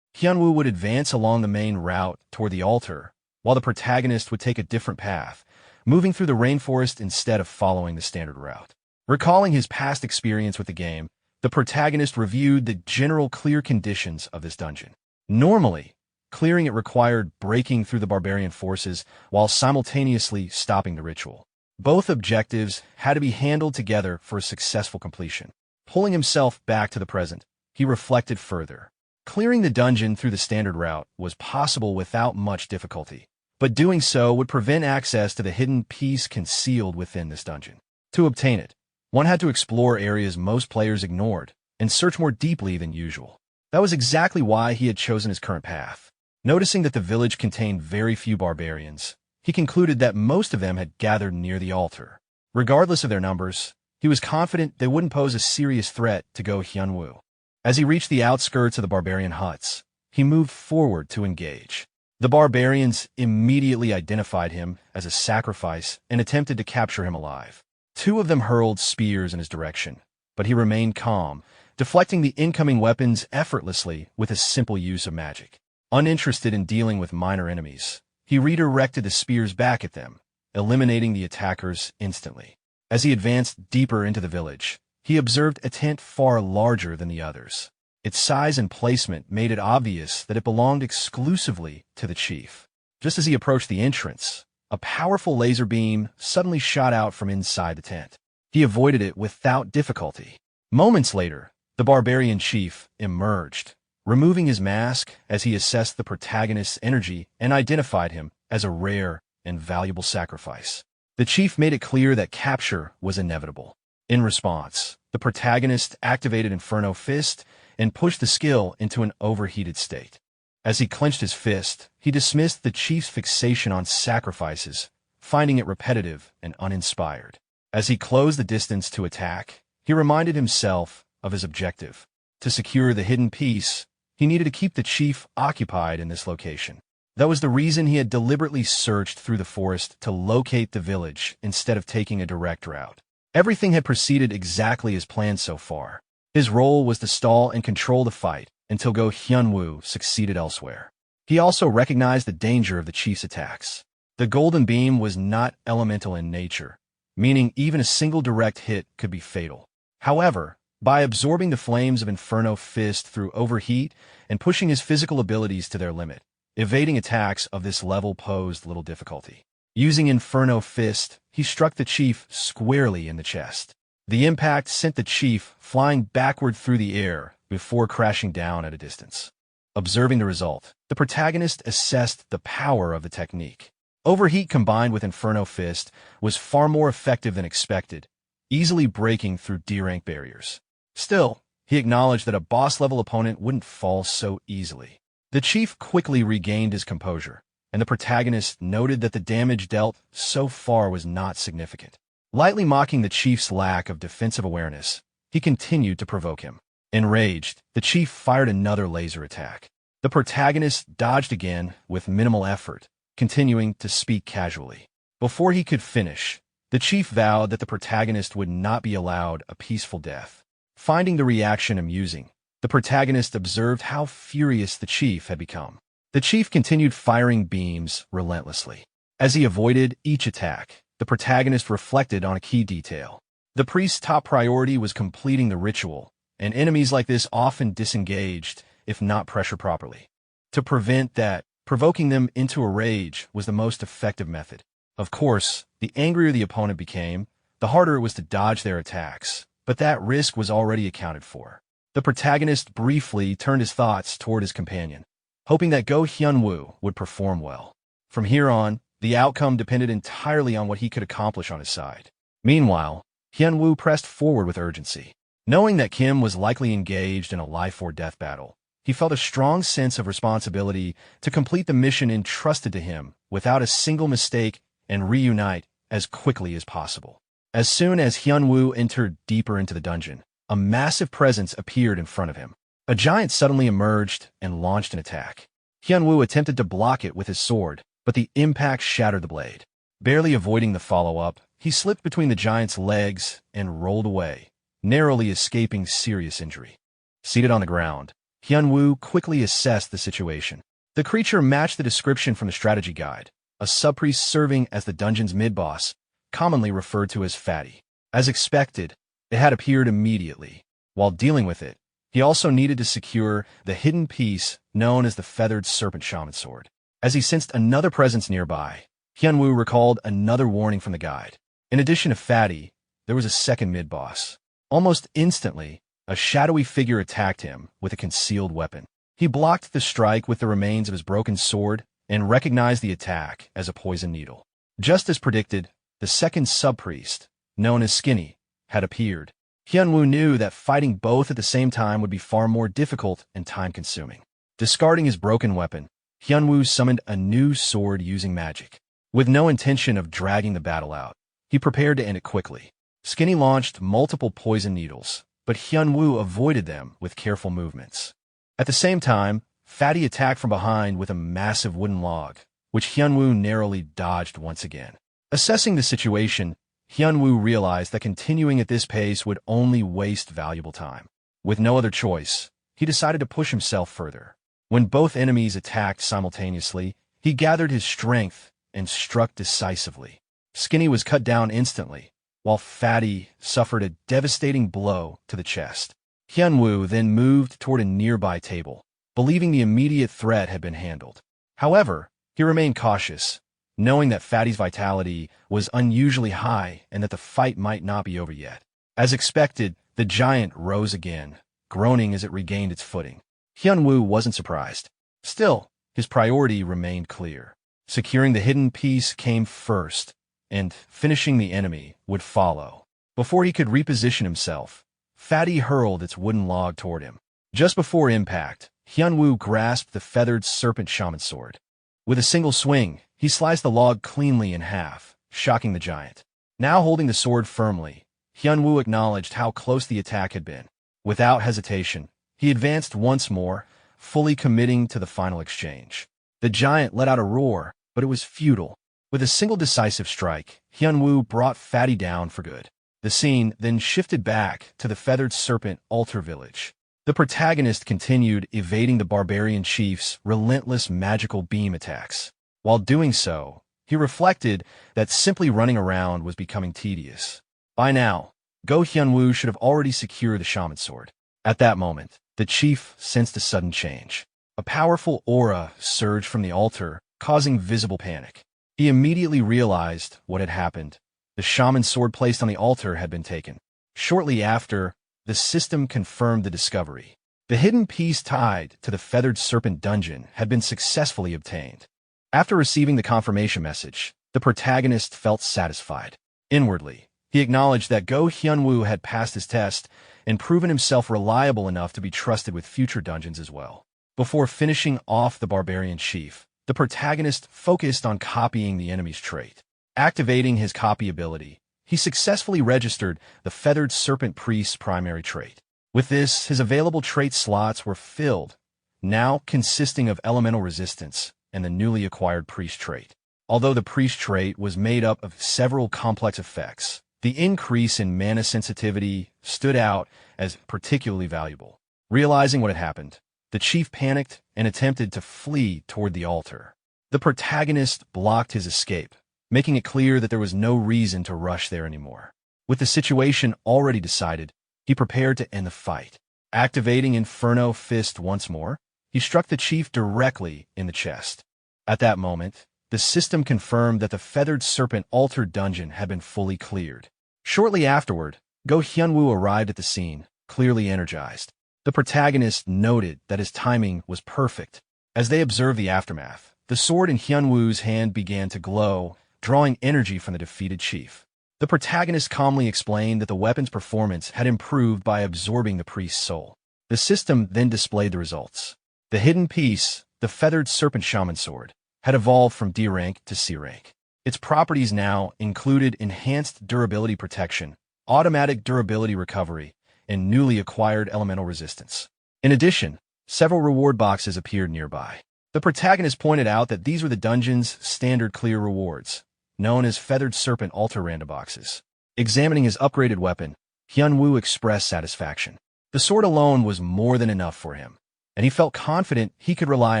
Hyunwoo would advance along the main route toward the altar, while the protagonist would take a different path, moving through the rainforest instead of following the standard route. Recalling his past experience with the game, The protagonist reviewed the general clear conditions of this dungeon. Normally, clearing it required breaking through the barbarian forces while simultaneously stopping the ritual. Both objectives had to be handled together for a successful completion. Pulling himself back to the present, he reflected further. Clearing the dungeon through the standard route was possible without much difficulty, but doing so would prevent access to the hidden piece concealed within this dungeon. To obtain it, one had to explore areas most players ignored and search more deeply than usual. That was exactly why he had chosen his current path. Noticing that the village contained very few barbarians, he concluded that most of them had gathered near the altar. Regardless of their numbers, he was confident they wouldn't pose a serious threat to Go Hyunwoo. As he reached the outskirts of the barbarian huts, he moved forward to engage. The barbarians immediately identified him as a sacrifice and attempted to capture him alive. Two of them hurled spears in his direction, but he remained calm, deflecting the incoming weapons effortlessly with a simple use of magic. Uninterested in dealing with minor enemies, he redirected the spears back at them, eliminating the attackers instantly. As he advanced deeper into the village, he observed a tent far larger than the others. Its size and placement made it obvious that it belonged exclusively to the chief. Just as he approached the entrance, a powerful laser beam suddenly shot out from inside the tent. He avoided it without difficulty. Moments later, the barbarian chief emerged, removing his mask as he assessed the protagonist's energy and identified him as a rare and valuable sacrifice. The chief made it clear that capture was inevitable. In response, the protagonist activated Inferno Fist and pushed the skill into an overheated state. As he clenched his fist, he dismissed the chief's fixation on sacrifices, finding it repetitive and uninspired. As he closed the distance to attack, he reminded himself of his objective. To secure the hidden piece, he needed to keep the chief occupied in this location. That was the reason he had deliberately searched through the forest to locate the village instead of taking a direct route. Everything had proceeded exactly as planned so far. His role was to stall and control the fight until Go Hyunwoo succeeded elsewhere. He also recognized the danger of the chief's attacks. The golden beam was not elemental in nature, meaning even a single direct hit could be fatal. However, by absorbing the flames of Inferno Fist through overheat and pushing his physical abilities to their limit, evading attacks of this level posed little difficulty. Using Inferno Fist, he struck the chief squarely in the chest. The impact sent the chief flying backward through the air before crashing down at a distance. Observing the result, the protagonist assessed the power of the technique. Overheat combined with Inferno Fist was far more effective than expected, easily breaking through D-rank barriers. Still, he acknowledged that a boss-level opponent wouldn't fall so easily. The chief quickly regained his composure, and the protagonist noted that the damage dealt so far was not significant. Lightly mocking the chief's lack of defensive awareness, he continued to provoke him. Enraged, the chief fired another laser attack. The protagonist dodged again with minimal effort, continuing to speak casually. Before he could finish, the chief vowed that the protagonist would not be allowed a peaceful death. Finding the reaction amusing, the protagonist observed how furious the chief had become. The chief continued firing beams relentlessly. As he avoided each attack, the protagonist reflected on a key detail. The priest's top priority was completing the ritual, and enemies like this often disengaged if not pressured properly. To prevent that, provoking them into a rage was the most effective method. Of course, the angrier the opponent became, the harder it was to dodge their attacks, but that risk was already accounted for. The protagonist briefly turned his thoughts toward his companion, hoping that Go Hyunwoo would perform well. From here on, the outcome depended entirely on what he could accomplish on his side. Meanwhile, Hyunwoo pressed forward with urgency. Knowing that Kim was likely engaged in a life-or-death battle, he felt a strong sense of responsibility to complete the mission entrusted to him without a single mistake and reunite as quickly as possible. As soon as Hyunwoo entered deeper into the dungeon, a massive presence appeared in front of him. A giant suddenly emerged and launched an attack. Hyunwoo attempted to block it with his sword, but the impact shattered the blade. Barely avoiding the follow-up, he slipped between the giant's legs and rolled away, narrowly escaping serious injury. Seated on the ground, Hyunwoo quickly assessed the situation. The creature matched the description from the strategy guide, a sub-priest serving as the dungeon's mid-boss, commonly referred to as Fatty. As expected, it had appeared immediately. While dealing with it, he also needed to secure the hidden piece known as the Feathered Serpent Shaman Sword. As he sensed another presence nearby, Hyunwoo recalled another warning from the guide. In addition to Fatty, there was a second mid-boss. Almost instantly, a shadowy figure attacked him with a concealed weapon. He blocked the strike with the remains of his broken sword and recognized the attack as a poison needle. Just as predicted, the second sub-priest, known as Skinny, had appeared. Hyunwoo knew that fighting both at the same time would be far more difficult and time-consuming. Discarding his broken weapon, Hyunwoo summoned a new sword using magic. With no intention of dragging the battle out, he prepared to end it quickly. Skinny launched multiple poison needles, but Hyunwoo avoided them with careful movements. At the same time, Fatty attacked from behind with a massive wooden log, which Hyunwoo narrowly dodged once again. Assessing the situation, Hyunwoo realized that continuing at this pace would only waste valuable time. With no other choice, he decided to push himself further. When both enemies attacked simultaneously, he gathered his strength and struck decisively. Skinny was cut down instantly, while Fatty suffered a devastating blow to the chest. Hyunwoo then moved toward a nearby table, believing the immediate threat had been handled. However, he remained cautious, knowing that Fatty's vitality was unusually high and that the fight might not be over yet. As expected, the giant rose again, groaning as it regained its footing. Hyunwoo wasn't surprised. Still, his priority remained clear. Securing the hidden piece came first, and finishing the enemy would follow. Before he could reposition himself, Fatty hurled its wooden log toward him. Just before impact, Hyunwoo grasped the Feathered Serpent Shaman Sword. With a single swing, he sliced the log cleanly in half, shocking the giant. Now holding the sword firmly, Hyunwoo acknowledged how close the attack had been. Without hesitation, he advanced once more, fully committing to the final exchange. The giant let out a roar, but it was futile. With a single decisive strike, Hyunwoo brought Fatty down for good. The scene then shifted back to the Feathered Serpent Altar Village. The protagonist continued evading the barbarian chief's relentless magical beam attacks. While doing so, he reflected that simply running around was becoming tedious. By now, Go Hyunwoo should have already secured the shaman sword. At that moment, the chief sensed a sudden change. A powerful aura surged from the altar, causing visible panic. He immediately realized what had happened. The shaman sword placed on the altar had been taken. Shortly after, the system confirmed the discovery. The hidden piece tied to the Feathered Serpent dungeon had been successfully obtained. After receiving the confirmation message, the protagonist felt satisfied. Inwardly, he acknowledged that Go Hyunwoo had passed his test and proven himself reliable enough to be trusted with future dungeons as well. Before finishing off the barbarian chief, the protagonist focused on copying the enemy's trait. Activating his copy ability, he successfully registered the Feathered Serpent Priest's primary trait. With this, his available trait slots were filled, now consisting of elemental resistance and the newly acquired priest trait. Although the priest trait was made up of several complex effects, the increase in mana sensitivity stood out as particularly valuable. Realizing what had happened, the chief panicked and attempted to flee toward the altar. The protagonist blocked his escape, making it clear that there was no reason to rush there anymore. With the situation already decided, he prepared to end the fight. Activating Inferno Fist once more, he struck the chief directly in the chest. At that moment, the system confirmed that the Feathered Serpent Altar dungeon had been fully cleared. Shortly afterward, Go Hyunwoo arrived at the scene, clearly energized. The protagonist noted that his timing was perfect. As they observed the aftermath, the sword in Hyunwoo's hand began to glow, drawing energy from the defeated chief. The protagonist calmly explained that the weapon's performance had improved by absorbing the priest's soul. The system then displayed the results. The hidden piece, the Feathered Serpent Shaman Sword, had evolved from D rank to C rank. Its properties now included enhanced durability protection, automatic durability recovery, and newly acquired elemental resistance. In addition, several reward boxes appeared nearby. The protagonist pointed out that these were the dungeon's standard clear rewards, known as Feathered Serpent Altar Random Boxes. Examining his upgraded weapon, Hyunwoo expressed satisfaction. The sword alone was more than enough for him, and he felt confident he could rely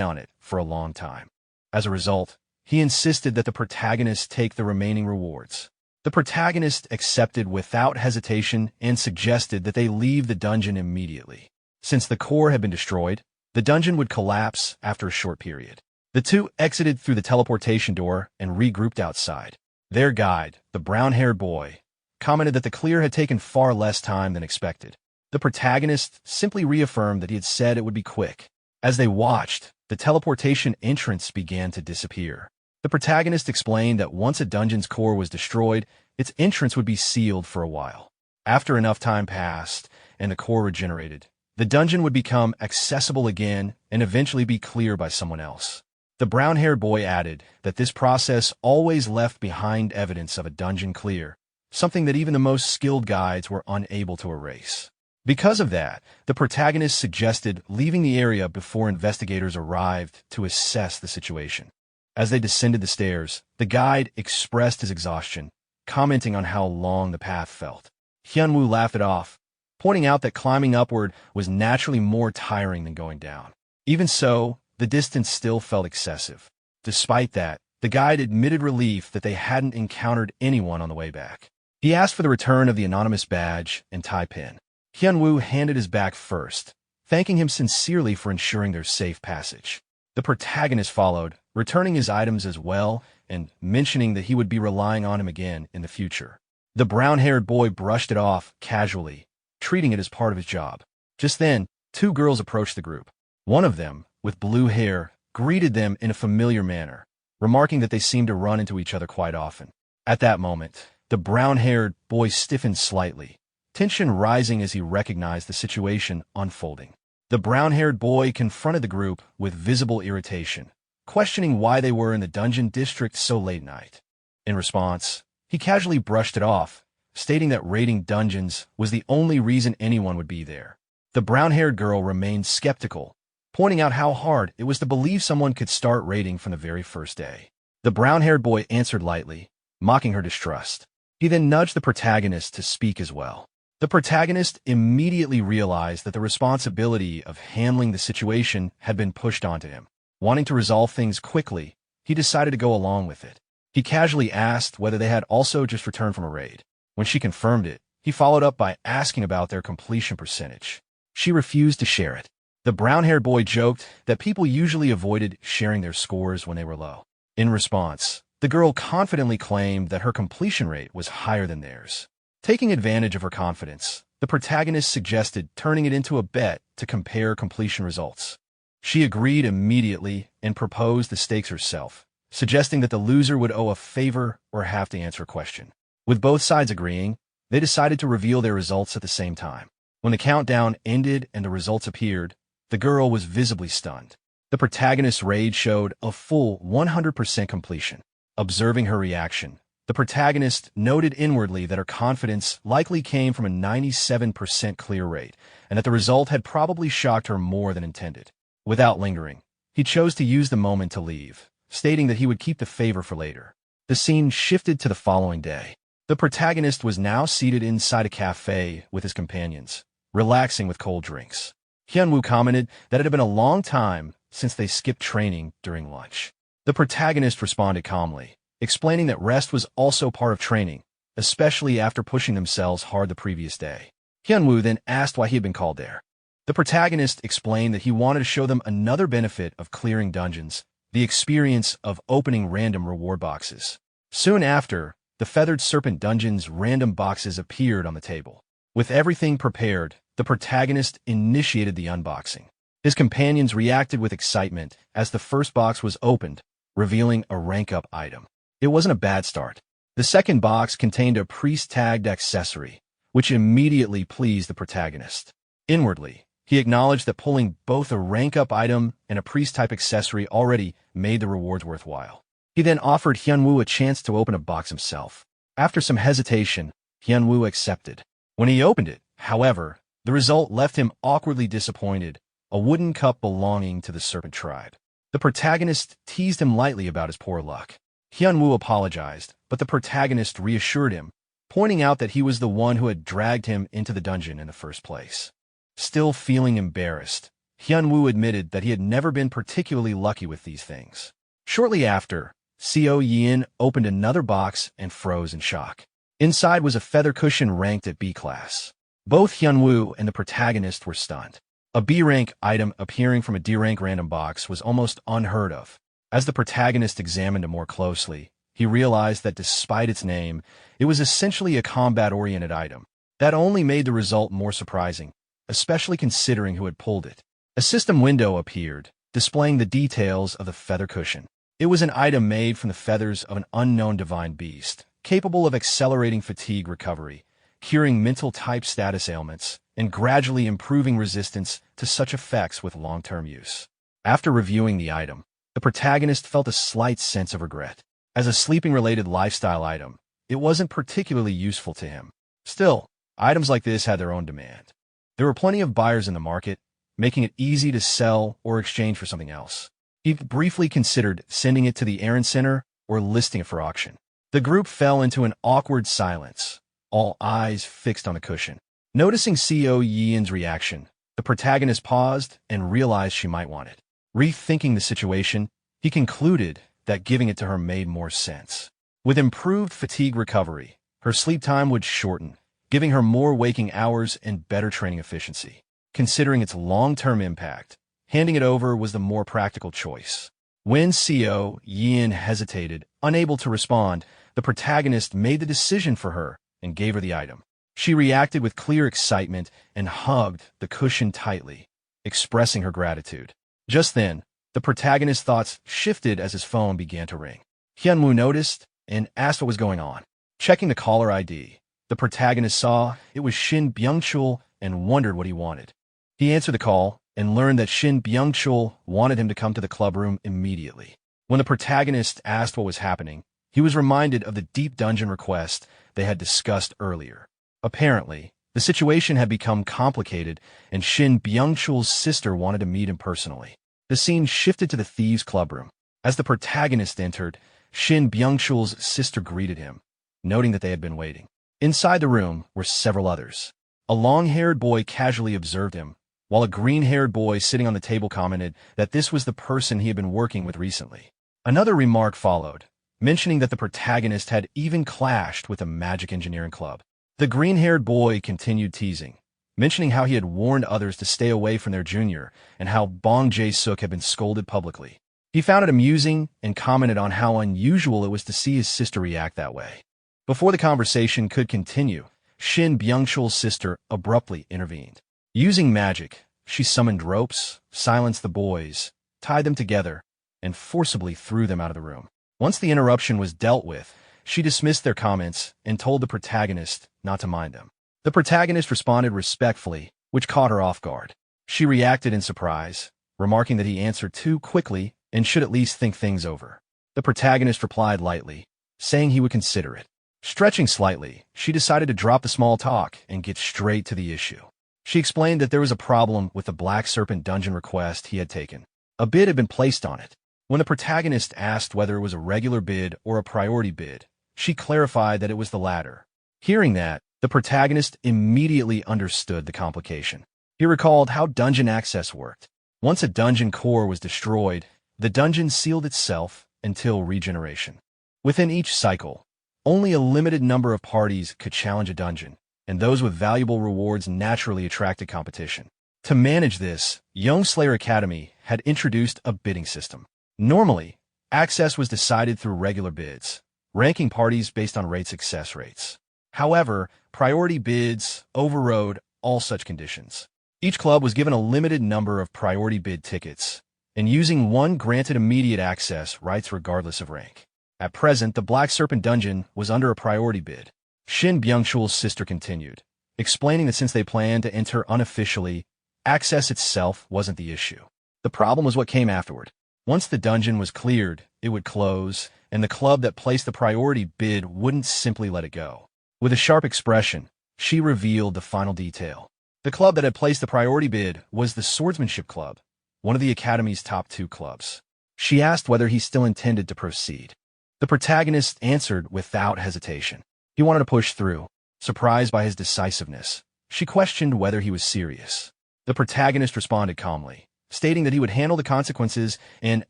on it for a long time. As a result, he insisted that the protagonist take the remaining rewards. The protagonist accepted without hesitation and suggested that they leave the dungeon immediately. Since the core had been destroyed, the dungeon would collapse after a short period. The two exited through the teleportation door and regrouped outside. Their guide, the brown-haired boy, commented that the clear had taken far less time than expected. The protagonist simply reaffirmed that he had said it would be quick. As they watched, the teleportation entrance began to disappear. The protagonist explained that once a dungeon's core was destroyed, its entrance would be sealed for a while. After enough time passed and the core regenerated, the dungeon would become accessible again and eventually be cleared by someone else. The brown-haired boy added that this process always left behind evidence of a dungeon clear, something that even the most skilled guides were unable to erase. Because of that, the protagonist suggested leaving the area before investigators arrived to assess the situation. As they descended the stairs, the guide expressed his exhaustion, commenting on how long the path felt. Hyunwoo laughed it off, pointing out that climbing upward was naturally more tiring than going down. Even so, the distance still felt excessive. Despite that, the guide admitted relief that they hadn't encountered anyone on the way back. He asked for the return of the anonymous badge and tie pin. Hyunwoo handed his back first, thanking him sincerely for ensuring their safe passage. The protagonist followed, returning his items as well and mentioning that he would be relying on him again in the future. The brown-haired boy brushed it off casually, treating it as part of his job. Just then, two girls approached the group. One of them, with blue hair, greeted them in a familiar manner, remarking that they seemed to run into each other quite often. At that moment, the brown-haired boy stiffened slightly, tension rising as he recognized the situation unfolding. The brown-haired boy confronted the group with visible irritation, questioning why they were in the dungeon district so late at night. In response, he casually brushed it off, stating that raiding dungeons was the only reason anyone would be there. The brown-haired girl remained skeptical, pointing out how hard it was to believe someone could start raiding from the very first day. The brown-haired boy answered lightly, mocking her distrust. He then nudged the protagonist to speak as well. The protagonist immediately realized that the responsibility of handling the situation had been pushed onto him. Wanting to resolve things quickly, he decided to go along with it. He casually asked whether they had also just returned from a raid. When she confirmed it, he followed up by asking about their completion percentage. She refused to share it. The brown-haired boy joked that people usually avoided sharing their scores when they were low. In response, the girl confidently claimed that her completion rate was higher than theirs. Taking advantage of her confidence, the protagonist suggested turning it into a bet to compare completion results. She agreed immediately and proposed the stakes herself, suggesting that the loser would owe a favor or have to answer a question. With both sides agreeing, they decided to reveal their results at the same time. When the countdown ended and the results appeared, the girl was visibly stunned. The protagonist's rage showed a full 100% completion. Observing her reaction, the protagonist noted inwardly that her confidence likely came from a 97% clear rate, and that the result had probably shocked her more than intended. Without lingering, he chose to use the moment to leave, stating that he would keep the favor for later. The scene shifted to the following day. The protagonist was now seated inside a cafe with his companions, relaxing with cold drinks. Hyunwoo commented that it had been a long time since they skipped training during lunch. The protagonist responded calmly, explaining that rest was also part of training, especially after pushing themselves hard the previous day. Hyunwoo then asked why he had been called there. The protagonist explained that he wanted to show them another benefit of clearing dungeons, the experience of opening random reward boxes. Soon after, the Feathered Serpent Dungeon's random boxes appeared on the table. With everything prepared, the protagonist initiated the unboxing. His companions reacted with excitement as the first box was opened, revealing a rank-up item. It wasn't a bad start. The second box contained a priest-tagged accessory, which immediately pleased the protagonist. Inwardly, he acknowledged that pulling both a rank-up item and a priest-type accessory already made the rewards worthwhile. He then offered Hyunwoo a chance to open a box himself. After some hesitation, Hyunwoo accepted. When he opened it, however, the result left him awkwardly disappointed, a wooden cup belonging to the serpent tribe. The protagonist teased him lightly about his poor luck. Hyunwoo apologized, but the protagonist reassured him, pointing out that he was the one who had dragged him into the dungeon in the first place. Still feeling embarrassed, Hyunwoo admitted that he had never been particularly lucky with these things. Shortly after, Seo Yin opened another box and froze in shock. Inside was a feather cushion ranked at B class. Both Hyunwoo and the protagonist were stunned. A B-rank item appearing from a D-rank random box was almost unheard of. As the protagonist examined it more closely, he realized that despite its name, it was essentially a combat-oriented item. That only made the result more surprising, especially considering who had pulled it. A system window appeared, displaying the details of the feather cushion. It was an item made from the feathers of an unknown divine beast, capable of accelerating fatigue recovery, curing mental-type status ailments, and gradually improving resistance to such effects with long-term use. After reviewing the item, the protagonist felt a slight sense of regret. As a sleeping-related lifestyle item, it wasn't particularly useful to him. Still, items like this had their own demand. There were plenty of buyers in the market, making it easy to sell or exchange for something else. He briefly considered sending it to the errand center or listing it for auction. The group fell into an awkward silence, all eyes fixed on the cushion. Noticing Seo Yin's reaction, the protagonist paused and realized she might want it. Rethinking the situation, he concluded that giving it to her made more sense. With improved fatigue recovery, her sleep time would shorten, giving her more waking hours and better training efficiency. Considering its long-term impact, handing it over was the more practical choice. When Seo Yin hesitated, unable to respond, the protagonist made the decision for her and gave her the item. She reacted with clear excitement and hugged the cushion tightly, expressing her gratitude. Just then, the protagonist's thoughts shifted as his phone began to ring. Hyunwoo noticed and asked what was going on. Checking the caller ID, the protagonist saw it was Shin Byung-chul and wondered what he wanted. He answered the call and learned that Shin Byung-chul wanted him to come to the club room immediately. When the protagonist asked what was happening, he was reminded of the deep dungeon request they had discussed earlier. Apparently, the situation had become complicated, and Shin Byung-chul's sister wanted to meet him personally. The scene shifted to the thieves' clubroom. As the protagonist entered, Shin Byung-chul's sister greeted him, noting that they had been waiting. Inside the room were several others. A long-haired boy casually observed him, while a green-haired boy sitting on the table commented that this was the person he had been working with recently. Another remark followed, mentioning that the protagonist had even clashed with a magic engineering club. The green-haired boy continued teasing, mentioning how he had warned others to stay away from their junior and how Bong Jae-suk had been scolded publicly. He found it amusing and commented on how unusual it was to see his sister react that way. Before the conversation could continue, Shin Byung-chul's sister abruptly intervened. Using magic, she summoned ropes, silenced the boys, tied them together, and forcibly threw them out of the room. Once the interruption was dealt with, she dismissed their comments and told the protagonist not to mind them. The protagonist responded respectfully, which caught her off guard. She reacted in surprise, remarking that he answered too quickly and should at least think things over. The protagonist replied lightly, saying he would consider it. Stretching slightly, she decided to drop the small talk and get straight to the issue. She explained that there was a problem with the Black Serpent dungeon request he had taken. A bid had been placed on it. When the protagonist asked whether it was a regular bid or a priority bid, she clarified that it was the latter. Hearing that, the protagonist immediately understood the complication. He recalled how dungeon access worked. Once a dungeon core was destroyed, the dungeon sealed itself until regeneration. Within each cycle, only a limited number of parties could challenge a dungeon, and those with valuable rewards naturally attracted competition. To manage this, Young Slayer Academy had introduced a bidding system. Normally, access was decided through regular bids, ranking parties based on raid success rates. However, priority bids overrode all such conditions. Each club was given a limited number of priority bid tickets, and using one granted immediate access rights regardless of rank. At present, the Black Serpent dungeon was under a priority bid. Shin Byung-chul's sister continued, explaining that since they planned to enter unofficially, access itself wasn't the issue. The problem was what came afterward. Once the dungeon was cleared, it would close, and the club that placed the priority bid wouldn't simply let it go. With a sharp expression, she revealed the final detail. The club that had placed the priority bid was the Swordsmanship Club, one of the Academy's top 2 clubs. She asked whether he still intended to proceed. The protagonist answered without hesitation. He wanted to push through. Surprised by his decisiveness, she questioned whether he was serious. The protagonist responded calmly, stating that he would handle the consequences and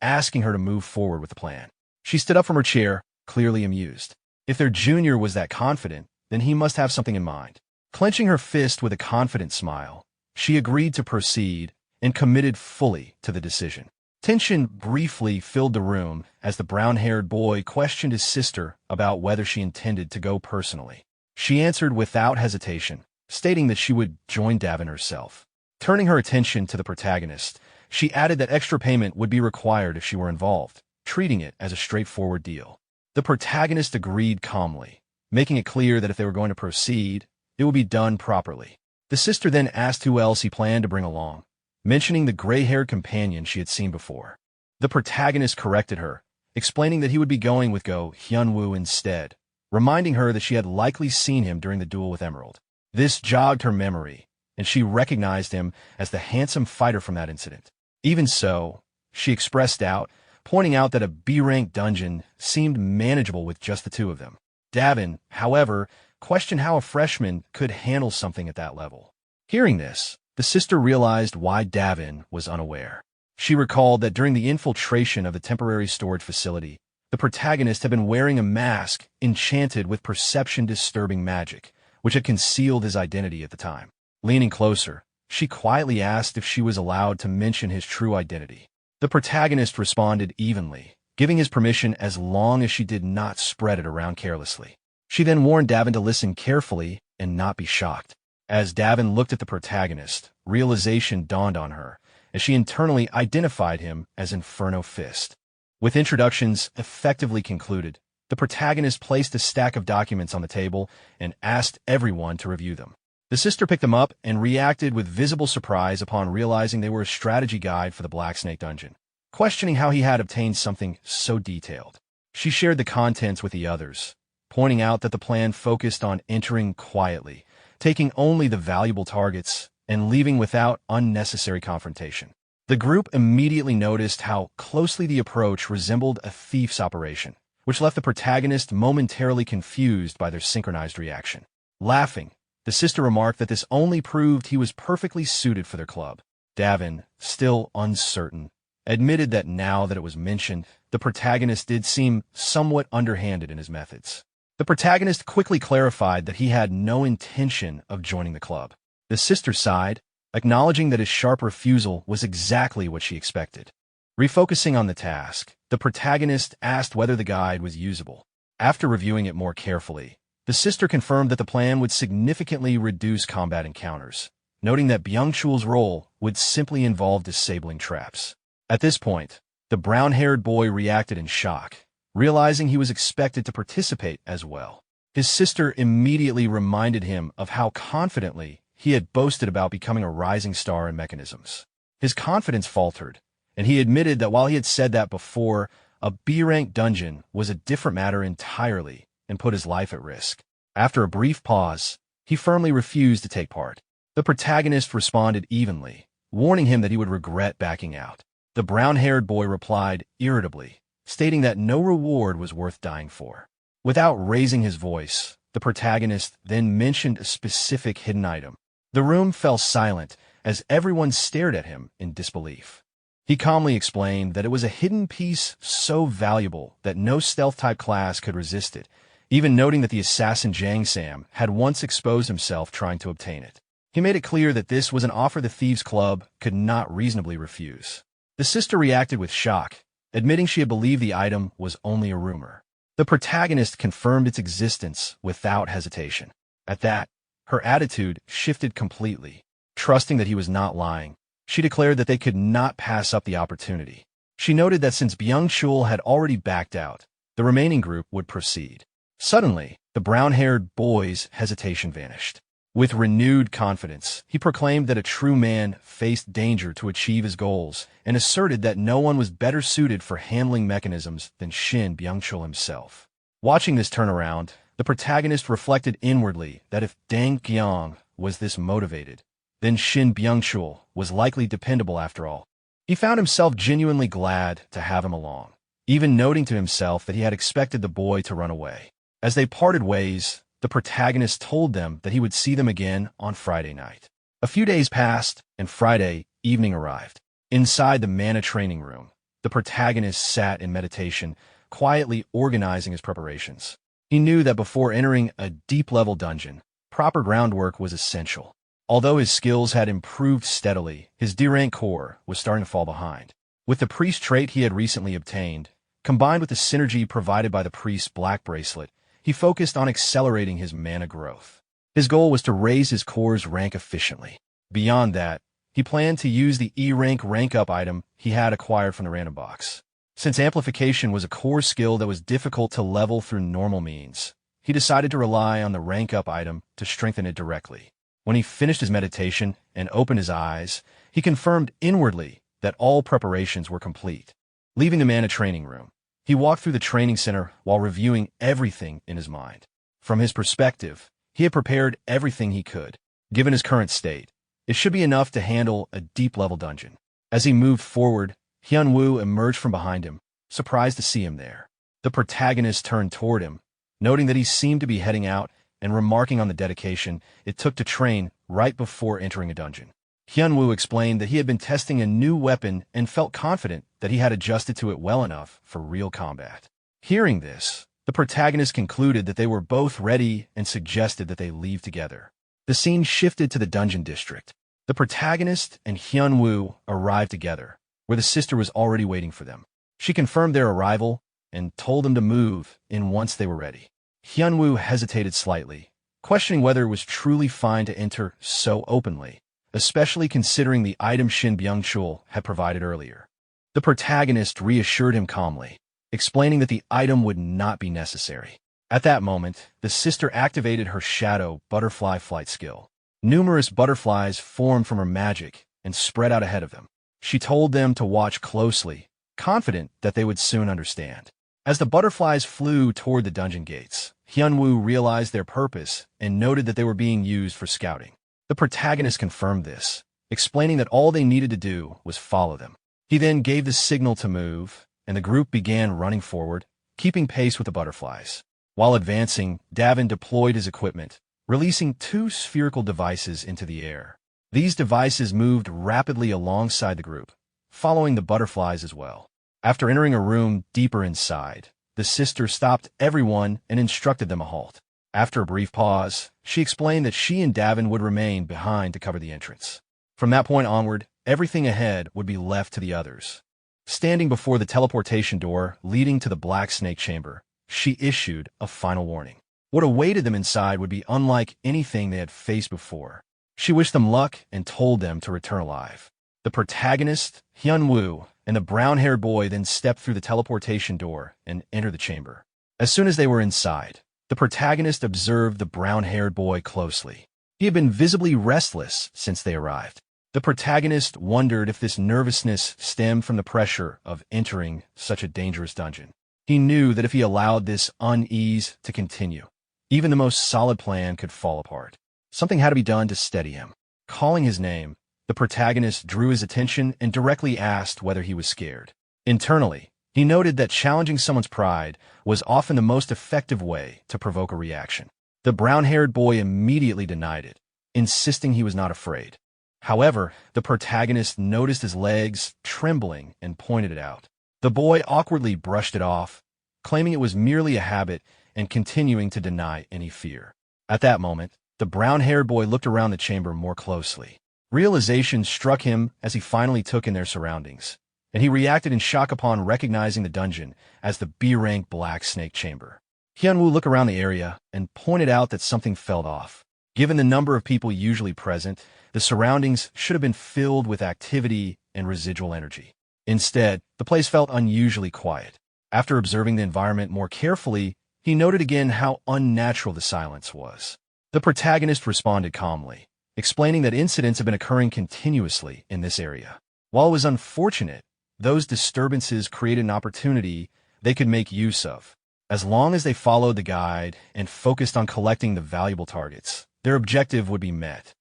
asking her to move forward with the plan. She stood up from her chair, clearly amused. If their junior was that confident, then he must have something in mind. Clenching her fist with a confident smile, she agreed to proceed and committed fully to the decision. Tension briefly filled the room as the brown-haired boy questioned his sister about whether she intended to go personally. She answered without hesitation, stating that she would join Davin herself. Turning her attention to the protagonist, she added that extra payment would be required if she were involved, treating it as a straightforward deal. The protagonist agreed calmly, making it clear that if they were going to proceed, it would be done properly. The sister then asked who else he planned to bring along, mentioning the gray-haired companion she had seen before. The protagonist corrected her, explaining that he would be going with Go Hyunwoo instead, reminding her that she had likely seen him during the duel with Emerald. This jogged her memory, and she recognized him as the handsome fighter from that incident. Even so, she expressed doubt, pointing out that a B-rank dungeon seemed manageable with just the two of them. Davin, however, questioned how a freshman could handle something at that level. Hearing this, the sister realized why Davin was unaware. She recalled that during the infiltration of the temporary storage facility, the protagonist had been wearing a mask enchanted with perception-disturbing magic, which had concealed his identity at the time. Leaning closer, she quietly asked if she was allowed to mention his true identity. The protagonist responded evenly, giving his permission as long as she did not spread it around carelessly. She then warned Davin to listen carefully and not be shocked. As Davin looked at the protagonist, realization dawned on her, as she internally identified him as Inferno Fist. With introductions effectively concluded, the protagonist placed a stack of documents on the table and asked everyone to review them. The sister picked them up and reacted with visible surprise upon realizing they were a strategy guide for the Black Snake Dungeon. Questioning how he had obtained something so detailed, she shared the contents with the others, pointing out that the plan focused on entering quietly, taking only the valuable targets, and leaving without unnecessary confrontation. The group immediately noticed how closely the approach resembled a thief's operation, which left the protagonist momentarily confused by their synchronized reaction. Laughing, the sister remarked that this only proved he was perfectly suited for their club. Davin, still uncertain, admitted that now that it was mentioned, the protagonist did seem somewhat underhanded in his methods. The protagonist quickly clarified that he had no intention of joining the club. The sister sighed, acknowledging that his sharp refusal was exactly what she expected. Refocusing on the task, the protagonist asked whether the guide was usable. After reviewing it more carefully, the sister confirmed that the plan would significantly reduce combat encounters, noting that Byung-chul's role would simply involve disabling traps. At this point, the brown-haired boy reacted in shock, realizing he was expected to participate as well. His sister immediately reminded him of how confidently he had boasted about becoming a rising star in mechanisms. His confidence faltered, and he admitted that while he had said that before, a B-rank dungeon was a different matter entirely and put his life at risk. After a brief pause, he firmly refused to take part. The protagonist responded evenly, warning him that he would regret backing out. The brown-haired boy replied irritably, stating that no reward was worth dying for. Without raising his voice, the protagonist then mentioned a specific hidden item. The room fell silent as everyone stared at him in disbelief. He calmly explained that it was a hidden piece so valuable that no stealth-type class could resist it, even noting that the assassin Jang Sam had once exposed himself trying to obtain it. He made it clear that this was an offer the Thieves' Club could not reasonably refuse. The sister reacted with shock, admitting she had believed the item was only a rumor. The protagonist confirmed its existence without hesitation. At that, her attitude shifted completely. Trusting that he was not lying, she declared that they could not pass up the opportunity. She noted that since Byung-chul had already backed out, the remaining group would proceed. Suddenly, the brown-haired boy's hesitation vanished. With renewed confidence, he proclaimed that a true man faced danger to achieve his goals and asserted that no one was better suited for handling mechanisms than Shin Byung-chul himself. Watching this turnaround, the protagonist reflected inwardly that if Dang Gyang was this motivated, then Shin Byung-chul was likely dependable after all. He found himself genuinely glad to have him along, even noting to himself that he had expected the boy to run away. As they parted ways, the protagonist told them that he would see them again on Friday night. A few days passed, and Friday evening arrived. Inside the mana training room, the protagonist sat in meditation, quietly organizing his preparations. He knew that before entering a deep-level dungeon, proper groundwork was essential. Although his skills had improved steadily, his D-rank core was starting to fall behind. With the priest trait he had recently obtained, combined with the synergy provided by the priest's black bracelet, he focused on accelerating his mana growth. His goal was to raise his core's rank efficiently. Beyond that, he planned to use the E-rank rank-up item he had acquired from the random box. Since amplification was a core skill that was difficult to level through normal means, he decided to rely on the rank-up item to strengthen it directly. When he finished his meditation and opened his eyes, he confirmed inwardly that all preparations were complete. Leaving the mana training room, he walked through the training center while reviewing everything in his mind. From his perspective, he had prepared everything he could. Given his current state, it should be enough to handle a deep-level dungeon. As he moved forward, Hyunwoo emerged from behind him, surprised to see him there. The protagonist turned toward him, noting that he seemed to be heading out and remarking on the dedication it took to train right before entering a dungeon. Hyunwoo explained that he had been testing a new weapon and felt confident that he had adjusted to it well enough for real combat. Hearing this, the protagonist concluded that they were both ready and suggested that they leave together. The scene shifted to the dungeon district. The protagonist and Hyunwoo arrived together, where the sister was already waiting for them. She confirmed their arrival and told them to move in once they were ready. Hyunwoo hesitated slightly, questioning whether it was truly fine to enter so openly, especially considering the item Shin Byung-chul had provided earlier. The protagonist reassured him calmly, explaining that the item would not be necessary. At that moment, the sister activated her shadow butterfly flight skill. Numerous butterflies formed from her magic and spread out ahead of them. She told them to watch closely, confident that they would soon understand. As the butterflies flew toward the dungeon gates, Hyunwoo realized their purpose and noted that they were being used for scouting. The protagonist confirmed this, explaining that all they needed to do was follow them. He then gave the signal to move, and the group began running forward, keeping pace with the butterflies. While advancing, Davin deployed his equipment, releasing 2 spherical devices into the air. These devices moved rapidly alongside the group, following the butterflies as well. After entering a room deeper inside, the sister stopped everyone and instructed them a halt. After a brief pause, she explained that she and Davin would remain behind to cover the entrance. From that point onward, everything ahead would be left to the others. Standing before the teleportation door leading to the Black Snake Chamber, she issued a final warning. What awaited them inside would be unlike anything they had faced before. She wished them luck and told them to return alive. The protagonist, Hyunwoo, and the brown-haired boy then stepped through the teleportation door and entered the chamber. As soon as they were inside, the protagonist observed the brown-haired boy closely. He had been visibly restless since they arrived. The protagonist wondered if this nervousness stemmed from the pressure of entering such a dangerous dungeon. He knew that if he allowed this unease to continue, even the most solid plan could fall apart. Something had to be done to steady him. Calling his name, the protagonist drew his attention and directly asked whether he was scared. Internally, he noted that challenging someone's pride was often the most effective way to provoke a reaction. The brown-haired boy immediately denied it, insisting he was not afraid. However, the protagonist noticed his legs trembling and pointed it out. The boy awkwardly brushed it off, claiming it was merely a habit and continuing to deny any fear. At that moment, the brown-haired boy looked around the chamber more closely. Realization struck him as he finally took in their surroundings, and he reacted in shock upon recognizing the dungeon as the B-rank Black Snake Chamber. Hyunwoo looked around the area and pointed out that something felt off. Given the number of people usually present, the surroundings should have been filled with activity and residual energy. Instead, the place felt unusually quiet. After observing the environment more carefully, he noted again how unnatural the silence was. The protagonist responded calmly, explaining that incidents have been occurring continuously in this area. While it was unfortunate, those disturbances created an opportunity they could make use of. As long as they followed the guide and focused on collecting the valuable targets, their objective would be met.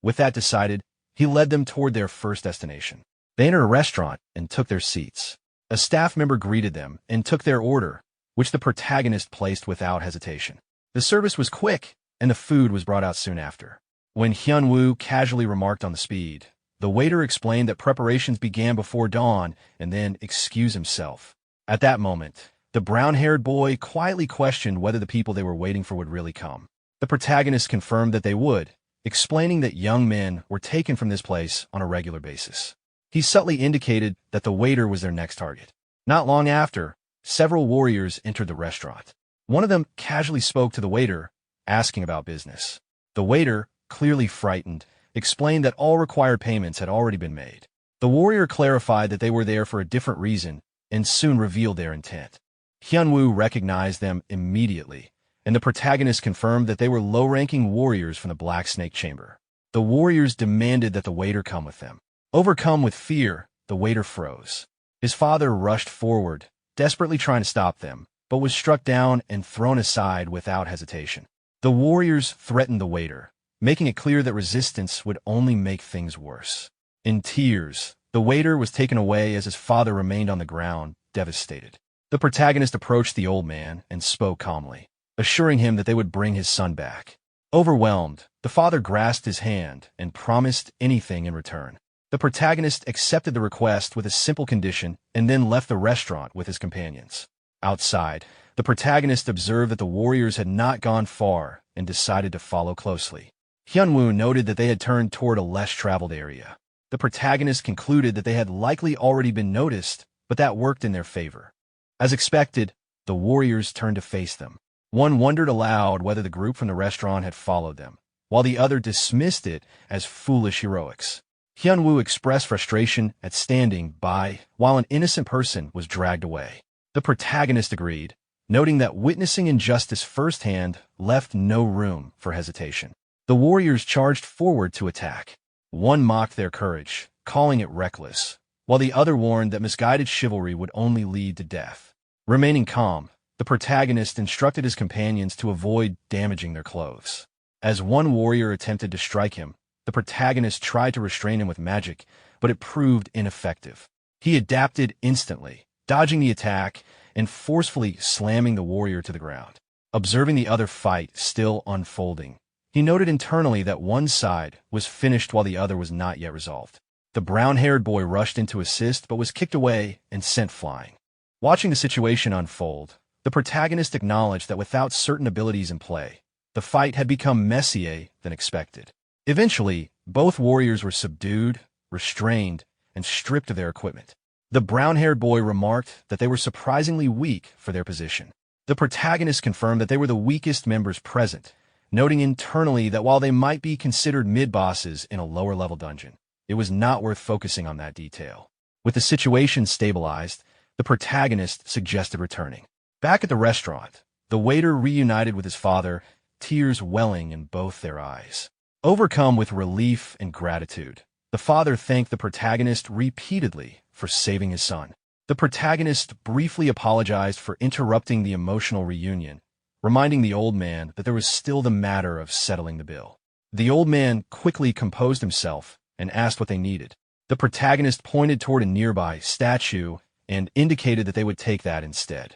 With that decided, he led them toward their first destination. They entered a restaurant and took their seats. A staff member greeted them and took their order, which the protagonist placed without hesitation. The service was quick, and the food was brought out soon after. When Hyunwoo casually remarked on the speed, the waiter explained that preparations began before dawn and then excused himself. At that moment, the The brown-haired boy quietly questioned whether the people they were waiting for would really come. The protagonist confirmed that they would, explaining that young men were taken from this place on a regular basis. He subtly indicated that the waiter was their next target. Not long after, several warriors entered the restaurant. One of them casually spoke to the waiter, asking about business. The waiter, clearly frightened, explained that all required payments had already been made. The warrior clarified that they were there for a different reason and soon revealed their intent. Hyunwoo recognized them immediately, and the protagonist confirmed that they were low-ranking warriors from the Black Snake Chamber. The warriors demanded that the waiter come with them. Overcome with fear, the waiter froze. His father rushed forward, desperately trying to stop them, but was struck down and thrown aside without hesitation. The warriors threatened the waiter, making it clear that resistance would only make things worse. In tears, the waiter was taken away as his father remained on the ground, devastated. The protagonist approached the old man and spoke calmly, assuring him that they would bring his son back. Overwhelmed, the father grasped his hand and promised anything in return. The protagonist accepted the request with a simple condition and then left the restaurant with his companions. Outside, the protagonist observed that the warriors had not gone far and decided to follow closely. Hyunwoo noted that they had turned toward a less traveled area. The protagonist concluded that they had likely already been noticed, but that worked in their favor. As expected, the warriors turned to face them. One wondered aloud whether the group from the restaurant had followed them, while the other dismissed it as foolish heroics. Hyunwoo expressed frustration at standing by while an innocent person was dragged away. The protagonist agreed, noting that witnessing injustice firsthand left no room for hesitation. The warriors charged forward to attack. One mocked their courage, calling it reckless, while the other warned that misguided chivalry would only lead to death. Remaining calm, the protagonist instructed his companions to avoid damaging their clothes. As one warrior attempted to strike him, the protagonist tried to restrain him with magic, but it proved ineffective. He adapted instantly, dodging the attack and forcefully slamming the warrior to the ground. Observing the other fight still unfolding, he noted internally that one side was finished while the other was not yet resolved. The brown-haired boy rushed in to assist but was kicked away and sent flying. Watching the situation unfold, the protagonist acknowledged that without certain abilities in play, the fight had become messier than expected. Eventually, both warriors were subdued, restrained, and stripped of their equipment. The brown-haired boy remarked that they were surprisingly weak for their position. The protagonist confirmed that they were the weakest members present, noting internally that while they might be considered mid-bosses in a lower-level dungeon, it was not worth focusing on that detail. With the situation stabilized, the protagonist suggested returning. Back at the restaurant, the waiter reunited with his father, tears welling in both their eyes. Overcome with relief and gratitude, the father thanked the protagonist repeatedly for saving his son. The protagonist briefly apologized for interrupting the emotional reunion, reminding the old man that there was still the matter of settling the bill. The old man quickly composed himself and asked what they needed. The protagonist pointed toward a nearby statue and indicated that they would take that instead.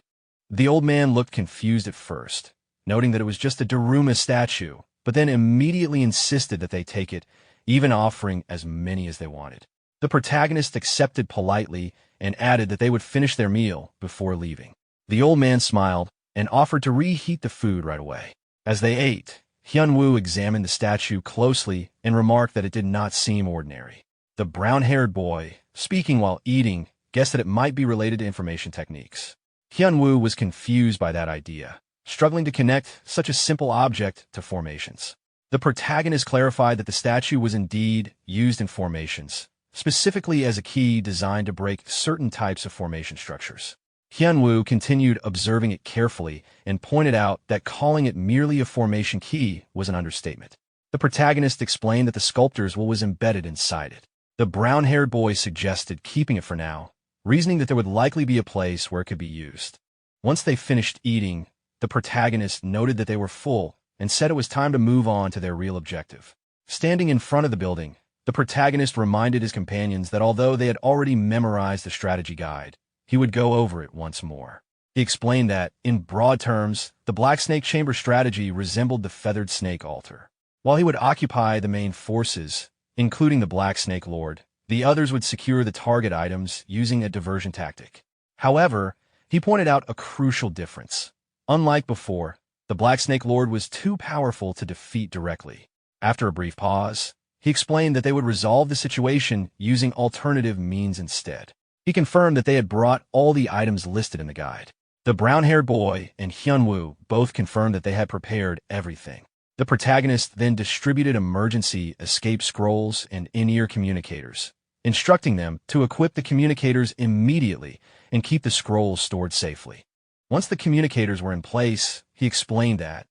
The old man looked confused at first, noting that it was just a Daruma statue, but then immediately insisted that they take it, even offering as many as they wanted. The protagonist accepted politely and added that they would finish their meal before leaving. The old man smiled and offered to reheat the food right away. As they ate, Hyunwoo examined the statue closely and remarked that it did not seem ordinary. The brown-haired boy, speaking while eating, guessed that it might be related to information techniques. Hyunwoo was confused by that idea, struggling to connect such a simple object to formations. The protagonist clarified that the statue was indeed used in formations, specifically as a key designed to break certain types of formation structures. Hyunwoo continued observing it carefully and pointed out that calling it merely a formation key was an understatement. The protagonist explained that the sculptor's will was embedded inside it. The brown-haired boy suggested keeping it for now, reasoning that there would likely be a place where it could be used. Once they finished eating, the protagonist noted that they were full and said it was time to move on to their real objective. Standing in front of the building, the protagonist reminded his companions that although they had already memorized the strategy guide, he would go over it once more. He explained that, in broad terms, the Black Snake Chamber strategy resembled the Feathered Snake Altar. While he would occupy the main forces, including the Black Snake Lord, the others would secure the target items using a diversion tactic. However, He pointed out a crucial difference. Unlike before, the Black Snake Lord was too powerful to defeat directly. After a brief pause, he explained that they would resolve the situation using alternative means instead. He confirmed that they had brought all the items listed in the guide. The brown-haired boy and Hyunwoo both confirmed that they had prepared everything. The protagonist then distributed emergency escape scrolls and in-ear communicators, instructing them to equip the communicators immediately and keep the scrolls stored safely. Once the communicators were in place, he explained that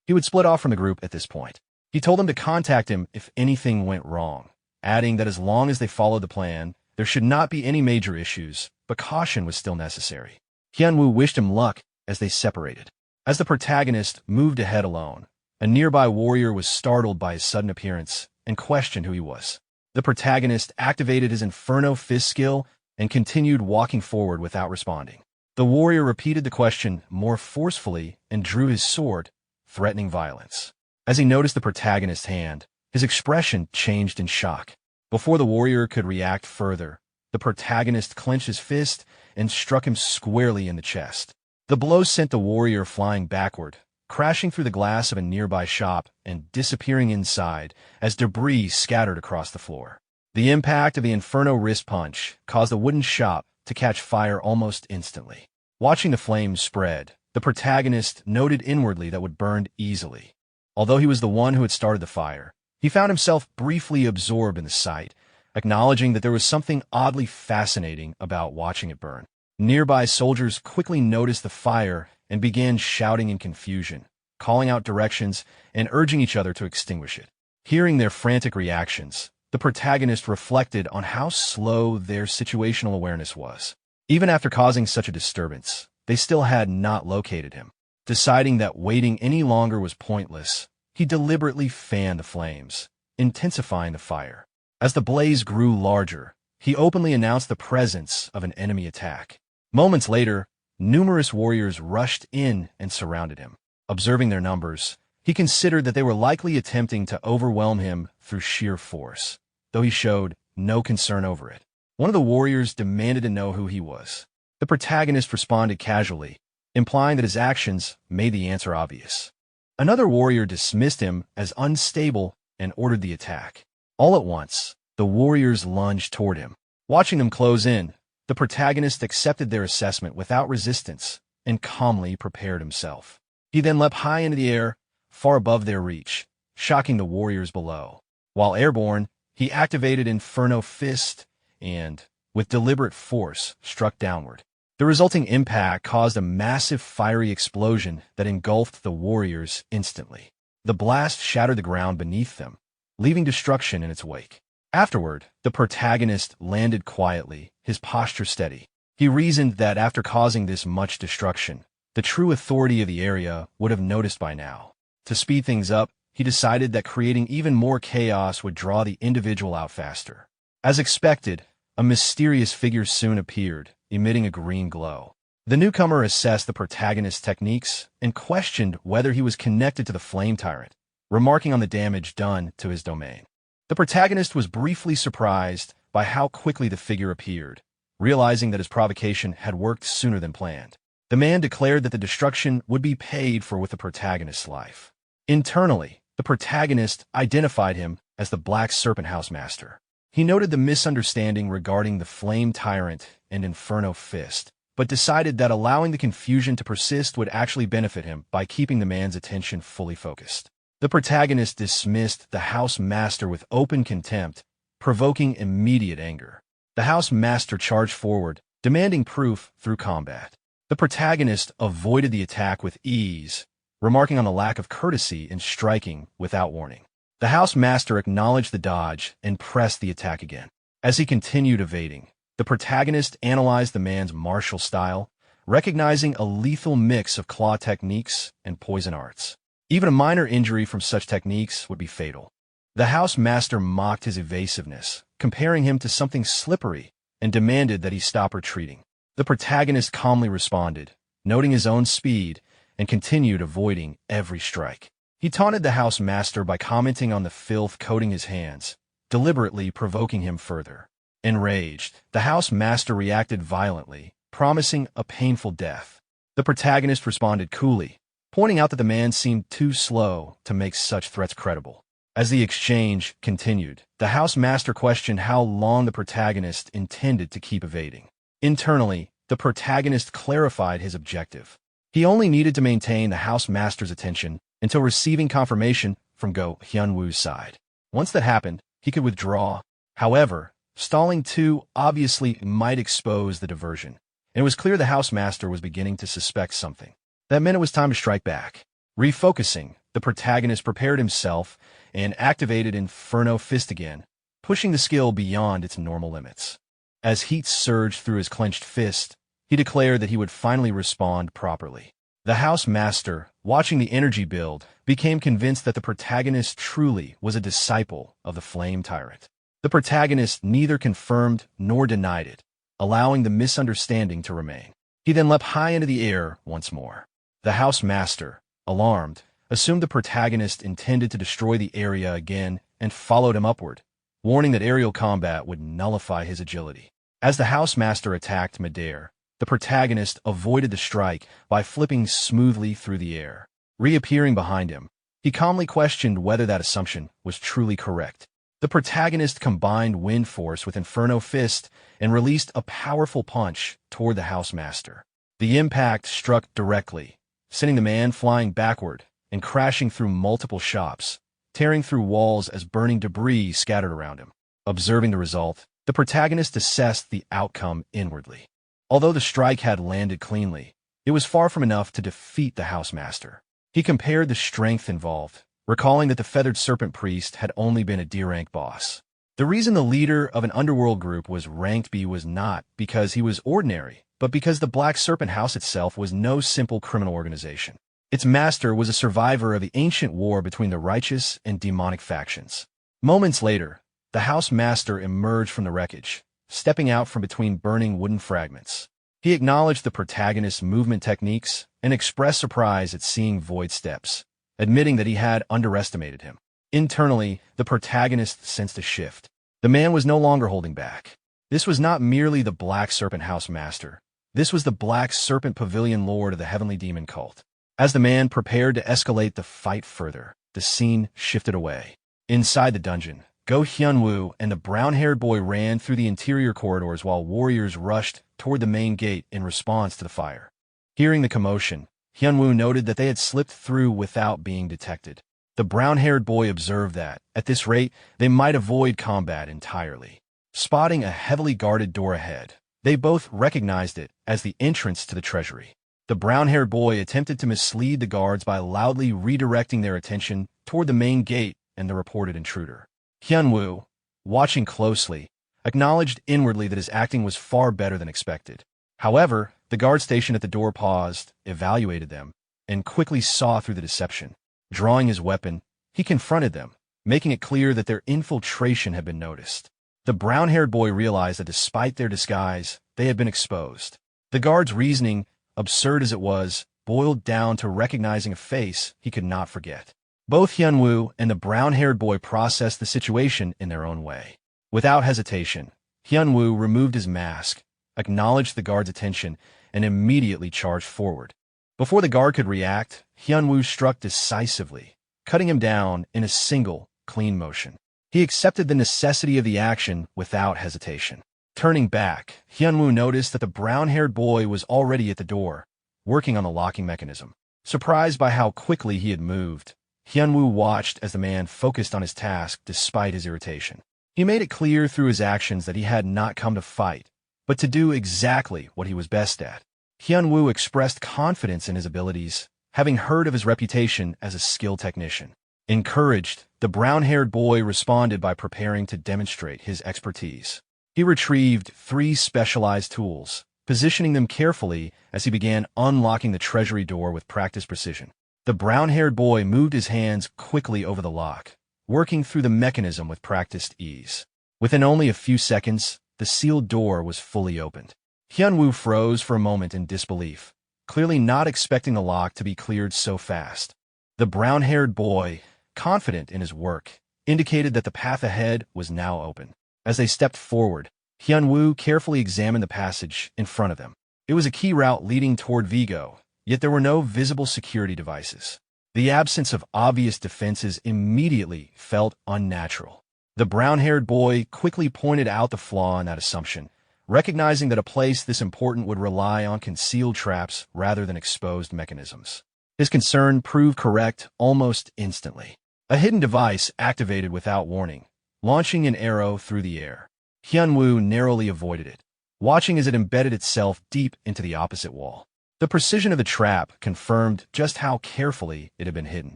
he would split off from the group at this point. He told them to contact him if anything went wrong, adding that as long as they followed the plan, there should not be any major issues, but caution was still necessary. Hyunwoo wished him luck as they separated. As the protagonist moved ahead alone, a nearby warrior was startled by his sudden appearance and questioned who he was. The protagonist activated his Inferno Fist skill and continued walking forward without responding. The warrior repeated the question more forcefully and drew his sword, threatening violence. As he noticed the protagonist's hand, his expression changed in shock. Before the warrior could react further, the protagonist clenched his fist and struck him squarely in the chest. The blow sent the warrior flying backward, crashing through the glass of a nearby shop and disappearing inside as debris scattered across the floor. The impact of the Inferno wrist punch caused the wooden shop to catch fire almost instantly. Watching the flames spread, the protagonist noted inwardly that would burn easily. Although he was the one who had started the fire, he found himself briefly absorbed in the sight, acknowledging that there was something oddly fascinating about watching it burn. Nearby soldiers quickly noticed the fire and began shouting in confusion, calling out directions and urging each other to extinguish it. Hearing their frantic reactions, the protagonist reflected on how slow their situational awareness was. Even after causing such a disturbance, they still had not located him. Deciding that waiting any longer was pointless, he deliberately fanned the flames, intensifying the fire. As the blaze grew larger, he openly announced the presence of an enemy attack. Moments later, numerous warriors rushed in and surrounded him. Observing their numbers, he considered that they were likely attempting to overwhelm him through sheer force, though he showed no concern over it. One of the warriors demanded to know who he was. The protagonist responded casually, implying that his actions made the answer obvious. Another warrior dismissed him as unstable and ordered the attack. All at once, the warriors lunged toward him. Watching them close in, the protagonist accepted their assessment without resistance and calmly prepared himself. He then leapt high into the air, far above their reach, shocking the warriors below. While airborne, he activated Inferno Fist and, with deliberate force, struck downward. The resulting impact caused a massive fiery explosion that engulfed the warriors instantly. The blast shattered the ground beneath them, leaving destruction in its wake. Afterward, the protagonist landed quietly, his posture steady. He reasoned that after causing this much destruction, the true authority of the area would have noticed by now. To speed things up, he decided that creating even more chaos would draw the individual out faster. As expected, a mysterious figure soon appeared, emitting a green glow. The newcomer assessed the protagonist's techniques and questioned whether he was connected to the flame tyrant, remarking on the damage done to his domain. The protagonist was briefly surprised by how quickly the figure appeared, realizing that his provocation had worked sooner than planned. The man declared that the destruction would be paid for with the protagonist's life. Internally, the protagonist identified him as the Black Serpent House Master. He noted the misunderstanding regarding the Flame Tyrant and Inferno Fist, but decided that allowing the confusion to persist would actually benefit him by keeping the man's attention fully focused. The protagonist dismissed the House Master with open contempt, provoking immediate anger. The House Master charged forward, demanding proof through combat. The protagonist avoided the attack with ease, remarking on the lack of courtesy in striking without warning. The House Master acknowledged the dodge and pressed the attack again. As he continued evading, the protagonist analyzed the man's martial style, recognizing a lethal mix of claw techniques and poison arts. Even a minor injury from such techniques would be fatal. The House Master mocked his evasiveness, comparing him to something slippery, and demanded that he stop retreating. The protagonist calmly responded, noting his own speed, and continued avoiding every strike. He taunted the House Master by commenting on the filth coating his hands, deliberately provoking him further. Enraged, the House Master reacted violently, promising a painful death. The protagonist responded coolly, pointing out that the man seemed too slow to make such threats credible. As the exchange continued, the house master questioned how long the protagonist intended to keep evading. Internally, the protagonist clarified his objective. He only needed to maintain the house master's attention until receiving confirmation from Go Hyunwoo's side. Once that happened, he could withdraw. However, stalling too obviously might expose the diversion, and it was clear the house master was beginning to suspect something. That meant it was time to strike back. Refocusing, the protagonist prepared himself and activated Inferno Fist again, pushing the skill beyond its normal limits. As heat surged through his clenched fist, he declared that he would finally respond properly. The house master, watching the energy build, became convinced that the protagonist truly was a disciple of the flame tyrant. The protagonist neither confirmed nor denied it, allowing the misunderstanding to remain. He then leapt high into the air once more. The house master, alarmed, assumed the protagonist intended to destroy the area again and followed him upward, warning that aerial combat would nullify his agility. As the house master attacked midair, the protagonist avoided the strike by flipping smoothly through the air. Reappearing behind him, he calmly questioned whether that assumption was truly correct. The protagonist combined wind force with Inferno Fist and released a powerful punch toward the house master. The impact struck directly, sending the man flying backward and crashing through multiple shops, tearing through walls as burning debris scattered around him. Observing the result, the protagonist assessed the outcome inwardly. Although the strike had landed cleanly, it was far from enough to defeat the house master. He compared the strength involved, recalling that the Feathered Serpent Priest had only been a D-rank boss. The reason the leader of an underworld group was ranked B was not because he was ordinary, but because the Black Serpent House itself was no simple criminal organization. Its master was a survivor of the ancient war between the righteous and demonic factions. Moments later, the house master emerged from the wreckage, stepping out from between burning wooden fragments. He acknowledged the protagonist's movement techniques and expressed surprise at seeing void steps, admitting that he had underestimated him. Internally, the protagonist sensed a shift. The man was no longer holding back. This was not merely the Black Serpent House Master. This was the Black Serpent Pavilion Lord of the Heavenly Demon Cult. As the man prepared to escalate the fight further, the scene shifted away. Inside the dungeon, Go Hyunwoo and the brown-haired boy ran through the interior corridors while warriors rushed toward the main gate in response to the fire. Hearing the commotion, Hyunwoo noted that they had slipped through without being detected. The brown-haired boy observed that, at this rate, they might avoid combat entirely. Spotting a heavily guarded door ahead, they both recognized it as the entrance to the treasury. The brown-haired boy attempted to mislead the guards by loudly redirecting their attention toward the main gate and the reported intruder. Hyunwoo, watching closely, acknowledged inwardly that his acting was far better than expected. However, the guard stationed at the door paused, evaluated them, and quickly saw through the deception. Drawing his weapon, he confronted them, making it clear that their infiltration had been noticed. The brown-haired boy realized that despite their disguise, they had been exposed. The guard's reasoning, absurd as it was, boiled down to recognizing a face he could not forget. Both Hyunwoo and the brown-haired boy processed the situation in their own way. Without hesitation, Hyunwoo removed his mask, acknowledged the guard's attention, and immediately charged forward. Before the guard could react, Hyunwoo struck decisively, cutting him down in a single, clean motion. He accepted the necessity of the action without hesitation. Turning back, Hyunwoo noticed that the brown-haired boy was already at the door, working on the locking mechanism. Surprised by how quickly he had moved, Hyunwoo watched as the man focused on his task despite his irritation. He made it clear through his actions that he had not come to fight, but to do exactly what he was best at. Hyunwoo expressed confidence in his abilities, having heard of his reputation as a skilled technician. Encouraged, the brown-haired boy responded by preparing to demonstrate his expertise. He retrieved 3 specialized tools, positioning them carefully as he began unlocking the treasury door with practiced precision. The brown-haired boy moved his hands quickly over the lock, working through the mechanism with practiced ease. Within only a few seconds, the sealed door was fully opened. Hyunwoo froze for a moment in disbelief, clearly not expecting the lock to be cleared so fast. The brown-haired boy, confident in his work, indicated that the path ahead was now open. As they stepped forward, Hyunwoo carefully examined the passage in front of them. It was a key route leading toward Vigo, yet there were no visible security devices. The absence of obvious defenses immediately felt unnatural. The brown-haired boy quickly pointed out the flaw in that assumption, recognizing that a place this important would rely on concealed traps rather than exposed mechanisms. His concern proved correct almost instantly. A hidden device activated without warning, launching an arrow through the air. Hyunwoo narrowly avoided it, watching as it embedded itself deep into the opposite wall. The precision of the trap confirmed just how carefully it had been hidden.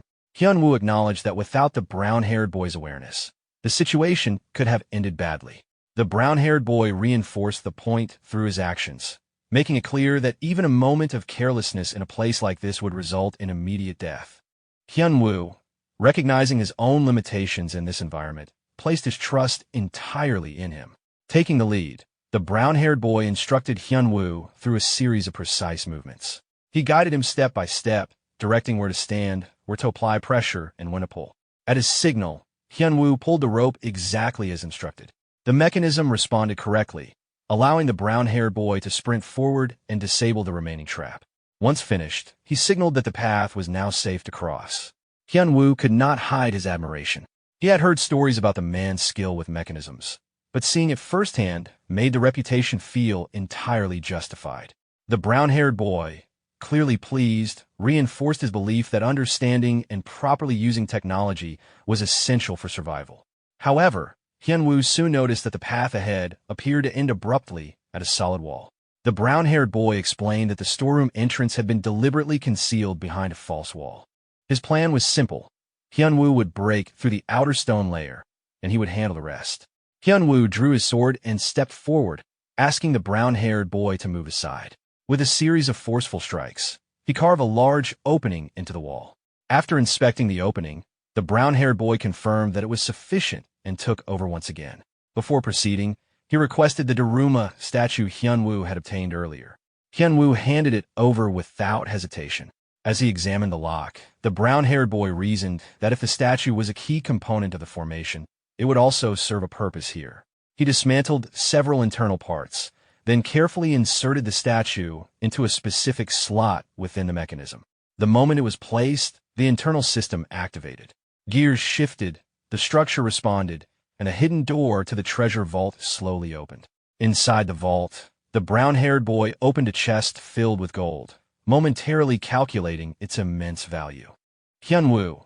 Hyunwoo acknowledged that without the brown-haired boy's awareness, the situation could have ended badly. The brown-haired boy reinforced the point through his actions, making it clear that even a moment of carelessness in a place like this would result in immediate death. Hyunwoo, recognizing his own limitations in this environment, placed his trust entirely in him. Taking the lead, the brown-haired boy instructed Hyunwoo through a series of precise movements. He guided him step by step, directing where to stand, where to apply pressure, and when to pull. At his signal, Hyunwoo pulled the rope exactly as instructed. The mechanism responded correctly, allowing the brown-haired boy to sprint forward and disable the remaining trap. Once finished, he signaled that the path was now safe to cross. Hyunwoo could not hide his admiration. He had heard stories about the man's skill with mechanisms, but seeing it firsthand made the reputation feel entirely justified. The brown-haired boy, clearly pleased, reinforced his belief that understanding and properly using technology was essential for survival. However, Hyunwoo soon noticed that the path ahead appeared to end abruptly at a solid wall. The brown-haired boy explained that the storeroom entrance had been deliberately concealed behind a false wall. His plan was simple. Hyunwoo would break through the outer stone layer, and he would handle the rest. Hyunwoo drew his sword and stepped forward, asking the brown-haired boy to move aside. With a series of forceful strikes, he carved a large opening into the wall. After inspecting the opening, the brown-haired boy confirmed that it was sufficient and took over once again. Before proceeding, he requested the Daruma statue Hyunwoo had obtained earlier. Hyunwoo handed it over without hesitation. As he examined the lock, the brown-haired boy reasoned that if the statue was a key component of the formation, it would also serve a purpose here. He dismantled several internal parts, then carefully inserted the statue into a specific slot within the mechanism. The moment it was placed, the internal system activated. Gears shifted, the structure responded, and a hidden door to the treasure vault slowly opened. Inside the vault, the brown-haired boy opened a chest filled with gold, momentarily calculating its immense value. Hyunwoo,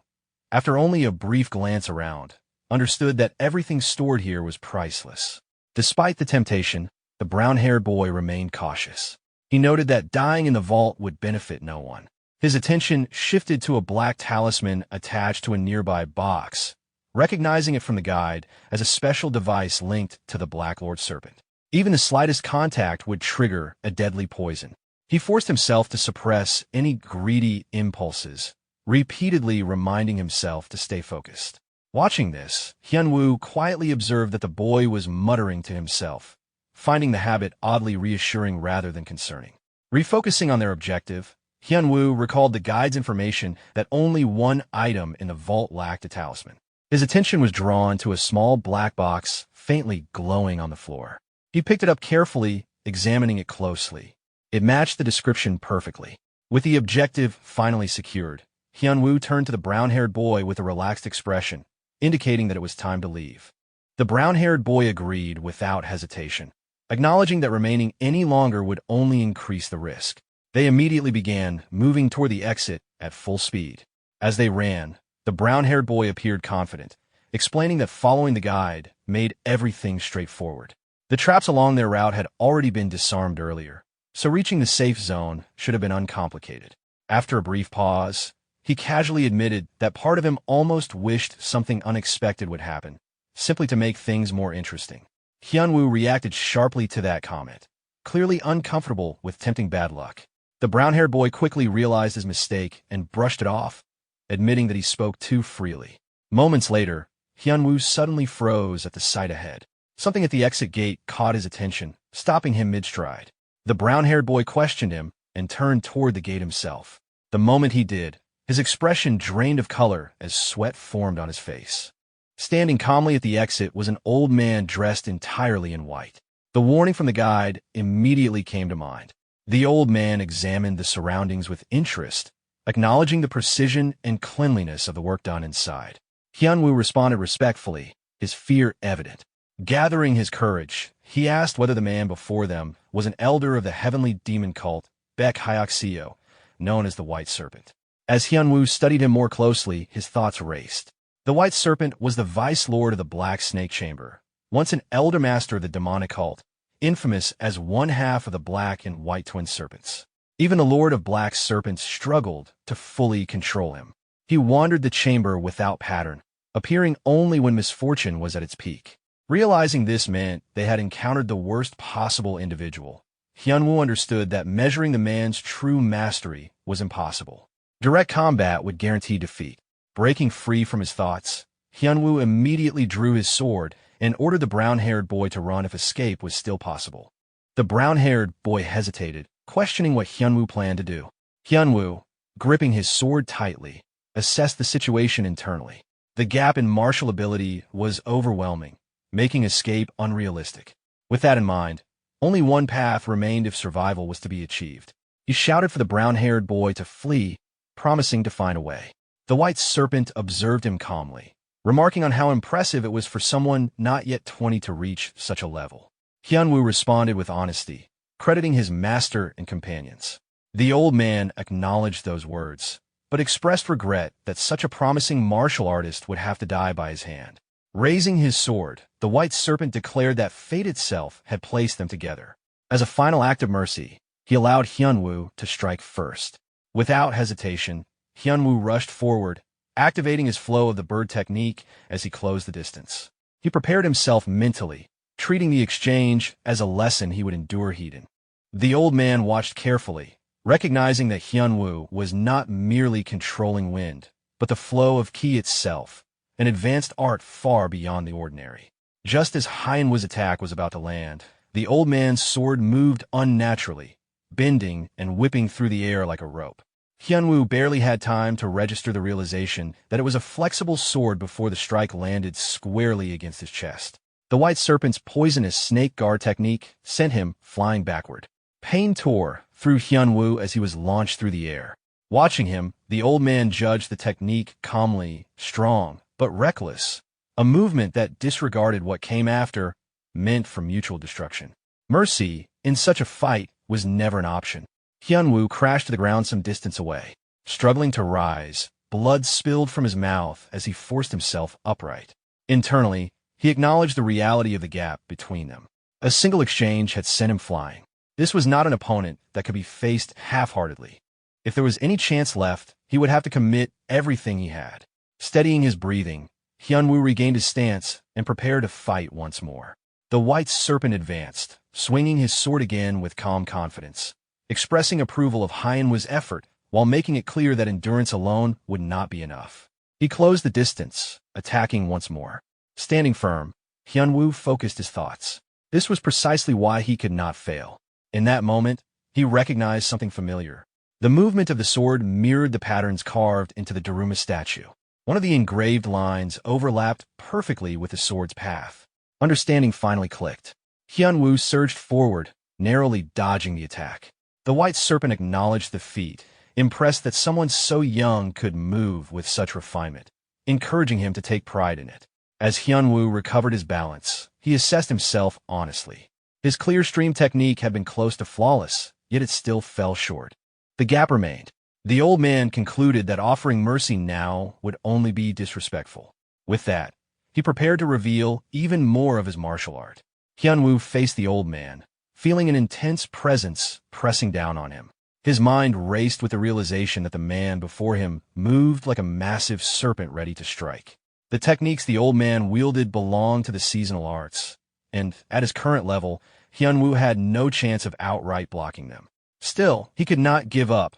after only a brief glance around, understood that everything stored here was priceless. Despite the temptation, the brown-haired boy remained cautious. He noted that dying in the vault would benefit no one. His attention shifted to a black talisman attached to a nearby box, recognizing it from the guide as a special device linked to the Black Lord Serpent. Even the slightest contact would trigger a deadly poison. He forced himself to suppress any greedy impulses, repeatedly reminding himself to stay focused. Watching this, Hyunwoo quietly observed that the boy was muttering to himself, finding the habit oddly reassuring rather than concerning. Refocusing on their objective, Hyunwoo recalled the guide's information that only one item in the vault lacked a talisman. His attention was drawn to a small black box faintly glowing on the floor. He picked it up carefully, examining it closely. It matched the description perfectly. With the objective finally secured, Hyunwoo turned to the brown-haired boy with a relaxed expression, indicating that it was time to leave. The brown-haired boy agreed without hesitation, acknowledging that remaining any longer would only increase the risk. They immediately began moving toward the exit at full speed. As they ran, the brown-haired boy appeared confident, explaining that following the guide made everything straightforward. The traps along their route had already been disarmed earlier, so reaching the safe zone should have been uncomplicated. After a brief pause, he casually admitted that part of him almost wished something unexpected would happen, simply to make things more interesting. Hyunwoo reacted sharply to that comment, clearly uncomfortable with tempting bad luck. The brown-haired boy quickly realized his mistake and brushed it off, admitting that he spoke too freely. Moments later, Hyunwoo suddenly froze at the sight ahead. Something at the exit gate caught his attention, stopping him mid-stride. The brown-haired boy questioned him and turned toward the gate himself. The moment he did, his expression drained of color as sweat formed on his face. Standing calmly at the exit was an old man dressed entirely in white. The warning from the guide immediately came to mind. The old man examined the surroundings with interest, acknowledging the precision and cleanliness of the work done inside. Hyunwoo responded respectfully, his fear evident. Gathering his courage, he asked whether the man before them was an elder of the heavenly demon cult, Baek Hyakuseo, known as the White Serpent. As Hyunwoo studied him more closely, his thoughts raced. The White Serpent was the vice lord of the Black Snake Chamber, once an elder master of the demonic cult, infamous as one half of the Black and White Twin Serpents. Even the Lord of Black Serpents struggled to fully control him. He wandered the chamber without pattern, appearing only when misfortune was at its peak. Realizing this meant they had encountered the worst possible individual, Hyunwoo understood that measuring the man's true mastery was impossible. Direct combat would guarantee defeat. Breaking free from his thoughts, Hyunwoo immediately drew his sword and ordered the brown-haired boy to run if escape was still possible. The brown-haired boy hesitated, questioning what Hyunwoo planned to do. Hyunwoo, gripping his sword tightly, assessed the situation internally. The gap in martial ability was overwhelming, making escape unrealistic. With that in mind, only one path remained if survival was to be achieved. He shouted for the brown-haired boy to flee, promising to find a way. The White Serpent observed him calmly, remarking on how impressive it was for someone not yet 20 to reach such a level. Hyunwoo responded with honesty, crediting his master and companions. The old man acknowledged those words, but expressed regret that such a promising martial artist would have to die by his hand. Raising his sword, the White Serpent declared that fate itself had placed them together. As a final act of mercy, he allowed Hyunwoo to strike first. Without hesitation, Hyunwoo rushed forward, activating his flow of the bird technique as he closed the distance. He prepared himself mentally, treating the exchange as a lesson he would endure heeding. The old man watched carefully, recognizing that Hyunwoo was not merely controlling wind, but the flow of ki itself, an advanced art far beyond the ordinary. Just as Hyunwoo's attack was about to land, the old man's sword moved unnaturally, bending and whipping through the air like a rope. Hyunwoo barely had time to register the realization that it was a flexible sword before the strike landed squarely against his chest. The White Serpent's poisonous snake guard technique sent him flying backward. Pain tore through Hyunwoo as he was launched through the air. Watching him, the old man judged the technique calmly, strong, but reckless, a movement that disregarded what came after, meant for mutual destruction. Mercy, in such a fight, was never an option. Hyunwoo crashed to the ground some distance away. Struggling to rise, blood spilled from his mouth as he forced himself upright. Internally, he acknowledged the reality of the gap between them. A single exchange had sent him flying. This was not an opponent that could be faced half-heartedly. If there was any chance left, he would have to commit everything he had. Steadying his breathing, Hyunwoo regained his stance and prepared to fight once more. The White Serpent advanced, swinging his sword again with calm confidence, expressing approval of Hyunwoo's effort while making it clear that endurance alone would not be enough. He closed the distance, attacking once more. Standing firm, Hyunwoo focused his thoughts. This was precisely why he could not fail. In that moment, he recognized something familiar. The movement of the sword mirrored the patterns carved into the Daruma statue. One of the engraved lines overlapped perfectly with the sword's path. Understanding finally clicked. Hyunwoo surged forward, narrowly dodging the attack. The White Serpent acknowledged the feat, impressed that someone so young could move with such refinement, encouraging him to take pride in it. As Hyunwoo recovered his balance, he assessed himself honestly. His clear stream technique had been close to flawless, yet it still fell short. The gap remained. The old man concluded that offering mercy now would only be disrespectful. With that, he prepared to reveal even more of his martial art. Hyunwoo faced the old man, feeling an intense presence pressing down on him. His mind raced with the realization that the man before him moved like a massive serpent ready to strike. The techniques the old man wielded belonged to the seasonal arts, and at his current level, Hyunwoo had no chance of outright blocking them. Still, he could not give up,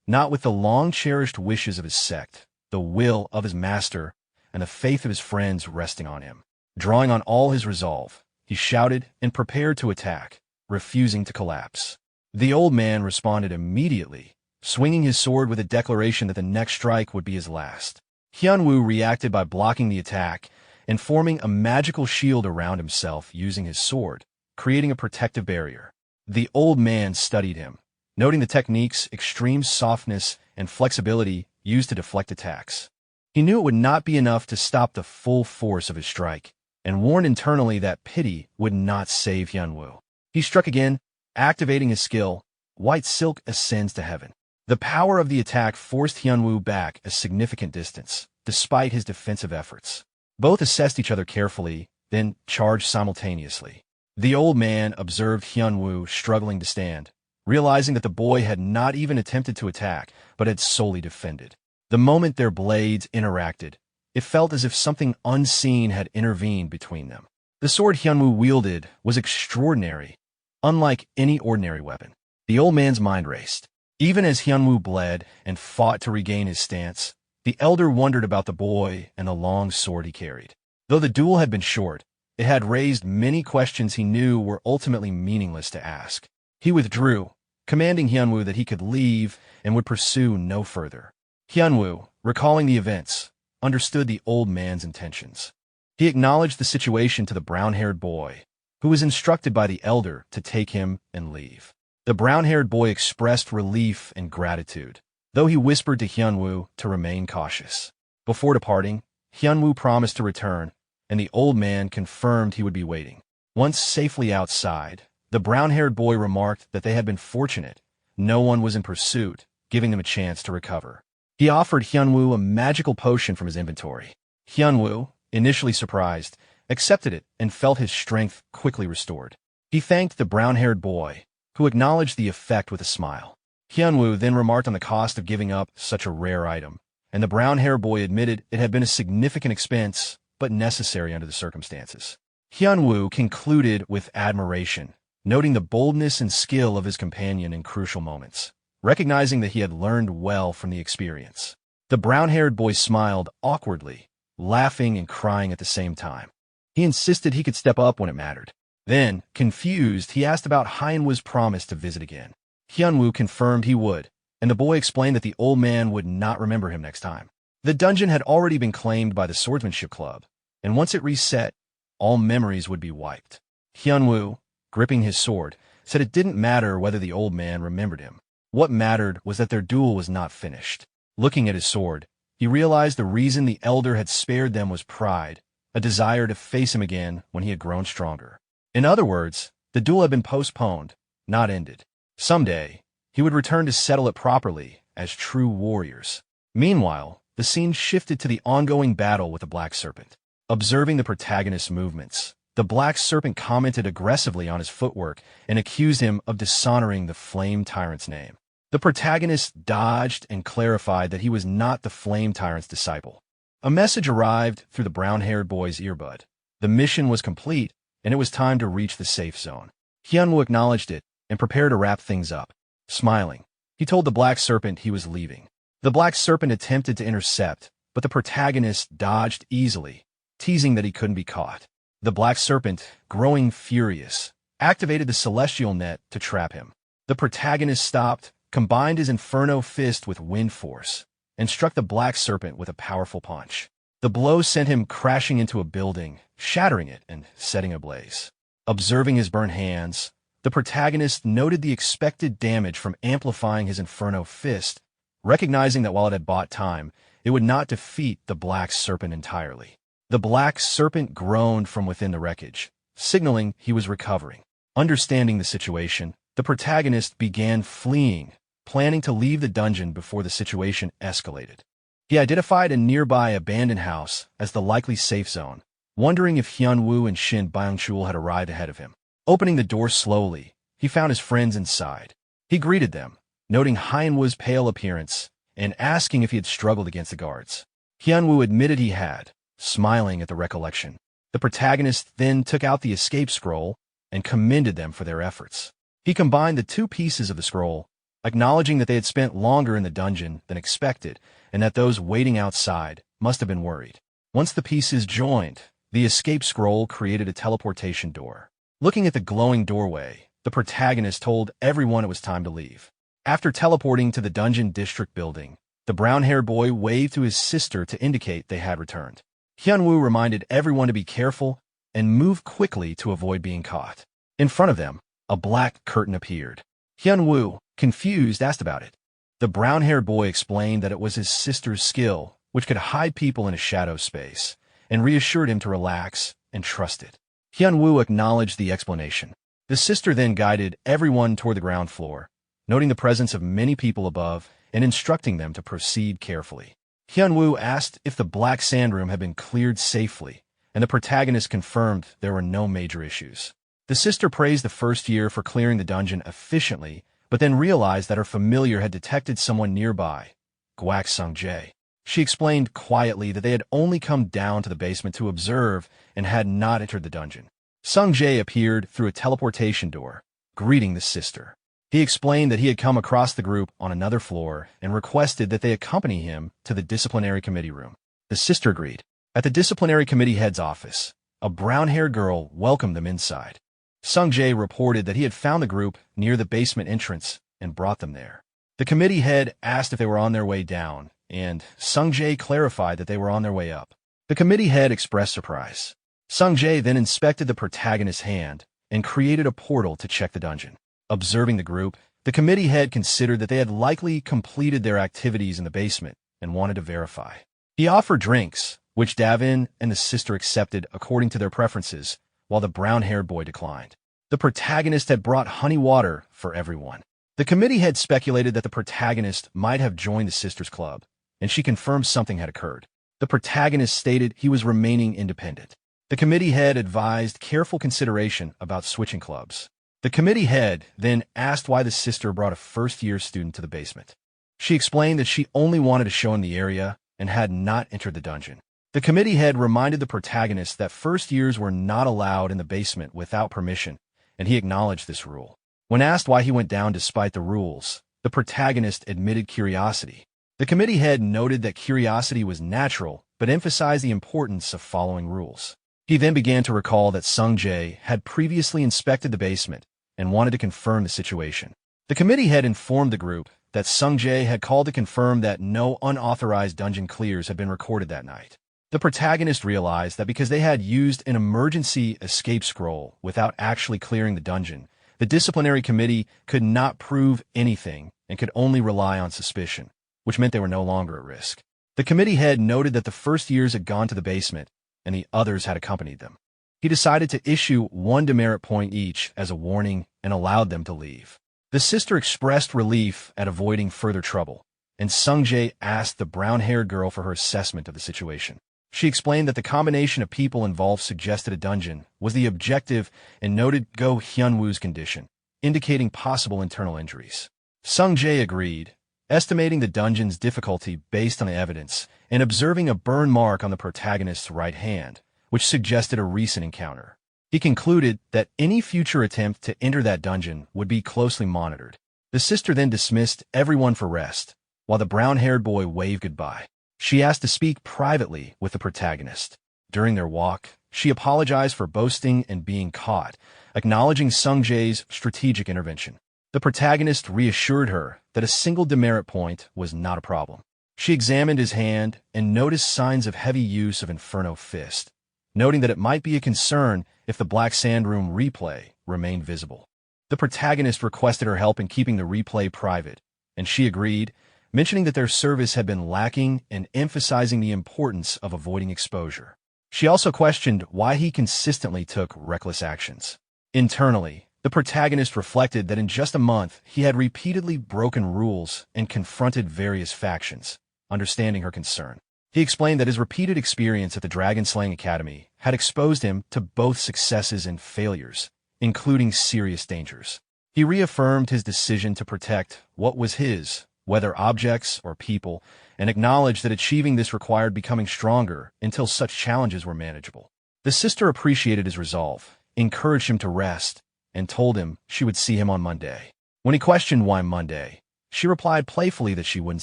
not with the long-cherished wishes of his sect, the will of his master, and the faith of his friends resting on him. Drawing on all his resolve, he shouted and prepared to attack, refusing to collapse. The old man responded immediately, swinging his sword with a declaration that the next strike would be his last. Hyunwoo reacted by blocking the attack and forming a magical shield around himself using his sword, creating a protective barrier. The old man studied him, noting the technique's extreme softness and flexibility used to deflect attacks. He knew it would not be enough to stop the full force of his strike, and warned internally that pity would not save Hyunwoo. He struck again, activating his skill. White silk ascends to heaven. The power of the attack forced Hyunwoo back a significant distance, despite his defensive efforts. Both assessed each other carefully, then charged simultaneously. The old man observed Hyunwoo struggling to stand, realizing that the boy had not even attempted to attack, but had solely defended. The moment their blades interacted, it felt as if something unseen had intervened between them. The sword Hyunwoo wielded was extraordinary, unlike any ordinary weapon. The old man's mind raced. Even as Hyunwoo bled and fought to regain his stance, the elder wondered about the boy and the long sword he carried. Though the duel had been short, it had raised many questions he knew were ultimately meaningless to ask. He withdrew, commanding Hyunwoo that he could leave and would pursue no further. Hyunwoo, recalling the events, understood the old man's intentions. He acknowledged the situation to the brown-haired boy, who was instructed by the elder to take him and leave. The brown-haired boy expressed relief and gratitude, though he whispered to Hyunwoo to remain cautious. Before departing, Hyunwoo promised to return, and the old man confirmed he would be waiting. Once safely outside, the brown-haired boy remarked that they had been fortunate. No one was in pursuit, giving them a chance to recover. He offered Hyunwoo a magical potion from his inventory. Hyunwoo, initially surprised, accepted it and felt his strength quickly restored. He thanked the brown-haired boy, who acknowledged the effect with a smile. Hyunwoo then remarked on the cost of giving up such a rare item, and the brown-haired boy admitted it had been a significant expense, but necessary under the circumstances. Hyunwoo concluded with admiration, noting the boldness and skill of his companion in crucial moments, recognizing that he had learned well from the experience. The brown-haired boy smiled awkwardly, laughing and crying at the same time. He insisted he could step up when it mattered. Then, confused, he asked about Hyunwoo's promise to visit again. Hyunwoo confirmed he would, and the boy explained that the old man would not remember him next time. The dungeon had already been claimed by the Swordsmanship Club, and once it reset, all memories would be wiped. Hyunwoo, gripping his sword, said it didn't matter whether the old man remembered him. What mattered was that their duel was not finished. Looking at his sword, he realized the reason the elder had spared them was pride, a desire to face him again when he had grown stronger. In other words, the duel had been postponed, not ended. Someday, he would return to settle it properly as true warriors. Meanwhile, the scene shifted to the ongoing battle with the Black Serpent. Observing the protagonist's movements, the Black Serpent commented aggressively on his footwork and accused him of dishonoring the Flame Tyrant's name. The protagonist dodged and clarified that he was not the Flame Tyrant's disciple. A message arrived through the brown-haired boy's earbud. The mission was complete, and it was time to reach the safe zone. Hyunwoo acknowledged it and prepared to wrap things up. Smiling, he told the Black Serpent he was leaving. The Black Serpent attempted to intercept, but the protagonist dodged easily, teasing that he couldn't be caught. The Black Serpent, growing furious, activated the Celestial Net to trap him. The protagonist stopped, combined his Inferno Fist with Wind Force, and struck the Black Serpent with a powerful punch. The blow sent him crashing into a building, shattering it and setting ablaze. Observing his burnt hands, the protagonist noted the expected damage from amplifying his Inferno Fist, recognizing that while it had bought time, it would not defeat the Black Serpent entirely. The Black Serpent groaned from within the wreckage, signaling he was recovering. Understanding the situation, the protagonist began fleeing, planning to leave the dungeon before the situation escalated. He identified a nearby abandoned house as the likely safe zone, wondering if Hyunwoo and Shin Byung-chul had arrived ahead of him. Opening the door slowly, he found his friends inside. He greeted them, noting Hyunwoo's pale appearance and asking if he had struggled against the guards. Hyunwoo admitted he had, smiling at the recollection. The protagonist then took out the escape scroll and commended them for their efforts. He combined the two pieces of the scroll, acknowledging that they had spent longer in the dungeon than expected and that those waiting outside must have been worried. Once the pieces joined, the escape scroll created a teleportation door. Looking at the glowing doorway, the protagonist told everyone it was time to leave. After teleporting to the dungeon district building, the brown-haired boy waved to his sister to indicate they had returned. Hyunwoo reminded everyone to be careful and move quickly to avoid being caught. In front of them, a black curtain appeared. Hyunwoo, confused, asked about it. The brown-haired boy explained that it was his sister's skill, which could hide people in a shadow space, and reassured him to relax and trust it. Hyun-woo acknowledged the explanation. The sister then guided everyone toward the ground floor, noting the presence of many people above and instructing them to proceed carefully. Hyun-woo asked if the black sand room had been cleared safely, and the protagonist confirmed there were no major issues. The sister praised the first year for clearing the dungeon efficiently, but then realized that her familiar had detected someone nearby, Gwak Sung-jae. She explained quietly that they had only come down to the basement to observe and had not entered the dungeon. Sung-jae appeared through a teleportation door, greeting the sister. He explained that he had come across the group on another floor and requested that they accompany him to the disciplinary committee room. The sister agreed. At the disciplinary committee head's office, a brown-haired girl welcomed them inside. Sung-jae reported that he had found the group near the basement entrance and brought them there. The committee head asked if they were on their way down, and Sung-jae clarified that they were on their way up. The committee head expressed surprise. Sung-jae then inspected the protagonist's hand and created a portal to check the dungeon. Observing the group, the committee head considered that they had likely completed their activities in the basement and wanted to verify. He offered drinks, which Davin and the sister accepted according to their preferences, while the brown-haired boy declined. The protagonist had brought honey water for everyone. The committee head speculated that the protagonist might have joined the sisters' club, and she confirmed something had occurred. The protagonist stated he was remaining independent. The committee head advised careful consideration about switching clubs. The committee head then asked why the sister brought a first-year student to the basement. She explained that she only wanted to show him the area and had not entered the dungeon. The committee head reminded the protagonist that first years were not allowed in the basement without permission, and he acknowledged this rule. When asked why he went down despite the rules, the protagonist admitted curiosity. The committee head noted that curiosity was natural, but emphasized the importance of following rules. He then began to recall that Sung-jae had previously inspected the basement and wanted to confirm the situation. The committee head informed the group that Sung-jae had called to confirm that no unauthorized dungeon clears had been recorded that night. The protagonist realized that because they had used an emergency escape scroll without actually clearing the dungeon, the disciplinary committee could not prove anything and could only rely on suspicion, which meant they were no longer at risk. The committee head noted that the first years had gone to the basement and the others had accompanied them. He decided to issue 1 demerit point each as a warning and allowed them to leave. The sister expressed relief at avoiding further trouble, and Sung-jae asked the brown-haired girl for her assessment of the situation. She explained that the combination of people involved suggested a dungeon was the objective and noted Go Hyun-woo's condition, indicating possible internal injuries. Sung-jae agreed, estimating the dungeon's difficulty based on the evidence and observing a burn mark on the protagonist's right hand, which suggested a recent encounter. He concluded that any future attempt to enter that dungeon would be closely monitored. The sister then dismissed everyone for rest, while the brown-haired boy waved goodbye. She asked to speak privately with the protagonist. During their walk, she apologized for boasting and being caught, acknowledging Sung-jae's strategic intervention. The protagonist reassured her that a single demerit point was not a problem. She examined his hand and noticed signs of heavy use of Inferno Fist, noting that it might be a concern if the Black Sand Room replay remained visible. The protagonist requested her help in keeping the replay private, and she agreed, mentioning that their service had been lacking and emphasizing the importance of avoiding exposure. She also questioned why he consistently took reckless actions. Internally, the protagonist reflected that in just a month he had repeatedly broken rules and confronted various factions, understanding her concern. He explained that his repeated experience at the Dragon-Slaying Academy had exposed him to both successes and failures, including serious dangers. He reaffirmed his decision to protect what was his, whether objects or people, and acknowledged that achieving this required becoming stronger until such challenges were manageable. The sister appreciated his resolve, encouraged him to rest, and told him she would see him on Monday. When he questioned why Monday, she replied playfully that she wouldn't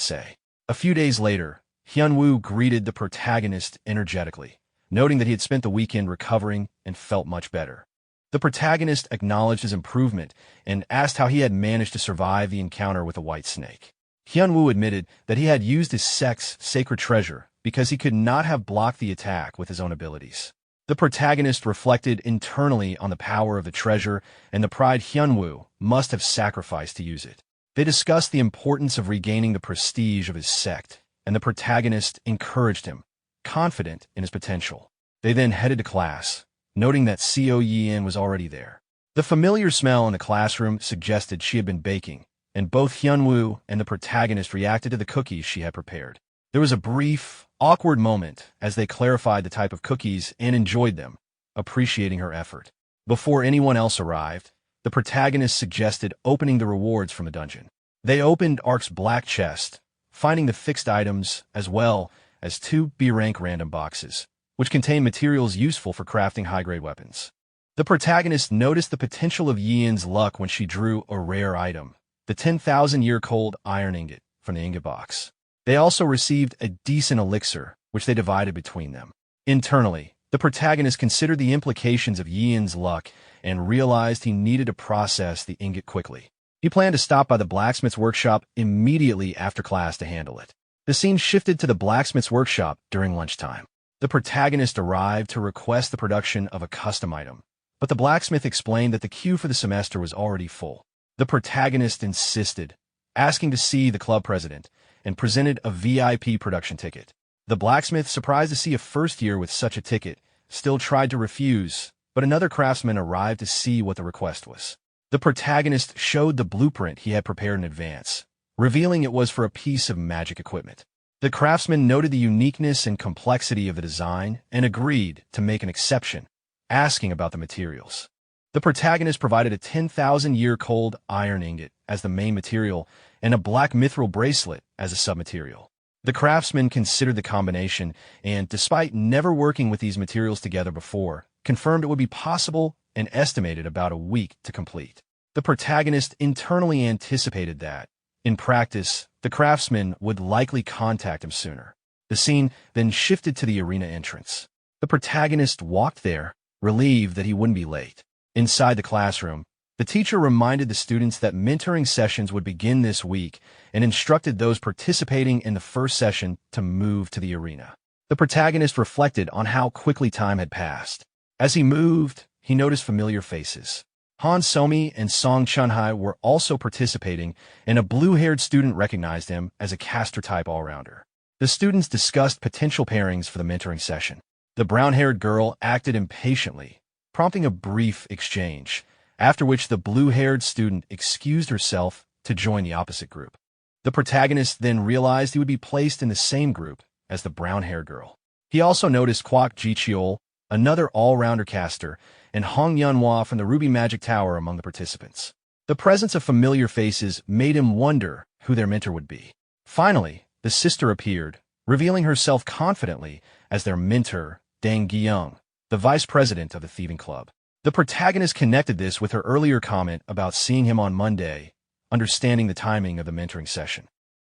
say. A few days later, Hyun-woo greeted the protagonist energetically, noting that he had spent the weekend recovering and felt much better. The protagonist acknowledged his improvement and asked how he had managed to survive the encounter with a white snake. Hyun-woo admitted that he had used his sex sacred treasure because he could not have blocked the attack with his own abilities. The protagonist reflected internally on the power of the treasure and the pride Hyun-woo must have sacrificed to use it. They discussed the importance of regaining the prestige of his sect, and the protagonist encouraged him, confident in his potential. They then headed to class, noting that Co Yin was already there. The familiar smell in the classroom suggested she had been baking, and both Hyunwoo and the protagonist reacted to the cookies she had prepared. There was a brief, awkward moment as they clarified the type of cookies and enjoyed them, appreciating her effort. Before anyone else arrived, the protagonist suggested opening the rewards from a dungeon. They opened Ark's black chest, finding the fixed items as well as 2 B-rank random boxes, which contained materials useful for crafting high-grade weapons. The protagonist noticed the potential of Yin's luck when she drew a rare item, the 10,000-year-cold iron ingot, from the ingot box. They also received a decent elixir, which they divided between them. Internally, the protagonist considered the implications of Yin's luck and realized he needed to process the ingot quickly. He planned to stop by the blacksmith's workshop immediately after class to handle it. The scene shifted to the blacksmith's workshop during lunchtime. The protagonist arrived to request the production of a custom item, but the blacksmith explained that the queue for the semester was already full. The protagonist insisted, asking to see the club president, and presented a VIP production ticket. The blacksmith, surprised to see a first year with such a ticket, still tried to refuse, but another craftsman arrived to see what the request was. The protagonist showed the blueprint he had prepared in advance, revealing it was for a piece of magic equipment. The craftsman noted the uniqueness and complexity of the design and agreed to make an exception, asking about the materials. The protagonist provided a 10,000-year-cold iron ingot as the main material and a black mithril bracelet as a submaterial. The craftsman considered the combination and, despite never working with these materials together before, confirmed it would be possible and estimated about a week to complete. The protagonist internally anticipated that, in practice, the craftsman would likely contact him sooner. The scene then shifted to the arena entrance. The protagonist walked there, relieved that he wouldn't be late. Inside the classroom, the teacher reminded the students that mentoring sessions would begin this week and instructed those participating in the first session to move to the arena. The protagonist reflected on how quickly time had passed. As he moved, he noticed familiar faces. Han Somi and Song Chunhai were also participating, and a blue-haired student recognized him as a caster-type all-rounder. The students discussed potential pairings for the mentoring session. The brown-haired girl acted impatiently, prompting a brief exchange, after which the blue-haired student excused herself to join the opposite group. The protagonist then realized he would be placed in the same group as the brown-haired girl. He also noticed Kwok Ji-cheol, another all-rounder caster, and Hong Yunhua from the Ruby Magic Tower among the participants. The presence of familiar faces made him wonder who their mentor would be. Finally, the sister appeared, revealing herself confidently as their mentor, Dang Gyung, the vice president of the thieving club. The protagonist connected this with her earlier comment about seeing him on Monday, understanding the timing of the mentoring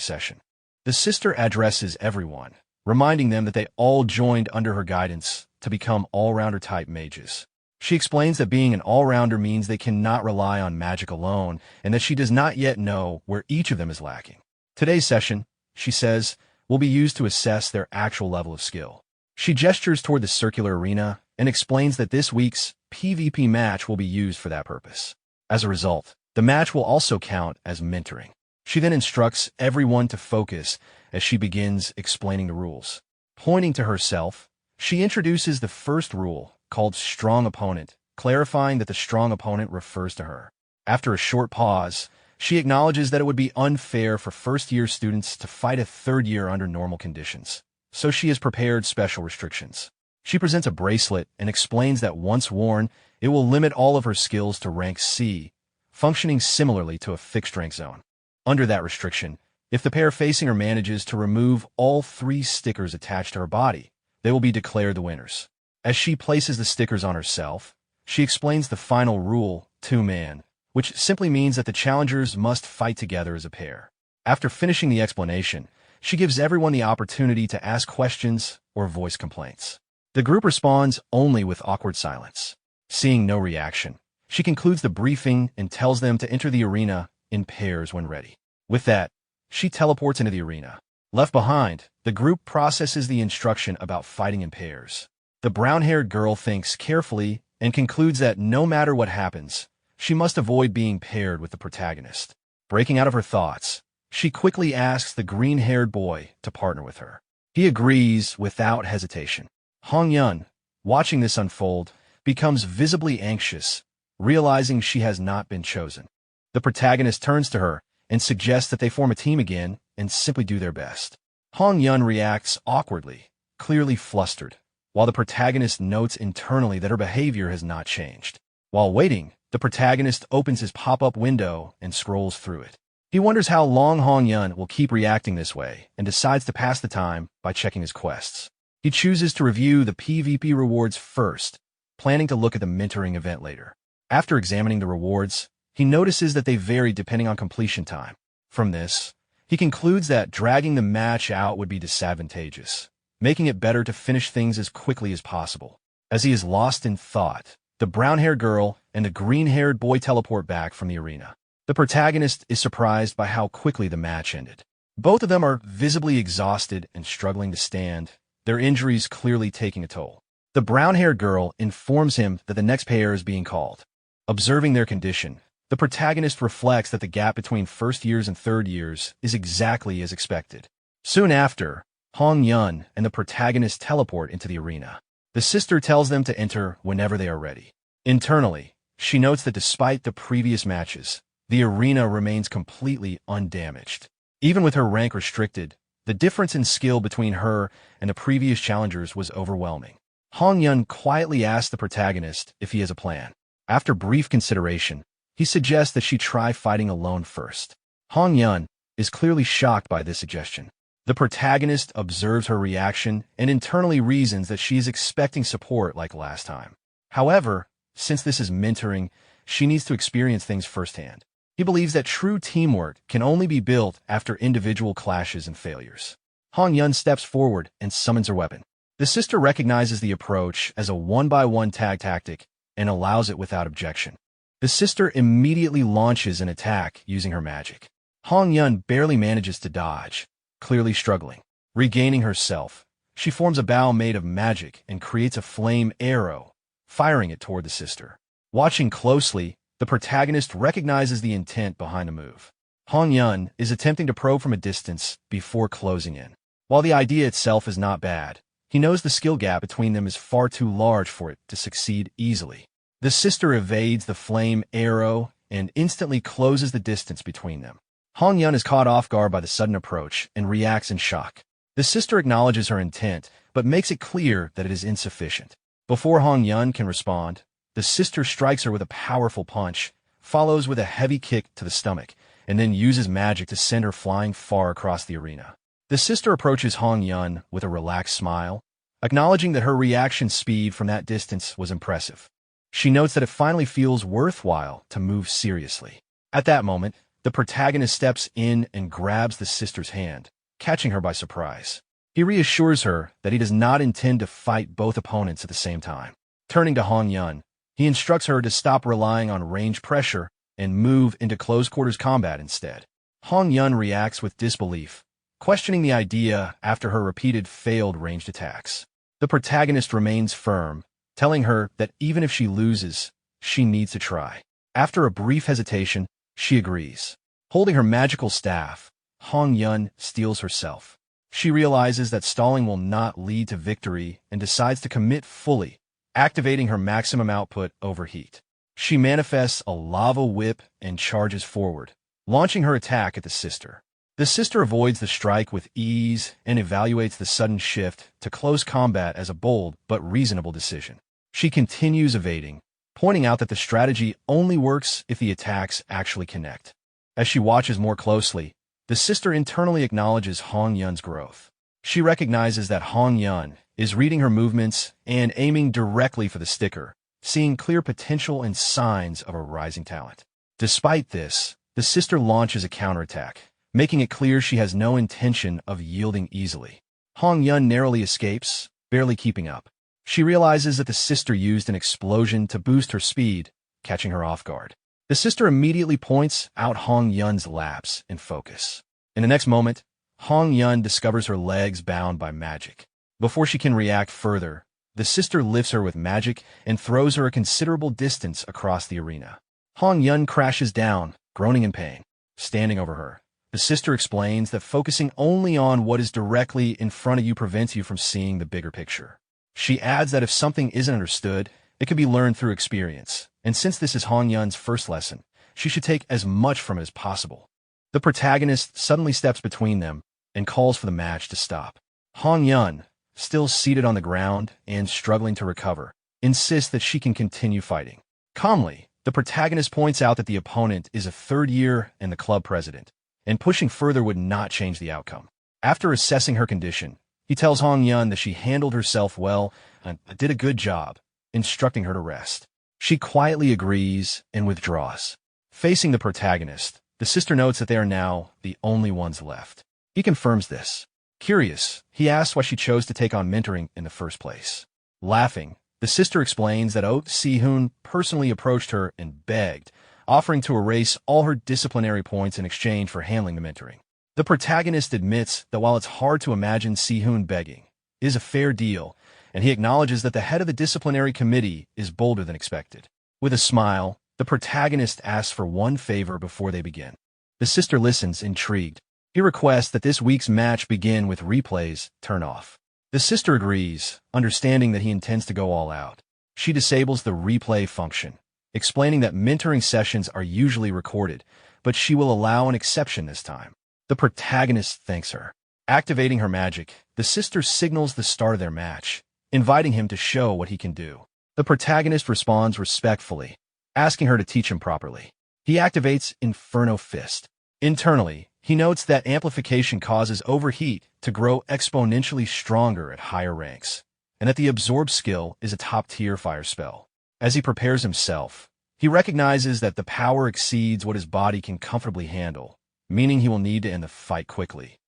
session. The sister addresses everyone, reminding them that they all joined under her guidance to become all-rounder type mages. She explains that being an all-rounder means they cannot rely on magic alone and that she does not yet know where each of them is lacking. Today's session, she says, will be used to assess their actual level of skill. She gestures toward the circular arena and explains that this week's PvP match will be used for that purpose. As a result, the match will also count as mentoring. She then instructs everyone to focus as she begins explaining the rules. Pointing to herself, she introduces the first rule, called Strong Opponent, clarifying that the strong opponent refers to her. After a short pause, she acknowledges that it would be unfair for first-year students to fight a third year under normal conditions, so she has prepared special restrictions. She presents a bracelet and explains that once worn, it will limit all of her skills to rank C, functioning similarly to a fixed rank zone. Under that restriction, if the pair facing her manages to remove all 3 stickers attached to her body, they will be declared the winners. As she places the stickers on herself, she explains the final rule, 2-man, which simply means that the challengers must fight together as a pair. After finishing the explanation, she gives everyone the opportunity to ask questions or voice complaints. The group responds only with awkward silence. Seeing no reaction, she concludes the briefing and tells them to enter the arena in pairs when ready. With that, she teleports into the arena. Left behind, the group processes the instruction about fighting in pairs. The brown-haired girl thinks carefully and concludes that no matter what happens, she must avoid being paired with the protagonist. Breaking out of her thoughts, she quickly asks the green-haired boy to partner with her. He agrees without hesitation. Hong Yun, watching this unfold, becomes visibly anxious, realizing she has not been chosen. The protagonist turns to her and suggests that they form a team again and simply do their best. Hong Yun reacts awkwardly, clearly flustered, while the protagonist notes internally that her behavior has not changed. While waiting, the protagonist opens his pop-up window and scrolls through it. He wonders how long Hong Yun will keep reacting this way and decides to pass the time by checking his quests. He chooses to review the PvP rewards first, planning to look at the mentoring event later. After examining the rewards, he notices that they vary depending on completion time. From this, he concludes that dragging the match out would be disadvantageous, making it better to finish things as quickly as possible. As he is lost in thought, the brown-haired girl and the green-haired boy teleport back from the arena. The protagonist is surprised by how quickly the match ended. Both of them are visibly exhausted and struggling to stand, their injuries clearly taking a toll. The brown-haired girl informs him that the next pair is being called. Observing their condition, the protagonist reflects that the gap between first years and third years is exactly as expected. Soon after, Hong Yun and the protagonist teleport into the arena. The sister tells them to enter whenever they are ready. Internally, she notes that despite the previous matches, the arena remains completely undamaged. Even with her rank restricted, the difference in skill between her and the previous challengers was overwhelming. Hong Yun quietly asks the protagonist if he has a plan. After brief consideration, he suggests that she try fighting alone first. Hong Yun is clearly shocked by this suggestion. The protagonist observes her reaction and internally reasons that she is expecting support like last time. However, since this is mentoring, she needs to experience things firsthand. He believes that true teamwork can only be built after individual clashes and failures. Hong Yun steps forward and summons her weapon. The sister recognizes the approach as a one-by-one tag tactic and allows it without objection. The sister immediately launches an attack using her magic. Hong Yun barely manages to dodge, clearly struggling. Regaining herself, she forms a bow made of magic and creates a flame arrow, firing it toward the sister. Watching closely, the protagonist recognizes the intent behind the move. Hong Yun is attempting to probe from a distance before closing in. While the idea itself is not bad, he knows the skill gap between them is far too large for it to succeed easily. The sister evades the flame arrow and instantly closes the distance between them. Hong Yun is caught off guard by the sudden approach and reacts in shock. The sister acknowledges her intent, but makes it clear that it is insufficient. Before Hong Yun can respond, the sister strikes her with a powerful punch, follows with a heavy kick to the stomach, and then uses magic to send her flying far across the arena. The sister approaches Hong Yun with a relaxed smile, acknowledging that her reaction speed from that distance was impressive. She notes that it finally feels worthwhile to move seriously. At that moment, the protagonist steps in and grabs the sister's hand, catching her by surprise. He reassures her that he does not intend to fight both opponents at the same time. Turning to Hong Yun, he instructs her to stop relying on range pressure and move into close-quarters combat instead. Hong Yun reacts with disbelief, questioning the idea after her repeated failed ranged attacks. The protagonist remains firm, telling her that even if she loses, she needs to try. After a brief hesitation, she agrees. Holding her magical staff, Hong Yun steels herself. She realizes that stalling will not lead to victory and decides to commit fully, activating her maximum output overheat. She manifests a lava whip and charges forward, launching her attack at the sister. The sister avoids the strike with ease and evaluates the sudden shift to close combat as a bold but reasonable decision. She continues evading, pointing out that the strategy only works if the attacks actually connect. As she watches more closely, the sister internally acknowledges Hong Yun's growth. She recognizes that Hong Yun is reading her movements and aiming directly for the sticker, seeing clear potential and signs of a rising talent. Despite this, the sister launches a counterattack, making it clear she has no intention of yielding easily. Hong Yun narrowly escapes, barely keeping up. She realizes that the sister used an explosion to boost her speed, catching her off guard. The sister immediately points out Hong Yun's lapse in focus. In the next moment, Hong Yun discovers her legs bound by magic. Before she can react further, the sister lifts her with magic and throws her a considerable distance across the arena. Hong Yun crashes down, groaning in pain. standing over her. The sister explains that focusing only on what is directly in front of you prevents you from seeing the bigger picture. She adds that if something isn't understood, it can be learned through experience, and since this is Han Yun's first lesson, she should take as much from it as possible. The protagonist suddenly steps between them and calls for the match to stop. Han Yun, still seated on the ground and struggling to recover, insists that she can continue fighting. Calmly, the protagonist points out that the opponent is a third year and the club president, and pushing further would not change the outcome. After assessing her condition, he tells Han Yun that she handled herself well and did a good job, instructing her to rest. She quietly agrees and withdraws. Facing the protagonist, the sister notes that they are now the only ones left. He confirms this. Curious, he asks why she chose to take on mentoring in the first place. Laughing, the sister explains that Oh Si-hoon personally approached her and begged, offering to erase all her disciplinary points in exchange for handling the mentoring. The protagonist admits that while it's hard to imagine Si-hoon begging, it is a fair deal, and he acknowledges that the head of the disciplinary committee is bolder than expected. With a smile, the protagonist asks for one favor before they begin. The sister listens, intrigued. He requests that this week's match begin with replays turn off. The sister agrees, understanding that he intends to go all out. She disables the replay function, explaining that mentoring sessions are usually recorded, but she will allow an exception this time. The protagonist thanks her. Activating her magic, the sister signals the start of their match, inviting him to show what he can do. The protagonist responds respectfully, asking her to teach him properly. He activates Inferno Fist. Internally, he notes that amplification causes overheat to grow exponentially stronger at higher ranks, and that the Absorb skill is a top-tier fire spell. As he prepares himself, he recognizes that the power exceeds what his body can comfortably handle, meaning he will need to end the fight quickly.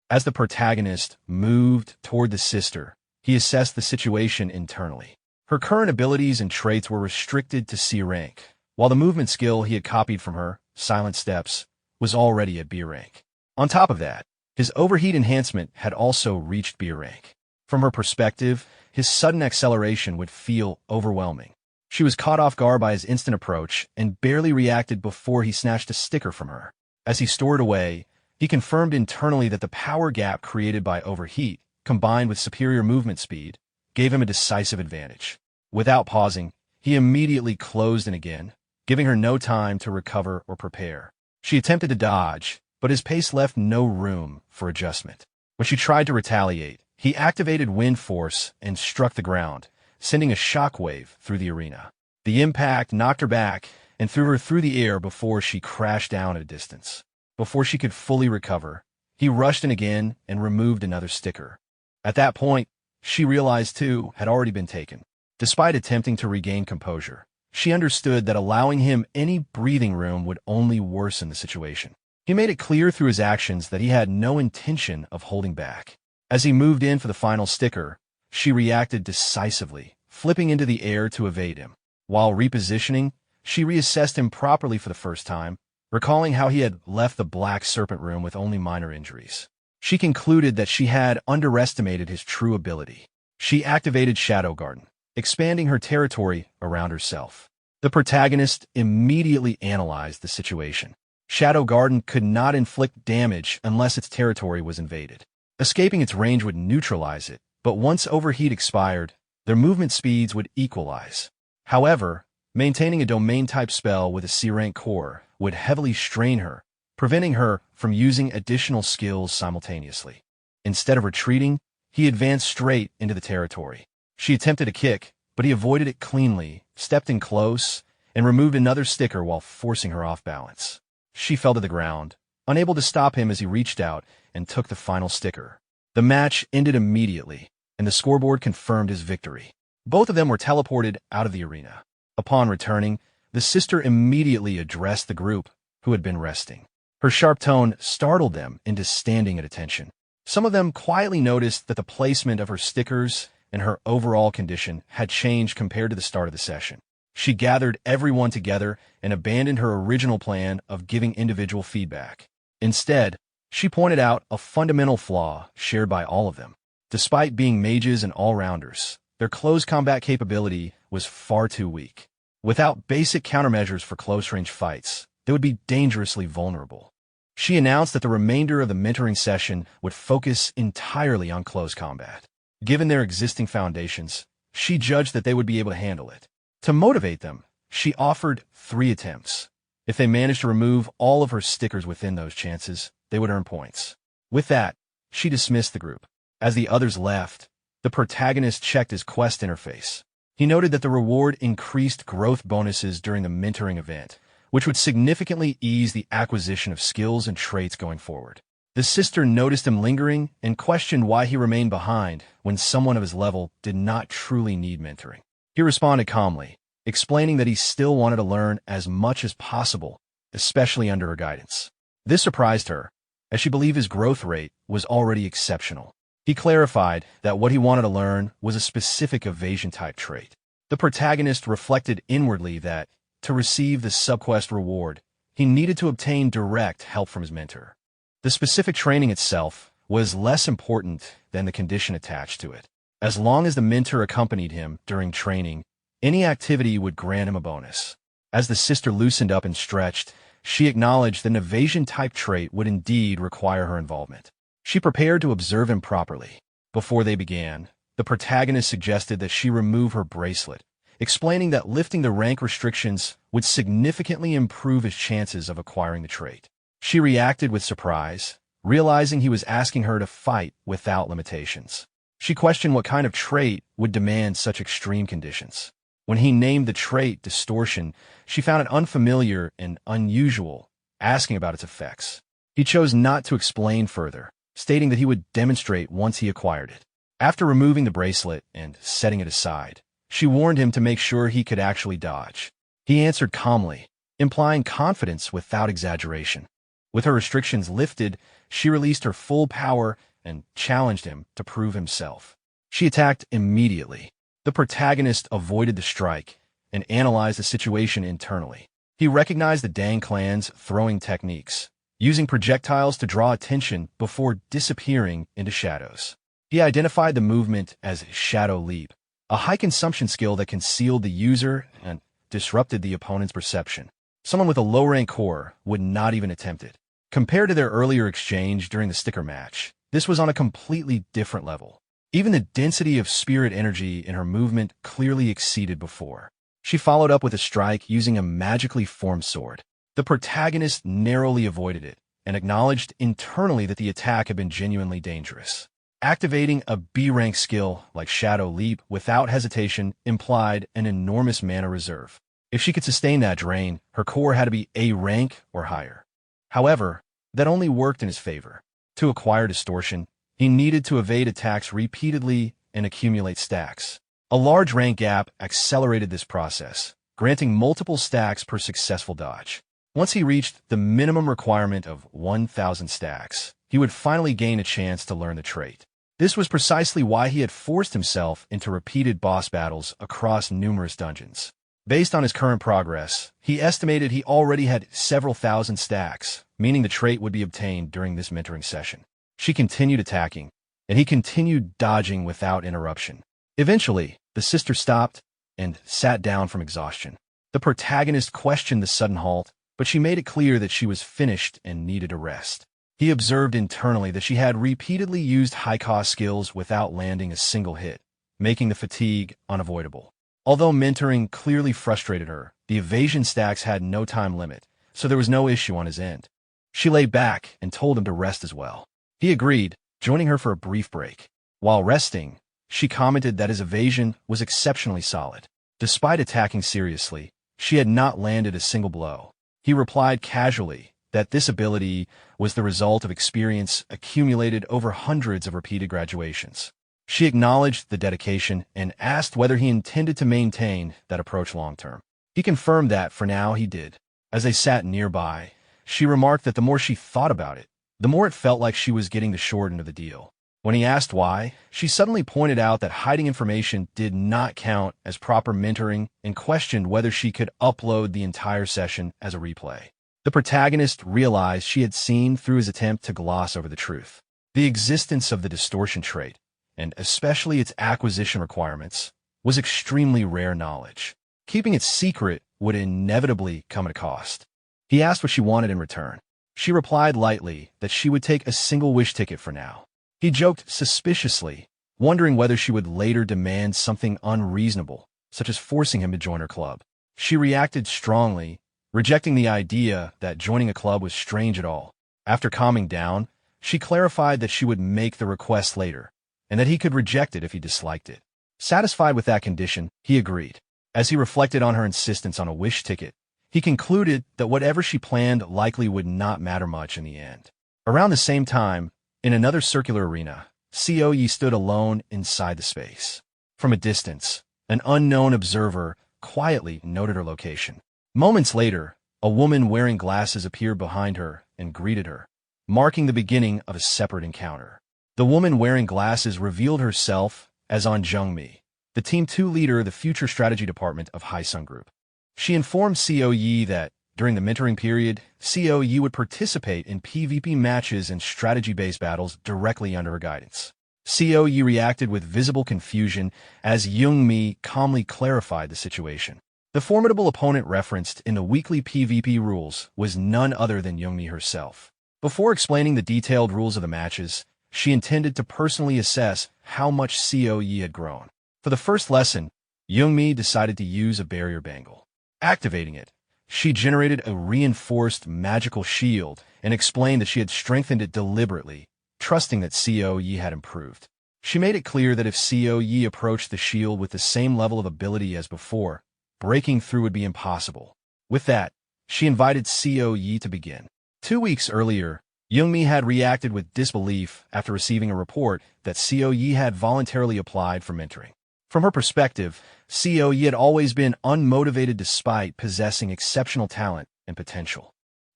As the protagonist moved toward the sister, he assessed the situation internally. Her current abilities and traits were restricted to C rank, while the movement skill he had copied from her, Silent Steps, was already at B rank. On top of that, his overheat enhancement had also reached B rank. From her perspective, his sudden acceleration would feel overwhelming. She was caught off guard by his instant approach and barely reacted before he snatched a sticker from her. As he stored away, he confirmed internally that the power gap created by overheat, combined with superior movement speed, gave him a decisive advantage. Without pausing, he immediately closed in again, giving her no time to recover or prepare. She attempted to dodge, but his pace left no room for adjustment. When she tried to retaliate, he activated Wind Force and struck the ground, sending a shockwave through the arena. The impact knocked her back and threw her through the air before she crashed down at a distance. Before she could fully recover, he rushed in again and removed another sticker. At that point, she realized two had already been taken. Despite attempting to regain composure, she understood that allowing him any breathing room would only worsen the situation. He made it clear through his actions that he had no intention of holding back. As he moved in for the final sticker, she reacted decisively, flipping into the air to evade him. While repositioning, she reassessed him properly for the first time, recalling how he had left the Black Serpent room with only minor injuries. She concluded that she had underestimated his true ability. She activated Shadow Garden, expanding her territory around herself. The protagonist immediately analyzed the situation. Shadow Garden could not inflict damage unless its territory was invaded. Escaping its range would neutralize it, but once overheat expired, their movement speeds would equalize. However, maintaining a domain-type spell with a C-rank core would heavily strain her, preventing her from using additional skills simultaneously. Instead of retreating, he advanced straight into the territory. She attempted a kick, but he avoided it cleanly, stepped in close, and removed another sticker while forcing her off balance. She fell to the ground, unable to stop him as he reached out and took the final sticker. The match ended immediately, and the scoreboard confirmed his victory. Both of them were teleported out of the arena. Upon returning, the sister immediately addressed the group, who had been resting. Her sharp tone startled them into standing at attention. Some of them quietly noticed that the placement of her stickers and her overall condition had changed compared to the start of the session. She gathered everyone together and abandoned her original plan of giving individual feedback. Instead, she pointed out a fundamental flaw shared by all of them. Despite being mages and all-rounders, their close combat capability was far too weak. Without basic countermeasures for close-range fights, they would be dangerously vulnerable. She announced that the remainder of the mentoring session would focus entirely on close combat. Given their existing foundations, she judged that they would be able to handle it. To motivate them, she offered 3 attempts. If they managed to remove all of her stickers within those chances, they would earn points. With that, she dismissed the group. As the others left, the protagonist checked his quest interface. He noted that the reward increased growth bonuses during the mentoring event, which would significantly ease the acquisition of skills and traits going forward. The sister noticed him lingering and questioned why he remained behind when someone of his level did not truly need mentoring. He responded calmly, explaining that he still wanted to learn as much as possible, especially under her guidance. This surprised her, as she believed his growth rate was already exceptional. He clarified that what he wanted to learn was a specific evasion-type trait. The protagonist reflected inwardly that, to receive the subquest reward, he needed to obtain direct help from his mentor. The specific training itself was less important than the condition attached to it. As long as the mentor accompanied him during training, any activity would grant him a bonus. As the sister loosened up and stretched, she acknowledged that an evasion-type trait would indeed require her involvement. She prepared to observe him properly. Before they began, the protagonist suggested that she remove her bracelet, explaining that lifting the rank restrictions would significantly improve his chances of acquiring the trait. She reacted with surprise, realizing he was asking her to fight without limitations. She questioned what kind of trait would demand such extreme conditions. When he named the trait distortion, she found it unfamiliar and unusual, asking about its effects. He chose not to explain further, stating that he would demonstrate once he acquired it. After removing the bracelet and setting it aside, she warned him to make sure he could actually dodge. He answered calmly, implying confidence without exaggeration. With her restrictions lifted, she released her full power and challenged him to prove himself. She attacked immediately. The protagonist avoided the strike and analyzed the situation internally. He recognized the Dang clan's throwing techniques, using projectiles to draw attention before disappearing into shadows. He identified the movement as Shadow Leap, a high-consumption skill that concealed the user and disrupted the opponent's perception. Someone with a low-rank core would not even attempt it. Compared to their earlier exchange during the sticker match, this was on a completely different level. Even the density of spirit energy in her movement clearly exceeded before. She followed up with a strike using a magically formed sword. The protagonist narrowly avoided it and acknowledged internally that the attack had been genuinely dangerous. Activating a B-rank skill like Shadow Leap without hesitation implied an enormous mana reserve. If she could sustain that drain, her core had to be A rank or higher. However, that only worked in his favor. To acquire distortion, he needed to evade attacks repeatedly and accumulate stacks. A large rank gap accelerated this process, granting multiple stacks per successful dodge. Once he reached the minimum requirement of 1,000 stacks, he would finally gain a chance to learn the trait. This was precisely why he had forced himself into repeated boss battles across numerous dungeons. Based on his current progress, he estimated he already had several thousand stacks, meaning the trait would be obtained during this mentoring session. She continued attacking, and he continued dodging without interruption. Eventually, the sister stopped and sat down from exhaustion. The protagonist questioned the sudden halt, but she made it clear that she was finished and needed a rest. He observed internally that she had repeatedly used high-cost skills without landing a single hit, making the fatigue unavoidable. Although mentoring clearly frustrated her, the evasion stacks had no time limit, so there was no issue on his end. She lay back and told him to rest as well. He agreed, joining her for a brief break. While resting, she commented that his evasion was exceptionally solid. Despite attacking seriously, she had not landed a single blow. He replied casually that this ability was the result of experience accumulated over hundreds of repeated graduations. She acknowledged the dedication and asked whether he intended to maintain that approach long-term. He confirmed that for now he did. As they sat nearby, she remarked that the more she thought about it, the more it felt like she was getting the short end of the deal. When he asked why, she suddenly pointed out that hiding information did not count as proper mentoring and questioned whether she could upload the entire session as a replay. The protagonist realized she had seen through his attempt to gloss over the truth. The existence of the distortion trait, and especially its acquisition requirements, was extremely rare knowledge. Keeping it secret would inevitably come at a cost. He asked what she wanted in return. She replied lightly that she would take a single wish ticket for now. He joked suspiciously, wondering whether she would later demand something unreasonable, such as forcing him to join her club. She reacted strongly, rejecting the idea that joining a club was strange at all. After calming down, she clarified that she would make the request later, and that he could reject it if he disliked it. Satisfied with that condition, he agreed. As he reflected on her insistence on a wish ticket, he concluded that whatever she planned likely would not matter much in the end. Around the same time, in another circular arena, Yi stood alone inside the space. From a distance, an unknown observer quietly noted her location. Moments later, a woman wearing glasses appeared behind her and greeted her, marking the beginning of a separate encounter. The woman wearing glasses revealed herself as On Jung-mi, the Team 2 leader of the Future Strategy Department of Haesung Group. She informed Yi that, during the mentoring period, Yi would participate in PvP matches and strategy-based battles directly under her guidance. Yi reacted with visible confusion as Jung-mi calmly clarified the situation. The formidable opponent referenced in the weekly PvP rules was none other than Jung-mi herself. Before explaining the detailed rules of the matches, she intended to personally assess how much Yi had grown. For the first lesson, Jung-mi decided to use a barrier bangle. Activating it, she generated a reinforced magical shield and explained that she had strengthened it deliberately, trusting that Yi had improved. She made it clear that if Yi approached the shield with the same level of ability as before, breaking through would be impossible. With that, she invited Yi to begin. 2 weeks earlier, Jung-mi had reacted with disbelief after receiving a report that Yi had voluntarily applied for mentoring. From her perspective, Yi had always been unmotivated despite possessing exceptional talent and potential.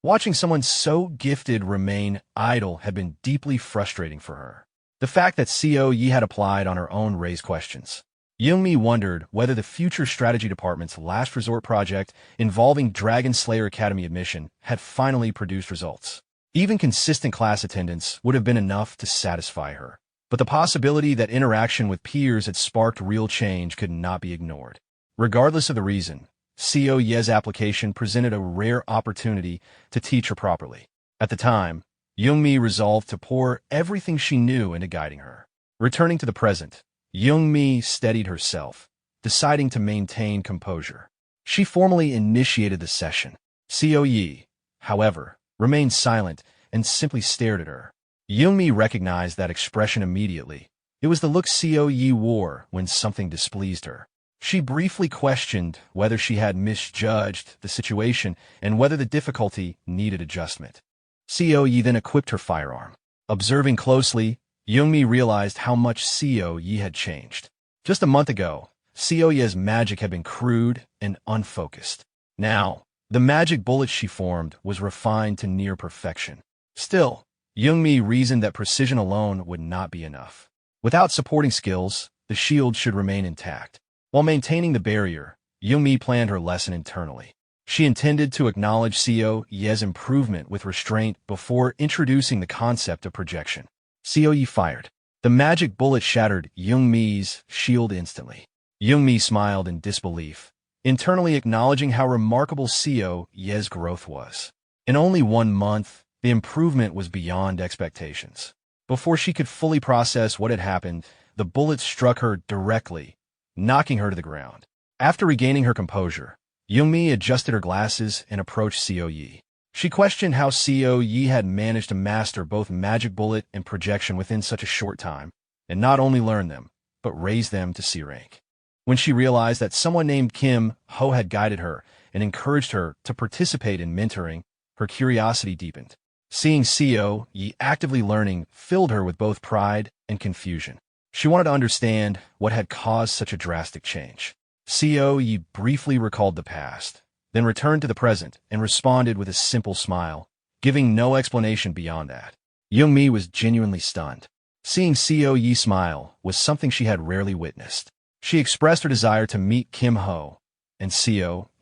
Watching someone so gifted remain idle had been deeply frustrating for her. The fact that Yi had applied on her own raised questions. Jung-mi wondered whether the Future Strategy Department's last resort project involving Dragon Slayer Academy admission had finally produced results. Even consistent class attendance would have been enough to satisfy her. But the possibility that interaction with peers had sparked real change could not be ignored. Regardless of the reason, Yi's application presented a rare opportunity to teach her properly. At the time, Jung-mi resolved to pour everything she knew into guiding her. Returning to the present, Jung-mi steadied herself, deciding to maintain composure. She formally initiated the session. Yi, however, remained silent and simply stared at her. Jung-mi recognized that expression immediately. It was the look Yi wore when something displeased her. She briefly questioned whether she had misjudged the situation and whether the difficulty needed adjustment. Yi then equipped her firearm. Observing closely, Jung-mi realized how much Yi had changed. Just a month ago, Yi's magic had been crude and unfocused. Now, the magic bullet she formed was refined to near perfection. Still, Jung-mi reasoned that precision alone would not be enough. Without supporting skills, the shield should remain intact. While maintaining the barrier, Jung-mi planned her lesson internally. She intended to acknowledge Yi's improvement with restraint before introducing the concept of projection. Yi fired. The magic bullet shattered Jung-mi's shield instantly. Jung-mi smiled in disbelief, internally acknowledging how remarkable Yi's growth was. In only 1 month, the improvement was beyond expectations. Before she could fully process what had happened, the bullet struck her directly, knocking her to the ground. After regaining her composure, Jung-mi adjusted her glasses and approached Yi. She questioned how Yi had managed to master both magic bullet and projection within such a short time, and not only learn them, but raise them to C rank. When she realized that someone named Kim Ho had guided her and encouraged her to participate in mentoring, her curiosity deepened. Seeing Yi actively learning filled her with both pride and confusion. She wanted to understand what had caused such a drastic change. Yi briefly recalled the past, then returned to the present and responded with a simple smile, giving no explanation beyond that. Jung-mi was genuinely stunned. Seeing Yi smile was something she had rarely witnessed. She expressed her desire to meet Kim Ho, and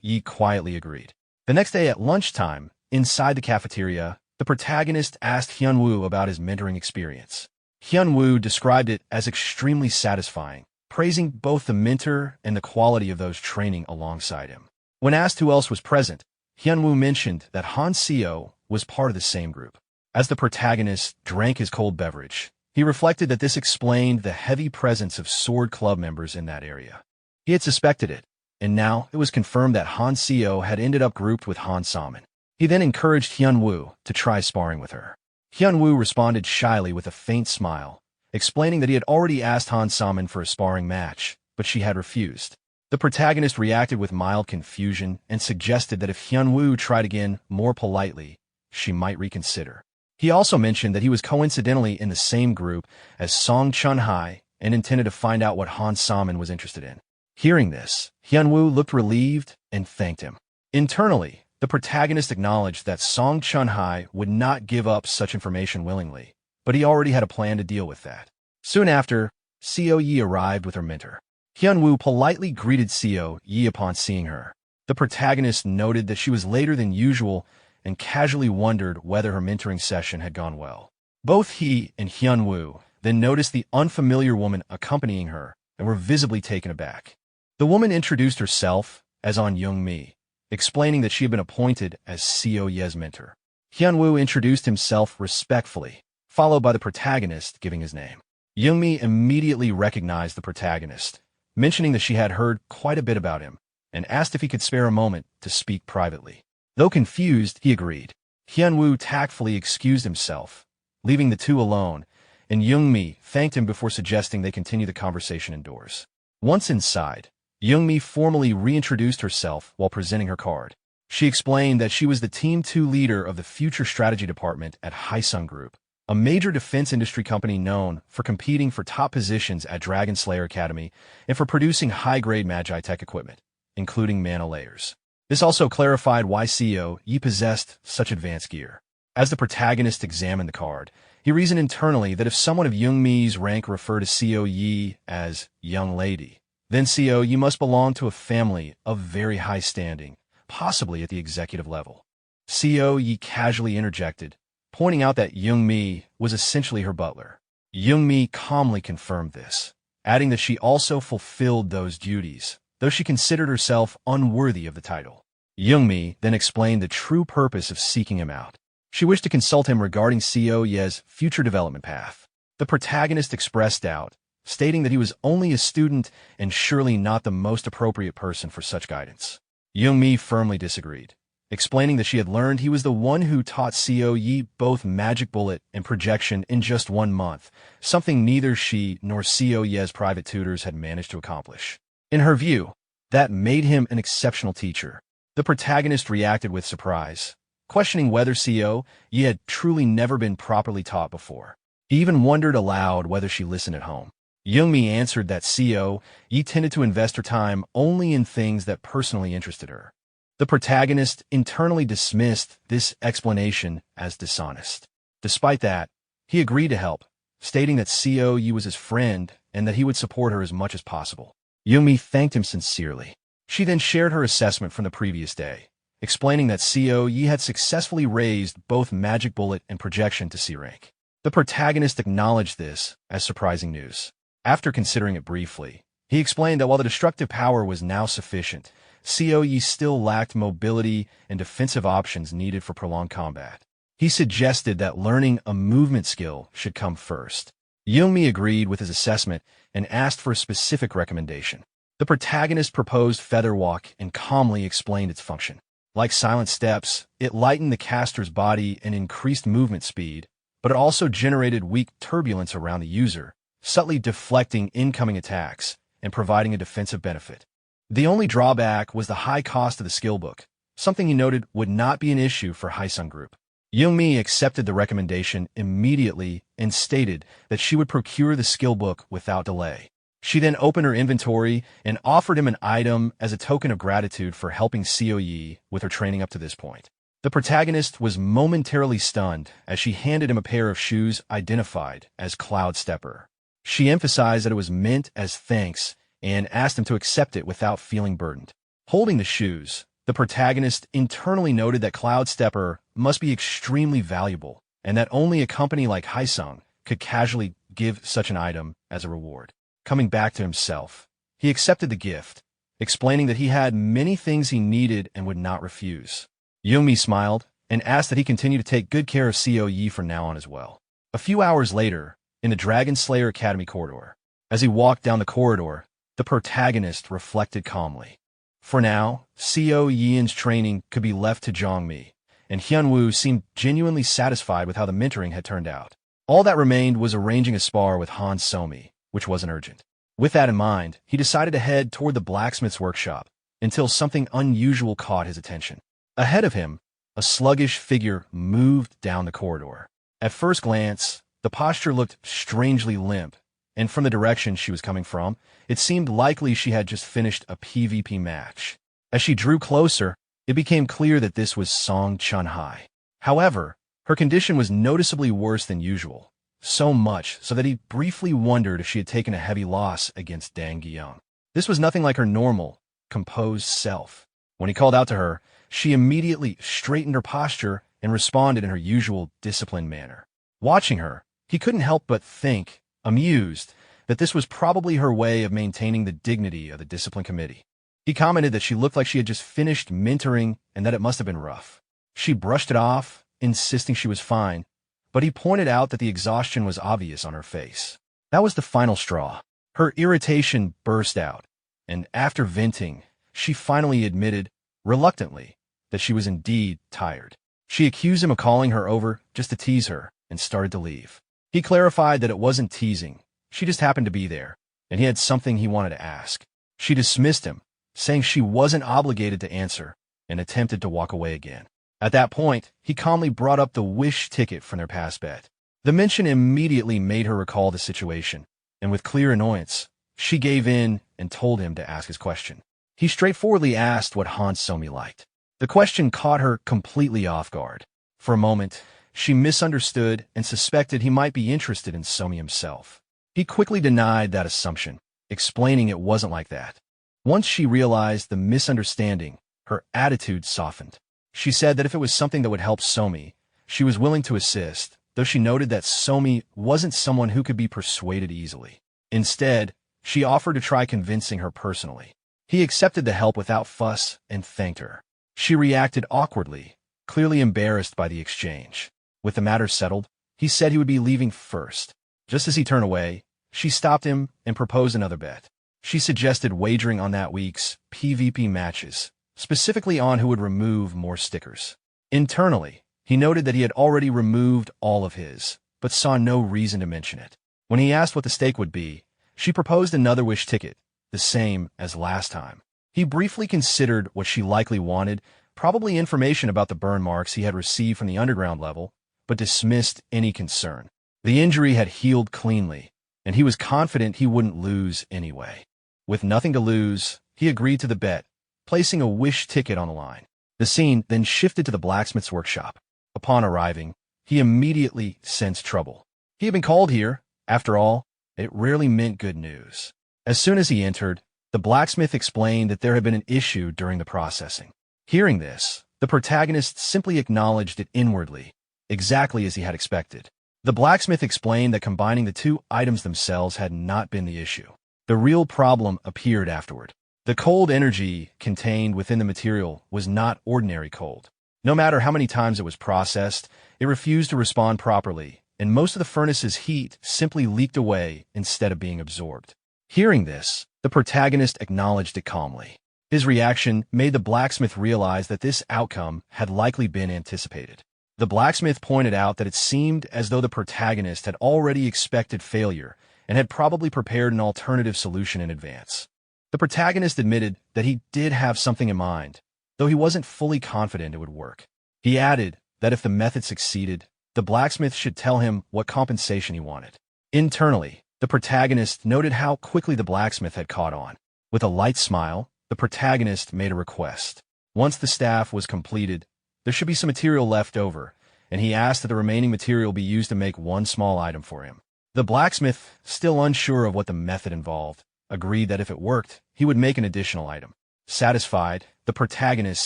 Yi quietly agreed. The next day at lunchtime, inside the cafeteria, the protagonist asked Hyun-woo about his mentoring experience. Hyun-woo described it as extremely satisfying, praising both the mentor and the quality of those training alongside him. When asked who else was present, Hyun-woo mentioned that Han Seo was part of the same group. As the protagonist drank his cold beverage, he reflected that this explained the heavy presence of Sword Club members in that area. He had suspected it, and now it was confirmed that Han Seo had ended up grouped with Han Saman. He then encouraged Hyun-woo to try sparring with her. Hyun-woo responded shyly with a faint smile, explaining that he had already asked Han Saman for a sparring match, but she had refused. The protagonist reacted with mild confusion and suggested that if Hyun-woo tried again more politely, she might reconsider. He also mentioned that he was coincidentally in the same group as Song Chun-hai and intended to find out what Han Saman was interested in. Hearing this, Hyun-woo looked relieved and thanked him. Internally, the protagonist acknowledged that Song Chun-hai would not give up such information willingly, but he already had a plan to deal with that. Soon after, Seo Yi arrived with her mentor. Hyun-woo politely greeted Seo Yi upon seeing her. The protagonist noted that she was later than usual and casually wondered whether her mentoring session had gone well. Both he and Hyun-woo then noticed the unfamiliar woman accompanying her and were visibly taken aback. The woman introduced herself as On Young-mi, explaining that she had been appointed as Seo Ye's mentor. Hyun-woo introduced himself respectfully, followed by the protagonist giving his name. Young-mi immediately recognized the protagonist, mentioning that she had heard quite a bit about him, and asked if he could spare a moment to speak privately. Though confused, he agreed. Hyun-woo tactfully excused himself, leaving the two alone, and Young-mi thanked him before suggesting they continue the conversation indoors. Once inside, Young-mi formally reintroduced herself while presenting her card. She explained that she was the Team 2 leader of the Future Strategy Department at Haesung Group, a major defense industry company known for competing for top positions at Dragon Slayer Academy and for producing high-grade Magi-Tech equipment, including mana layers. This also clarified why Seo Yi possessed such advanced gear. As the protagonist examined the card, he reasoned internally that if someone of Young-mi's rank referred to Seo Yi as young lady, then Seo Yi must belong to a family of very high standing, possibly at the executive level. Seo Yi casually interjected, pointing out that Young-mi was essentially her butler. Young-mi calmly confirmed this, adding that she also fulfilled those duties, though she considered herself unworthy of the title. Young-mi then explained the true purpose of seeking him out. She wished to consult him regarding Seo Ye's future development path. The protagonist expressed doubt, stating that he was only a student and surely not the most appropriate person for such guidance. Young-mi firmly disagreed, explaining that she had learned he was the one who taught Seo Yi both magic bullet and projection in just 1 month, something neither she nor Seo Ye's private tutors had managed to accomplish. In her view, that made him an exceptional teacher. The protagonist reacted with surprise, questioning whether Seo Yi had truly never been properly taught before. He even wondered aloud whether she listened at home. Young-mi answered that Seo Yi tended to invest her time only in things that personally interested her. The protagonist internally dismissed this explanation as dishonest. Despite that, he agreed to help, stating that Seo Yi was his friend and that he would support her as much as possible. Young-mi thanked him sincerely. She then shared her assessment from the previous day, explaining that Seo Yi had successfully raised both magic bullet and projection to C rank. The protagonist acknowledged this as surprising news. After considering it briefly, he explained that while the destructive power was now sufficient, Seo Yi still lacked mobility and defensive options needed for prolonged combat. He suggested that learning a movement skill should come first. Young-mi agreed with his assessment and asked for a specific recommendation. The protagonist proposed Feather Walk and calmly explained its function. Like silent steps, it lightened the caster's body and increased movement speed, but it also generated weak turbulence around the user, subtly deflecting incoming attacks and providing a defensive benefit. The only drawback was the high cost of the skill book, something he noted would not be an issue for Haesung Group. Young-mi accepted the recommendation immediately and stated that she would procure the skill book without delay. She then opened her inventory and offered him an item as a token of gratitude for helping Seo Yi with her training up to this point. The protagonist was momentarily stunned as she handed him a pair of shoes identified as Cloud Stepper. She emphasized that it was meant as thanks and asked him to accept it without feeling burdened. Holding the shoes, the protagonist internally noted that Cloud Stepper must be extremely valuable and that only a company like Haesung could casually give such an item as a reward. Coming back to himself, he accepted the gift, explaining that he had many things he needed and would not refuse. Young-mi smiled, and asked that he continue to take good care of Co Yi from now on as well. A few hours later, in the Dragon Slayer Academy corridor, as he walked down the corridor, the protagonist reflected calmly. For now, Co Yin's training could be left to Zhongmi, and Hyunwoo seemed genuinely satisfied with how the mentoring had turned out. All that remained was arranging a spar with Han Somi, which wasn't urgent. With that in mind, he decided to head toward the blacksmith's workshop until something unusual caught his attention. Ahead of him, a sluggish figure moved down the corridor. At first glance, the posture looked strangely limp, and from the direction she was coming from, it seemed likely she had just finished a PvP match. As she drew closer, it became clear that this was Song Chun-hai. However, her condition was noticeably worse than usual, so much so that he briefly wondered if she had taken a heavy loss against Dang Gyung. This was nothing like her normal, composed self. When he called out to her, she immediately straightened her posture and responded in her usual disciplined manner. Watching her, he couldn't help but think, amused, that this was probably her way of maintaining the dignity of the discipline committee. He commented that she looked like she had just finished mentoring and that it must have been rough. She brushed it off, insisting she was fine, but he pointed out that the exhaustion was obvious on her face. That was the final straw. Her irritation burst out, and after venting, she finally admitted, reluctantly, that she was indeed tired. She accused him of calling her over just to tease her and started to leave. He clarified that it wasn't teasing, she just happened to be there, and he had something he wanted to ask. She dismissed him, saying she wasn't obligated to answer, and attempted to walk away again. At that point, he calmly brought up the wish ticket from their past bet. The mention immediately made her recall the situation, and with clear annoyance, she gave in and told him to ask his question. He straightforwardly asked what Han Somi liked. The question caught her completely off guard. For a moment, she misunderstood and suspected he might be interested in Somi himself. He quickly denied that assumption, explaining it wasn't like that. Once she realized the misunderstanding, her attitude softened. She said that if it was something that would help Somi, she was willing to assist, though she noted that Somi wasn't someone who could be persuaded easily. Instead, she offered to try convincing her personally. He accepted the help without fuss and thanked her. She reacted awkwardly, clearly embarrassed by the exchange. With the matter settled, he said he would be leaving first. Just as he turned away, she stopped him and proposed another bet. She suggested wagering on that week's PvP matches, specifically on who would remove more stickers. Internally, he noted that he had already removed all of his, but saw no reason to mention it. When he asked what the stake would be, she proposed another wish ticket, the same as last time. He briefly considered what she likely wanted, probably information about the burn marks he had received from the underground level, but dismissed any concern. The injury had healed cleanly, and he was confident he wouldn't lose anyway. With nothing to lose, he agreed to the bet, placing a wish ticket on the line. The scene then shifted to the blacksmith's workshop. Upon arriving, he immediately sensed trouble. He had been called here. After all, it rarely meant good news. As soon as he entered, the blacksmith explained that there had been an issue during the processing. Hearing this, the protagonist simply acknowledged it inwardly, exactly as he had expected. The blacksmith explained that combining the two items themselves had not been the issue. The real problem appeared afterward. The cold energy contained within the material was not ordinary cold. No matter how many times it was processed, it refused to respond properly, and most of the furnace's heat simply leaked away instead of being absorbed. Hearing this, the protagonist acknowledged it calmly. His reaction made the blacksmith realize that this outcome had likely been anticipated. The blacksmith pointed out that it seemed as though the protagonist had already expected failure and had probably prepared an alternative solution in advance. The protagonist admitted that he did have something in mind, though he wasn't fully confident it would work. He added that if the method succeeded, the blacksmith should tell him what compensation he wanted. Internally, the protagonist noted how quickly the blacksmith had caught on. With a light smile, the protagonist made a request. Once the staff was completed, there should be some material left over, and he asked that the remaining material be used to make one small item for him. The blacksmith, still unsure of what the method involved, agreed that if it worked, he would make an additional item. Satisfied, the protagonist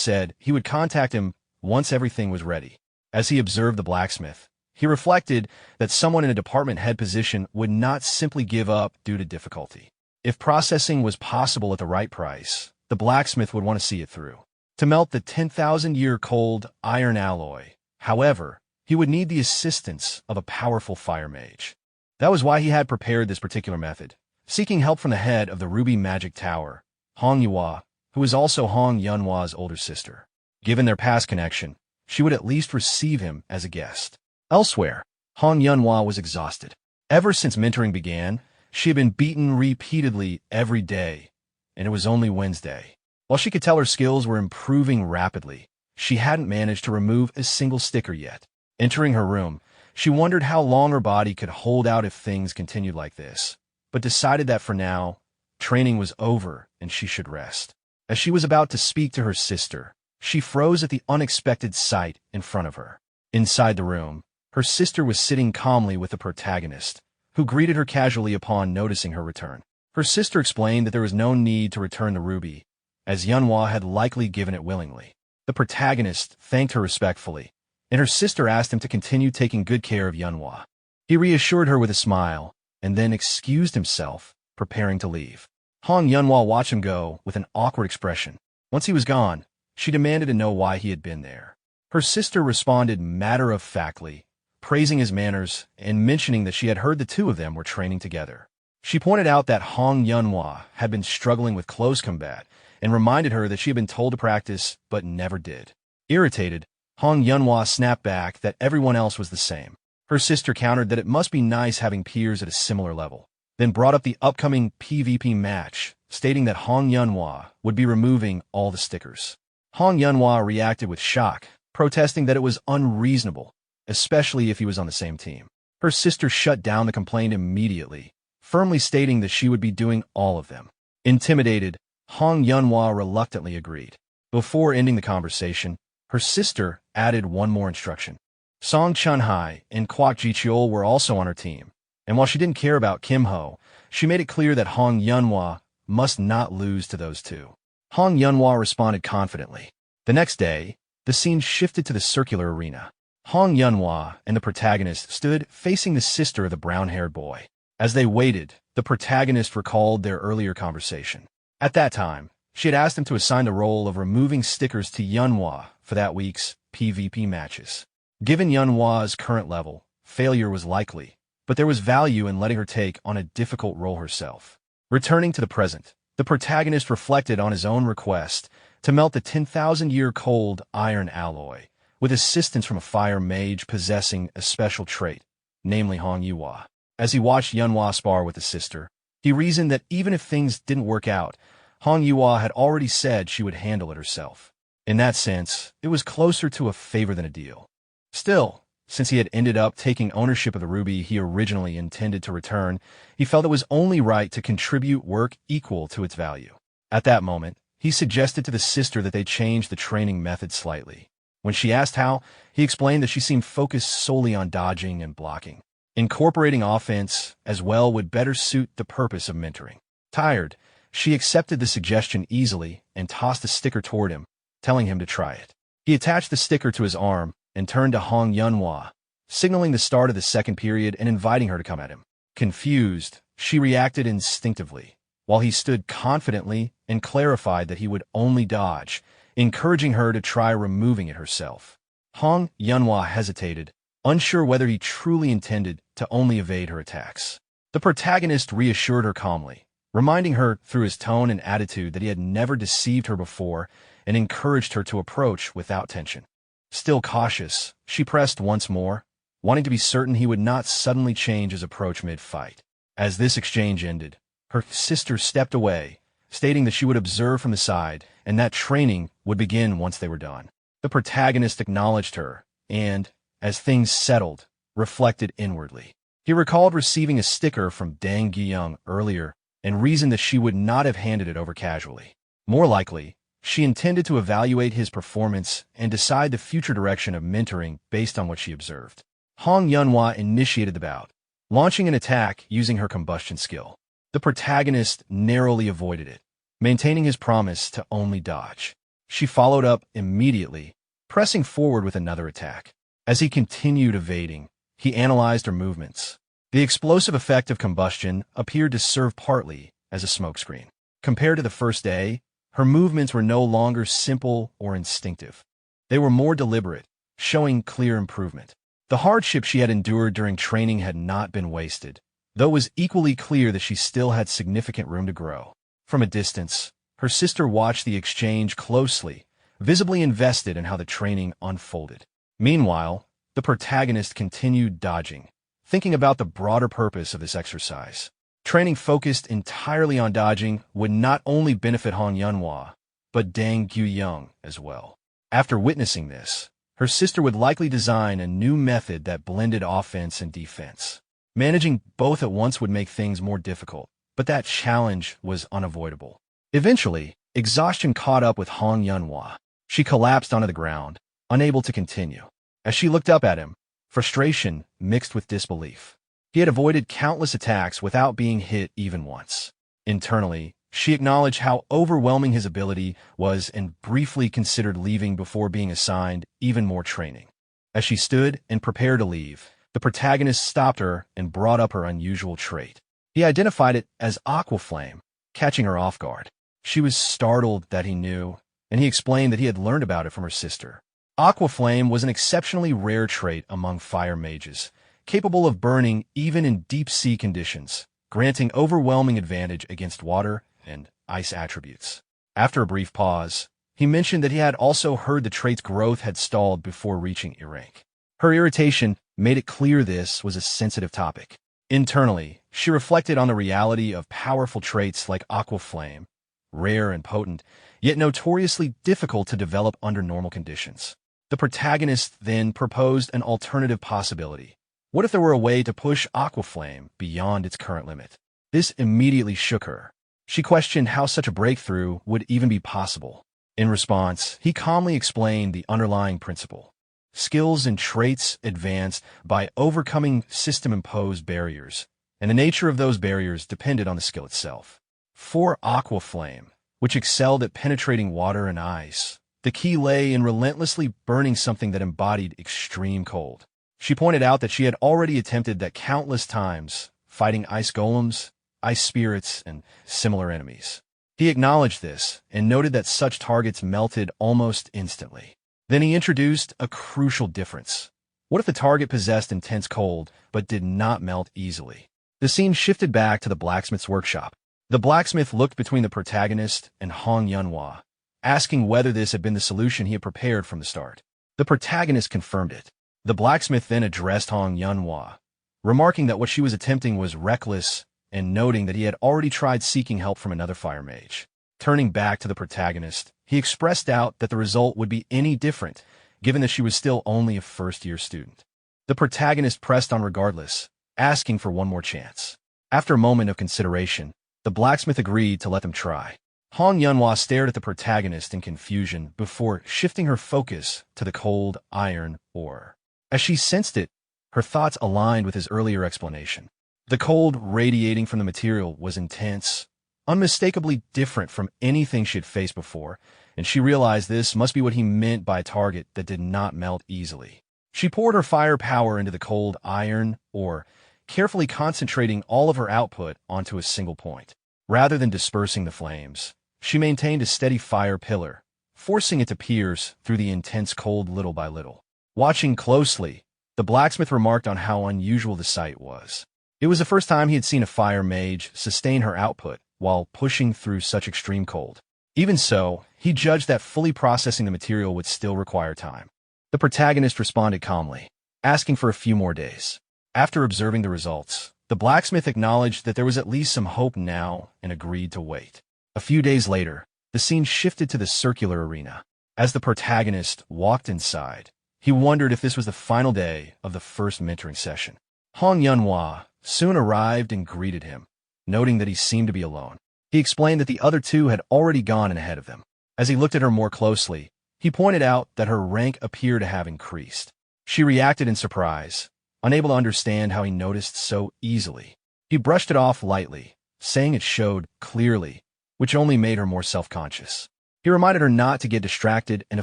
said he would contact him once everything was ready. As he observed the blacksmith, he reflected that someone in a department head position would not simply give up due to difficulty. If processing was possible at the right price, the blacksmith would want to see it through. to melt the 10,000-year-cold iron alloy. However, he would need the assistance of a powerful fire mage. That was why he had prepared this particular method, seeking help from the head of the Ruby Magic Tower, Hong Yuhua, who was also Hong Yunhua's older sister. Given their past connection, she would at least receive him as a guest. Elsewhere, Hong Yunhua was exhausted. Ever since mentoring began, she had been beaten repeatedly every day, and it was only Wednesday. While she could tell her skills were improving rapidly, she hadn't managed to remove a single sticker yet. Entering her room, she wondered how long her body could hold out if things continued like this, but decided that for now, training was over and she should rest. As she was about to speak to her sister, she froze at the unexpected sight in front of her. Inside the room, her sister was sitting calmly with the protagonist, who greeted her casually upon noticing her return. Her sister explained that there was no need to return the ruby, as Yunhua had likely given it willingly. The protagonist thanked her respectfully, and her sister asked him to continue taking good care of Yunhua. He reassured her with a smile, and then excused himself, preparing to leave. Hong Yunhua watched him go with an awkward expression. Once he was gone, she demanded to know why he had been there. Her sister responded matter-of-factly, praising his manners and mentioning that she had heard the two of them were training together. She pointed out that Hong Yunhua had been struggling with close combat and reminded her that she had been told to practice but never did. Irritated, Hong Yunhua snapped back that everyone else was the same. Her sister countered that it must be nice having peers at a similar level, then brought up the upcoming PvP match, stating that Hong Yunhua would be removing all the stickers. Hong Yunhua reacted with shock, protesting that it was unreasonable, especially if he was on the same team. Her sister shut down the complaint immediately, firmly stating that she would be doing all of them. Intimidated, Hong Yunhua reluctantly agreed. Before ending the conversation, her sister added one more instruction. Song Chunhai and Kwok Jicheol were also on her team, and while she didn't care about Kim Ho, she made it clear that Hong Yunhua must not lose to those two. Hong Yunhua responded confidently. The next day, the scene shifted to the circular arena. Hong Yunhua and the protagonist stood facing the sister of the brown-haired boy. As they waited, the protagonist recalled their earlier conversation. At that time, she had asked him to assign the role of removing stickers to Yunhua for that week's PvP matches. Given Yunhua's current level, failure was likely, but there was value in letting her take on a difficult role herself. Returning to the present, the protagonist reflected on his own request to melt the 10,000-year-cold iron alloy, with assistance from a fire mage possessing a special trait, namely Hong Yuhua. As he watched Yunhua spar with the sister, he reasoned that even if things didn't work out, Hong Yuhua had already said she would handle it herself. In that sense, it was closer to a favor than a deal. Still, since he had ended up taking ownership of the ruby he originally intended to return, he felt it was only right to contribute work equal to its value. At that moment, he suggested to the sister that they change the training method slightly. When she asked how, he explained that she seemed focused solely on dodging and blocking. Incorporating offense as well would better suit the purpose of mentoring. Tired, she accepted the suggestion easily and tossed a sticker toward him, telling him to try it. He attached the sticker to his arm and turned to Hong Yunhua, signaling the start of the second period and inviting her to come at him. Confused, she reacted instinctively, while he stood confidently and clarified that he would only dodge, encouraging her to try removing it herself. Hong Yunhua hesitated, unsure whether he truly intended to only evade her attacks. The protagonist reassured her calmly, reminding her through his tone and attitude that he had never deceived her before and encouraged her to approach without tension. Still cautious, she pressed once more, wanting to be certain he would not suddenly change his approach mid-fight. As this exchange ended, her sister stepped away, stating that she would observe from the side and that training would begin once they were done. The protagonist acknowledged her and, as things settled, reflected inwardly. He recalled receiving a sticker from Dang Gyung earlier and reasoned that she would not have handed it over casually. More likely, she intended to evaluate his performance and decide the future direction of mentoring based on what she observed. Hong Yunhua initiated the bout, launching an attack using her combustion skill. The protagonist narrowly avoided it, maintaining his promise to only dodge. She followed up immediately, pressing forward with another attack. As he continued evading, he analyzed her movements. The explosive effect of combustion appeared to serve partly as a smokescreen. Compared to the first day, Her movements were no longer simple or instinctive. They were more deliberate, showing clear improvement. The hardship she had endured during training had not been wasted, though it was equally clear that she still had significant room to grow. From a distance, her sister watched the exchange closely, visibly invested in how the training unfolded. Meanwhile, the protagonist continued dodging, thinking about the broader purpose of this exercise. Training focused entirely on dodging would not only benefit Hong Yunhua, but Deng Guiyang as well. After witnessing this, her sister would likely design a new method that blended offense and defense. Managing both at once would make things more difficult, but that challenge was unavoidable. Eventually, exhaustion caught up with Hong Yunhua. She collapsed onto the ground, unable to continue. As she looked up at him, frustration mixed with disbelief. He had avoided countless attacks without being hit even once. Internally, she acknowledged how overwhelming his ability was and briefly considered leaving before being assigned even more training. As she stood and prepared to leave, the protagonist stopped her and brought up her unusual trait. He identified it as Aqua Flame, catching her off guard. She was startled that he knew, and he explained that he had learned about it from her sister. Aqua Flame was an exceptionally rare trait among fire mages, capable of burning even in deep-sea conditions, granting overwhelming advantage against water and ice attributes. After a brief pause, he mentioned that he had also heard the trait's growth had stalled before reaching E rank. Her irritation made it clear this was a sensitive topic. Internally, she reflected on the reality of powerful traits like Aqua Flame, rare and potent, yet notoriously difficult to develop under normal conditions. The protagonist then proposed an alternative possibility. What if there were a way to push Aqua Flame beyond its current limit? This immediately shook her. She questioned how such a breakthrough would even be possible. In response, he calmly explained the underlying principle. Skills and traits advanced by overcoming system-imposed barriers, and the nature of those barriers depended on the skill itself. For Aqua Flame, which excelled at penetrating water and ice, the key lay in relentlessly burning something that embodied extreme cold. She pointed out that she had already attempted that countless times, fighting ice golems, ice spirits, and similar enemies. He acknowledged this and noted that such targets melted almost instantly. Then he introduced a crucial difference. What if the target possessed intense cold, but did not melt easily? The scene shifted back to the blacksmith's workshop. The blacksmith looked between the protagonist and Hong Yunhua, asking whether this had been the solution he had prepared from the start. The protagonist confirmed it. The blacksmith then addressed Hong Yunhua, remarking that what she was attempting was reckless and noting that he had already tried seeking help from another fire mage. Turning back to the protagonist, he expressed doubt that the result would be any different, given that she was still only a first-year student. The protagonist pressed on regardless, asking for one more chance. After a moment of consideration, the blacksmith agreed to let them try. Hong Yunhua stared at the protagonist in confusion before shifting her focus to the cold iron ore. As she sensed it, her thoughts aligned with his earlier explanation. The cold radiating from the material was intense, unmistakably different from anything she had faced before, and she realized this must be what he meant by a target that did not melt easily. She poured her firepower into the cold iron ore, carefully concentrating all of her output onto a single point. Rather than dispersing the flames, she maintained a steady fire pillar, forcing it to pierce through the intense cold little by little. Watching closely, the blacksmith remarked on how unusual the sight was. It was the first time he had seen a fire mage sustain her output while pushing through such extreme cold. Even so, he judged that fully processing the material would still require time. The protagonist responded calmly, asking for a few more days. After observing the results, the blacksmith acknowledged that there was at least some hope now and agreed to wait. A few days later, the scene shifted to the circular arena. As the protagonist walked inside, he wondered if this was the final day of the first mentoring session. Hong Yunhua soon arrived and greeted him, noting that he seemed to be alone. He explained that the other two had already gone ahead of them. As he looked at her more closely, he pointed out that her rank appeared to have increased. She reacted in surprise, unable to understand how he noticed so easily. He brushed it off lightly, saying it showed clearly, which only made her more self-conscious. He reminded her not to get distracted and to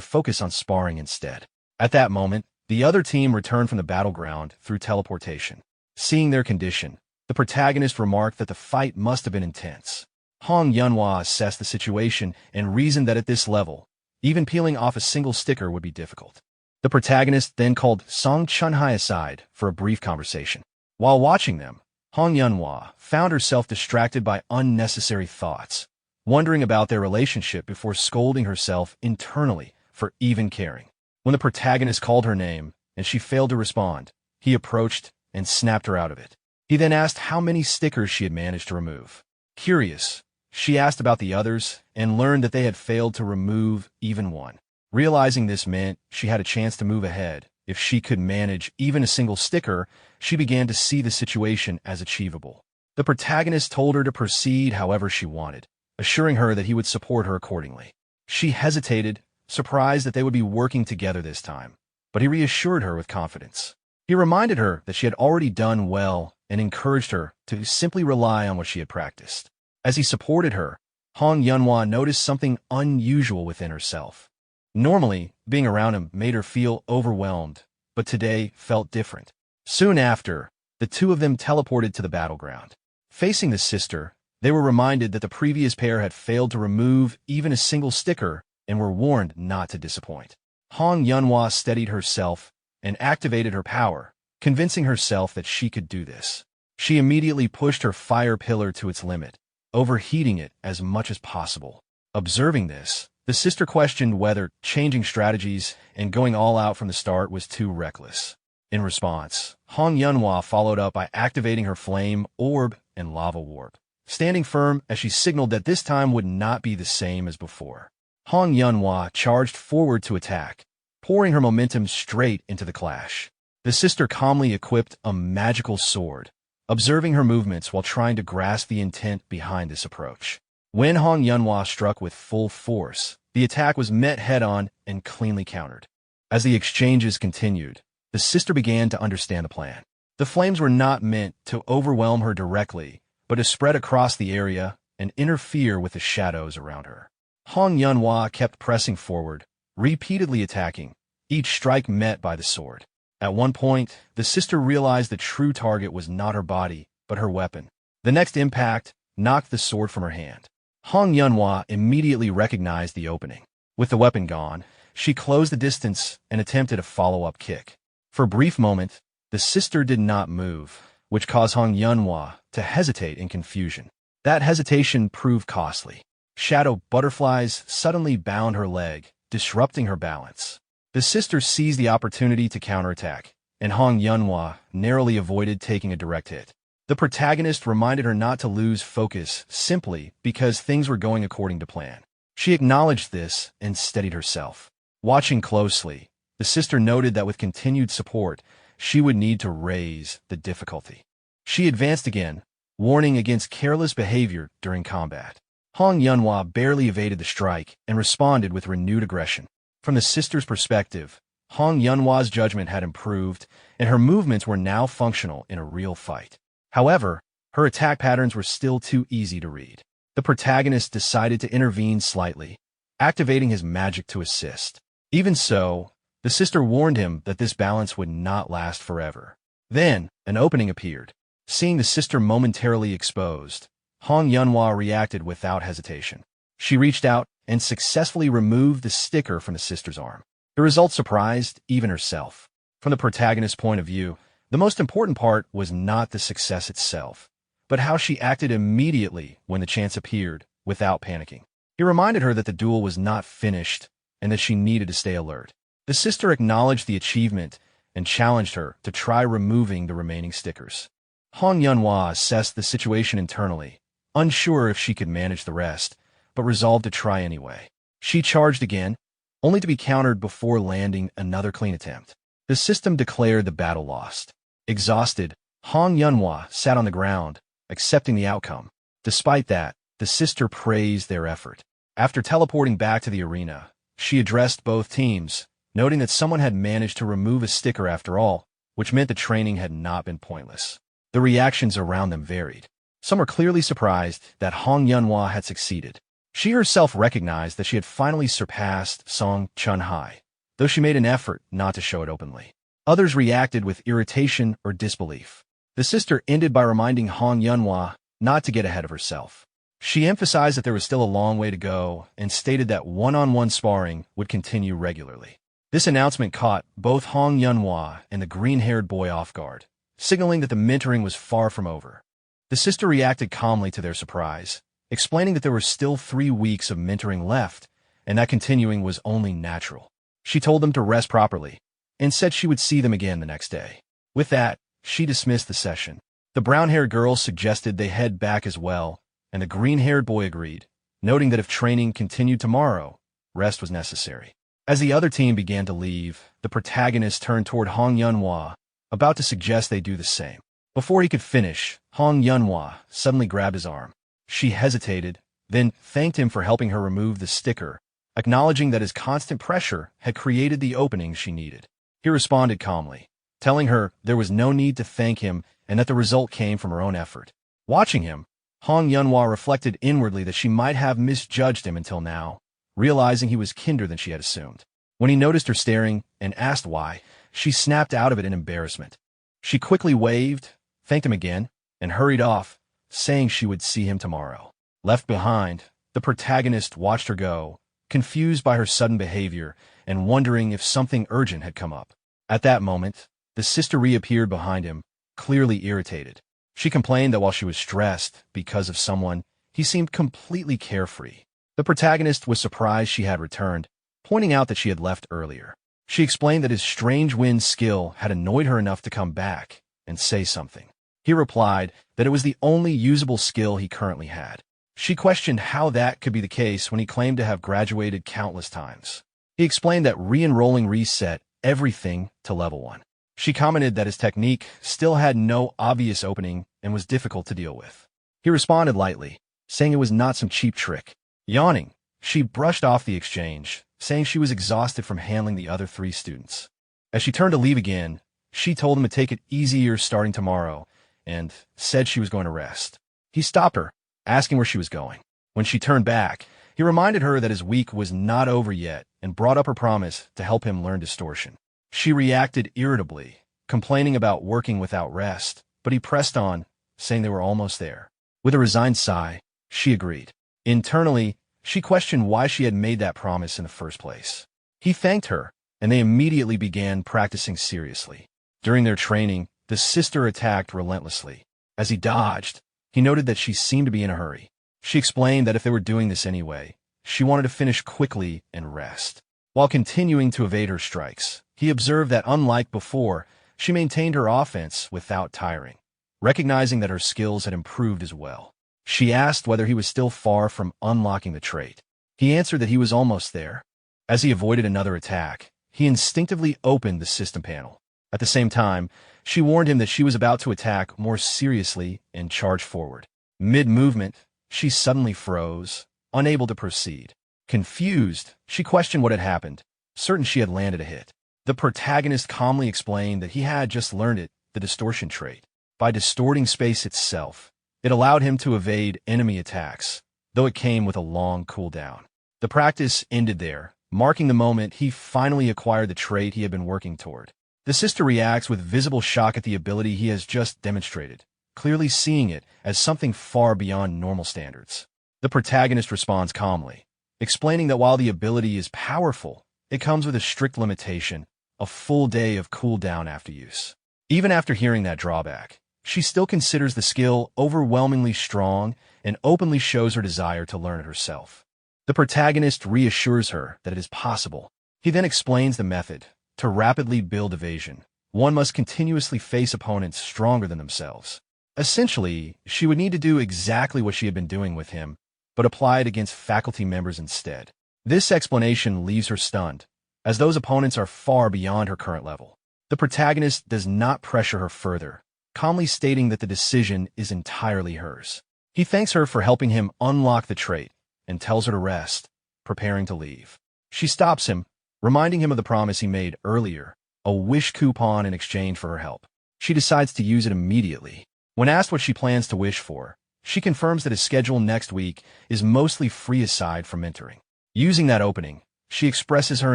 focus on sparring instead. At that moment, the other team returned from the battleground through teleportation. Seeing their condition, the protagonist remarked that the fight must have been intense. Hong Yunhua assessed the situation and reasoned that at this level, even peeling off a single sticker would be difficult. The protagonist then called Song Chunhai aside for a brief conversation. While watching them, Hong Yunhua found herself distracted by unnecessary thoughts, wondering about their relationship before scolding herself internally for even caring. When the protagonist called her name and she failed to respond, he approached and snapped her out of it. He then asked how many stickers she had managed to remove. Curious, she asked about the others and learned that they had failed to remove even one. Realizing this meant she had a chance to move ahead. If she could manage even a single sticker, she began to see the situation as achievable. The protagonist told her to proceed however she wanted, assuring her that he would support her accordingly. She hesitated, surprised that they would be working together this time, but he reassured her with confidence. He reminded her that she had already done well and encouraged her to simply rely on what she had practiced. As he supported her, Hong Yunhua noticed something unusual within herself. Normally, being around him made her feel overwhelmed, but today felt different. Soon after, the two of them teleported to the battleground. Facing the sister, they were reminded that the previous pair had failed to remove even a single sticker and were warned not to disappoint. Hong Yunhua steadied herself and activated her power, convincing herself that she could do this. She immediately pushed her fire pillar to its limit, overheating it as much as possible. Observing this, the sister questioned whether changing strategies and going all out from the start was too reckless. In response, Hong Yunhua followed up by activating her flame orb and lava warp, standing firm as she signaled that this time would not be the same as before. Hong Yunhua charged forward to attack, pouring her momentum straight into the clash. The sister calmly equipped a magical sword, observing her movements while trying to grasp the intent behind this approach. When Hong Yunhua struck with full force, the attack was met head-on and cleanly countered. As the exchanges continued, the sister began to understand the plan. The flames were not meant to overwhelm her directly, but to spread across the area and interfere with the shadows around her. Hong Yunhua kept pressing forward, repeatedly attacking, each strike met by the sword. At one point, the sister realized the true target was not her body, but her weapon. The next impact knocked the sword from her hand. Hong Yunhua immediately recognized the opening. With the weapon gone, she closed the distance and attempted a follow-up kick. For a brief moment, the sister did not move, which caused Hong Yunhua to hesitate in confusion. That hesitation proved costly. Shadow butterflies suddenly bound her leg, disrupting her balance. The sister seized the opportunity to counterattack, and Hong Yunhua narrowly avoided taking a direct hit. The protagonist reminded her not to lose focus simply because things were going according to plan. She acknowledged this and steadied herself. Watching closely, the sister noted that with continued support, she would need to raise the difficulty. She advanced again, warning against careless behavior during combat. Hong Yunhua barely evaded the strike and responded with renewed aggression. From the sister's perspective, Hong Yunhua's judgment had improved, and her movements were now functional in a real fight. However, her attack patterns were still too easy to read. The protagonist decided to intervene slightly, activating his magic to assist. Even so, the sister warned him that this balance would not last forever. Then, an opening appeared. Seeing the sister momentarily exposed, Hong Yunhua reacted without hesitation. She reached out and successfully removed the sticker from the sister's arm. The result surprised even herself. From the protagonist's point of view, the most important part was not the success itself, but how she acted immediately when the chance appeared, without panicking. He reminded her that the duel was not finished and that she needed to stay alert. The sister acknowledged the achievement and challenged her to try removing the remaining stickers. Hong Yunhua assessed the situation internally, unsure if she could manage the rest, but resolved to try anyway. She charged again, only to be countered before landing another clean attempt. The system declared the battle lost. Exhausted, Hong Yunhua sat on the ground, accepting the outcome. Despite that, the sister praised their effort. After teleporting back to the arena, she addressed both teams, noting that someone had managed to remove a sticker after all, which meant the training had not been pointless. The reactions around them varied. Some were clearly surprised that Hong Yunhua had succeeded. She herself recognized that she had finally surpassed Song Chunhai, though she made an effort not to show it openly. Others reacted with irritation or disbelief. The sister ended by reminding Hong Yunhua not to get ahead of herself. She emphasized that there was still a long way to go and stated that one-on-one sparring would continue regularly. This announcement caught both Hong Yunhua and the green-haired boy off guard, signaling that the mentoring was far from over. The sister reacted calmly to their surprise, explaining that there were still 3 weeks of mentoring left and that continuing was only natural. She told them to rest properly and said she would see them again the next day. With that, she dismissed the session. The brown-haired girl suggested they head back as well, and the green-haired boy agreed, noting that if training continued tomorrow, rest was necessary. As the other team began to leave, the protagonist turned toward Hong Yunhua, about to suggest they do the same. Before he could finish, Hong Yunhua suddenly grabbed his arm. She hesitated, then thanked him for helping her remove the sticker, acknowledging that his constant pressure had created the opening she needed. He responded calmly, telling her there was no need to thank him and that the result came from her own effort. Watching him, Hong Yunhua reflected inwardly that she might have misjudged him until now, realizing he was kinder than she had assumed. When he noticed her staring and asked why, she snapped out of it in embarrassment. She quickly waved, thanked him again, and hurried off, saying she would see him tomorrow. Left behind, the protagonist watched her go, confused by her sudden behavior and wondering if something urgent had come up. At that moment, the sister reappeared behind him, clearly irritated. She complained that while she was stressed because of someone, he seemed completely carefree. The protagonist was surprised she had returned, pointing out that she had left earlier. She explained that his strange wind skill had annoyed her enough to come back and say something. He replied that it was the only usable skill he currently had. She questioned how that could be the case when he claimed to have graduated countless times. He explained that re-enrolling reset everything to level 1. She commented that his technique still had no obvious opening and was difficult to deal with. He responded lightly, saying it was not some cheap trick. Yawning, she brushed off the exchange, saying she was exhausted from handling the other 3 students. As she turned to leave again, she told him to take it easier starting tomorrow and said she was going to rest. He stopped her, asking where she was going. When she turned back, he reminded her that his week was not over yet and brought up her promise to help him learn distortion. She reacted irritably, complaining about working without rest, but he pressed on, saying they were almost there. With a resigned sigh, she agreed. Internally, she questioned why she had made that promise in the first place. He thanked her, and they immediately began practicing seriously. During their training, the sister attacked relentlessly. As he dodged, he noted that she seemed to be in a hurry. She explained that if they were doing this anyway, she wanted to finish quickly and rest. While continuing to evade her strikes, he observed that unlike before, she maintained her offense without tiring, recognizing that her skills had improved as well. She asked whether he was still far from unlocking the trait. He answered that he was almost there. As he avoided another attack, he instinctively opened the system panel. At the same time, she warned him that she was about to attack more seriously and charge forward. Mid-movement, she suddenly froze, unable to proceed. Confused, she questioned what had happened, certain she had landed a hit. The protagonist calmly explained that he had just learned it, the distortion trait. By distorting space itself, it allowed him to evade enemy attacks, though it came with a long cooldown. The practice ended there, marking the moment he finally acquired the trait he had been working toward. The sister reacts with visible shock at the ability he has just demonstrated, clearly seeing it as something far beyond normal standards. The protagonist responds calmly, explaining that while the ability is powerful, it comes with a strict limitation, a full day of cooldown after use. Even after hearing that drawback, she still considers the skill overwhelmingly strong and openly shows her desire to learn it herself. The protagonist reassures her that it is possible. He then explains the method. To rapidly build evasion, one must continuously face opponents stronger than themselves. Essentially, she would need to do exactly what she had been doing with him, but apply it against faculty members instead. This explanation leaves her stunned, as those opponents are far beyond her current level. The protagonist does not pressure her further, calmly stating that the decision is entirely hers. He thanks her for helping him unlock the trait and tells her to rest, preparing to leave. She stops him, reminding him of the promise he made earlier, a wish coupon in exchange for her help. She decides to use it immediately. When asked what she plans to wish for, she confirms that his schedule next week is mostly free aside from mentoring. Using that opening, she expresses her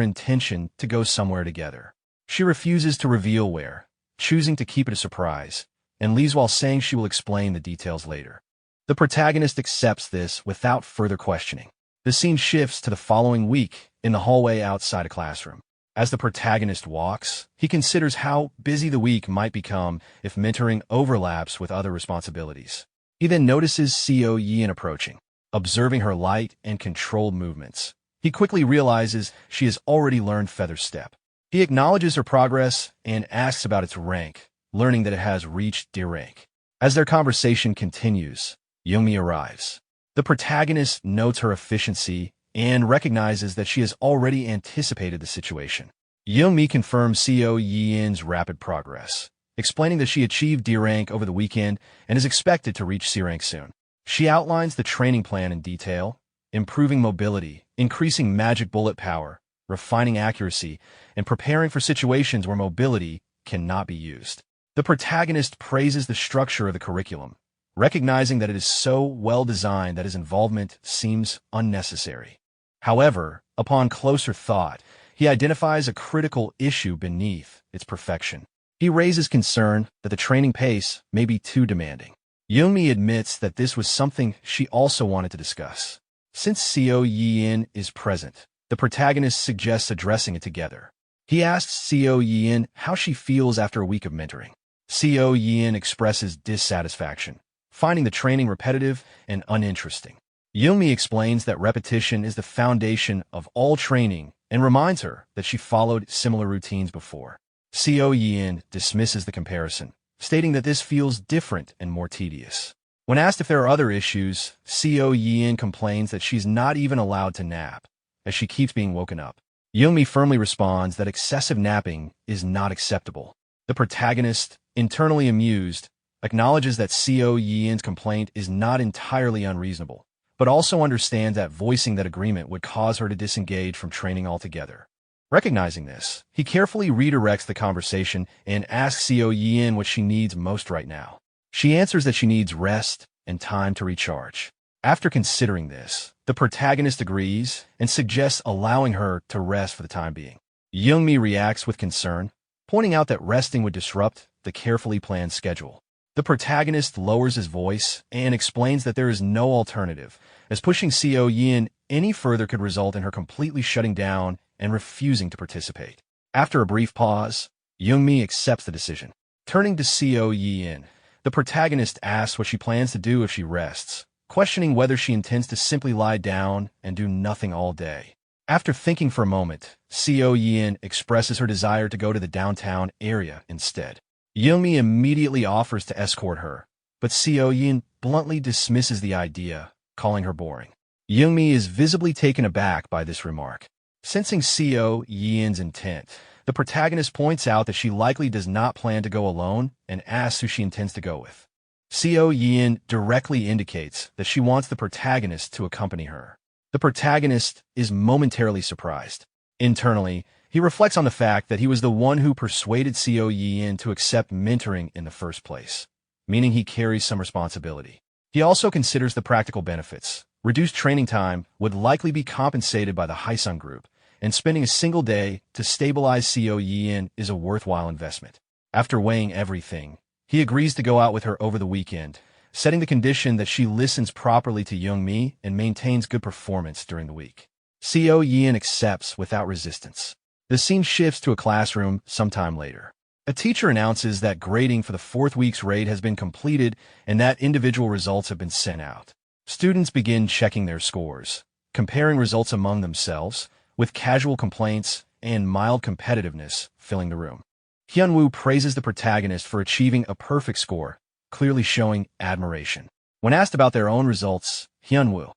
intention to go somewhere together. She refuses to reveal where, choosing to keep it a surprise, and leaves while saying she will explain the details later. The protagonist accepts this without further questioning. The scene shifts to the following week in the hallway outside a classroom. As the protagonist walks, he considers how busy the week might become if mentoring overlaps with other responsibilities. He then notices Seo Yin approaching, observing her light and controlled movements. He quickly realizes she has already learned Feather Step. He acknowledges her progress and asks about its rank, learning that it has reached D rank. As their conversation continues, Youngmi arrives. The protagonist notes her efficiency and recognizes that she has already anticipated the situation. Youngmi confirms Seo Yin's rapid progress, explaining that she achieved D rank over the weekend and is expected to reach C rank soon. She outlines the training plan in detail, improving mobility, increasing magic bullet power, refining accuracy, and preparing for situations where mobility cannot be used. The protagonist praises the structure of the curriculum, recognizing that it is so well designed that his involvement seems unnecessary. However, upon closer thought, he identifies a critical issue beneath its perfection. He raises concern that the training pace may be too demanding. Youngmi admits that this was something she also wanted to discuss. Since Seo Yin is present, the protagonist suggests addressing it together. He asks Seo Yin how she feels after a week of mentoring. Seo Yin expresses dissatisfaction, finding the training repetitive and uninteresting. Youngmi explains that repetition is the foundation of all training and reminds her that she followed similar routines before. Seo Yin dismisses the comparison, stating that this feels different and more tedious. When asked if there are other issues, Seo Yin complains that she's not even allowed to nap, as she keeps being woken up. Youngmi firmly responds that excessive napping is not acceptable. The protagonist, internally amused, acknowledges that Seo Yin's complaint is not entirely unreasonable, but also understands that voicing that agreement would cause her to disengage from training altogether. Recognizing this, he carefully redirects the conversation and asks Seo Yin what she needs most right now. She answers that she needs rest and time to recharge. After considering this, the protagonist agrees and suggests allowing her to rest for the time being. Youngmi reacts with concern, pointing out that resting would disrupt the carefully planned schedule. The protagonist lowers his voice and explains that there is no alternative, as pushing Seo Yin any further could result in her completely shutting down and refusing to participate. After a brief pause, Youngmi accepts the decision. Turning to Seo Yin, the protagonist asks what she plans to do if she rests, questioning whether she intends to simply lie down and do nothing all day. After thinking for a moment, Seo Yin expresses her desire to go to the downtown area instead. Youngmi immediately offers to escort her, but Seo Yin bluntly dismisses the idea, calling her boring. Youngmi is visibly taken aback by this remark. Sensing Seo Yin's intent, the protagonist points out that she likely does not plan to go alone and asks who she intends to go with. Seo Yin directly indicates that she wants the protagonist to accompany her. The protagonist is momentarily surprised. Internally, he reflects on the fact that he was the one who persuaded Seo Yin to accept mentoring in the first place, meaning he carries some responsibility. He also considers the practical benefits. Reduced training time would likely be compensated by the Haisung group, and spending a single day to stabilize Seo Yin is a worthwhile investment. After weighing everything, he agrees to go out with her over the weekend, setting the condition that she listens properly to Youngmi and maintains good performance during the week. Seo Yin accepts without resistance. The scene shifts to a classroom sometime later. A teacher announces that grading for the fourth week's raid has been completed and that individual results have been sent out. Students begin checking their scores, comparing results among themselves, with casual complaints and mild competitiveness filling the room. Hyunwoo praises the protagonist for achieving a perfect score, clearly showing admiration. When asked about their own results, Hyunwoo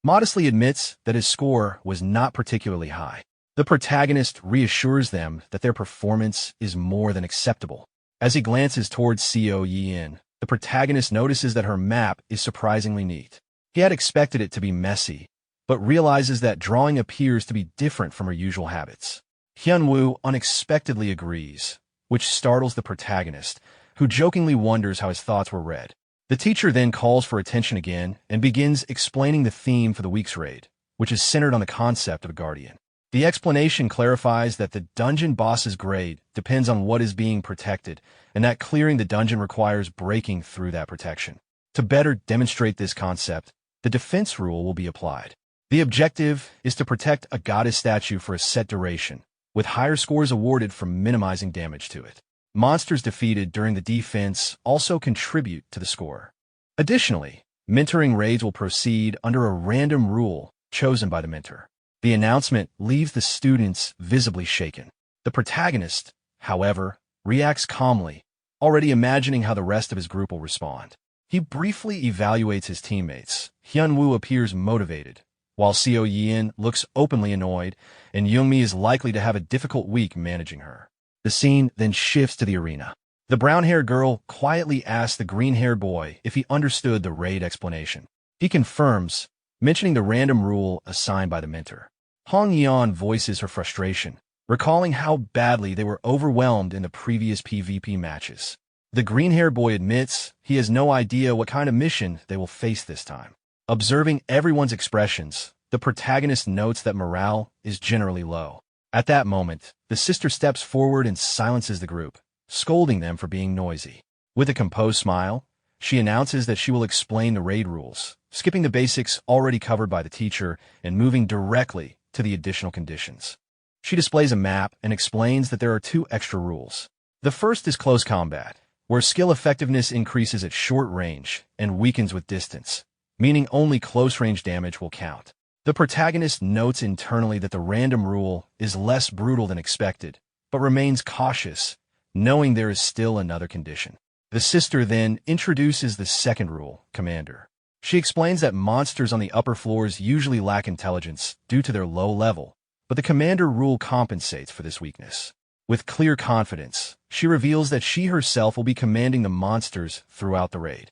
modestly admits that his score was not particularly high. The protagonist reassures them that their performance is more than acceptable. As he glances towards Seo Yin, the protagonist notices that her map is surprisingly neat. He had expected it to be messy, but realizes that drawing appears to be different from her usual habits. Hyunwoo unexpectedly agrees, which startles the protagonist, who jokingly wonders how his thoughts were read. The teacher then calls for attention again and begins explaining the theme for the week's raid, which is centered on the concept of a guardian. The explanation clarifies that the dungeon boss's grade depends on what is being protected, and that clearing the dungeon requires breaking through that protection. To better demonstrate this concept, the defense rule will be applied. The objective is to protect a goddess statue for a set duration, with higher scores awarded for minimizing damage to it. Monsters defeated during the defense also contribute to the score. Additionally, mentoring raids will proceed under a random rule chosen by the mentor. The announcement leaves the students visibly shaken. The protagonist, however, reacts calmly, already imagining how the rest of his group will respond. He briefly evaluates his teammates. Hyunwoo appears motivated, while Seo Yin looks openly annoyed, and Youngmi is likely to have a difficult week managing her. The scene then shifts to the arena. The brown-haired girl quietly asks the green-haired boy if he understood the raid explanation. He confirms, mentioning the random rule assigned by the mentor. Hong Yeon voices her frustration, recalling how badly they were overwhelmed in the previous PvP matches. The green-haired boy admits he has no idea what kind of mission they will face this time. Observing everyone's expressions, the protagonist notes that morale is generally low. At that moment, the sister steps forward and silences the group, scolding them for being noisy. With a composed smile, she announces that she will explain the raid rules, skipping the basics already covered by the teacher and moving directly to the additional conditions. She displays a map and explains that there are 2 extra rules. The first is close combat, where skill effectiveness increases at short range and weakens with distance, meaning only close-range damage will count. The protagonist notes internally that the random rule is less brutal than expected, but remains cautious, knowing there is still another condition. The sister then introduces the second rule, Commander. She explains that monsters on the upper floors usually lack intelligence due to their low level, but the Commander rule compensates for this weakness. With clear confidence, she reveals that she herself will be commanding the monsters throughout the raid.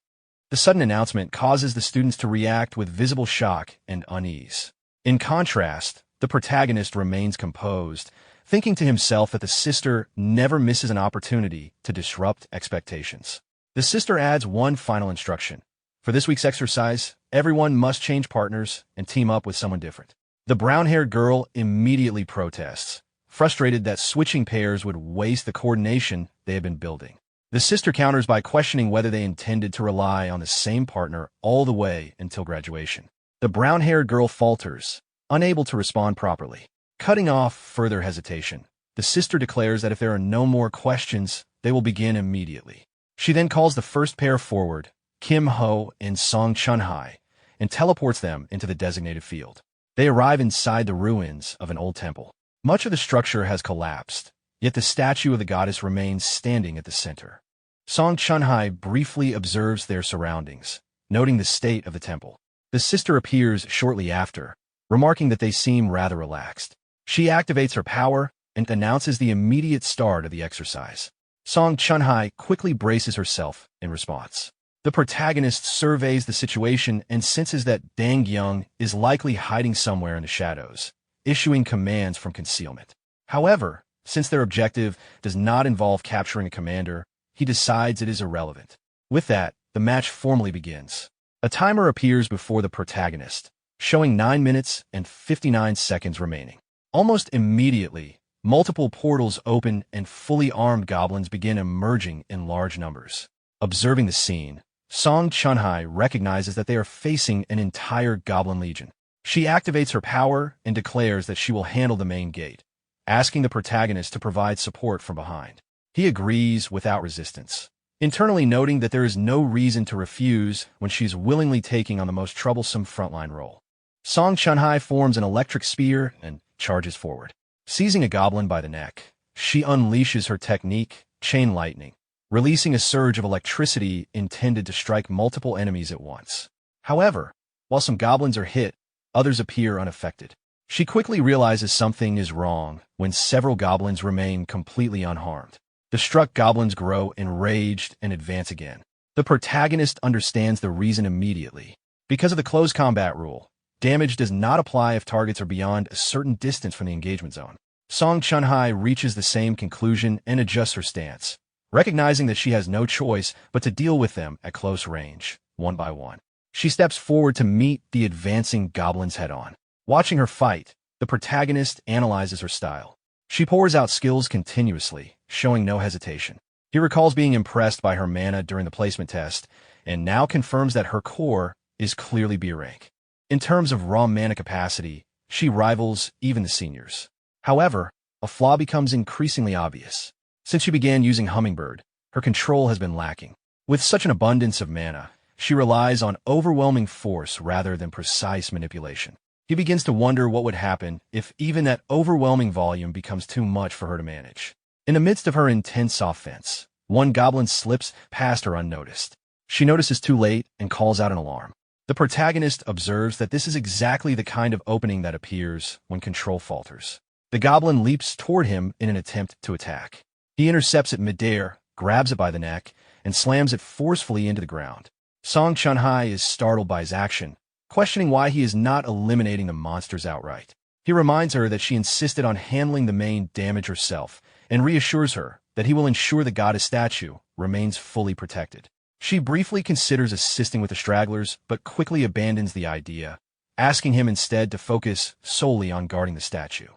The sudden announcement causes the students to react with visible shock and unease. In contrast, the protagonist remains composed, thinking to himself that the sister never misses an opportunity to disrupt expectations. The sister adds one final instruction. For this week's exercise, everyone must change partners and team up with someone different. The brown-haired girl immediately protests, frustrated that switching pairs would waste the coordination they had been building. The sister counters by questioning whether they intended to rely on the same partner all the way until graduation. The brown-haired girl falters, unable to respond properly. Cutting off further hesitation, the sister declares that if there are no more questions, they will begin immediately. She then calls the first pair forward, Kim Ho and Song Chun-hai, and teleports them into the designated field. They arrive inside the ruins of an old temple. Much of the structure has collapsed, yet the statue of the goddess remains standing at the center. Song Chun-hai briefly observes their surroundings, noting the state of the temple. The sister appears shortly after, remarking that they seem rather relaxed. She activates her power and announces the immediate start of the exercise. Song Chun-hai quickly braces herself in response. The protagonist surveys the situation and senses that Dang Young is likely hiding somewhere in the shadows, issuing commands from concealment. However, since their objective does not involve capturing a commander, he decides it is irrelevant. With that, the match formally begins. A timer appears before the protagonist, showing 9 minutes and 59 seconds remaining. Almost immediately, multiple portals open and fully armed goblins begin emerging in large numbers. Observing the scene, Song Chun-hai recognizes that they are facing an entire goblin legion. She activates her power and declares that she will handle the main gate, asking the protagonist to provide support from behind. He agrees without resistance, internally noting that there is no reason to refuse when she's willingly taking on the most troublesome frontline role. Song Chun-hai forms an electric spear and charges forward. Seizing a goblin by the neck, she unleashes her technique, Chain Lightning, releasing a surge of electricity intended to strike multiple enemies at once. However, while some goblins are hit, others appear unaffected. She quickly realizes something is wrong when several goblins remain completely unharmed. The struck goblins grow enraged and advance again. The protagonist understands the reason immediately. Because of the close combat rule, damage does not apply if targets are beyond a certain distance from the engagement zone. Song Chun-hai reaches the same conclusion and adjusts her stance, recognizing that she has no choice but to deal with them at close range, one by one. She steps forward to meet the advancing goblins head-on. Watching her fight, the protagonist analyzes her style. She pours out skills continuously, showing no hesitation. He recalls being impressed by her mana during the placement test, and now confirms that her core is clearly B rank. In terms of raw mana capacity, she rivals even the seniors. However, a flaw becomes increasingly obvious. Since she began using Hummingbird, her control has been lacking. With such an abundance of mana, she relies on overwhelming force rather than precise manipulation. He begins to wonder what would happen if even that overwhelming volume becomes too much for her to manage. In the midst of her intense offense, one goblin slips past her unnoticed. She notices too late and calls out an alarm. The protagonist observes that this is exactly the kind of opening that appears when control falters. The goblin leaps toward him in an attempt to attack. He intercepts it midair, grabs it by the neck, and slams it forcefully into the ground. Song Chunhai is startled by his action, questioning why he is not eliminating the monsters outright. He reminds her that she insisted on handling the main damage herself, and reassures her that he will ensure the goddess statue remains fully protected. She briefly considers assisting with the stragglers, but quickly abandons the idea, asking him instead to focus solely on guarding the statue.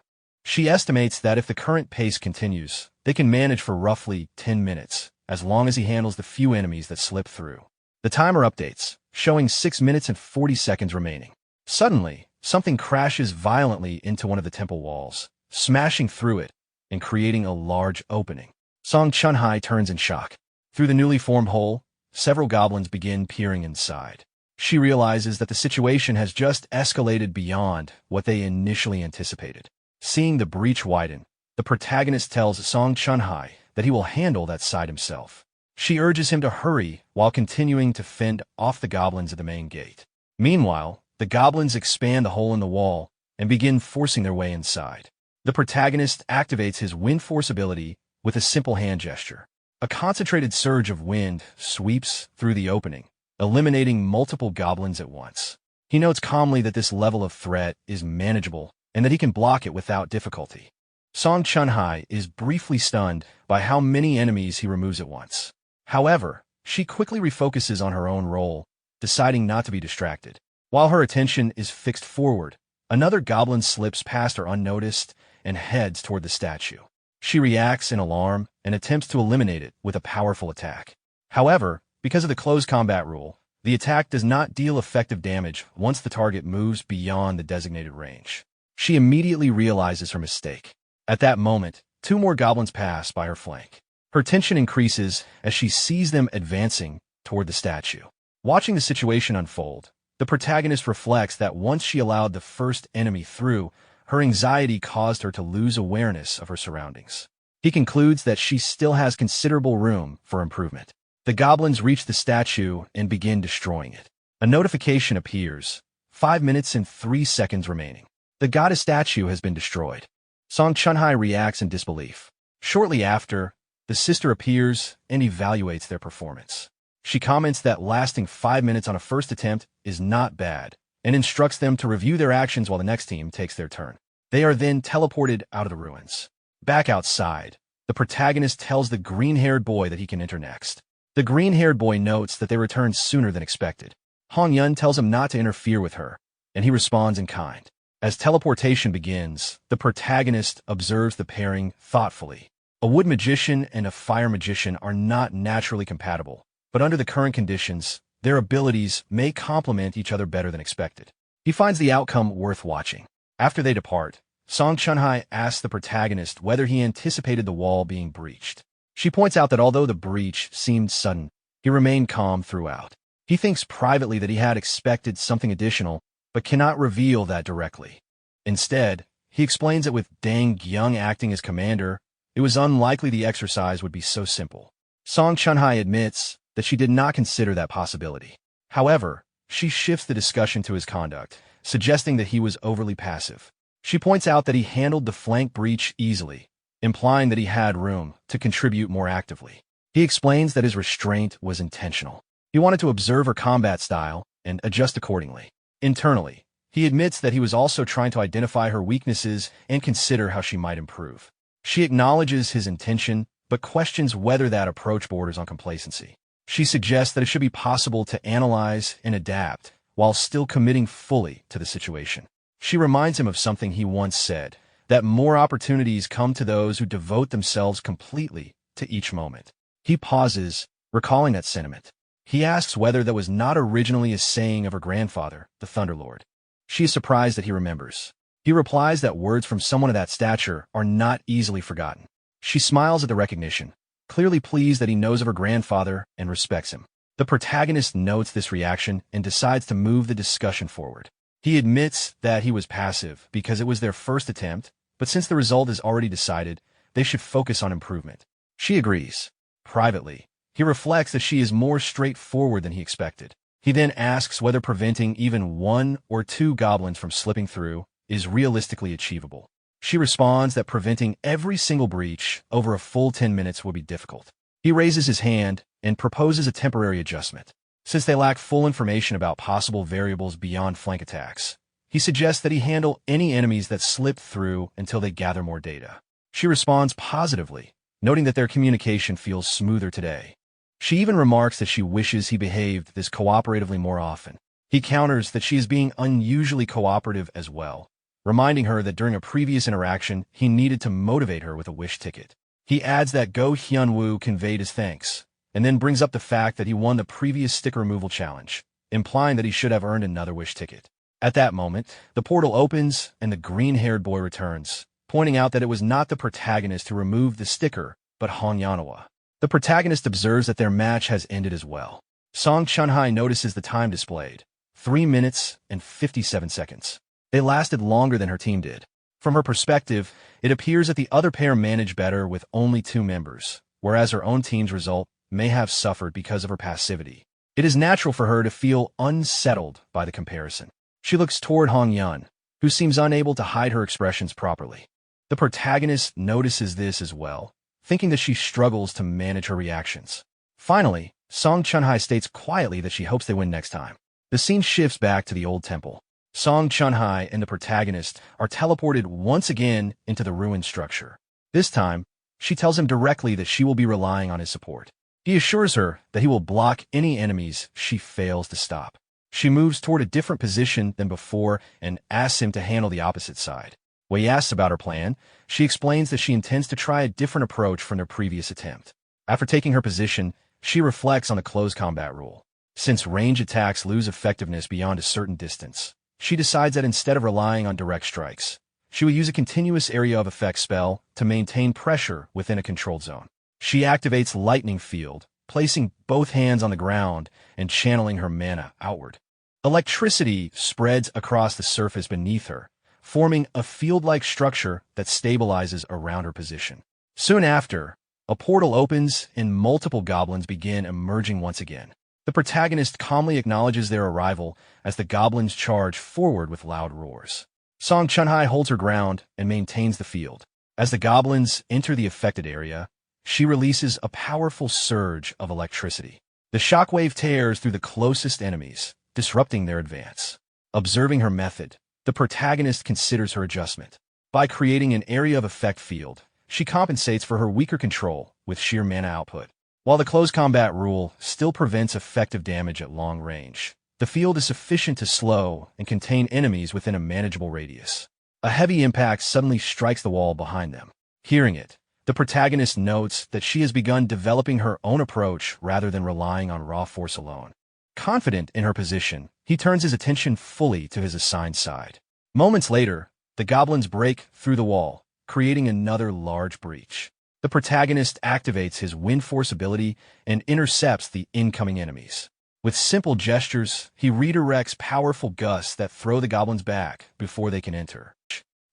She estimates that if the current pace continues, they can manage for roughly 10 minutes, as long as he handles the few enemies that slip through. The timer updates, showing 6 minutes and 40 seconds remaining. Suddenly, something crashes violently into one of the temple walls, smashing through it and creating a large opening. Song Chunhai turns in shock. Through the newly formed hole, several goblins begin peering inside. She realizes that the situation has just escalated beyond what they initially anticipated. Seeing the breach widen, the protagonist tells Song Chunhai that he will handle that side himself. She urges him to hurry while continuing to fend off the goblins at the main gate. Meanwhile, the goblins expand the hole in the wall and begin forcing their way inside. The protagonist activates his wind force ability with a simple hand gesture. A concentrated surge of wind sweeps through the opening, eliminating multiple goblins at once. He notes calmly that this level of threat is manageable and that he can block it without difficulty. Song Chunhai is briefly stunned by how many enemies he removes at once. However, she quickly refocuses on her own role, deciding not to be distracted. While her attention is fixed forward, another goblin slips past her unnoticed and heads toward the statue. She reacts in alarm and attempts to eliminate it with a powerful attack. However, because of the close combat rule, the attack does not deal effective damage once the target moves beyond the designated range. She immediately realizes her mistake. At that moment, 2 more goblins pass by her flank. Her tension increases as she sees them advancing toward the statue. Watching the situation unfold, the protagonist reflects that once she allowed the first enemy through, her anxiety caused her to lose awareness of her surroundings. He concludes that she still has considerable room for improvement. The goblins reach the statue and begin destroying it. A notification appears, 5 minutes and 3 seconds remaining. The goddess statue has been destroyed. Song Chunhai reacts in disbelief. Shortly after, the sister appears and evaluates their performance. She comments that lasting 5 minutes on a first attempt is not bad, and instructs them to review their actions while the next team takes their turn. They are then teleported out of the ruins. Back outside, the protagonist tells the green-haired boy that he can enter next. The green-haired boy notes that they return sooner than expected. Hong Yun tells him not to interfere with her, and he responds in kind. As teleportation begins, the protagonist observes the pairing thoughtfully. A wood magician and a fire magician are not naturally compatible, but under the current conditions, their abilities may complement each other better than expected. He finds the outcome worth watching. After they depart, Song Chunhai asks the protagonist whether he anticipated the wall being breached. She points out that although the breach seemed sudden, he remained calm throughout. He thinks privately that he had expected something additional, but cannot reveal that directly. Instead, he explains that with Deng Gyung acting as commander, it was unlikely the exercise would be so simple. Song Chunhai admits that she did not consider that possibility. However, she shifts the discussion to his conduct, suggesting that he was overly passive. She points out that he handled the flank breach easily, implying that he had room to contribute more actively. He explains that his restraint was intentional. He wanted to observe her combat style and adjust accordingly. Internally, he admits that he was also trying to identify her weaknesses and consider how she might improve. She acknowledges his intention, but questions whether that approach borders on complacency. She suggests that it should be possible to analyze and adapt while still committing fully to the situation. She reminds him of something he once said, that more opportunities come to those who devote themselves completely to each moment. He pauses, recalling that sentiment. He asks whether that was not originally a saying of her grandfather, the Thunderlord. She is surprised that he remembers. He replies that words from someone of that stature are not easily forgotten. She smiles at the recognition, clearly pleased that he knows of her grandfather and respects him. The protagonist notes this reaction and decides to move the discussion forward. He admits that he was passive because it was their first attempt, but since the result is already decided, they should focus on improvement. She agrees. Privately, he reflects that she is more straightforward than he expected. He then asks whether preventing even 1 or 2 goblins from slipping through is realistically achievable. She responds that preventing every single breach over a full 10 minutes will be difficult. He raises his hand and proposes a temporary adjustment. Since they lack full information about possible variables beyond flank attacks, he suggests that he handle any enemies that slip through until they gather more data. She responds positively, noting that their communication feels smoother today. She even remarks that she wishes he behaved this cooperatively more often. He counters that she is being unusually cooperative as well, reminding her that during a previous interaction, he needed to motivate her with a wish ticket. He adds that Go Hyunwoo conveyed his thanks, and then brings up the fact that he won the previous sticker removal challenge, implying that he should have earned another wish ticket. At that moment, the portal opens and the green-haired boy returns, pointing out that it was not the protagonist who removed the sticker, but Hong Yanhwa. The protagonist observes that their match has ended as well. Song Chunhai notices the time displayed, 3 minutes and 57 seconds. They lasted longer than her team did. From her perspective, it appears that the other pair managed better with only 2 members, whereas her own team's result may have suffered because of her passivity. It is natural for her to feel unsettled by the comparison. She looks toward Hong Yan, who seems unable to hide her expressions properly. The protagonist notices this as well, thinking that she struggles to manage her reactions. Finally, Song Chunhai states quietly that she hopes they win next time. The scene shifts back to the old temple. Song Chunhai and the protagonist are teleported once again into the ruined structure. This time, she tells him directly that she will be relying on his support. He assures her that he will block any enemies she fails to stop. She moves toward a different position than before and asks him to handle the opposite side. When he asks about her plan, she explains that she intends to try a different approach from their previous attempt. After taking her position, she reflects on the close combat rule. Since range attacks lose effectiveness beyond a certain distance, she decides that instead of relying on direct strikes, she will use a continuous area of effect spell to maintain pressure within a controlled zone. She activates Lightning Field, placing both hands on the ground and channeling her mana outward. Electricity spreads across the surface beneath her, forming a field-like structure that stabilizes around her position. Soon after, a portal opens and multiple goblins begin emerging once again. The protagonist calmly acknowledges their arrival as the goblins charge forward with loud roars. Song Chunhai holds her ground and maintains the field. As the goblins enter the affected area, she releases a powerful surge of electricity. The shockwave tears through the closest enemies, disrupting their advance. Observing her method, the protagonist considers her adjustment. By creating an area of effect field, she compensates for her weaker control with sheer mana output. While the close combat rule still prevents effective damage at long range, the field is sufficient to slow and contain enemies within a manageable radius. A heavy impact suddenly strikes the wall behind them. Hearing it, the protagonist notes that she has begun developing her own approach rather than relying on raw force alone. Confident in her position, he turns his attention fully to his assigned side. Moments later, the goblins break through the wall, creating another large breach. The protagonist activates his wind force ability and intercepts the incoming enemies. With simple gestures, he redirects powerful gusts that throw the goblins back before they can enter.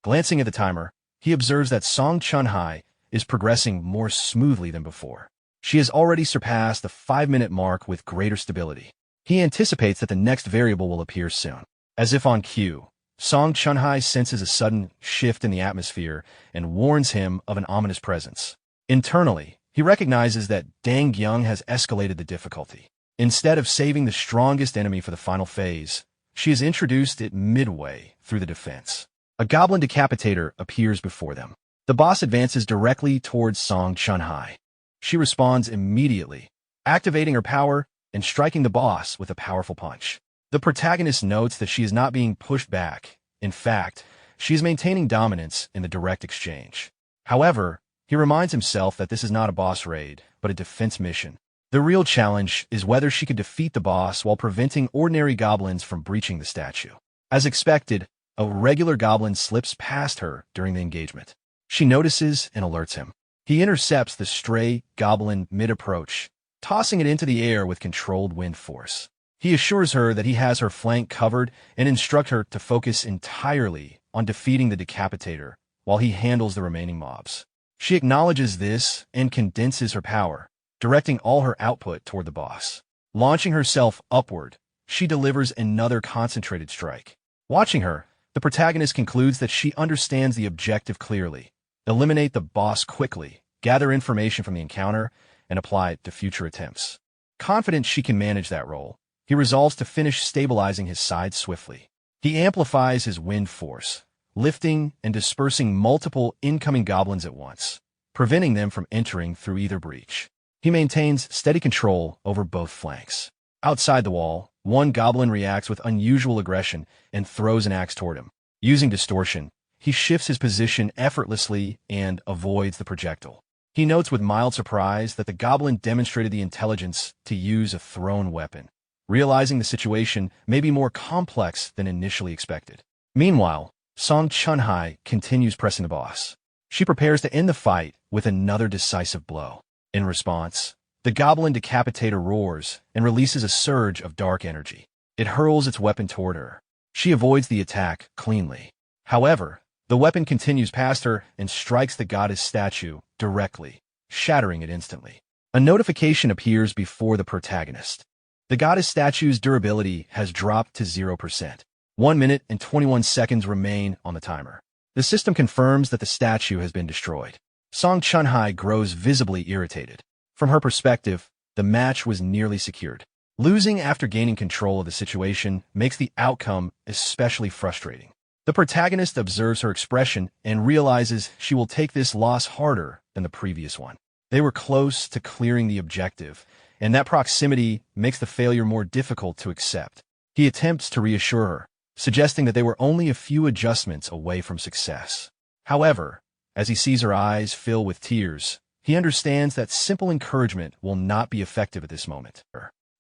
Glancing at the timer, he observes that Song Chunhai is progressing more smoothly than before. She has already surpassed the 5-minute mark with greater stability. He anticipates that the next variable will appear soon. As if on cue, Song Chunhai senses a sudden shift in the atmosphere and warns him of an ominous presence. Internally, he recognizes that Dang Young has escalated the difficulty. Instead of saving the strongest enemy for the final phase, she has introduced it midway through the defense. A goblin decapitator appears before them. The boss advances directly towards Song Chunhai. She responds immediately, activating her power and striking the boss with a powerful punch. The protagonist notes that she is not being pushed back. In fact, she is maintaining dominance in the direct exchange. However, he reminds himself that this is not a boss raid, but a defense mission. The real challenge is whether she could defeat the boss while preventing ordinary goblins from breaching the statue. As expected, a regular goblin slips past her during the engagement. She notices and alerts him. He intercepts the stray goblin mid-approach, tossing it into the air with controlled wind force. He assures her that he has her flank covered and instructs her to focus entirely on defeating the decapitator while he handles the remaining mobs. She acknowledges this and condenses her power, directing all her output toward the boss. Launching herself upward, she delivers another concentrated strike. Watching her, the protagonist concludes that she understands the objective clearly. Eliminate the boss quickly, gather information from the encounter, and apply it to future attempts. Confident she can manage that role, he resolves to finish stabilizing his side swiftly. He amplifies his wind force, lifting and dispersing multiple incoming goblins at once, preventing them from entering through either breach. He maintains steady control over both flanks. Outside the wall, one goblin reacts with unusual aggression and throws an axe toward him. Using distortion, he shifts his position effortlessly and avoids the projectile. He notes with mild surprise that the goblin demonstrated the intelligence to use a thrown weapon, realizing the situation may be more complex than initially expected. Meanwhile, Song Chunhai continues pressing the boss. She prepares to end the fight with another decisive blow. In response, the goblin decapitator roars and releases a surge of dark energy. It hurls its weapon toward her. She avoids the attack cleanly. However, the weapon continues past her and strikes the goddess statue directly, shattering it instantly. A notification appears before the protagonist. The goddess statue's durability has dropped to 0%. 1 minute and 21 seconds remain on the timer. The system confirms that the statue has been destroyed. Song Chunhai grows visibly irritated. From her perspective, the match was nearly secured. Losing after gaining control of the situation makes the outcome especially frustrating. The protagonist observes her expression and realizes she will take this loss harder than the previous one. They were close to clearing the objective, and that proximity makes the failure more difficult to accept. He attempts to reassure her, suggesting that they were only a few adjustments away from success. However, as he sees her eyes fill with tears, he understands that simple encouragement will not be effective at this moment.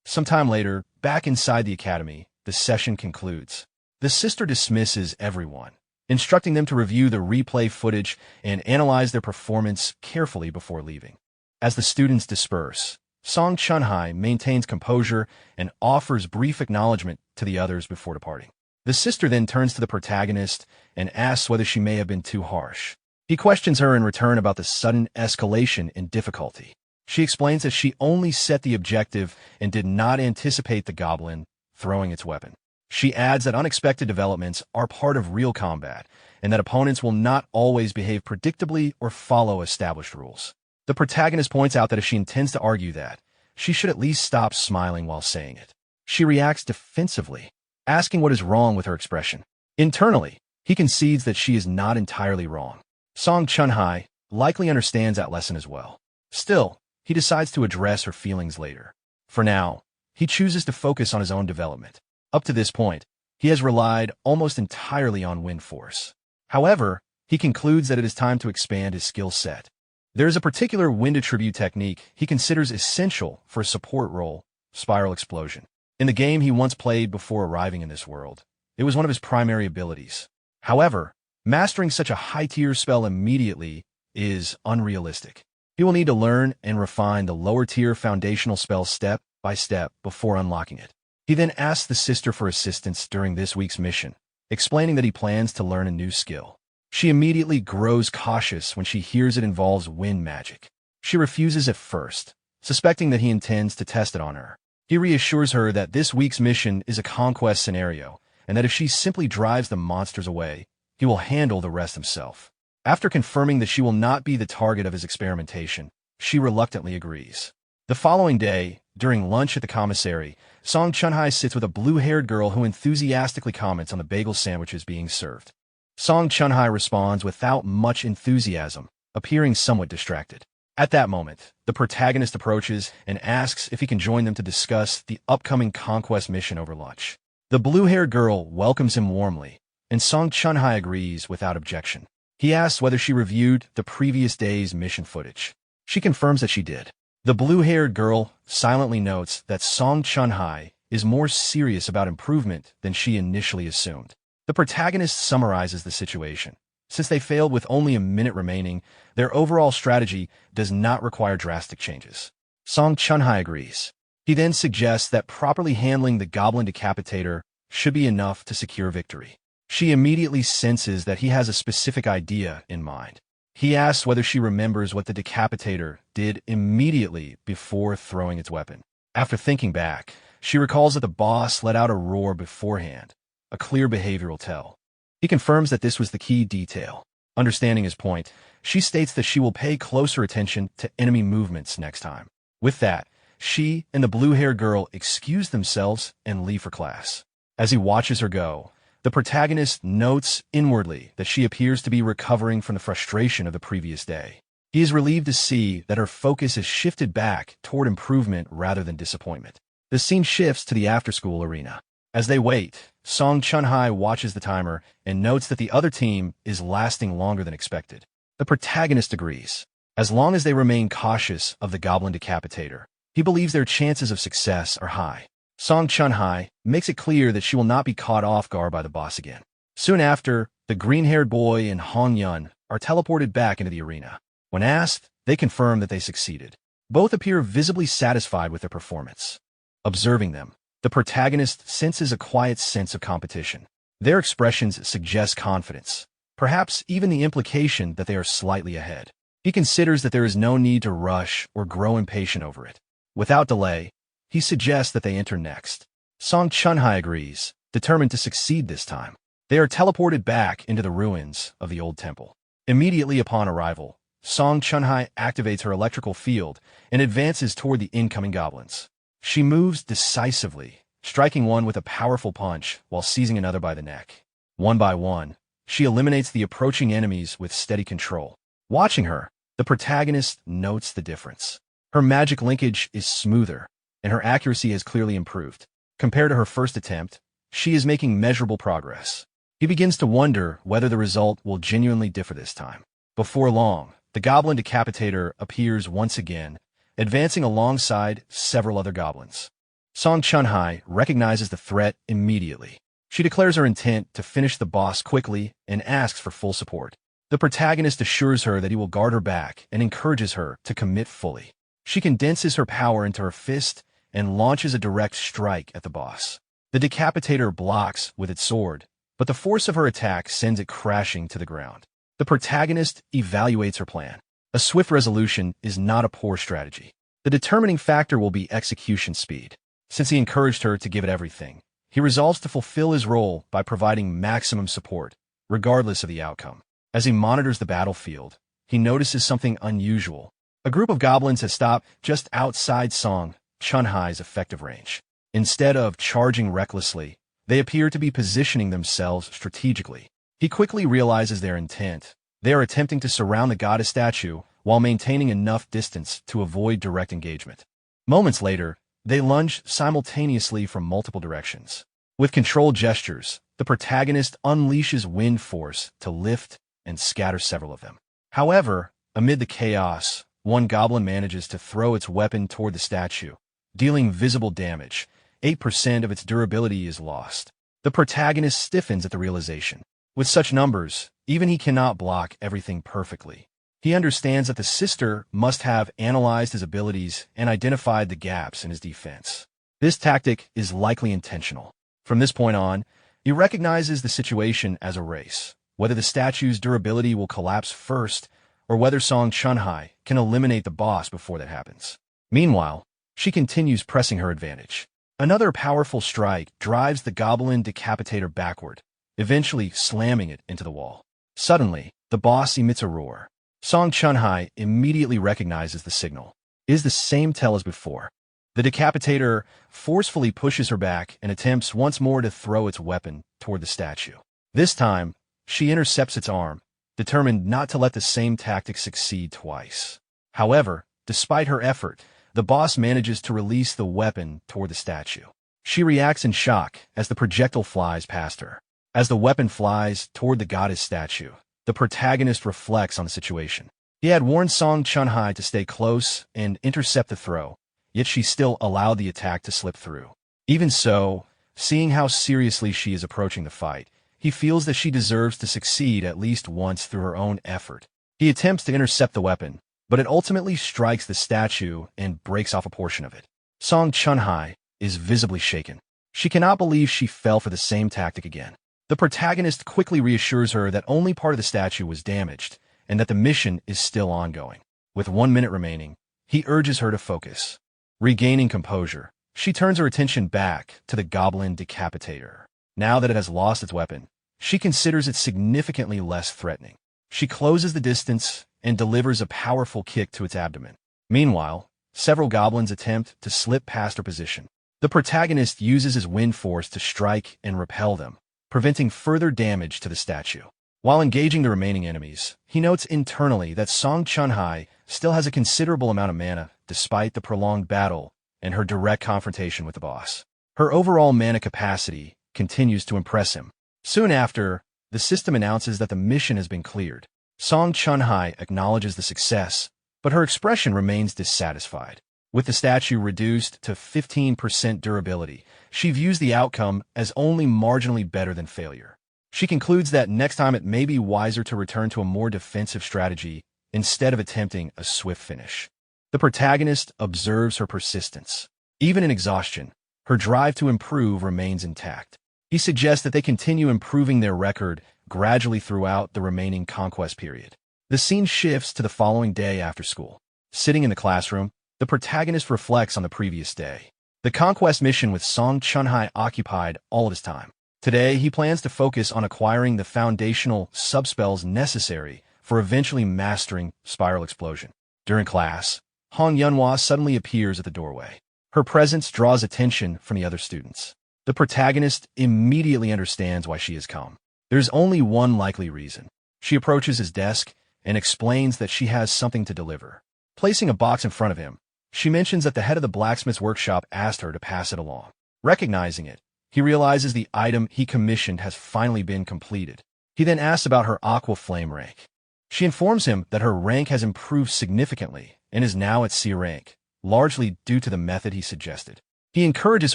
Sometime later, back inside the academy, the session concludes. The sister dismisses everyone, instructing them to review the replay footage and analyze their performance carefully before leaving. As the students disperse, Song Chunhai maintains composure and offers brief acknowledgement to the others before departing. The sister then turns to the protagonist and asks whether she may have been too harsh. He questions her in return about the sudden escalation in difficulty. She explains that she only set the objective and did not anticipate the goblin throwing its weapon. She adds that unexpected developments are part of real combat, and that opponents will not always behave predictably or follow established rules. The protagonist points out that if she intends to argue that, she should at least stop smiling while saying it. She reacts defensively, asking what is wrong with her expression. Internally, he concedes that she is not entirely wrong. Song Chunhai likely understands that lesson as well. Still, he decides to address her feelings later. For now, he chooses to focus on his own development. Up to this point, he has relied almost entirely on wind force. However, he concludes that it is time to expand his skill set. There is a particular wind attribute technique he considers essential for a support role, Spiral Explosion. In the game he once played before arriving in this world, it was one of his primary abilities. However, mastering such a high-tier spell immediately is unrealistic. He will need to learn and refine the lower-tier foundational spell step by step before unlocking it. He then asks the sister for assistance during this week's mission, explaining that he plans to learn a new skill. She immediately grows cautious when she hears it involves wind magic. She refuses at first, suspecting that he intends to test it on her. He reassures her that this week's mission is a conquest scenario, and that if she simply drives the monsters away, he will handle the rest himself. After confirming that she will not be the target of his experimentation, she reluctantly agrees. The following day, during lunch at the commissary, Song Chunhai sits with a blue-haired girl who enthusiastically comments on the bagel sandwiches being served. Song Chunhai responds without much enthusiasm, appearing somewhat distracted. At that moment, the protagonist approaches and asks if he can join them to discuss the upcoming conquest mission over lunch. The blue-haired girl welcomes him warmly, and Song Chunhai agrees without objection. He asks whether she reviewed the previous day's mission footage. She confirms that she did. The blue-haired girl silently notes that Song Chun-hai is more serious about improvement than she initially assumed. The protagonist summarizes the situation. Since they failed with only a minute remaining, their overall strategy does not require drastic changes. Song Chun-hai agrees. He then suggests that properly handling the Goblin Decapitator should be enough to secure victory. She immediately senses that he has a specific idea in mind. He asks whether she remembers what the Decapitator did immediately before throwing its weapon. After thinking back, she recalls that the boss let out a roar beforehand, a clear behavioral tell. He confirms that this was the key detail. Understanding his point, she states that she will pay closer attention to enemy movements next time. With that, she and the blue-haired girl excuse themselves and leave for class. As he watches her go, the protagonist notes inwardly that she appears to be recovering from the frustration of the previous day. He is relieved to see that her focus is shifted back toward improvement rather than disappointment. The scene shifts to the after-school arena. As they wait, Song Chun-hai watches the timer and notes that the other team is lasting longer than expected. The protagonist agrees. As long as they remain cautious of the Goblin Decapitator, he believes their chances of success are high. Song Chun-hai makes it clear that she will not be caught off guard by the boss again. Soon after, the green-haired boy and Hong Yun are teleported back into the arena. When asked, they confirm that they succeeded. Both appear visibly satisfied with their performance. Observing them, the protagonist senses a quiet sense of competition. Their expressions suggest confidence, perhaps even the implication that they are slightly ahead. He considers that there is no need to rush or grow impatient over it. Without delay, he suggests that they enter next. Song Chun-hai agrees, determined to succeed this time. They are teleported back into the ruins of the old temple. Immediately upon arrival, Song Chun-hai activates her electrical field and advances toward the incoming goblins. She moves decisively, striking one with a powerful punch while seizing another by the neck. One by one, she eliminates the approaching enemies with steady control. Watching her, the protagonist notes the difference. Her magic linkage is smoother, and her accuracy has clearly improved. Compared to her first attempt, she is making measurable progress. He begins to wonder whether the result will genuinely differ this time. Before long, the Goblin Decapitator appears once again, advancing alongside several other goblins. Song Chun-hai recognizes the threat immediately. She declares her intent to finish the boss quickly and asks for full support. The protagonist assures her that he will guard her back and encourages her to commit fully. She condenses her power into her fist and launches a direct strike at the boss. The Decapitator blocks with its sword, but the force of her attack sends it crashing to the ground. The protagonist evaluates her plan. A swift resolution is not a poor strategy. The determining factor will be execution speed. Since he encouraged her to give it everything, he resolves to fulfill his role by providing maximum support, regardless of the outcome. As he monitors the battlefield, he notices something unusual. A group of goblins has stopped just outside Song Chun-hai's effective range. Instead of charging recklessly, they appear to be positioning themselves strategically. He quickly realizes their intent. They are attempting to surround the goddess statue while maintaining enough distance to avoid direct engagement. Moments later, they lunge simultaneously from multiple directions. With controlled gestures, the protagonist unleashes wind force to lift and scatter several of them. However, amid the chaos, one goblin manages to throw its weapon toward the statue, dealing visible damage. 8% of its durability is lost. The protagonist stiffens at the realization. With such numbers, even he cannot block everything perfectly. He understands that the sister must have analyzed his abilities and identified the gaps in his defense. This tactic is likely intentional. From this point on, he recognizes the situation as a race, whether the statue's durability will collapse first or whether Song Chun-hai can eliminate the boss before that happens. Meanwhile, she continues pressing her advantage. Another powerful strike drives the Goblin Decapitator backward, eventually slamming it into the wall. Suddenly, the boss emits a roar. Song Chun-hai immediately recognizes the signal. It is the same tell as before. The Decapitator forcefully pushes her back and attempts once more to throw its weapon toward the statue. This time, she intercepts its arm, determined not to let the same tactic succeed twice. However, despite her effort, the boss manages to release the weapon toward the statue. She reacts in shock as the projectile flies past her. As the weapon flies toward the goddess statue, the protagonist reflects on the situation. He had warned Song Chunhai to stay close and intercept the throw, yet she still allowed the attack to slip through. Even so, seeing how seriously she is approaching the fight, he feels that she deserves to succeed at least once through her own effort. He attempts to intercept the weapon, but it ultimately strikes the statue and breaks off a portion of it. Song Chunhai is visibly shaken. She cannot believe she fell for the same tactic again. The protagonist quickly reassures her that only part of the statue was damaged, and that the mission is still ongoing. With 1 minute remaining, he urges her to focus. Regaining composure, she turns her attention back to the goblin decapitator. Now that it has lost its weapon, she considers it significantly less threatening. She closes the distance and delivers a powerful kick to its abdomen. Meanwhile, several goblins attempt to slip past her position. The protagonist uses his wind force to strike and repel them, preventing further damage to the statue. While engaging the remaining enemies, he notes internally that Song Chunhai still has a considerable amount of mana despite the prolonged battle and her direct confrontation with the boss. Her overall mana capacity continues to impress him. Soon after, the system announces that the mission has been cleared. Song Chunhai acknowledges the success, but her expression remains dissatisfied. With the statue reduced to 15% durability, she views the outcome as only marginally better than failure. She concludes that next time it may be wiser to return to a more defensive strategy instead of attempting a swift finish. The protagonist observes her persistence. Even in exhaustion, her drive to improve remains intact. He suggests that they continue improving their record gradually throughout the remaining conquest period. The scene shifts to the following day after school. Sitting in the classroom, the protagonist reflects on the previous day. The conquest mission with Song Chunhai occupied all of his time. Today, he plans to focus on acquiring the foundational subspells necessary for eventually mastering Spiral Explosion. During class, Hong Yunhua suddenly appears at the doorway. Her presence draws attention from the other students. The protagonist immediately understands why she has come. There's only one likely reason. She approaches his desk and explains that she has something to deliver. Placing a box in front of him, she mentions that the head of the blacksmith's workshop asked her to pass it along. Recognizing it, he realizes the item he commissioned has finally been completed. He then asks about her Aqua Flame rank. She informs him that her rank has improved significantly and is now at C rank, largely due to the method he suggested. He encourages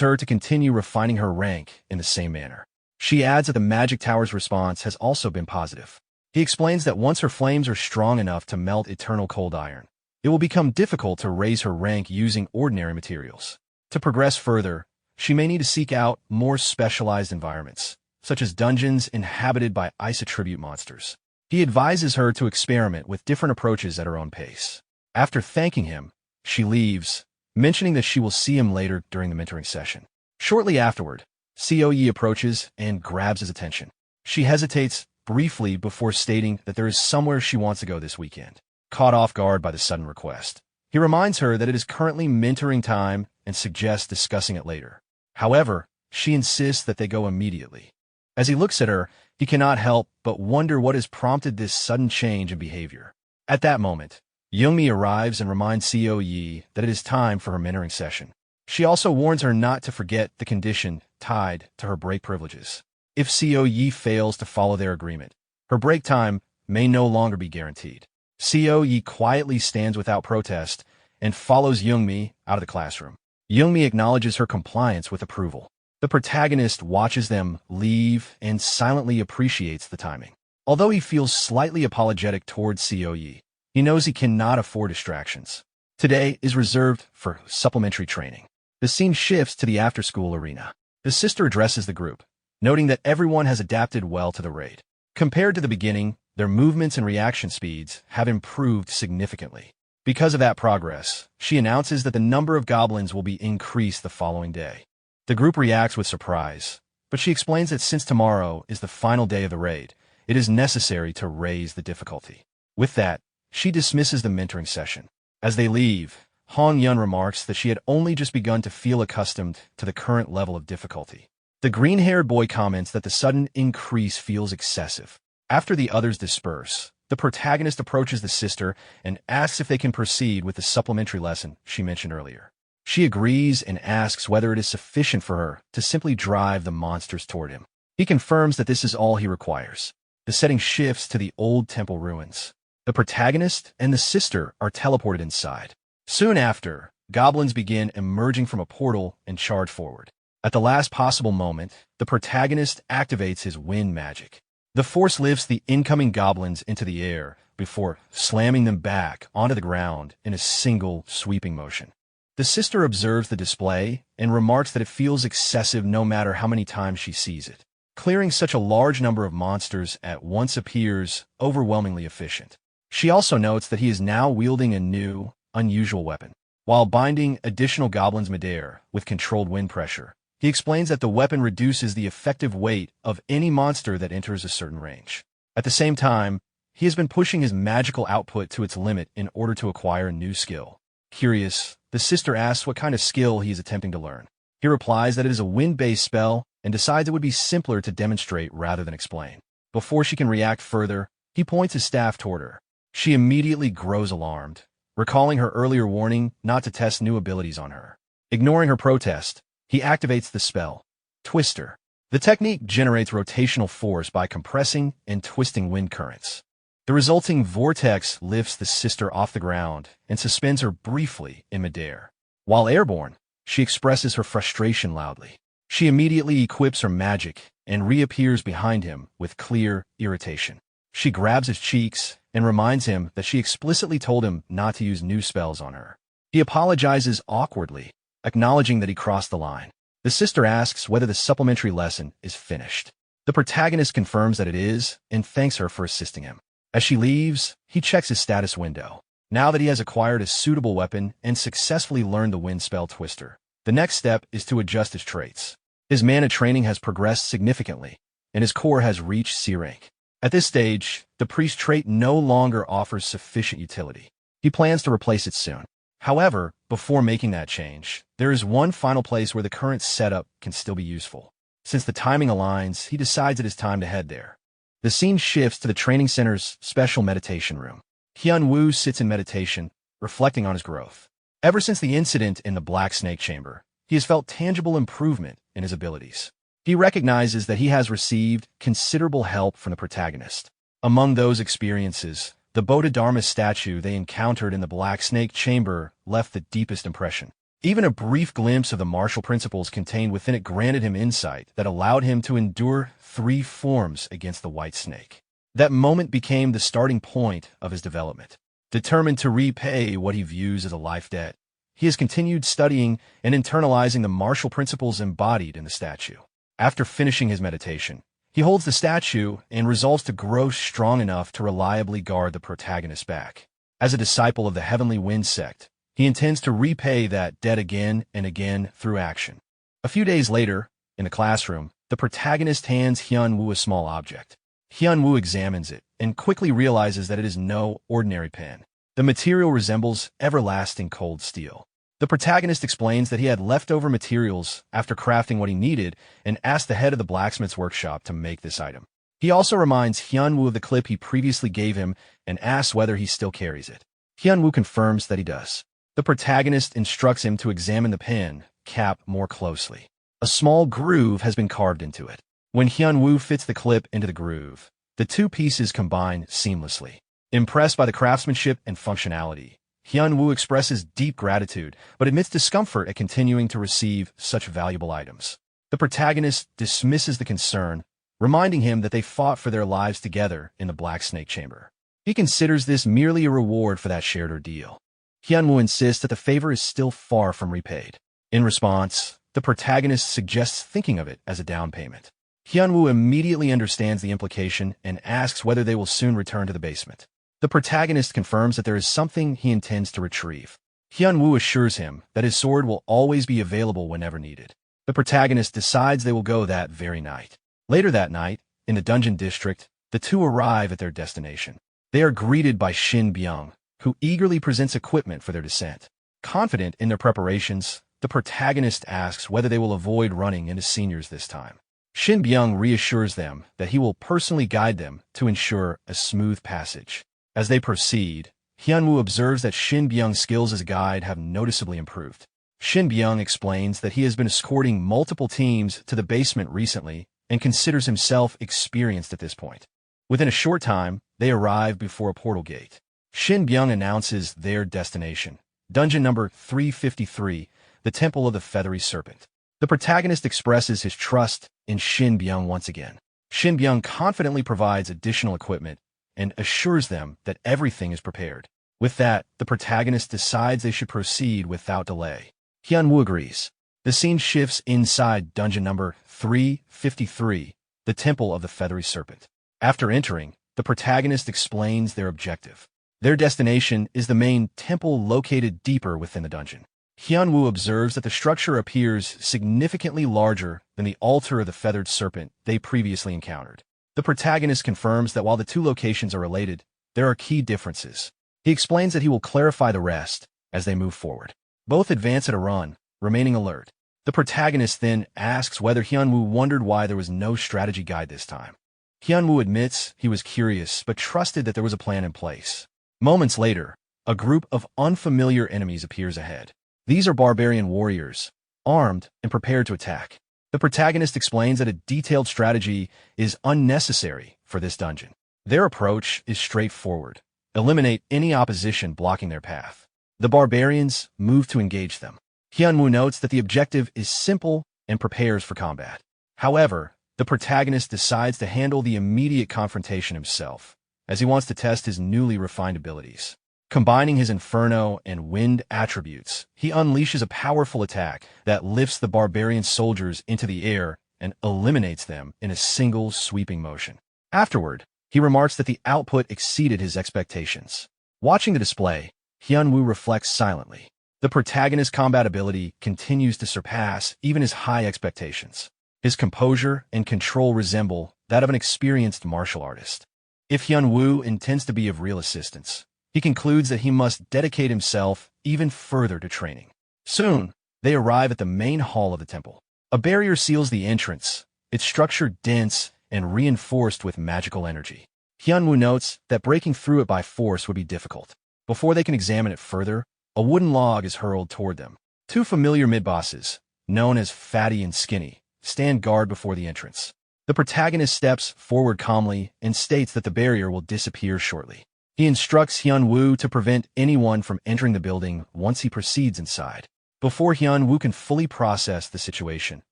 her to continue refining her rank in the same manner. She adds that the Magic Tower's response has also been positive. He explains that once her flames are strong enough to melt eternal cold iron, it will become difficult to raise her rank using ordinary materials. To progress further, she may need to seek out more specialized environments, such as dungeons inhabited by ice attribute monsters. He advises her to experiment with different approaches at her own pace. After thanking him, she leaves, mentioning that she will see him later during the mentoring session. Shortly afterward, Yi approaches and grabs his attention. She hesitates briefly before stating that there is somewhere she wants to go this weekend. Caught off guard by the sudden request, he reminds her that it is currently mentoring time and suggests discussing it later. However, she insists that they go immediately. As he looks at her, he cannot help but wonder what has prompted this sudden change in behavior. At that moment, Youngmi arrives and reminds Yi that it is time for her mentoring session. She also warns her not to forget the condition tied to her break privileges. If Yi fails to follow their agreement, her break time may no longer be guaranteed. Yi quietly stands without protest and follows Youngmi out of the classroom. Youngmi acknowledges her compliance with approval. The protagonist watches them leave and silently appreciates the timing. Although he feels slightly apologetic towards Yi, he knows he cannot afford distractions. Today is reserved for supplementary training. The scene shifts to the after-school arena. The sister addresses the group, noting that everyone has adapted well to the raid. Compared to the beginning, their movements and reaction speeds have improved significantly. Because of that progress, she announces that the number of goblins will be increased the following day. The group reacts with surprise, but she explains that since tomorrow is the final day of the raid, it is necessary to raise the difficulty. With that, she dismisses the mentoring session. As they leave, Hong Yun remarks that she had only just begun to feel accustomed to the current level of difficulty. The green-haired boy comments that the sudden increase feels excessive. After the others disperse, the protagonist approaches the sister and asks if they can proceed with the supplementary lesson she mentioned earlier. She agrees and asks whether it is sufficient for her to simply drive the monsters toward him. He confirms that this is all he requires. The setting shifts to the old temple ruins. The protagonist and the sister are teleported inside. Soon after, goblins begin emerging from a portal and charge forward. At the last possible moment, the protagonist activates his wind magic. The force lifts the incoming goblins into the air before slamming them back onto the ground in a single sweeping motion. The sister observes the display and remarks that it feels excessive no matter how many times she sees it. Clearing such a large number of monsters at once appears overwhelmingly efficient. She also notes that he is now wielding a new, unusual weapon. While binding additional goblins midair with controlled wind pressure, he explains that the weapon reduces the effective weight of any monster that enters a certain range. At the same time, he has been pushing his magical output to its limit in order to acquire a new skill. Curious, the sister asks what kind of skill he is attempting to learn. He replies that it is a wind-based spell and decides it would be simpler to demonstrate rather than explain. Before she can react further, he points his staff toward her. She immediately grows alarmed, recalling her earlier warning not to test new abilities on her. Ignoring her protest, he activates the spell, Twister. The technique generates rotational force by compressing and twisting wind currents. The resulting vortex lifts the sister off the ground and suspends her briefly in midair. While airborne, she expresses her frustration loudly. She immediately equips her magic and reappears behind him with clear irritation. She grabs his cheeks and reminds him that she explicitly told him not to use new spells on her. He apologizes awkwardly, acknowledging that he crossed the line. The sister asks whether the supplementary lesson is finished. The protagonist confirms that it is and thanks her for assisting him. As she leaves, he checks his status window. Now that he has acquired a suitable weapon and successfully learned the wind spell Twister, the next step is to adjust his traits. His mana training has progressed significantly, and his core has reached C rank. At this stage, the priest trait no longer offers sufficient utility. He plans to replace it soon. However, before making that change, there is one final place where the current setup can still be useful. Since the timing aligns, he decides it is time to head there. The scene shifts to the training center's special meditation room. Hyun-woo sits in meditation, reflecting on his growth. Ever since the incident in the Black Snake Chamber, he has felt tangible improvement in his abilities. He recognizes that he has received considerable help from the protagonist. Among those experiences, the Bodhidharma statue they encountered in the Black Snake Chamber left the deepest impression. Even a brief glimpse of the martial principles contained within it granted him insight that allowed him to endure 3 forms against the White Snake. That moment became the starting point of his development. Determined to repay what he views as a life debt, he has continued studying and internalizing the martial principles embodied in the statue. After finishing his meditation, he holds the statue and resolves to grow strong enough to reliably guard the protagonist's back. As a disciple of the Heavenly Wind sect, he intends to repay that debt again and again through action. A few days later, in the classroom, the protagonist hands Hyun-woo a small object. Hyun-woo examines it and quickly realizes that it is no ordinary pen. The material resembles everlasting cold steel. The protagonist explains that he had leftover materials after crafting what he needed and asked the head of the blacksmith's workshop to make this item. He also reminds Hyun-woo of the clip he previously gave him and asks whether he still carries it. Hyun-woo confirms that he does. The protagonist instructs him to examine the pen cap more closely. A small groove has been carved into it. When Hyun-woo fits the clip into the groove, the 2 pieces combine seamlessly. Impressed by the craftsmanship and functionality, Hyun-woo expresses deep gratitude, but admits discomfort at continuing to receive such valuable items. The protagonist dismisses the concern, reminding him that they fought for their lives together in the Black Snake Chamber. He considers this merely a reward for that shared ordeal. Hyun-woo insists that the favor is still far from repaid. In response, the protagonist suggests thinking of it as a down payment. Hyun-woo immediately understands the implication and asks whether they will soon return to the basement. The protagonist confirms that there is something he intends to retrieve. Hyun-woo assures him that his sword will always be available whenever needed. The protagonist decides they will go that very night. Later that night, in the dungeon district, the 2 arrive at their destination. They are greeted by Shin Byung, who eagerly presents equipment for their descent. Confident in their preparations, the protagonist asks whether they will avoid running into seniors this time. Shin Byung reassures them that he will personally guide them to ensure a smooth passage. As they proceed, Hyun-woo observes that Shin Byung's skills as a guide have noticeably improved. Shin Byung explains that he has been escorting multiple teams to the basement recently and considers himself experienced at this point. Within a short time, they arrive before a portal gate. Shin Byung announces their destination. Dungeon number 353, the Temple of the Feathery Serpent. The protagonist expresses his trust in Shin Byung once again. Shin Byung confidently provides additional equipment and assures them that everything is prepared. With that, the protagonist decides they should proceed without delay. Hyun-woo agrees. The scene shifts inside dungeon number 353, the Temple of the Feathery Serpent. After entering, the protagonist explains their objective. Their destination is the main temple located deeper within the dungeon. Hyun-woo observes that the structure appears significantly larger than the altar of the feathered serpent they previously encountered. The protagonist confirms that while the two locations are related, there are key differences. He explains that he will clarify the rest as they move forward. Both advance at a run, remaining alert. The protagonist then asks whether Hyun-woo wondered why there was no strategy guide this time. Hyun-woo admits he was curious but trusted that there was a plan in place. Moments later, a group of unfamiliar enemies appears ahead. These are barbarian warriors, armed and prepared to attack. The protagonist explains that a detailed strategy is unnecessary for this dungeon. Their approach is straightforward. Eliminate any opposition blocking their path. The barbarians move to engage them. Hyun-woo notes that the objective is simple and prepares for combat. However, the protagonist decides to handle the immediate confrontation himself, as he wants to test his newly refined abilities. Combining his Inferno and Wind attributes, he unleashes a powerful attack that lifts the barbarian soldiers into the air and eliminates them in a single sweeping motion. Afterward, he remarks that the output exceeded his expectations. Watching the display, Hyun-woo reflects silently. The protagonist's combat ability continues to surpass even his high expectations. His composure and control resemble that of an experienced martial artist. If Hyun-woo intends to be of real assistance, he concludes that he must dedicate himself even further to training. Soon, they arrive at the main hall of the temple. A barrier seals the entrance, its structure dense and reinforced with magical energy. Hyun-woo notes that breaking through it by force would be difficult. Before they can examine it further, a wooden log is hurled toward them. Two familiar mid-bosses, known as Fatty and Skinny, stand guard before the entrance. The protagonist steps forward calmly and states that the barrier will disappear shortly. He instructs Hyun-woo to prevent anyone from entering the building once he proceeds inside. Before Hyun-woo can fully process the situation,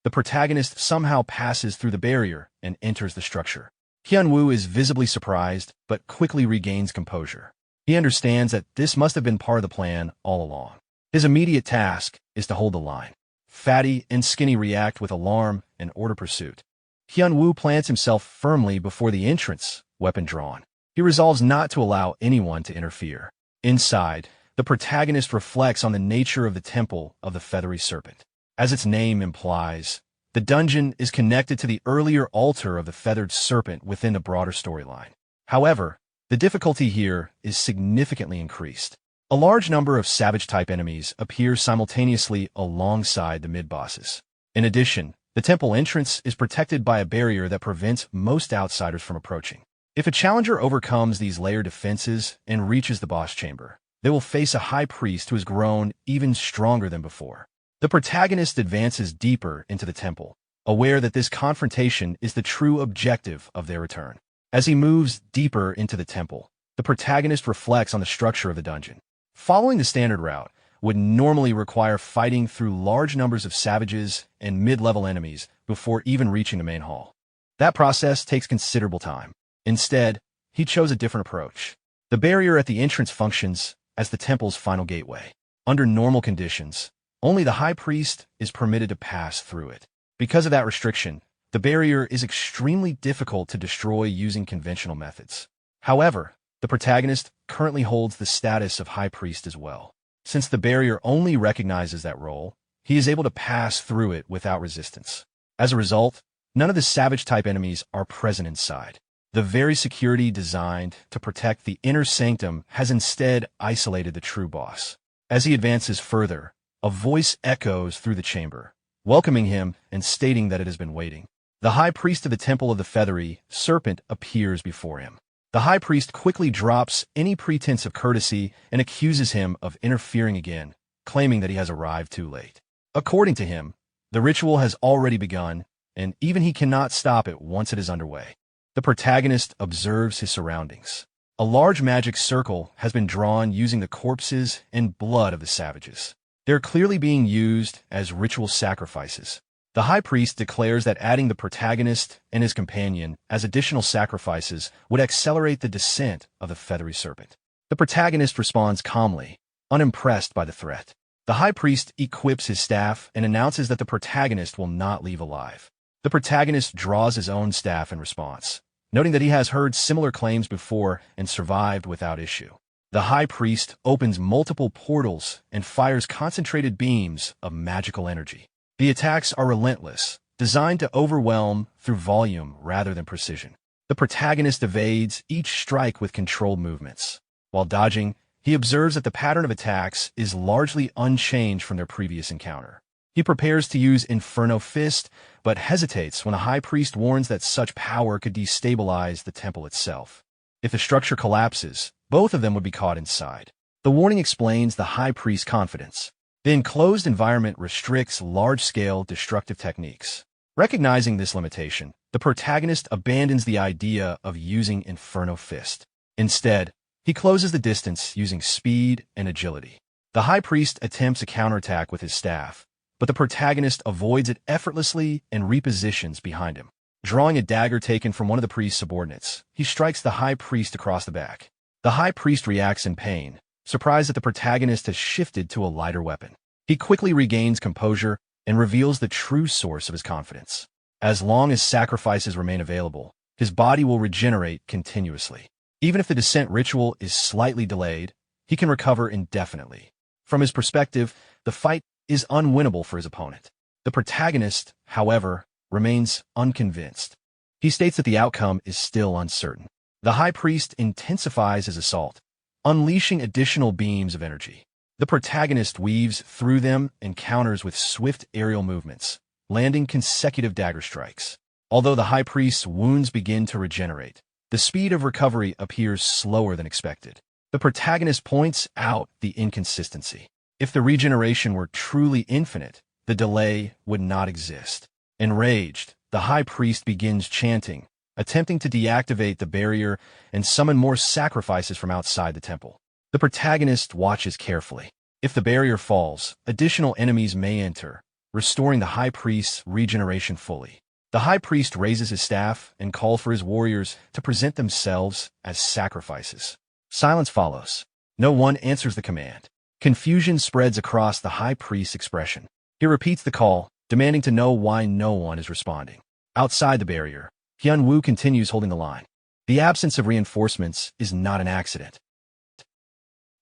the protagonist somehow passes through the barrier and enters the structure. Hyun-woo is visibly surprised, but quickly regains composure. He understands that this must have been part of the plan all along. His immediate task is to hold the line. Fatty and Skinny react with alarm and order pursuit. Hyun-woo plants himself firmly before the entrance, weapon drawn. He resolves not to allow anyone to interfere. Inside, the protagonist reflects on the nature of the Temple of the Feathery Serpent. As its name implies, the dungeon is connected to the earlier altar of the feathered serpent within the broader storyline. However, the difficulty here is significantly increased. A large number of savage-type enemies appear simultaneously alongside the mid-bosses. In addition, the temple entrance is protected by a barrier that prevents most outsiders from approaching. If a challenger overcomes these layered defenses and reaches the boss chamber, they will face a high priest who has grown even stronger than before. The protagonist advances deeper into the temple, aware that this confrontation is the true objective of their return. As he moves deeper into the temple, the protagonist reflects on the structure of the dungeon. Following the standard route would normally require fighting through large numbers of savages and mid-level enemies before even reaching the main hall. That process takes considerable time. Instead, he chose a different approach. The barrier at the entrance functions as the temple's final gateway. Under normal conditions, only the high priest is permitted to pass through it. Because of that restriction, the barrier is extremely difficult to destroy using conventional methods. However, the protagonist currently holds the status of high priest as well. Since the barrier only recognizes that role, he is able to pass through it without resistance. As a result, none of the savage-type enemies are present inside. The very security designed to protect the inner sanctum has instead isolated the true boss. As he advances further, a voice echoes through the chamber, welcoming him and stating that it has been waiting. The high priest of the Temple of the Feathery Serpent appears before him. The high priest quickly drops any pretense of courtesy and accuses him of interfering again, claiming that he has arrived too late. According to him, the ritual has already begun, and even he cannot stop it once it is underway. The protagonist observes his surroundings. A large magic circle has been drawn using the corpses and blood of the savages. They're clearly being used as ritual sacrifices. The high priest declares that adding the protagonist and his companion as additional sacrifices would accelerate the descent of the feathery serpent. The protagonist responds calmly, unimpressed by the threat. The high priest equips his staff and announces that the protagonist will not leave alive. The protagonist draws his own staff in response, noting that he has heard similar claims before and survived without issue. The high priest opens multiple portals and fires concentrated beams of magical energy. The attacks are relentless, designed to overwhelm through volume rather than precision. The protagonist evades each strike with controlled movements. While dodging, he observes that the pattern of attacks is largely unchanged from their previous encounter. He prepares to use Inferno Fist, but hesitates when a high priest warns that such power could destabilize the temple itself. If the structure collapses, both of them would be caught inside. The warning explains the high priest's confidence. The enclosed environment restricts large-scale destructive techniques. Recognizing this limitation, the protagonist abandons the idea of using Inferno Fist. Instead, he closes the distance using speed and agility. The high priest attempts a counterattack with his staff, but the protagonist avoids it effortlessly and repositions behind him. Drawing a dagger taken from one of the priest's subordinates, he strikes the high priest across the back. The high priest reacts in pain, surprised that the protagonist has shifted to a lighter weapon. He quickly regains composure and reveals the true source of his confidence. As long as sacrifices remain available, his body will regenerate continuously. Even if the descent ritual is slightly delayed, he can recover indefinitely. From his perspective, the fight is unwinnable for his opponent. The protagonist, however, remains unconvinced. He states that the outcome is still uncertain. The high priest intensifies his assault, unleashing additional beams of energy. The protagonist weaves through them and counters with swift aerial movements, landing consecutive dagger strikes. Although the high priest's wounds begin to regenerate, the speed of recovery appears slower than expected. The protagonist points out the inconsistency. If the regeneration were truly infinite, the delay would not exist. Enraged, the high priest begins chanting, attempting to deactivate the barrier and summon more sacrifices from outside the temple. The protagonist watches carefully. If the barrier falls, additional enemies may enter, restoring the high priest's regeneration fully. The high priest raises his staff and calls for his warriors to present themselves as sacrifices. Silence follows. No one answers the command. Confusion spreads across the high priest's expression. He repeats the call, demanding to know why no one is responding. Outside the barrier, Hyun-woo continues holding the line. The absence of reinforcements is not an accident.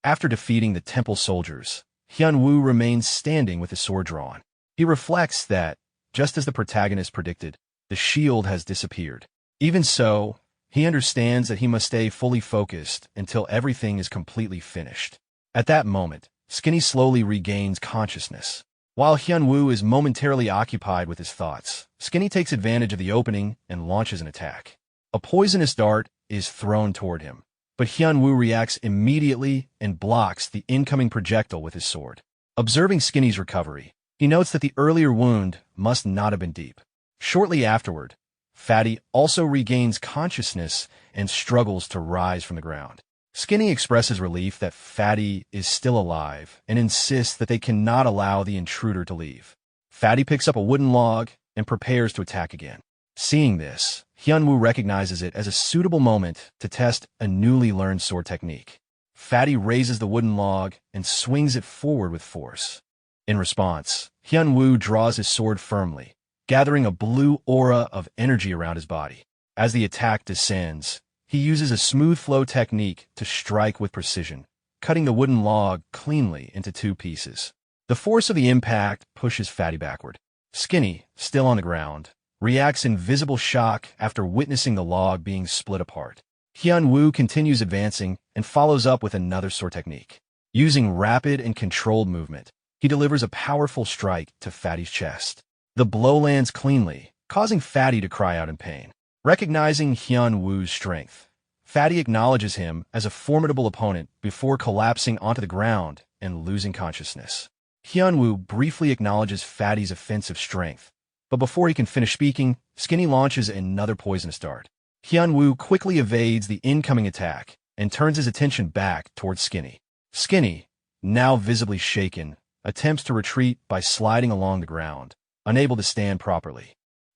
After defeating the temple soldiers, Hyun-woo remains standing with his sword drawn. He reflects that, just as the protagonist predicted, the shield has disappeared. Even so, he understands that he must stay fully focused until everything is completely finished. At that moment, Skinny slowly regains consciousness. While Hyun-woo is momentarily occupied with his thoughts, Skinny takes advantage of the opening and launches an attack. A poisonous dart is thrown toward him, but Hyun-woo reacts immediately and blocks the incoming projectile with his sword. Observing Skinny's recovery, he notes that the earlier wound must not have been deep. Shortly afterward, Fatty also regains consciousness and struggles to rise from the ground. Skinny expresses relief that Fatty is still alive and insists that they cannot allow the intruder to leave. Fatty picks up a wooden log and prepares to attack again. Seeing this, Hyun-woo recognizes it as a suitable moment to test a newly learned sword technique. Fatty raises the wooden log and swings it forward with force. In response, Hyun-woo draws his sword firmly, gathering a blue aura of energy around his body. As the attack descends, he uses a smooth flow technique to strike with precision, cutting the wooden log cleanly into two pieces. The force of the impact pushes Fatty backward. Skinny, still on the ground, reacts in visible shock after witnessing the log being split apart. Hyun-woo continues advancing and follows up with another sword technique. Using rapid and controlled movement, he delivers a powerful strike to Fatty's chest. The blow lands cleanly, causing Fatty to cry out in pain. Recognizing Hyun-woo's strength, Fatty acknowledges him as a formidable opponent before collapsing onto the ground and losing consciousness. Hyun-woo briefly acknowledges Fatty's offensive strength, but before he can finish speaking, Skinny launches another poisonous dart. Hyunwoo quickly evades the incoming attack and turns his attention back towards Skinny. Skinny, now visibly shaken, attempts to retreat by sliding along the ground, unable to stand properly.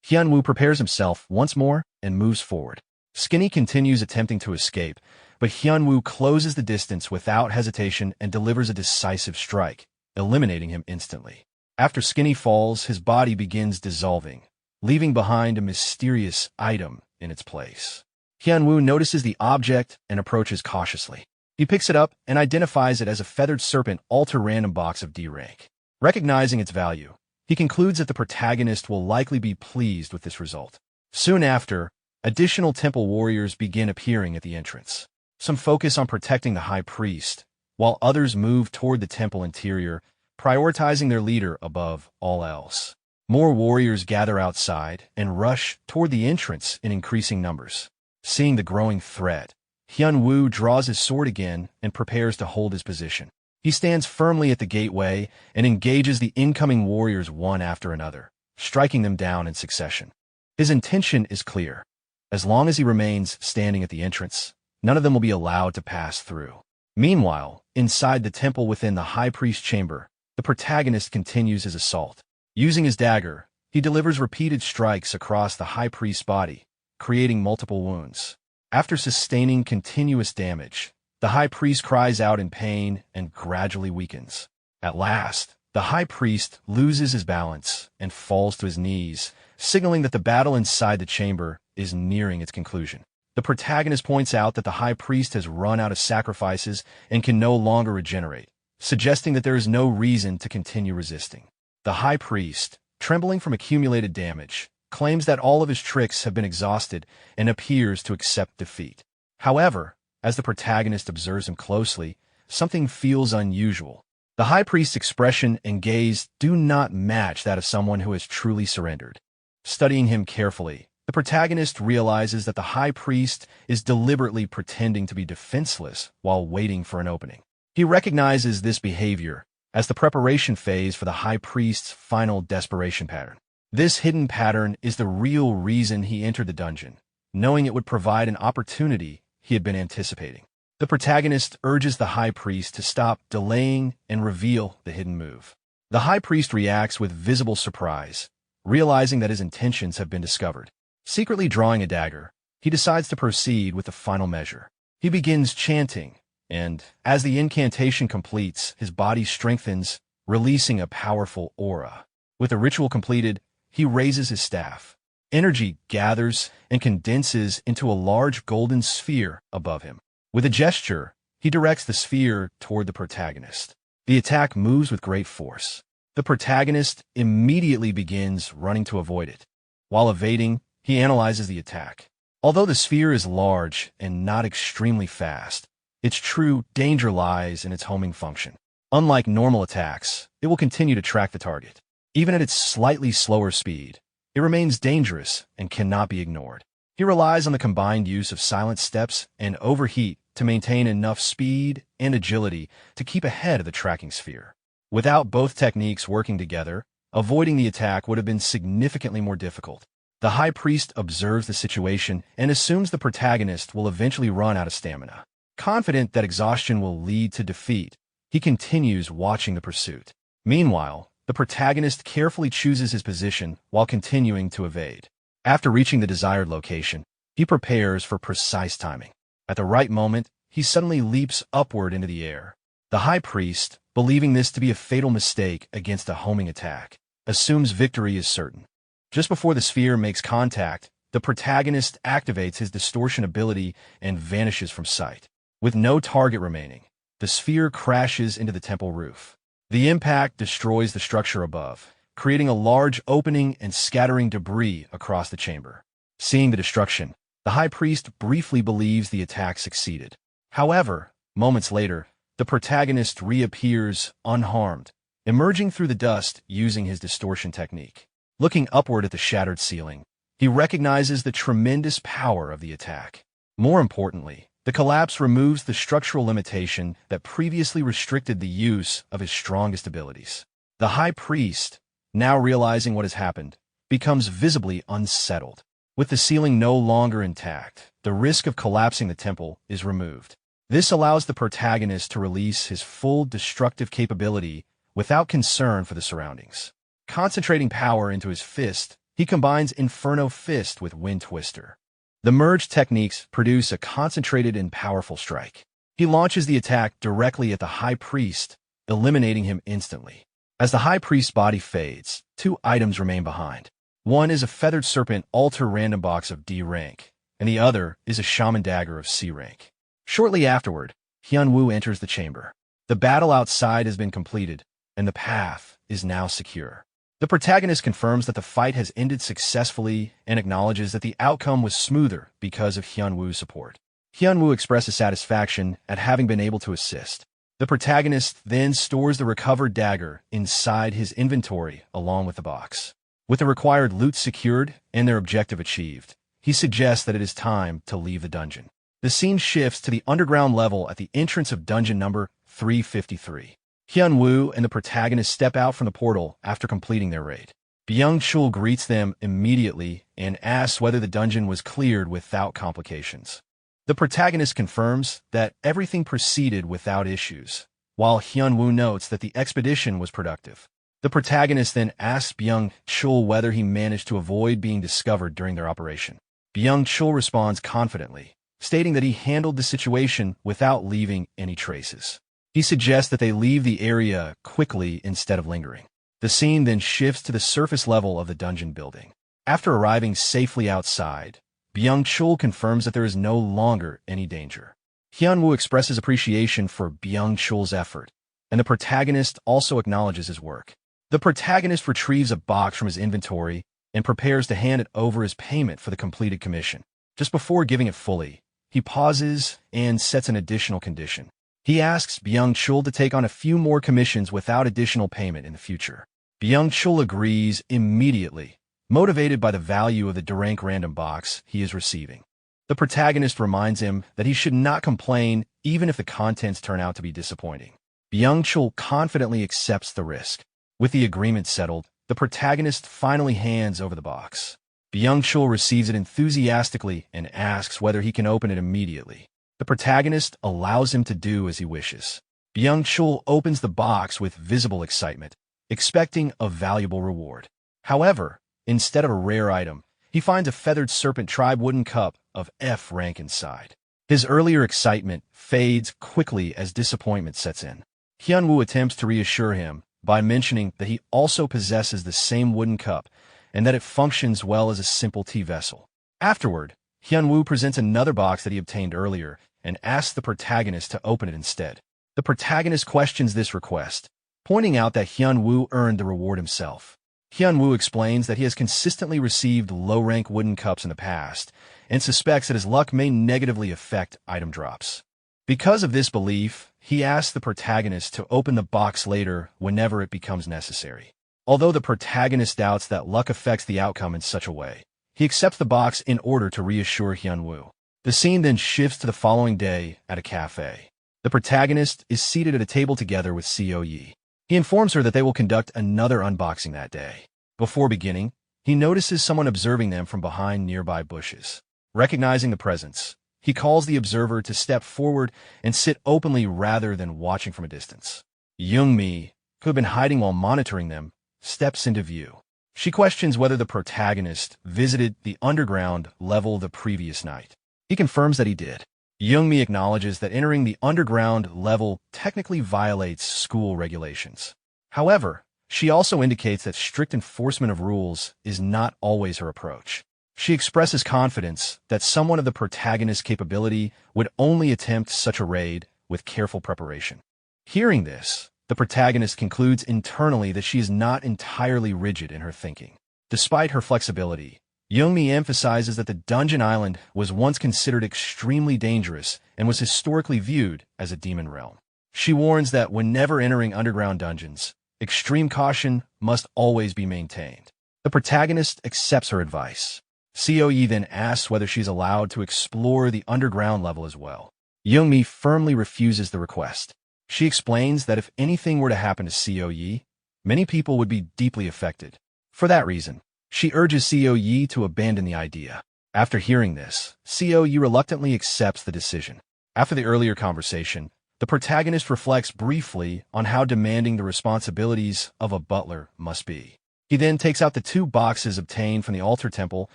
Hyunwoo prepares himself once more and moves forward. Skinny continues attempting to escape, but Hyunwoo closes the distance without hesitation and delivers a decisive strike, eliminating him instantly. After Skinny falls, his body begins dissolving, leaving behind a mysterious item in its place. Hyunwoo notices the object and approaches cautiously. He picks it up and identifies it as a feathered serpent ultra-random box of D rank. Recognizing its value, he concludes that the protagonist will likely be pleased with this result. Soon after, additional temple warriors begin appearing at the entrance. Some focus on protecting the high priest, while others move toward the temple interior, prioritizing their leader above all else. More warriors gather outside and rush toward the entrance in increasing numbers. Seeing the growing threat, Hyunwoo draws his sword again and prepares to hold his position. He stands firmly at the gateway and engages the incoming warriors one after another, striking them down in succession. His intention is clear. As long as he remains standing at the entrance, none of them will be allowed to pass through. Meanwhile, inside the temple within the high priest chamber, the protagonist continues his assault. Using his dagger, he delivers repeated strikes across the high priest's body, creating multiple wounds. After sustaining continuous damage, the high priest cries out in pain and gradually weakens. At last, the high priest loses his balance and falls to his knees, signaling that the battle inside the chamber is nearing its conclusion. The protagonist points out that the high priest has run out of sacrifices and can no longer regenerate, suggesting that there is no reason to continue resisting. The high priest, trembling from accumulated damage, claims that all of his tricks have been exhausted and appears to accept defeat. However, as the protagonist observes him closely, something feels unusual. The high priest's expression and gaze do not match that of someone who has truly surrendered. Studying him carefully, the protagonist realizes that the high priest is deliberately pretending to be defenseless while waiting for an opening. He recognizes this behavior as the preparation phase for the high priest's final desperation pattern. This hidden pattern is the real reason he entered the dungeon, knowing it would provide an opportunity he had been anticipating. The protagonist urges the high priest to stop delaying and reveal the hidden move. The high priest reacts with visible surprise, realizing that his intentions have been discovered. Secretly drawing a dagger, he decides to proceed with the final measure. He begins chanting, and as the incantation completes, his body strengthens, releasing a powerful aura. With the ritual completed, he raises his staff. Energy gathers and condenses into a large golden sphere above him. With a gesture, he directs the sphere toward the protagonist. The attack moves with great force. The protagonist immediately begins running to avoid it. While evading, he analyzes the attack. Although the sphere is large and not extremely fast, its true danger lies in its homing function. Unlike normal attacks, it will continue to track the target. Even at its slightly slower speed, it remains dangerous and cannot be ignored. He relies on the combined use of silent steps and overheat to maintain enough speed and agility to keep ahead of the tracking sphere. Without both techniques working together, avoiding the attack would have been significantly more difficult. The high priest observes the situation and assumes the protagonist will eventually run out of stamina. Confident that exhaustion will lead to defeat, he continues watching the pursuit. Meanwhile, the protagonist carefully chooses his position while continuing to evade. After reaching the desired location, he prepares for precise timing. At the right moment, he suddenly leaps upward into the air. The high priest, believing this to be a fatal mistake against a homing attack, assumes victory is certain. Just before the sphere makes contact, the protagonist activates his distortion ability and vanishes from sight. With no target remaining, the sphere crashes into the temple roof. The impact destroys the structure above, creating a large opening and scattering debris across the chamber. Seeing the destruction, the high priest briefly believes the attack succeeded. However, moments later, the protagonist reappears unharmed, emerging through the dust using his distortion technique. Looking upward at the shattered ceiling, he recognizes the tremendous power of the attack. More importantly, the collapse removes the structural limitation that previously restricted the use of his strongest abilities. The high priest, now realizing what has happened, becomes visibly unsettled. With the ceiling no longer intact, the risk of collapsing the temple is removed. This allows the protagonist to release his full destructive capability without concern for the surroundings. Concentrating power into his fist, he combines Inferno Fist with Wind Twister. The merged techniques produce a concentrated and powerful strike. He launches the attack directly at the High Priest, eliminating him instantly. As the High Priest's body fades, two items remain behind. One is a Feathered Serpent Altar random box of D rank, and the other is a Shaman Dagger of C rank. Shortly afterward, Hyunwoo enters the chamber. The battle outside has been completed, and the path is now secure. The protagonist confirms that the fight has ended successfully and acknowledges that the outcome was smoother because of Hyunwoo's support. Hyunwoo expresses satisfaction at having been able to assist. The protagonist then stores the recovered dagger inside his inventory along with the box. With the required loot secured and their objective achieved, he suggests that it is time to leave the dungeon. The scene shifts to the underground level at the entrance of dungeon number 353. Hyunwoo and the protagonist step out from the portal after completing their raid. Byung-chul greets them immediately and asks whether the dungeon was cleared without complications. The protagonist confirms that everything proceeded without issues, while Hyunwoo notes that the expedition was productive. The protagonist then asks Byung-chul whether he managed to avoid being discovered during their operation. Byung-chul responds confidently, stating that he handled the situation without leaving any traces. He suggests that they leave the area quickly instead of lingering. The scene then shifts to the surface level of the dungeon building. After arriving safely outside, Byung-chul confirms that there is no longer any danger. Hyunwoo expresses appreciation for Byung-chul's effort, and the protagonist also acknowledges his work. The protagonist retrieves a box from his inventory and prepares to hand it over as payment for the completed commission. Just before giving it fully, he pauses and sets an additional condition. He asks Byung-chul to take on a few more commissions without additional payment in the future. Byung-chul agrees immediately, motivated by the value of the D-rank random box he is receiving. The protagonist reminds him that he should not complain even if the contents turn out to be disappointing. Byung-chul confidently accepts the risk. With the agreement settled, the protagonist finally hands over the box. Byung-chul receives it enthusiastically and asks whether he can open it immediately. The protagonist allows him to do as he wishes. Byung-chul opens the box with visible excitement, expecting a valuable reward. However, instead of a rare item, he finds a Feathered Serpent Tribe wooden cup of F rank inside. His earlier excitement fades quickly as disappointment sets in. Hyunwoo attempts to reassure him by mentioning that he also possesses the same wooden cup and that it functions well as a simple tea vessel. Afterward, Hyunwoo presents another box that he obtained earlier and asks the protagonist to open it instead. The protagonist questions this request, pointing out that Hyunwoo earned the reward himself. Hyunwoo explains that he has consistently received low-rank wooden cups in the past and suspects that his luck may negatively affect item drops. Because of this belief, he asks the protagonist to open the box later whenever it becomes necessary. Although the protagonist doubts that luck affects the outcome in such a way, he accepts the box in order to reassure Hyunwoo. The scene then shifts to the following day at a cafe. The protagonist is seated at a table together with Seo-yi. He informs her that they will conduct another unboxing that day. Before beginning, he notices someone observing them from behind nearby bushes. Recognizing the presence, he calls the observer to step forward and sit openly rather than watching from a distance. Young-mi, who had been hiding while monitoring them, steps into view. She questions whether the protagonist visited the underground level the previous night. He confirms that he did. Young-mi acknowledges that entering the underground level technically violates school regulations. However, she also indicates that strict enforcement of rules is not always her approach. She expresses confidence that someone of the protagonist's capability would only attempt such a raid with careful preparation. Hearing this, the protagonist concludes internally that she is not entirely rigid in her thinking. Despite her flexibility, Young-mi emphasizes that the dungeon island was once considered extremely dangerous and was historically viewed as a demon realm. She warns that whenever entering underground dungeons, extreme caution must always be maintained. The protagonist accepts her advice. Seo-yi then asks whether she's allowed to explore the underground level as well. Young-mi firmly refuses the request. She explains that if anything were to happen to Seo-yi, many people would be deeply affected. For that reason, She urges Seo Yi to abandon the idea. After hearing this, Seo Yi reluctantly accepts the decision. After the earlier conversation, the protagonist reflects briefly on how demanding the responsibilities of a butler must be. He then takes out the 2 boxes obtained from the altar temple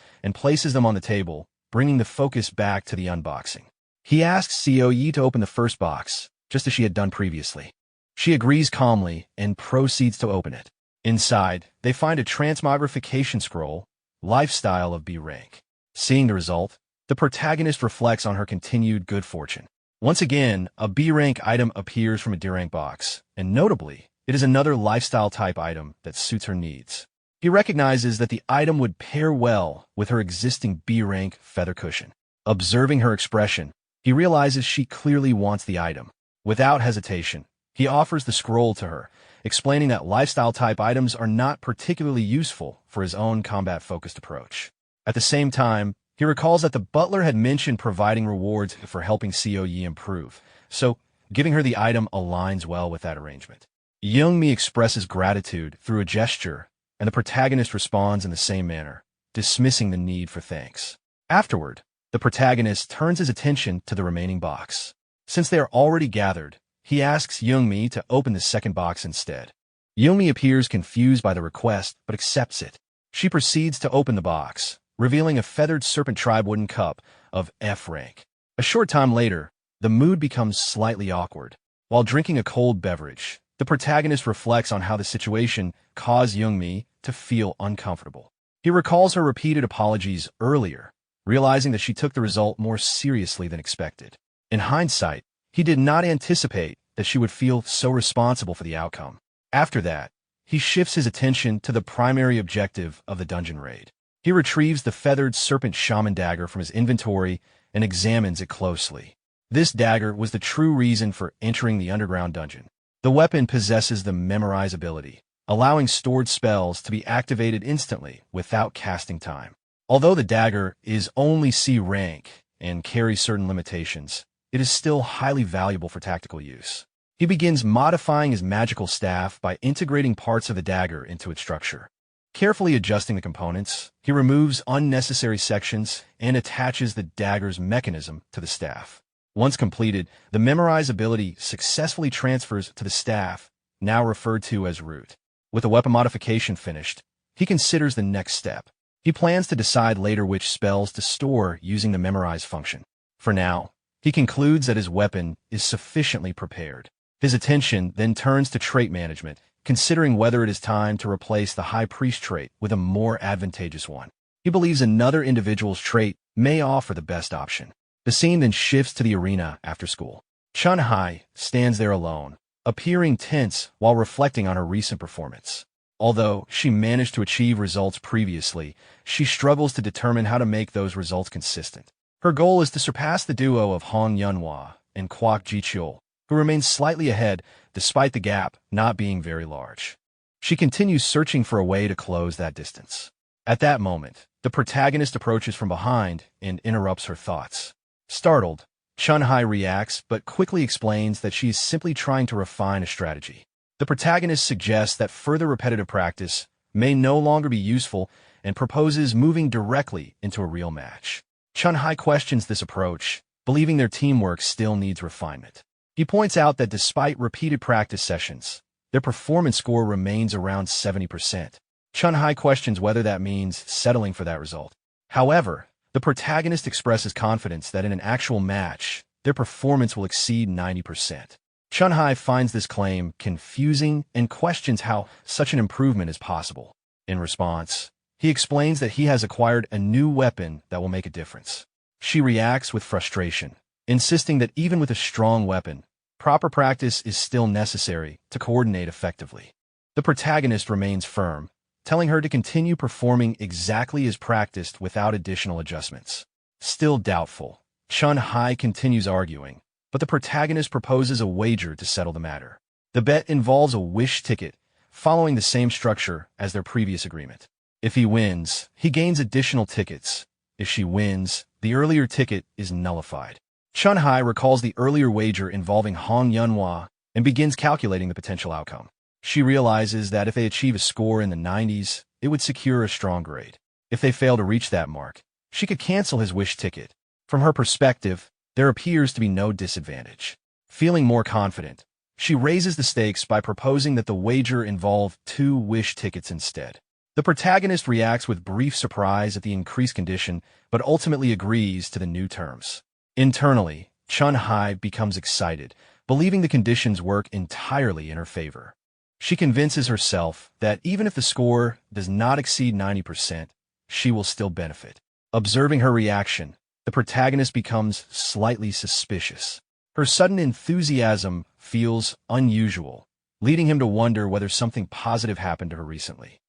and places them on the table, bringing the focus back to the unboxing. He asks Seo Yi to open the first box, just as she had done previously. She agrees calmly and proceeds to open it. Inside, they find a transmogrification scroll, Lifestyle of B rank. Seeing the result, the protagonist reflects on her continued good fortune. Once again, a B rank item appears from a D rank box, and notably, it is another lifestyle-type item that suits her needs. He recognizes that the item would pair well with her existing B-rank feather cushion. Observing her expression, he realizes she clearly wants the item. Without hesitation, he offers the scroll to her, explaining that lifestyle-type items are not particularly useful for his own combat-focused approach. At the same time, he recalls that the butler had mentioned providing rewards for helping Seo Yi improve, so giving her the item aligns well with that arrangement. Young-mi expresses gratitude through a gesture, and the protagonist responds in the same manner, dismissing the need for thanks. Afterward, the protagonist turns his attention to the remaining box. Since they are already gathered, he asks Young-mi to open the second box instead. Young-mi appears confused by the request, but accepts it. She proceeds to open the box, revealing a feathered serpent tribe wooden cup of F rank. A short time later, the mood becomes slightly awkward. While drinking a cold beverage, the protagonist reflects on how the situation caused Young-mi to feel uncomfortable. He recalls her repeated apologies earlier, realizing that she took the result more seriously than expected. In hindsight, he did not anticipate that she would feel so responsible for the outcome. After that, he shifts his attention to the primary objective of the dungeon raid. He retrieves the feathered serpent shaman dagger from his inventory and examines it closely. This dagger was the true reason for entering the underground dungeon. The weapon possesses the memorize ability, allowing stored spells to be activated instantly without casting time. Although the dagger is only C rank and carries certain limitations, it is still highly valuable for tactical use. He begins modifying his magical staff by integrating parts of the dagger into its structure. Carefully adjusting the components, he removes unnecessary sections and attaches the dagger's mechanism to the staff. Once completed, the memorize ability successfully transfers to the staff, now referred to as root. With the weapon modification finished, he considers the next step. He plans to decide later which spells to store using the memorize function. For now, he concludes that his weapon is sufficiently prepared. His attention then turns to trait management, considering whether it is time to replace the High Priest trait with a more advantageous one. He believes another individual's trait may offer the best option. The scene then shifts to the arena after school. Chun-Hai stands there alone, appearing tense while reflecting on her recent performance. Although she managed to achieve results previously, she struggles to determine how to make those results consistent. Her goal is to surpass the duo of Hong Yunhua and Kwok Ji-chul, who remains slightly ahead despite the gap not being very large. She continues searching for a way to close that distance. At that moment, the protagonist approaches from behind and interrupts her thoughts. Startled, Chun-Hai reacts but quickly explains that she is simply trying to refine a strategy. The protagonist suggests that further repetitive practice may no longer be useful and proposes moving directly into a real match. Chun-Hai questions this approach, believing their teamwork still needs refinement. He points out that despite repeated practice sessions, their performance score remains around 70%. Chun-Hai questions whether that means settling for that result. However, the protagonist expresses confidence that in an actual match, their performance will exceed 90%. Chun-Hai finds this claim confusing and questions how such an improvement is possible. In response, he explains that he has acquired a new weapon that will make a difference. She reacts with frustration, insisting that even with a strong weapon, proper practice is still necessary to coordinate effectively. The protagonist remains firm, telling her to continue performing exactly as practiced without additional adjustments. Still doubtful, Chun-Hai continues arguing, but the protagonist proposes a wager to settle the matter. The bet involves a wish ticket, following the same structure as their previous agreement. If he wins, he gains additional tickets. If she wins, the earlier ticket is nullified. Chun-Hai recalls the earlier wager involving Hong Yunhua and begins calculating the potential outcome. She realizes that if they achieve a score in the 90s, it would secure a strong grade. If they fail to reach that mark, she could cancel his wish ticket. From her perspective, there appears to be no disadvantage. Feeling more confident, she raises the stakes by proposing that the wager involve 2 wish tickets instead. The protagonist reacts with brief surprise at the increased condition, but ultimately agrees to the new terms. Internally, Chun-Hai becomes excited, believing the conditions work entirely in her favor. She convinces herself that even if the score does not exceed 90%, she will still benefit. Observing her reaction, the protagonist becomes slightly suspicious. Her sudden enthusiasm feels unusual, leading him to wonder whether something positive happened to her recently.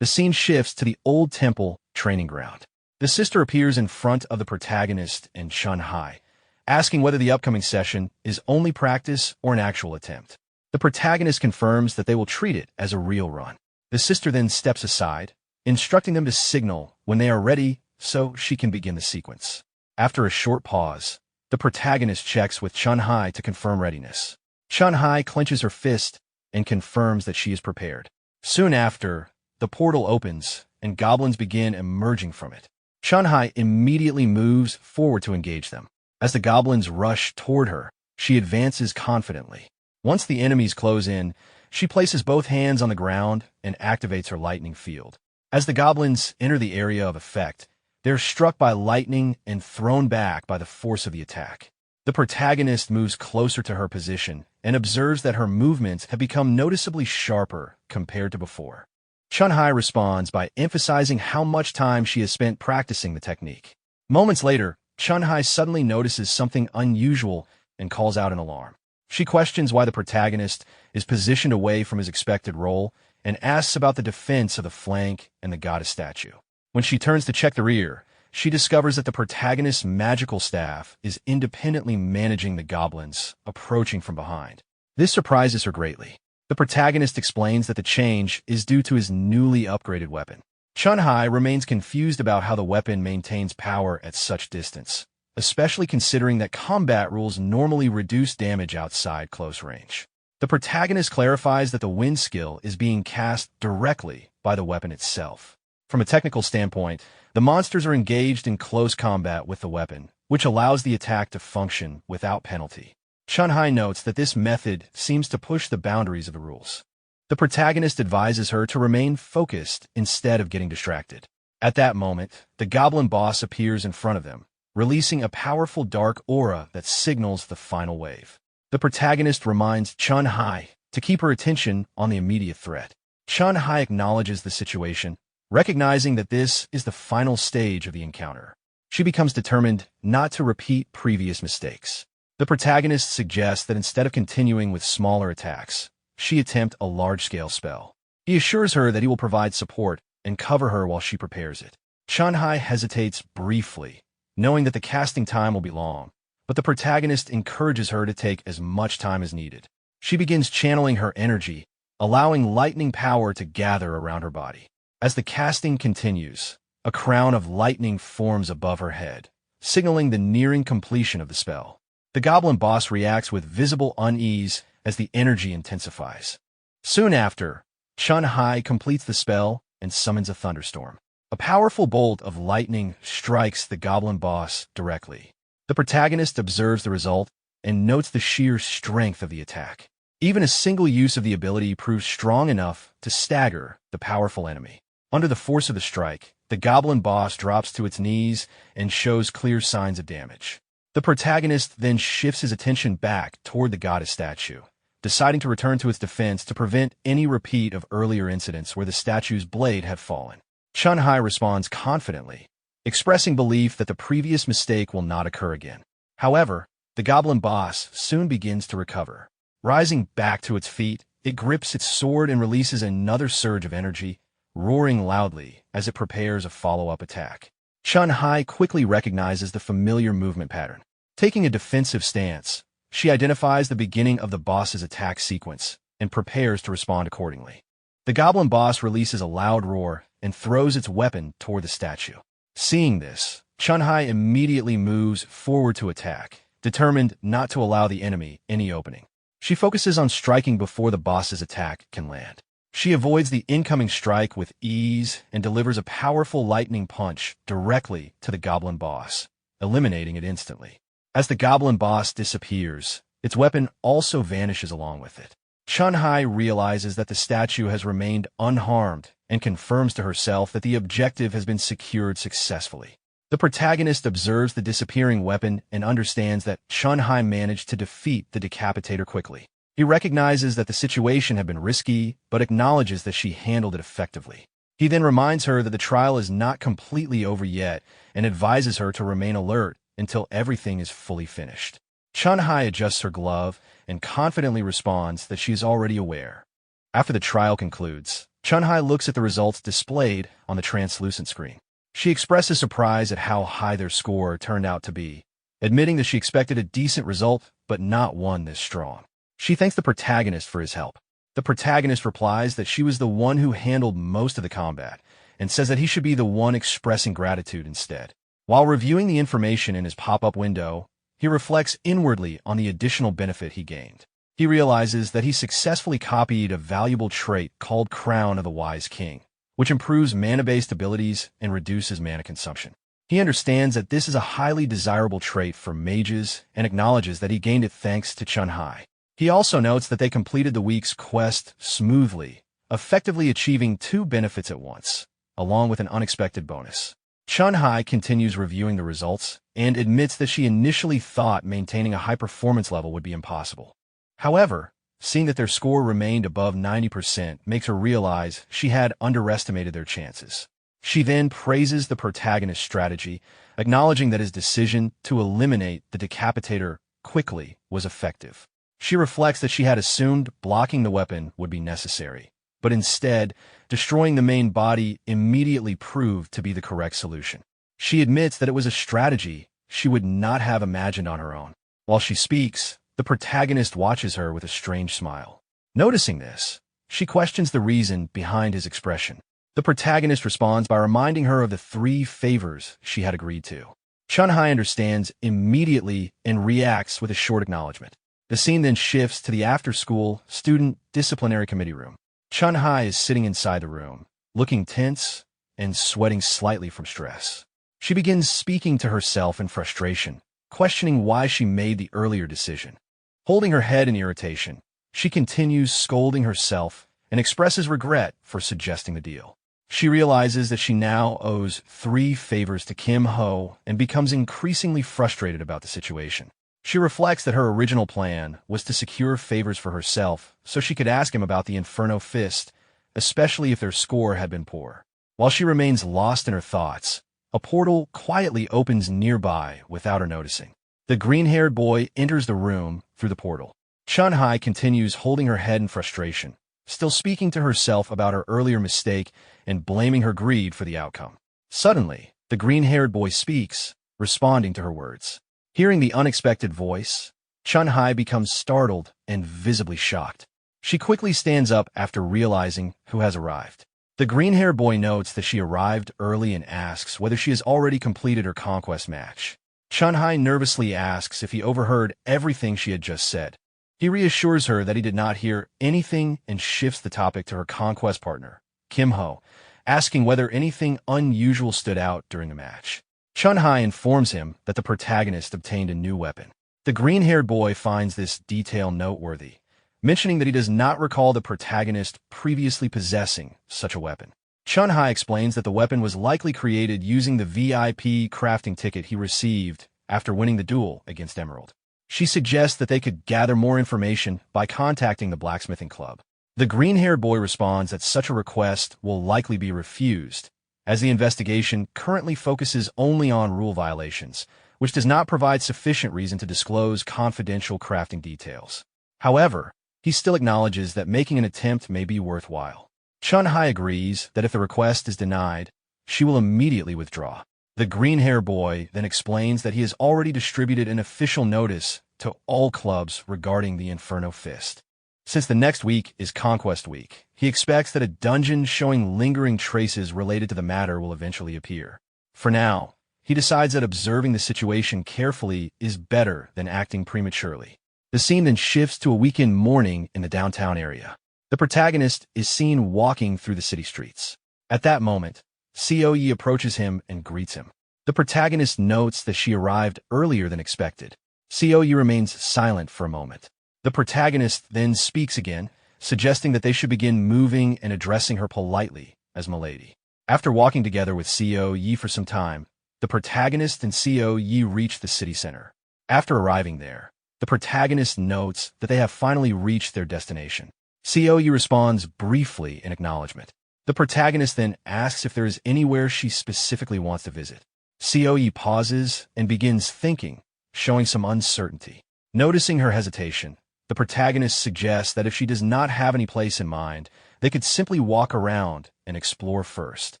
The scene shifts to the old temple training ground. The sister appears in front of the protagonist and Chun-Hai, asking whether the upcoming session is only practice or an actual attempt. The protagonist confirms that they will treat it as a real run. The sister then steps aside, instructing them to signal when they are ready so she can begin the sequence. After a short pause, the protagonist checks with Chun-Hai to confirm readiness. Chun-Hai clenches her fist and confirms that she is prepared. Soon after, the portal opens and goblins begin emerging from it. Chun-Hai immediately moves forward to engage them. As the goblins rush toward her, she advances confidently. Once the enemies close in, she places both hands on the ground and activates her lightning field. As the goblins enter the area of effect, they're struck by lightning and thrown back by the force of the attack. The protagonist moves closer to her position and observes that her movements have become noticeably sharper compared to before. Chun-Hai responds by emphasizing how much time she has spent practicing the technique. Moments later, Chun-Hai suddenly notices something unusual and calls out an alarm. She questions why the protagonist is positioned away from his expected role and asks about the defense of the flank and the goddess statue. When she turns to check the rear, she discovers that the protagonist's magical staff is independently managing the goblins approaching from behind. This surprises her greatly. The protagonist explains that the change is due to his newly upgraded weapon. Chun-Hai remains confused about how the weapon maintains power at such distance, especially considering that combat rules normally reduce damage outside close range. The protagonist clarifies that the wind skill is being cast directly by the weapon itself. From a technical standpoint, the monsters are engaged in close combat with the weapon, which allows the attack to function without penalty. Chun-Hai notes that this method seems to push the boundaries of the rules. The protagonist advises her to remain focused instead of getting distracted. At that moment, the goblin boss appears in front of them, releasing a powerful dark aura that signals the final wave. The protagonist reminds Chun-Hai to keep her attention on the immediate threat. Chun-Hai acknowledges the situation, recognizing that this is the final stage of the encounter. She becomes determined not to repeat previous mistakes. The protagonist suggests that instead of continuing with smaller attacks, she attempt a large-scale spell. He assures her that he will provide support and cover her while she prepares it. Chun-Hai hesitates briefly, knowing that the casting time will be long, but the protagonist encourages her to take as much time as needed. She begins channeling her energy, allowing lightning power to gather around her body. As the casting continues, a crown of lightning forms above her head, signaling the nearing completion of the spell. The goblin boss reacts with visible unease as the energy intensifies. Soon after, Chun-Hai completes the spell and summons a thunderstorm. A powerful bolt of lightning strikes the goblin boss directly. The protagonist observes the result and notes the sheer strength of the attack. Even a single use of the ability proves strong enough to stagger the powerful enemy. Under the force of the strike, the goblin boss drops to its knees and shows clear signs of damage. The protagonist then shifts his attention back toward the goddess statue, deciding to return to its defense to prevent any repeat of earlier incidents where the statue's blade had fallen. Chun-Hai responds confidently, expressing belief that the previous mistake will not occur again. However, the goblin boss soon begins to recover. Rising back to its feet, it grips its sword and releases another surge of energy, roaring loudly as it prepares a follow-up attack. Chun-Hai quickly recognizes the familiar movement pattern. Taking a defensive stance, she identifies the beginning of the boss's attack sequence and prepares to respond accordingly. The goblin boss releases a loud roar and throws its weapon toward the statue. Seeing this, Chun-Hai immediately moves forward to attack, determined not to allow the enemy any opening. She focuses on striking before the boss's attack can land. She avoids the incoming strike with ease and delivers a powerful lightning punch directly to the goblin boss, eliminating it instantly. As the goblin boss disappears, its weapon also vanishes along with it. Chun-Hai realizes that the statue has remained unharmed and confirms to herself that the objective has been secured successfully. The protagonist observes the disappearing weapon and understands that Chun-Hai managed to defeat the decapitator quickly. He recognizes that the situation had been risky, but acknowledges that she handled it effectively. He then reminds her that the trial is not completely over yet and advises her to remain alert until everything is fully finished. Chun-Hai adjusts her glove and confidently responds that she is already aware. After the trial concludes, Chun-Hai looks at the results displayed on the translucent screen. She expresses surprise at how high their score turned out to be, admitting that she expected a decent result, but not one this strong. She thanks the protagonist for his help. The protagonist replies that she was the one who handled most of the combat, and says that he should be the one expressing gratitude instead. While reviewing the information in his pop-up window, he reflects inwardly on the additional benefit he gained. He realizes that he successfully copied a valuable trait called Crown of the Wise King, which improves mana-based abilities and reduces mana consumption. He understands that this is a highly desirable trait for mages and acknowledges that he gained it thanks to Chun-Hai. He also notes that they completed the week's quest smoothly, effectively achieving 2 benefits at once, along with an unexpected bonus. Chun-Hai continues reviewing the results and admits that she initially thought maintaining a high performance level would be impossible. However, seeing that their score remained above 90% makes her realize she had underestimated their chances. She then praises the protagonist's strategy, acknowledging that his decision to eliminate the decapitator quickly was effective. She reflects that she had assumed blocking the weapon would be necessary, but instead, destroying the main body immediately proved to be the correct solution. She admits that it was a strategy she would not have imagined on her own. While she speaks, the protagonist watches her with a strange smile. Noticing this, she questions the reason behind his expression. The protagonist responds by reminding her of the 3 favors she had agreed to. Chun-Hai understands immediately and reacts with a short acknowledgement. The scene then shifts to the after-school student disciplinary committee room. Chun-Hai is sitting inside the room, looking tense and sweating slightly from stress. She begins speaking to herself in frustration, questioning why she made the earlier decision. Holding her head in irritation, she continues scolding herself and expresses regret for suggesting the deal. She realizes that she now owes 3 favors to Kim Ho and becomes increasingly frustrated about the situation. She reflects that her original plan was to secure favors for herself so she could ask him about the Inferno Fist, especially if their score had been poor. While she remains lost in her thoughts, a portal quietly opens nearby without her noticing. The green-haired boy enters the room through the portal. Chun-Hai continues holding her head in frustration, still speaking to herself about her earlier mistake and blaming her greed for the outcome. Suddenly, the green-haired boy speaks, responding to her words. Hearing the unexpected voice, Chun-Hai becomes startled and visibly shocked. She quickly stands up after realizing who has arrived. The green-haired boy notes that she arrived early and asks whether she has already completed her conquest match. Chun-Hai nervously asks if he overheard everything she had just said. He reassures her that he did not hear anything and shifts the topic to her conquest partner, Kim Ho, asking whether anything unusual stood out during the match. Chun-Hai informs him that the protagonist obtained a new weapon. The green-haired boy finds this detail noteworthy, mentioning that he does not recall the protagonist previously possessing such a weapon. Chun-Hai explains that the weapon was likely created using the VIP crafting ticket he received after winning the duel against Emerald. She suggests that they could gather more information by contacting the blacksmithing club. The green-haired boy responds that such a request will likely be refused, as the investigation currently focuses only on rule violations, which does not provide sufficient reason to disclose confidential crafting details. However, he still acknowledges that making an attempt may be worthwhile. Chun-Hai agrees that if the request is denied, she will immediately withdraw. The green-haired boy then explains that he has already distributed an official notice to all clubs regarding the Inferno Fist. Since the next week is Conquest Week, he expects that a dungeon showing lingering traces related to the matter will eventually appear. For now, he decides that observing the situation carefully is better than acting prematurely. The scene then shifts to a weekend morning in the downtown area. The protagonist is seen walking through the city streets. At that moment, Coe approaches him and greets him. The protagonist notes that she arrived earlier than expected. Coe remains silent for a moment. The protagonist then speaks again, suggesting that they should begin moving and addressing her politely as Milady. After walking together with Coe for some time, the protagonist and Coe reach the city center. After arriving there, the protagonist notes that they have finally reached their destination. Coe responds briefly in acknowledgement. The protagonist then asks if there is anywhere she specifically wants to visit. Coe pauses and begins thinking, showing some uncertainty. Noticing her hesitation, the protagonist suggests that if she does not have any place in mind, they could simply walk around and explore first.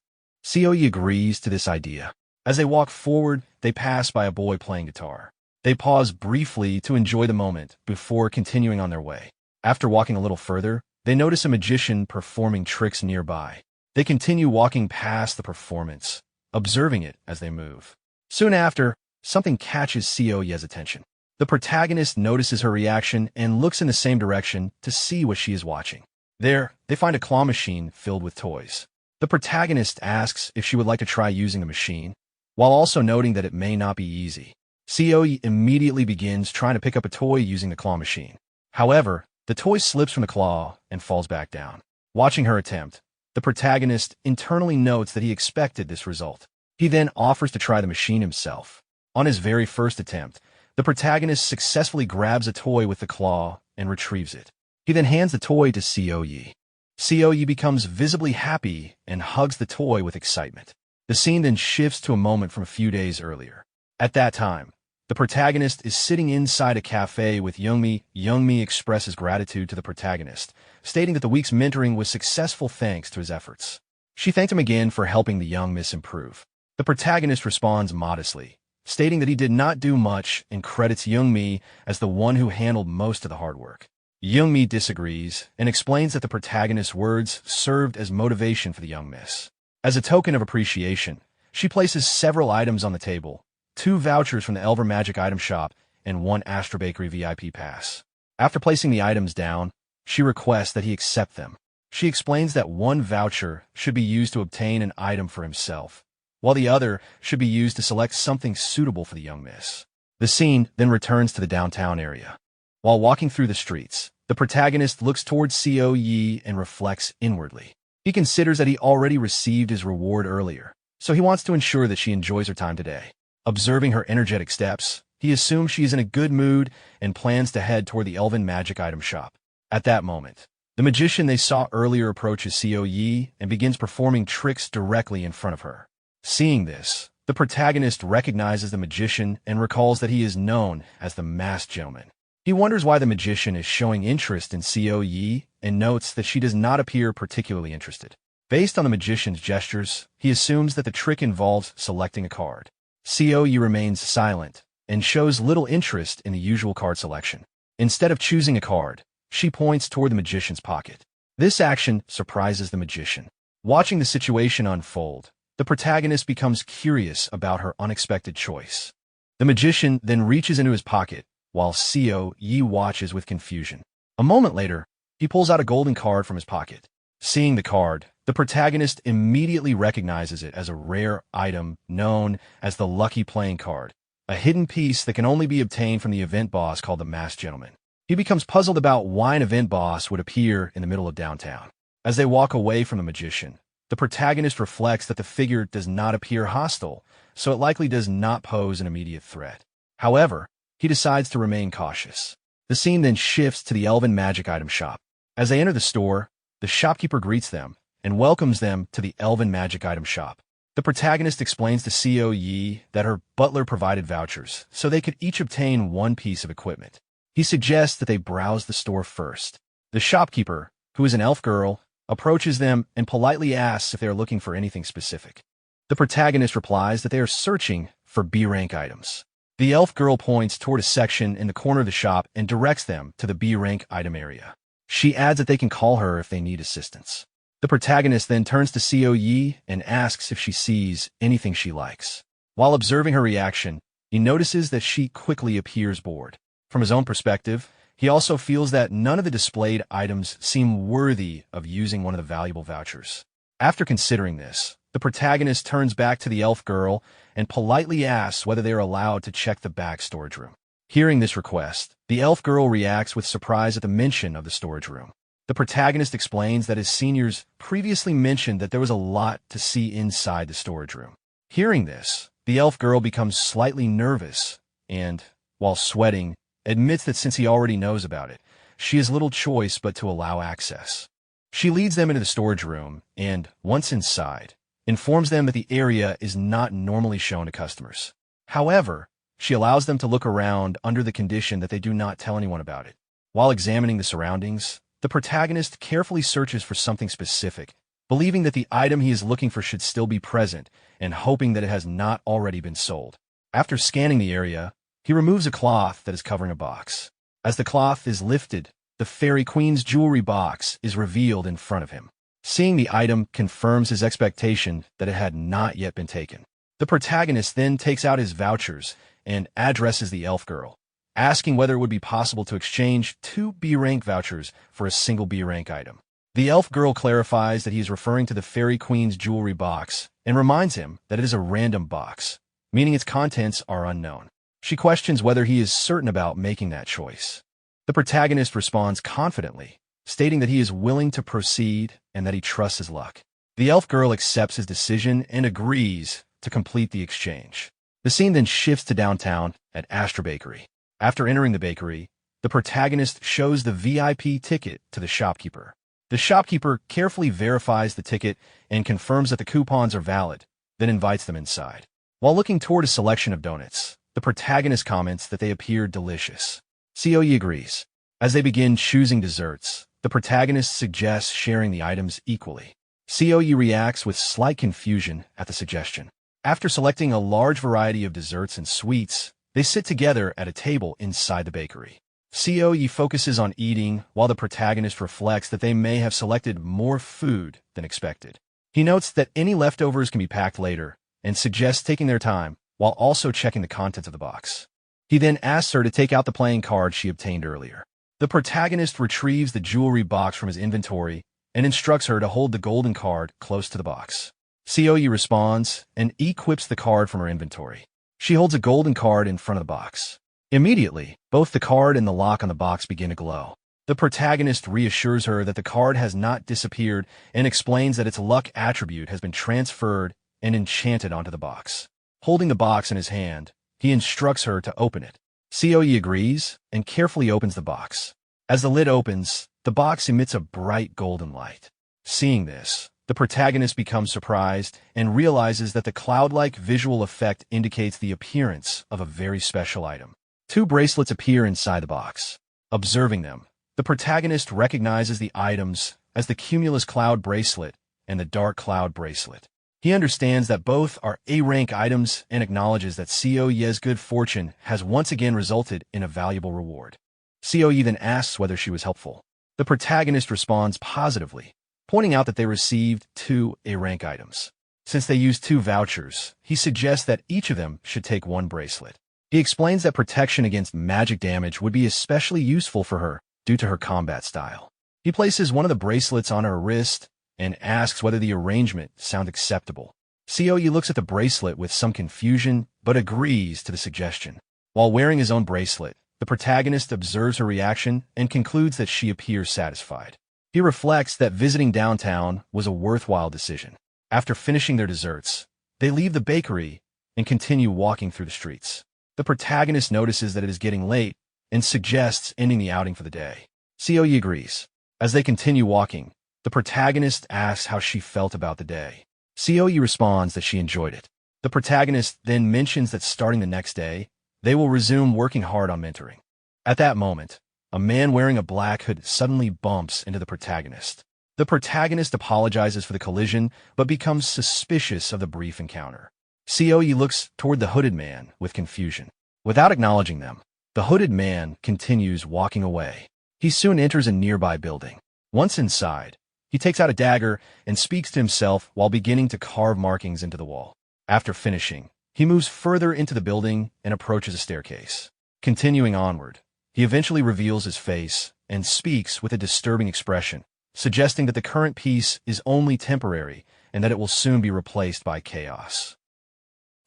Coe agrees to this idea. As they walk forward, they pass by a boy playing guitar. They pause briefly to enjoy the moment before continuing on their way. After walking a little further, they notice a magician performing tricks nearby. They continue walking past the performance, observing it as they move. Soon after, something catches Coe's attention. The protagonist notices her reaction and looks in the same direction to see what she is watching. There, they find a claw machine filled with toys. The protagonist asks if she would like to try using the machine, while also noting that it may not be easy. Coe immediately begins trying to pick up a toy using the claw machine. However, the toy slips from the claw and falls back down. Watching her attempt, the protagonist internally notes that he expected this result. He then offers to try the machine himself. On his very first attempt, the protagonist successfully grabs a toy with the claw and retrieves it. He then hands the toy to Coe. Coe becomes visibly happy and hugs the toy with excitement. The scene then shifts to a moment from a few days earlier. At that time, the protagonist is sitting inside a cafe with Youngmi. Youngmi expresses gratitude to the protagonist, stating that the week's mentoring was successful thanks to his efforts. She thanked him again for helping the young miss improve. The protagonist responds modestly, stating that he did not do much and credits Youngmi as the one who handled most of the hard work. Youngmi disagrees and explains that the protagonist's words served as motivation for the young miss. As a token of appreciation, she places several items on the table, 2 vouchers from the Elver Magic Item Shop and 1 Astra Bakery VIP pass. After placing the items down, she requests that he accept them. She explains that 1 voucher should be used to obtain an item for himself, while the other should be used to select something suitable for the young miss. The scene then returns to the downtown area. While walking through the streets, the protagonist looks towards Coe and reflects inwardly. He considers that he already received his reward earlier, so he wants to ensure that she enjoys her time today. Observing her energetic steps, he assumes she is in a good mood and plans to head toward the Elven Magic Item Shop. At that moment, the magician they saw earlier approaches Coe and begins performing tricks directly in front of her. Seeing this, the protagonist recognizes the magician and recalls that he is known as the Masked Gentleman. He wonders why the magician is showing interest in Coe and notes that she does not appear particularly interested. Based on the magician's gestures, he assumes that the trick involves selecting a card. Coe remains silent and shows little interest in the usual card selection. Instead of choosing a card, she points toward the magician's pocket. This action surprises the magician. Watching the situation unfold, the protagonist becomes curious about her unexpected choice. The magician then reaches into his pocket, while Coe watches with confusion. A moment later, he pulls out a golden card from his pocket. Seeing the card, the protagonist immediately recognizes it as a rare item known as the Lucky Playing Card, a hidden piece that can only be obtained from the event boss called the Masked Gentleman. He becomes puzzled about why an event boss would appear in the middle of downtown. As they walk away from the magician, the protagonist reflects that the figure does not appear hostile, so it likely does not pose an immediate threat. However, he decides to remain cautious. The scene then shifts to the Elven Magic Item Shop. As they enter the store, the shopkeeper greets them and welcomes them to the Elven Magic Item Shop. The protagonist explains to Coe that her butler provided vouchers, so they could each obtain 1 piece of equipment. He suggests that they browse the store first. The shopkeeper, who is an elf girl, approaches them and politely asks if they are looking for anything specific. The protagonist replies that they are searching for B-rank items. The elf girl points toward a section in the corner of the shop and directs them to the B-rank item area. She adds that they can call her if they need assistance. The protagonist then turns to Coe and asks if she sees anything she likes. While observing her reaction, he notices that she quickly appears bored. From his own perspective, He also feels that none of the displayed items seem worthy of using one of the valuable vouchers. After considering this, the protagonist turns back to the elf girl and politely asks whether they are allowed to check the back storage room. Hearing this request, the elf girl reacts with surprise at the mention of the storage room. The protagonist explains that his seniors previously mentioned that there was a lot to see inside the storage room. Hearing this, the elf girl becomes slightly nervous and, while sweating, admits that since he already knows about it, she has little choice but to allow access. She leads them into the storage room and, once inside, informs them that the area is not normally shown to customers. However, she allows them to look around under the condition that they do not tell anyone about it. While examining the surroundings, the protagonist carefully searches for something specific, believing that the item he is looking for should still be present and hoping that it has not already been sold. After scanning the area, he removes a cloth that is covering a box. As the cloth is lifted, the Fairy Queen's jewelry box is revealed in front of him. Seeing the item confirms his expectation that it had not yet been taken. The protagonist then takes out his vouchers and addresses the elf girl, asking whether it would be possible to exchange 2 B-rank vouchers for a single B-rank item. The elf girl clarifies that he is referring to the Fairy Queen's jewelry box and reminds him that it is a random box, meaning its contents are unknown. She questions whether he is certain about making that choice. The protagonist responds confidently, stating that he is willing to proceed and that he trusts his luck. The elf girl accepts his decision and agrees to complete the exchange. The scene then shifts to downtown at Astra Bakery. After entering the bakery, the protagonist shows the VIP ticket to the shopkeeper. The shopkeeper carefully verifies the ticket and confirms that the coupons are valid, then invites them inside. While looking toward a selection of donuts, the protagonist comments that they appear delicious. Coe agrees. As they begin choosing desserts, the protagonist suggests sharing the items equally. Coe reacts with slight confusion at the suggestion. After selecting a large variety of desserts and sweets, they sit together at a table inside the bakery. Coe focuses on eating while the protagonist reflects that they may have selected more food than expected. He notes that any leftovers can be packed later and suggests taking their time while also checking the contents of the box. He then asks her to take out the playing card she obtained earlier. The protagonist retrieves the jewelry box from his inventory and instructs her to hold the golden card close to the box. Coe responds and equips the card from her inventory. She holds a golden card in front of the box. Immediately, both the card and the lock on the box begin to glow. The protagonist reassures her that the card has not disappeared and explains that its luck attribute has been transferred and enchanted onto the box. Holding the box in his hand, he instructs her to open it. Coe agrees and carefully opens the box. As the lid opens, the box emits a bright golden light. Seeing this, the protagonist becomes surprised and realizes that the cloud-like visual effect indicates the appearance of a very special item. 2 bracelets appear inside the box. Observing them, the protagonist recognizes the items as the Cumulus Cloud Bracelet and the Dark Cloud Bracelet. He understands that both are A-rank items and acknowledges that Coe's good fortune has once again resulted in a valuable reward. Coe then asks whether she was helpful. The protagonist responds positively, pointing out that they received 2 A-rank items. Since they used 2 vouchers, he suggests that each of them should take 1 bracelet. He explains that protection against magic damage would be especially useful for her due to her combat style. He places one of the bracelets on her wrist and asks whether the arrangement sounds acceptable. Coe looks at the bracelet with some confusion, but agrees to the suggestion. While wearing his own bracelet, the protagonist observes her reaction and concludes that she appears satisfied. He reflects that visiting downtown was a worthwhile decision. After finishing their desserts, they leave the bakery and continue walking through the streets. The protagonist notices that it is getting late and suggests ending the outing for the day. Coe agrees. As they continue walking, the protagonist asks how she felt about the day. Coe responds that she enjoyed it. The protagonist then mentions that starting the next day, they will resume working hard on mentoring. At that moment, a man wearing a black hood suddenly bumps into the protagonist. The protagonist apologizes for the collision, but becomes suspicious of the brief encounter. Coe looks toward the hooded man with confusion. Without acknowledging them, the hooded man continues walking away. He soon enters a nearby building. Once inside, he takes out a dagger and speaks to himself while beginning to carve markings into the wall. After finishing, he moves further into the building and approaches a staircase. Continuing onward, He eventually reveals his face and speaks with a disturbing expression, suggesting that the current peace is only temporary and that it will soon be replaced by chaos.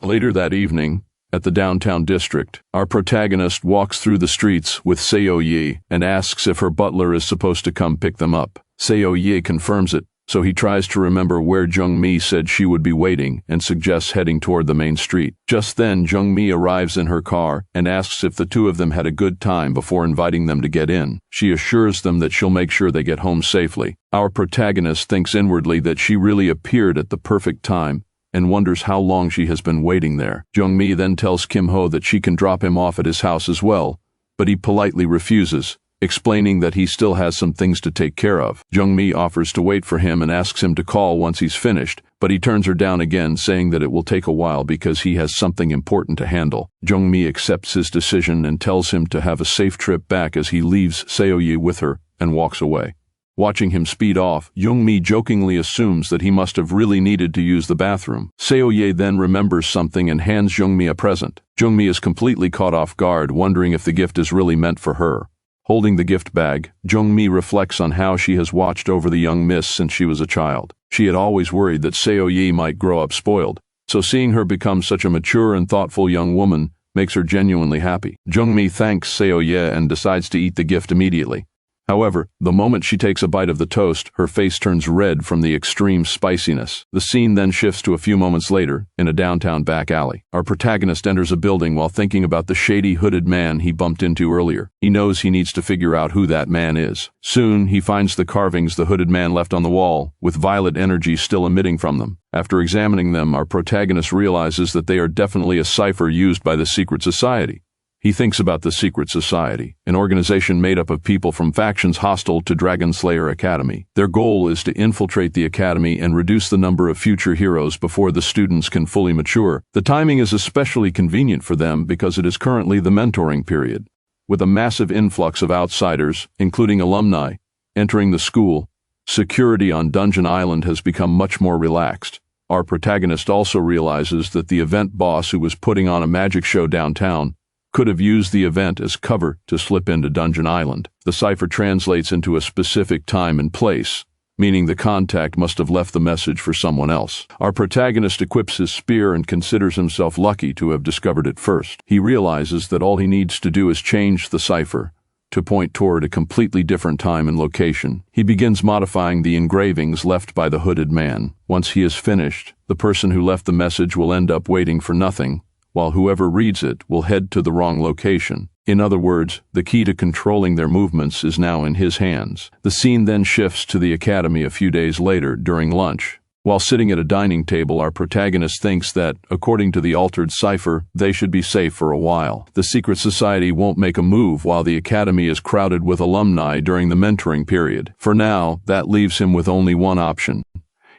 Later that evening, at the downtown district, our protagonist walks through the streets with Seo-yi and asks if her butler is supposed to come pick them up. Seo-yi confirms it, so he tries to remember where Jung-mi said she would be waiting and suggests heading toward the main street. Just then, Jung-mi arrives in her car and asks if the two of them had a good time before inviting them to get in. She assures them that she'll make sure they get home safely. Our protagonist thinks inwardly that she really appeared at the perfect time and wonders how long she has been waiting there. Jung-mi then tells Kim-ho that she can drop him off at his house as well, but he politely refuses, explaining that he still has some things to take care of. Jung-mi offers to wait for him and asks him to call once he's finished, but he turns her down again, saying that it will take a while because he has something important to handle. Jung-mi accepts his decision and tells him to have a safe trip back as he leaves Seo-yi with her and walks away. Watching him speed off, Jung-mi jokingly assumes that he must have really needed to use the bathroom. Seo-yi then remembers something and hands Jung-mi a present. Jung-mi is completely caught off guard, wondering if the gift is really meant for her. Holding the gift bag, Jung-mi reflects on how she has watched over the young miss since she was a child. She had always worried that Seo-yi might grow up spoiled, so seeing her become such a mature and thoughtful young woman makes her genuinely happy. Jung-mi thanks Seo-yi and decides to eat the gift immediately. However, the moment she takes a bite of the toast, her face turns red from the extreme spiciness. The scene then shifts to a few moments later, in a downtown back alley. Our protagonist enters a building while thinking about the shady hooded man he bumped into earlier. He knows he needs to figure out who that man is. Soon, he finds the carvings the hooded man left on the wall, with violet energy still emitting from them. After examining them, our protagonist realizes that they are definitely a cipher used by the secret society. He thinks about the Secret Society, an organization made up of people from factions hostile to Dragon Slayer Academy. Their goal is to infiltrate the academy and reduce the number of future heroes before the students can fully mature. The timing is especially convenient for them because it is currently the mentoring period. With a massive influx of outsiders, including alumni, entering the school, security on Dungeon Island has become much more relaxed. Our protagonist also realizes that the event boss who was putting on a magic show downtown could have used the event as cover to slip into Dungeon Island. The cipher translates into a specific time and place, meaning the contact must have left the message for someone else. Our protagonist equips his spear and considers himself lucky to have discovered it first. He realizes that all he needs to do is change the cipher to point toward a completely different time and location. He begins modifying the engravings left by the hooded man. Once he is finished, the person who left the message will end up waiting for nothing, while whoever reads it will head to the wrong location. In other words, the key to controlling their movements is now in his hands. The scene then shifts to the academy a few days later during lunch. While sitting at a dining table, our protagonist thinks that, according to the altered cipher, they should be safe for a while. The secret society won't make a move while the academy is crowded with alumni during the mentoring period. For now, that leaves him with only one option.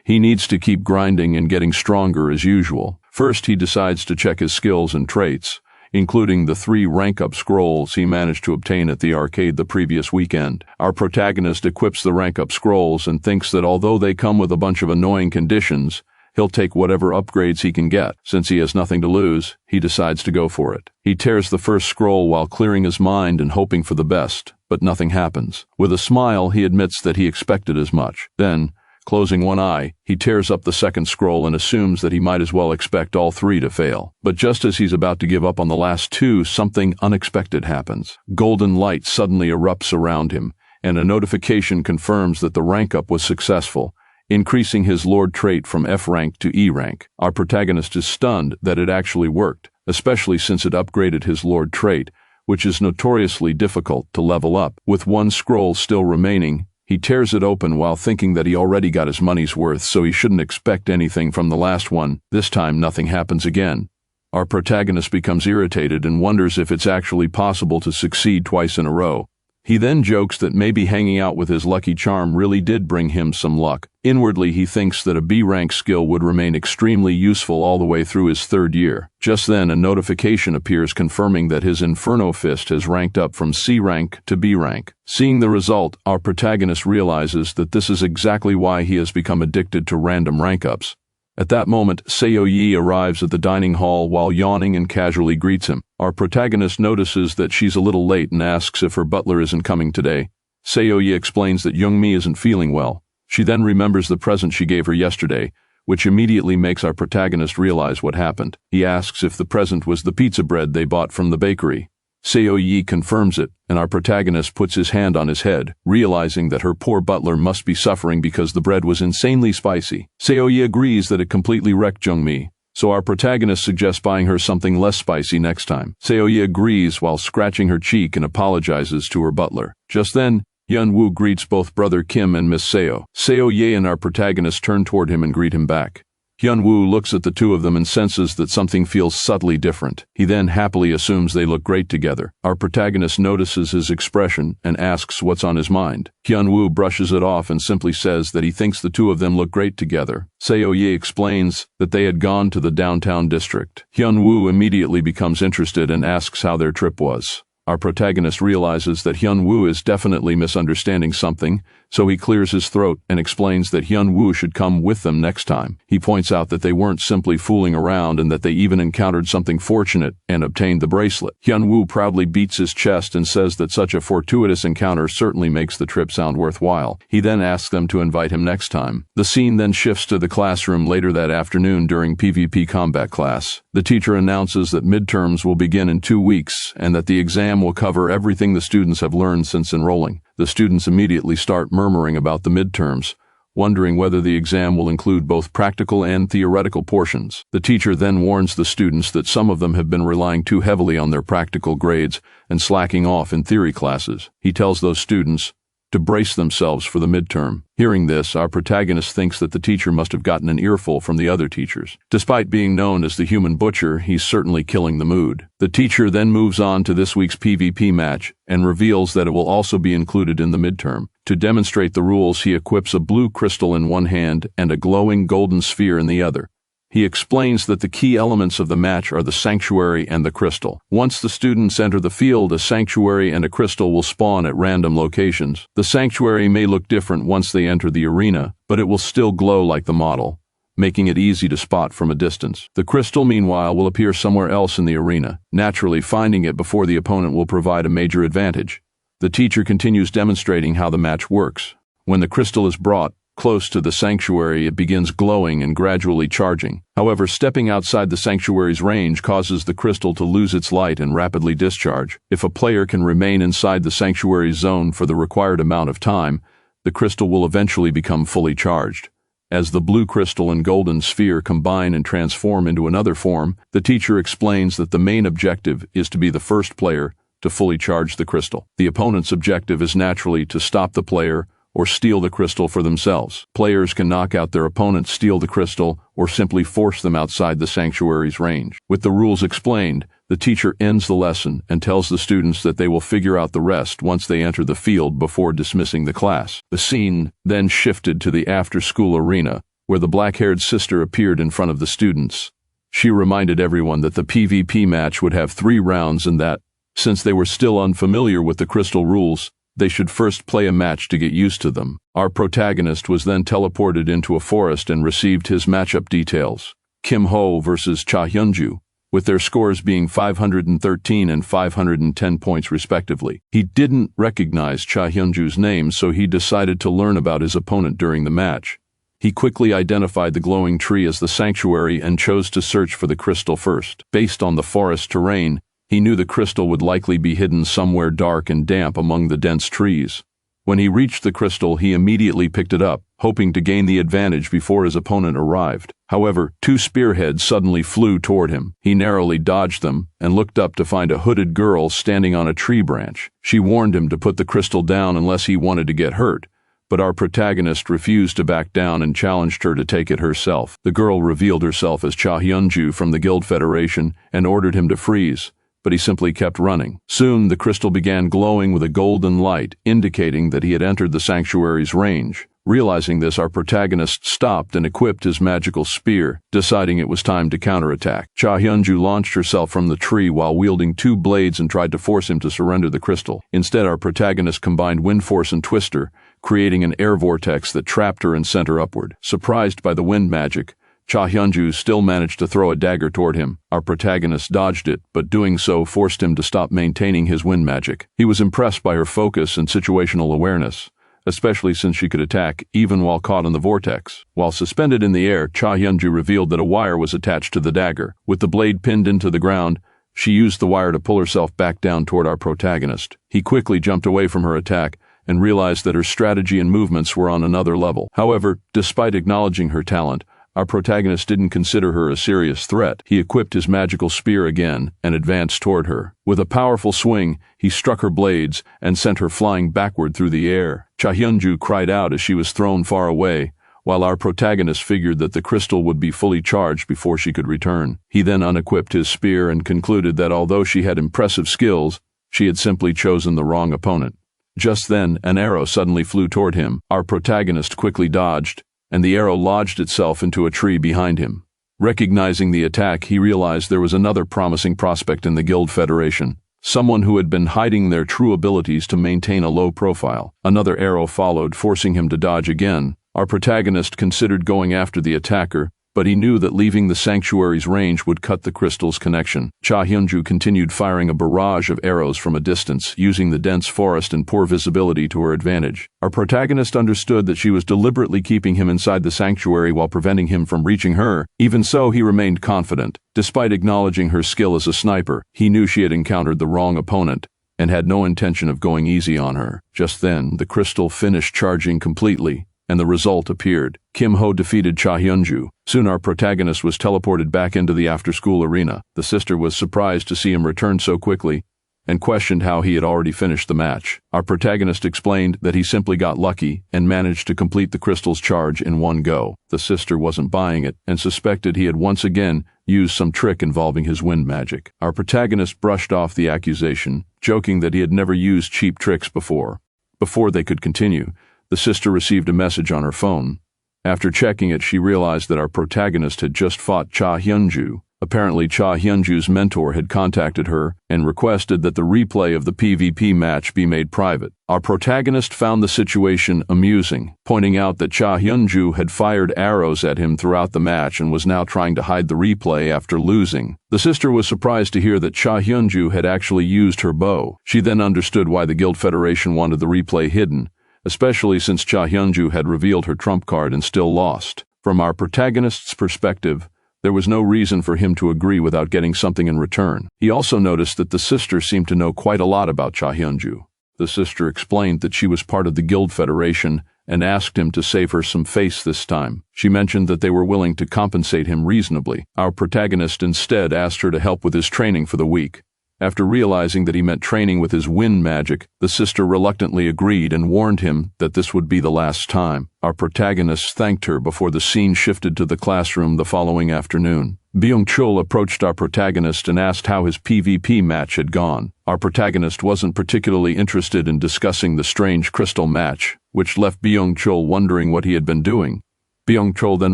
He needs to keep grinding and getting stronger as usual. First, he decides to check his skills and traits, including the 3 rank-up scrolls he managed to obtain at the arcade the previous weekend. Our protagonist equips the rank-up scrolls and thinks that although they come with a bunch of annoying conditions, he'll take whatever upgrades he can get. Since he has nothing to lose, he decides to go for it. He tears the first scroll while clearing his mind and hoping for the best, but nothing happens. With a smile, he admits that he expected as much. Then, closing one eye, he tears up the second scroll and assumes that he might as well expect all 3 to fail. But just as he's about to give up on the last 2, something unexpected happens. Golden light suddenly erupts around him, and a notification confirms that the rank-up was successful, increasing his Lord trait from F rank to E rank. Our protagonist is stunned that it actually worked, especially since it upgraded his Lord trait, which is notoriously difficult to level up. With 1 scroll still remaining, he tears it open while thinking that he already got his money's worth, so he shouldn't expect anything from the last one. This time, nothing happens again. Our protagonist becomes irritated and wonders if it's actually possible to succeed twice in a row. He then jokes that maybe hanging out with his lucky charm really did bring him some luck. Inwardly, he thinks that a B-rank skill would remain extremely useful all the way through his 3rd year. Just then, a notification appears confirming that his Inferno Fist has ranked up from C rank to B rank. Seeing the result, our protagonist realizes that this is exactly why he has become addicted to random rank-ups. At that moment, Seo-yi arrives at the dining hall while yawning and casually greets him. Our protagonist notices that she's a little late and asks if her butler isn't coming today. Seo-yi explains that Young-mi isn't feeling well. She then remembers the present she gave her yesterday, which immediately makes our protagonist realize what happened. He asks if the present was the pizza bread they bought from the bakery. Seo-yi confirms it, and our protagonist puts his hand on his head, realizing that her poor butler must be suffering because the bread was insanely spicy. Seo-yi agrees that it completely wrecked Jung-mi, so our protagonist suggests buying her something less spicy next time. Seo-yi agrees while scratching her cheek and apologizes to her butler. Just then, Hyun-woo greets both brother Kim and Miss Seo. Seo-yi and our protagonist turn toward him and greet him back. Hyun-woo looks at the two of them and senses that something feels subtly different. He then happily assumes they look great together. Our protagonist notices his expression and asks what's on his mind. Hyun-woo brushes it off and simply says that he thinks the two of them look great together. Seo-yi explains that they had gone to the downtown district. Hyun-woo immediately becomes interested and asks how their trip was. Our protagonist realizes that Hyun-woo is definitely misunderstanding something, so he clears his throat and explains that Hyun-woo should come with them next time. He points out that they weren't simply fooling around and that they even encountered something fortunate and obtained the bracelet. Hyun-woo proudly beats his chest and says that such a fortuitous encounter certainly makes the trip sound worthwhile. He then asks them to invite him next time. The scene then shifts to the classroom later that afternoon during PvP combat class. The teacher announces that midterms will begin in 2 weeks and that the exam will cover everything the students have learned since enrolling. The students immediately start murmuring about the midterms, wondering whether the exam will include both practical and theoretical portions. The teacher then warns the students that some of them have been relying too heavily on their practical grades and slacking off in theory classes. He tells those students to brace themselves for the midterm. Hearing this, our protagonist thinks that the teacher must have gotten an earful from the other teachers. Despite being known as the human butcher, he's certainly killing the mood. The teacher then moves on to this week's PvP match and reveals that it will also be included in the midterm. To demonstrate the rules, he equips a blue crystal in one hand and a glowing golden sphere in the other. He explains that the key elements of the match are the sanctuary and the crystal. Once the students enter the field, a sanctuary and a crystal will spawn at random locations. The sanctuary may look different once they enter the arena, but it will still glow like the model, making it easy to spot from a distance. The crystal, meanwhile, will appear somewhere else in the arena. Naturally, finding it before the opponent will provide a major advantage. The teacher continues demonstrating how the match works. When the crystal is brought close to the sanctuary, it begins glowing and gradually charging. However, stepping outside the sanctuary's range causes the crystal to lose its light and rapidly discharge. If a player can remain inside the sanctuary's zone for the required amount of time, the crystal will eventually become fully charged. As the blue crystal and golden sphere combine and transform into another form, the teacher explains that the main objective is to be the first player to fully charge the crystal. The opponent's objective is naturally to stop the player or steal the crystal for themselves. Players can knock out their opponent, steal the crystal, or simply force them outside the sanctuary's range. With the rules explained, the teacher ends the lesson and tells the students that they will figure out the rest once they enter the field before dismissing the class. The scene then shifted to the after-school arena, where the black-haired sister appeared in front of the students. She reminded everyone that the PvP match would have 3 rounds and that, since they were still unfamiliar with the crystal rules, they should first play a match to get used to them. Our protagonist was then teleported into a forest and received his matchup details. Kim Ho versus Cha Hyunju, with their scores being 513 and 510 points respectively. He didn't recognize Cha Hyunju's name, so he decided to learn about his opponent during the match. He quickly identified the glowing tree as the sanctuary and chose to search for the crystal first. Based on the forest terrain, he knew the crystal would likely be hidden somewhere dark and damp among the dense trees. When he reached the crystal, he immediately picked it up, hoping to gain the advantage before his opponent arrived. However, 2 spearheads suddenly flew toward him. He narrowly dodged them and looked up to find a hooded girl standing on a tree branch. She warned him to put the crystal down unless he wanted to get hurt, but our protagonist refused to back down and challenged her to take it herself. The girl revealed herself as Cha Hyunju from the Guild Federation and ordered him to freeze, but he simply kept running. Soon, the crystal began glowing with a golden light, indicating that he had entered the sanctuary's range. Realizing this, our protagonist stopped and equipped his magical spear, deciding it was time to counterattack. Cha Hyunju launched herself from the tree while wielding 2 blades and tried to force him to surrender the crystal. Instead, our protagonist combined wind force and twister, creating an air vortex that trapped her and sent her upward. Surprised by the wind magic, Cha Hyunju still managed to throw a dagger toward him. Our protagonist dodged it, but doing so forced him to stop maintaining his wind magic. He was impressed by her focus and situational awareness, especially since she could attack even while caught in the vortex. While suspended in the air, Cha Hyunju revealed that a wire was attached to the dagger. With the blade pinned into the ground, she used the wire to pull herself back down toward our protagonist. He quickly jumped away from her attack and realized that her strategy and movements were on another level. However, despite acknowledging her talent, our protagonist didn't consider her a serious threat. He equipped his magical spear again and advanced toward her. With a powerful swing, he struck her blades and sent her flying backward through the air. Cha Hyunju cried out as she was thrown far away, while our protagonist figured that the crystal would be fully charged before she could return. He then unequipped his spear and concluded that although she had impressive skills, she had simply chosen the wrong opponent. Just then, an arrow suddenly flew toward him. Our protagonist quickly dodged, and the arrow lodged itself into a tree behind him. Recognizing the attack, he realized there was another promising prospect in the Guild Federation, someone who had been hiding their true abilities to maintain a low profile. Another arrow followed, forcing him to dodge again. Our protagonist considered going after the attacker, but he knew that leaving the sanctuary's range would cut the crystal's connection. Cha Hyunju continued firing a barrage of arrows from a distance, using the dense forest and poor visibility to her advantage. Our protagonist understood that she was deliberately keeping him inside the sanctuary while preventing him from reaching her. Even so, he remained confident. Despite acknowledging her skill as a sniper, he knew she had encountered the wrong opponent and had no intention of going easy on her. Just then, the crystal finished charging completely, and the result appeared. Kim Ho defeated Cha Hyunju. Soon our protagonist was teleported back into the after-school arena. The sister was surprised to see him return so quickly and questioned how he had already finished the match. Our protagonist explained that he simply got lucky and managed to complete the crystal's charge in one go. The sister wasn't buying it and suspected he had once again used some trick involving his wind magic. Our protagonist brushed off the accusation, joking that he had never used cheap tricks before. Before they could continue, the sister received a message on her phone. After checking it, she realized that our protagonist had just fought Cha Hyunju. Apparently, Cha Hyunju's mentor had contacted her and requested that the replay of the PvP match be made private. Our protagonist found the situation amusing, pointing out that Cha Hyunju had fired arrows at him throughout the match and was now trying to hide the replay after losing. The sister was surprised to hear that Cha Hyunju had actually used her bow. She then understood why the Guild Federation wanted the replay hidden, especially since Cha Hyunju had revealed her trump card and still lost. From our protagonist's perspective, there was no reason for him to agree without getting something in return. He also noticed that the sister seemed to know quite a lot about Cha Hyunju. The sister explained that she was part of the Guild Federation and asked him to save her some face this time. She mentioned that they were willing to compensate him reasonably. Our protagonist instead asked her to help with his training for the week. After realizing that he meant training with his wind magic, the sister reluctantly agreed and warned him that this would be the last time. Our protagonist thanked her before the scene shifted to the classroom the following afternoon. Byung-chul approached our protagonist and asked how his PvP match had gone. Our protagonist wasn't particularly interested in discussing the strange crystal match, which left Byung-chul wondering what he had been doing. Byung-chul then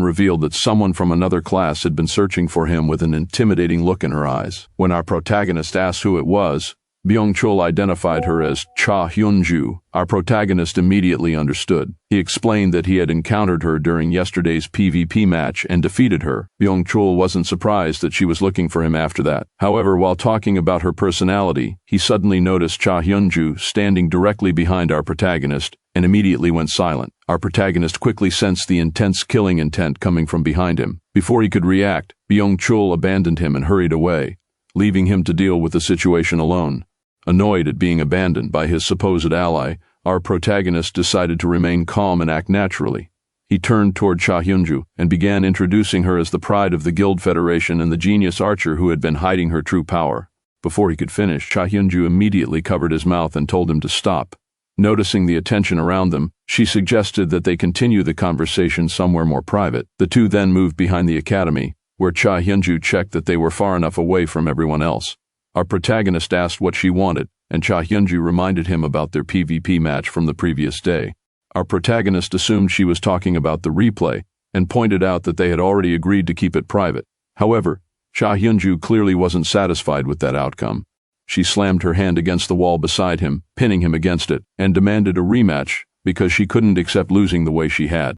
revealed that someone from another class had been searching for him with an intimidating look in her eyes. When our protagonist asked who it was, Byung-chul identified her as Cha Hyunju. Our protagonist immediately understood. He explained that he had encountered her during yesterday's PvP match and defeated her. Byung-chul wasn't surprised that she was looking for him after that. However, while talking about her personality, he suddenly noticed Cha Hyunju standing directly behind our protagonist and immediately went silent. Our protagonist quickly sensed the intense killing intent coming from behind him. Before he could react, Byung-chul abandoned him and hurried away, leaving him to deal with the situation alone. Annoyed at being abandoned by his supposed ally, our protagonist decided to remain calm and act naturally. He turned toward Cha Hyunju and began introducing her as the pride of the Guild Federation and the genius archer who had been hiding her true power. Before he could finish, Cha Hyunju immediately covered his mouth and told him to stop. Noticing the attention around them, she suggested that they continue the conversation somewhere more private. The two then moved behind the academy, where Cha Hyunju checked that they were far enough away from everyone else. Our protagonist asked what she wanted, and Cha Hyunju reminded him about their PvP match from the previous day. Our protagonist assumed she was talking about the replay and pointed out that they had already agreed to keep it private. However, Cha Hyunju clearly wasn't satisfied with that outcome. She slammed her hand against the wall beside him, pinning him against it, and demanded a rematch because she couldn't accept losing the way she had.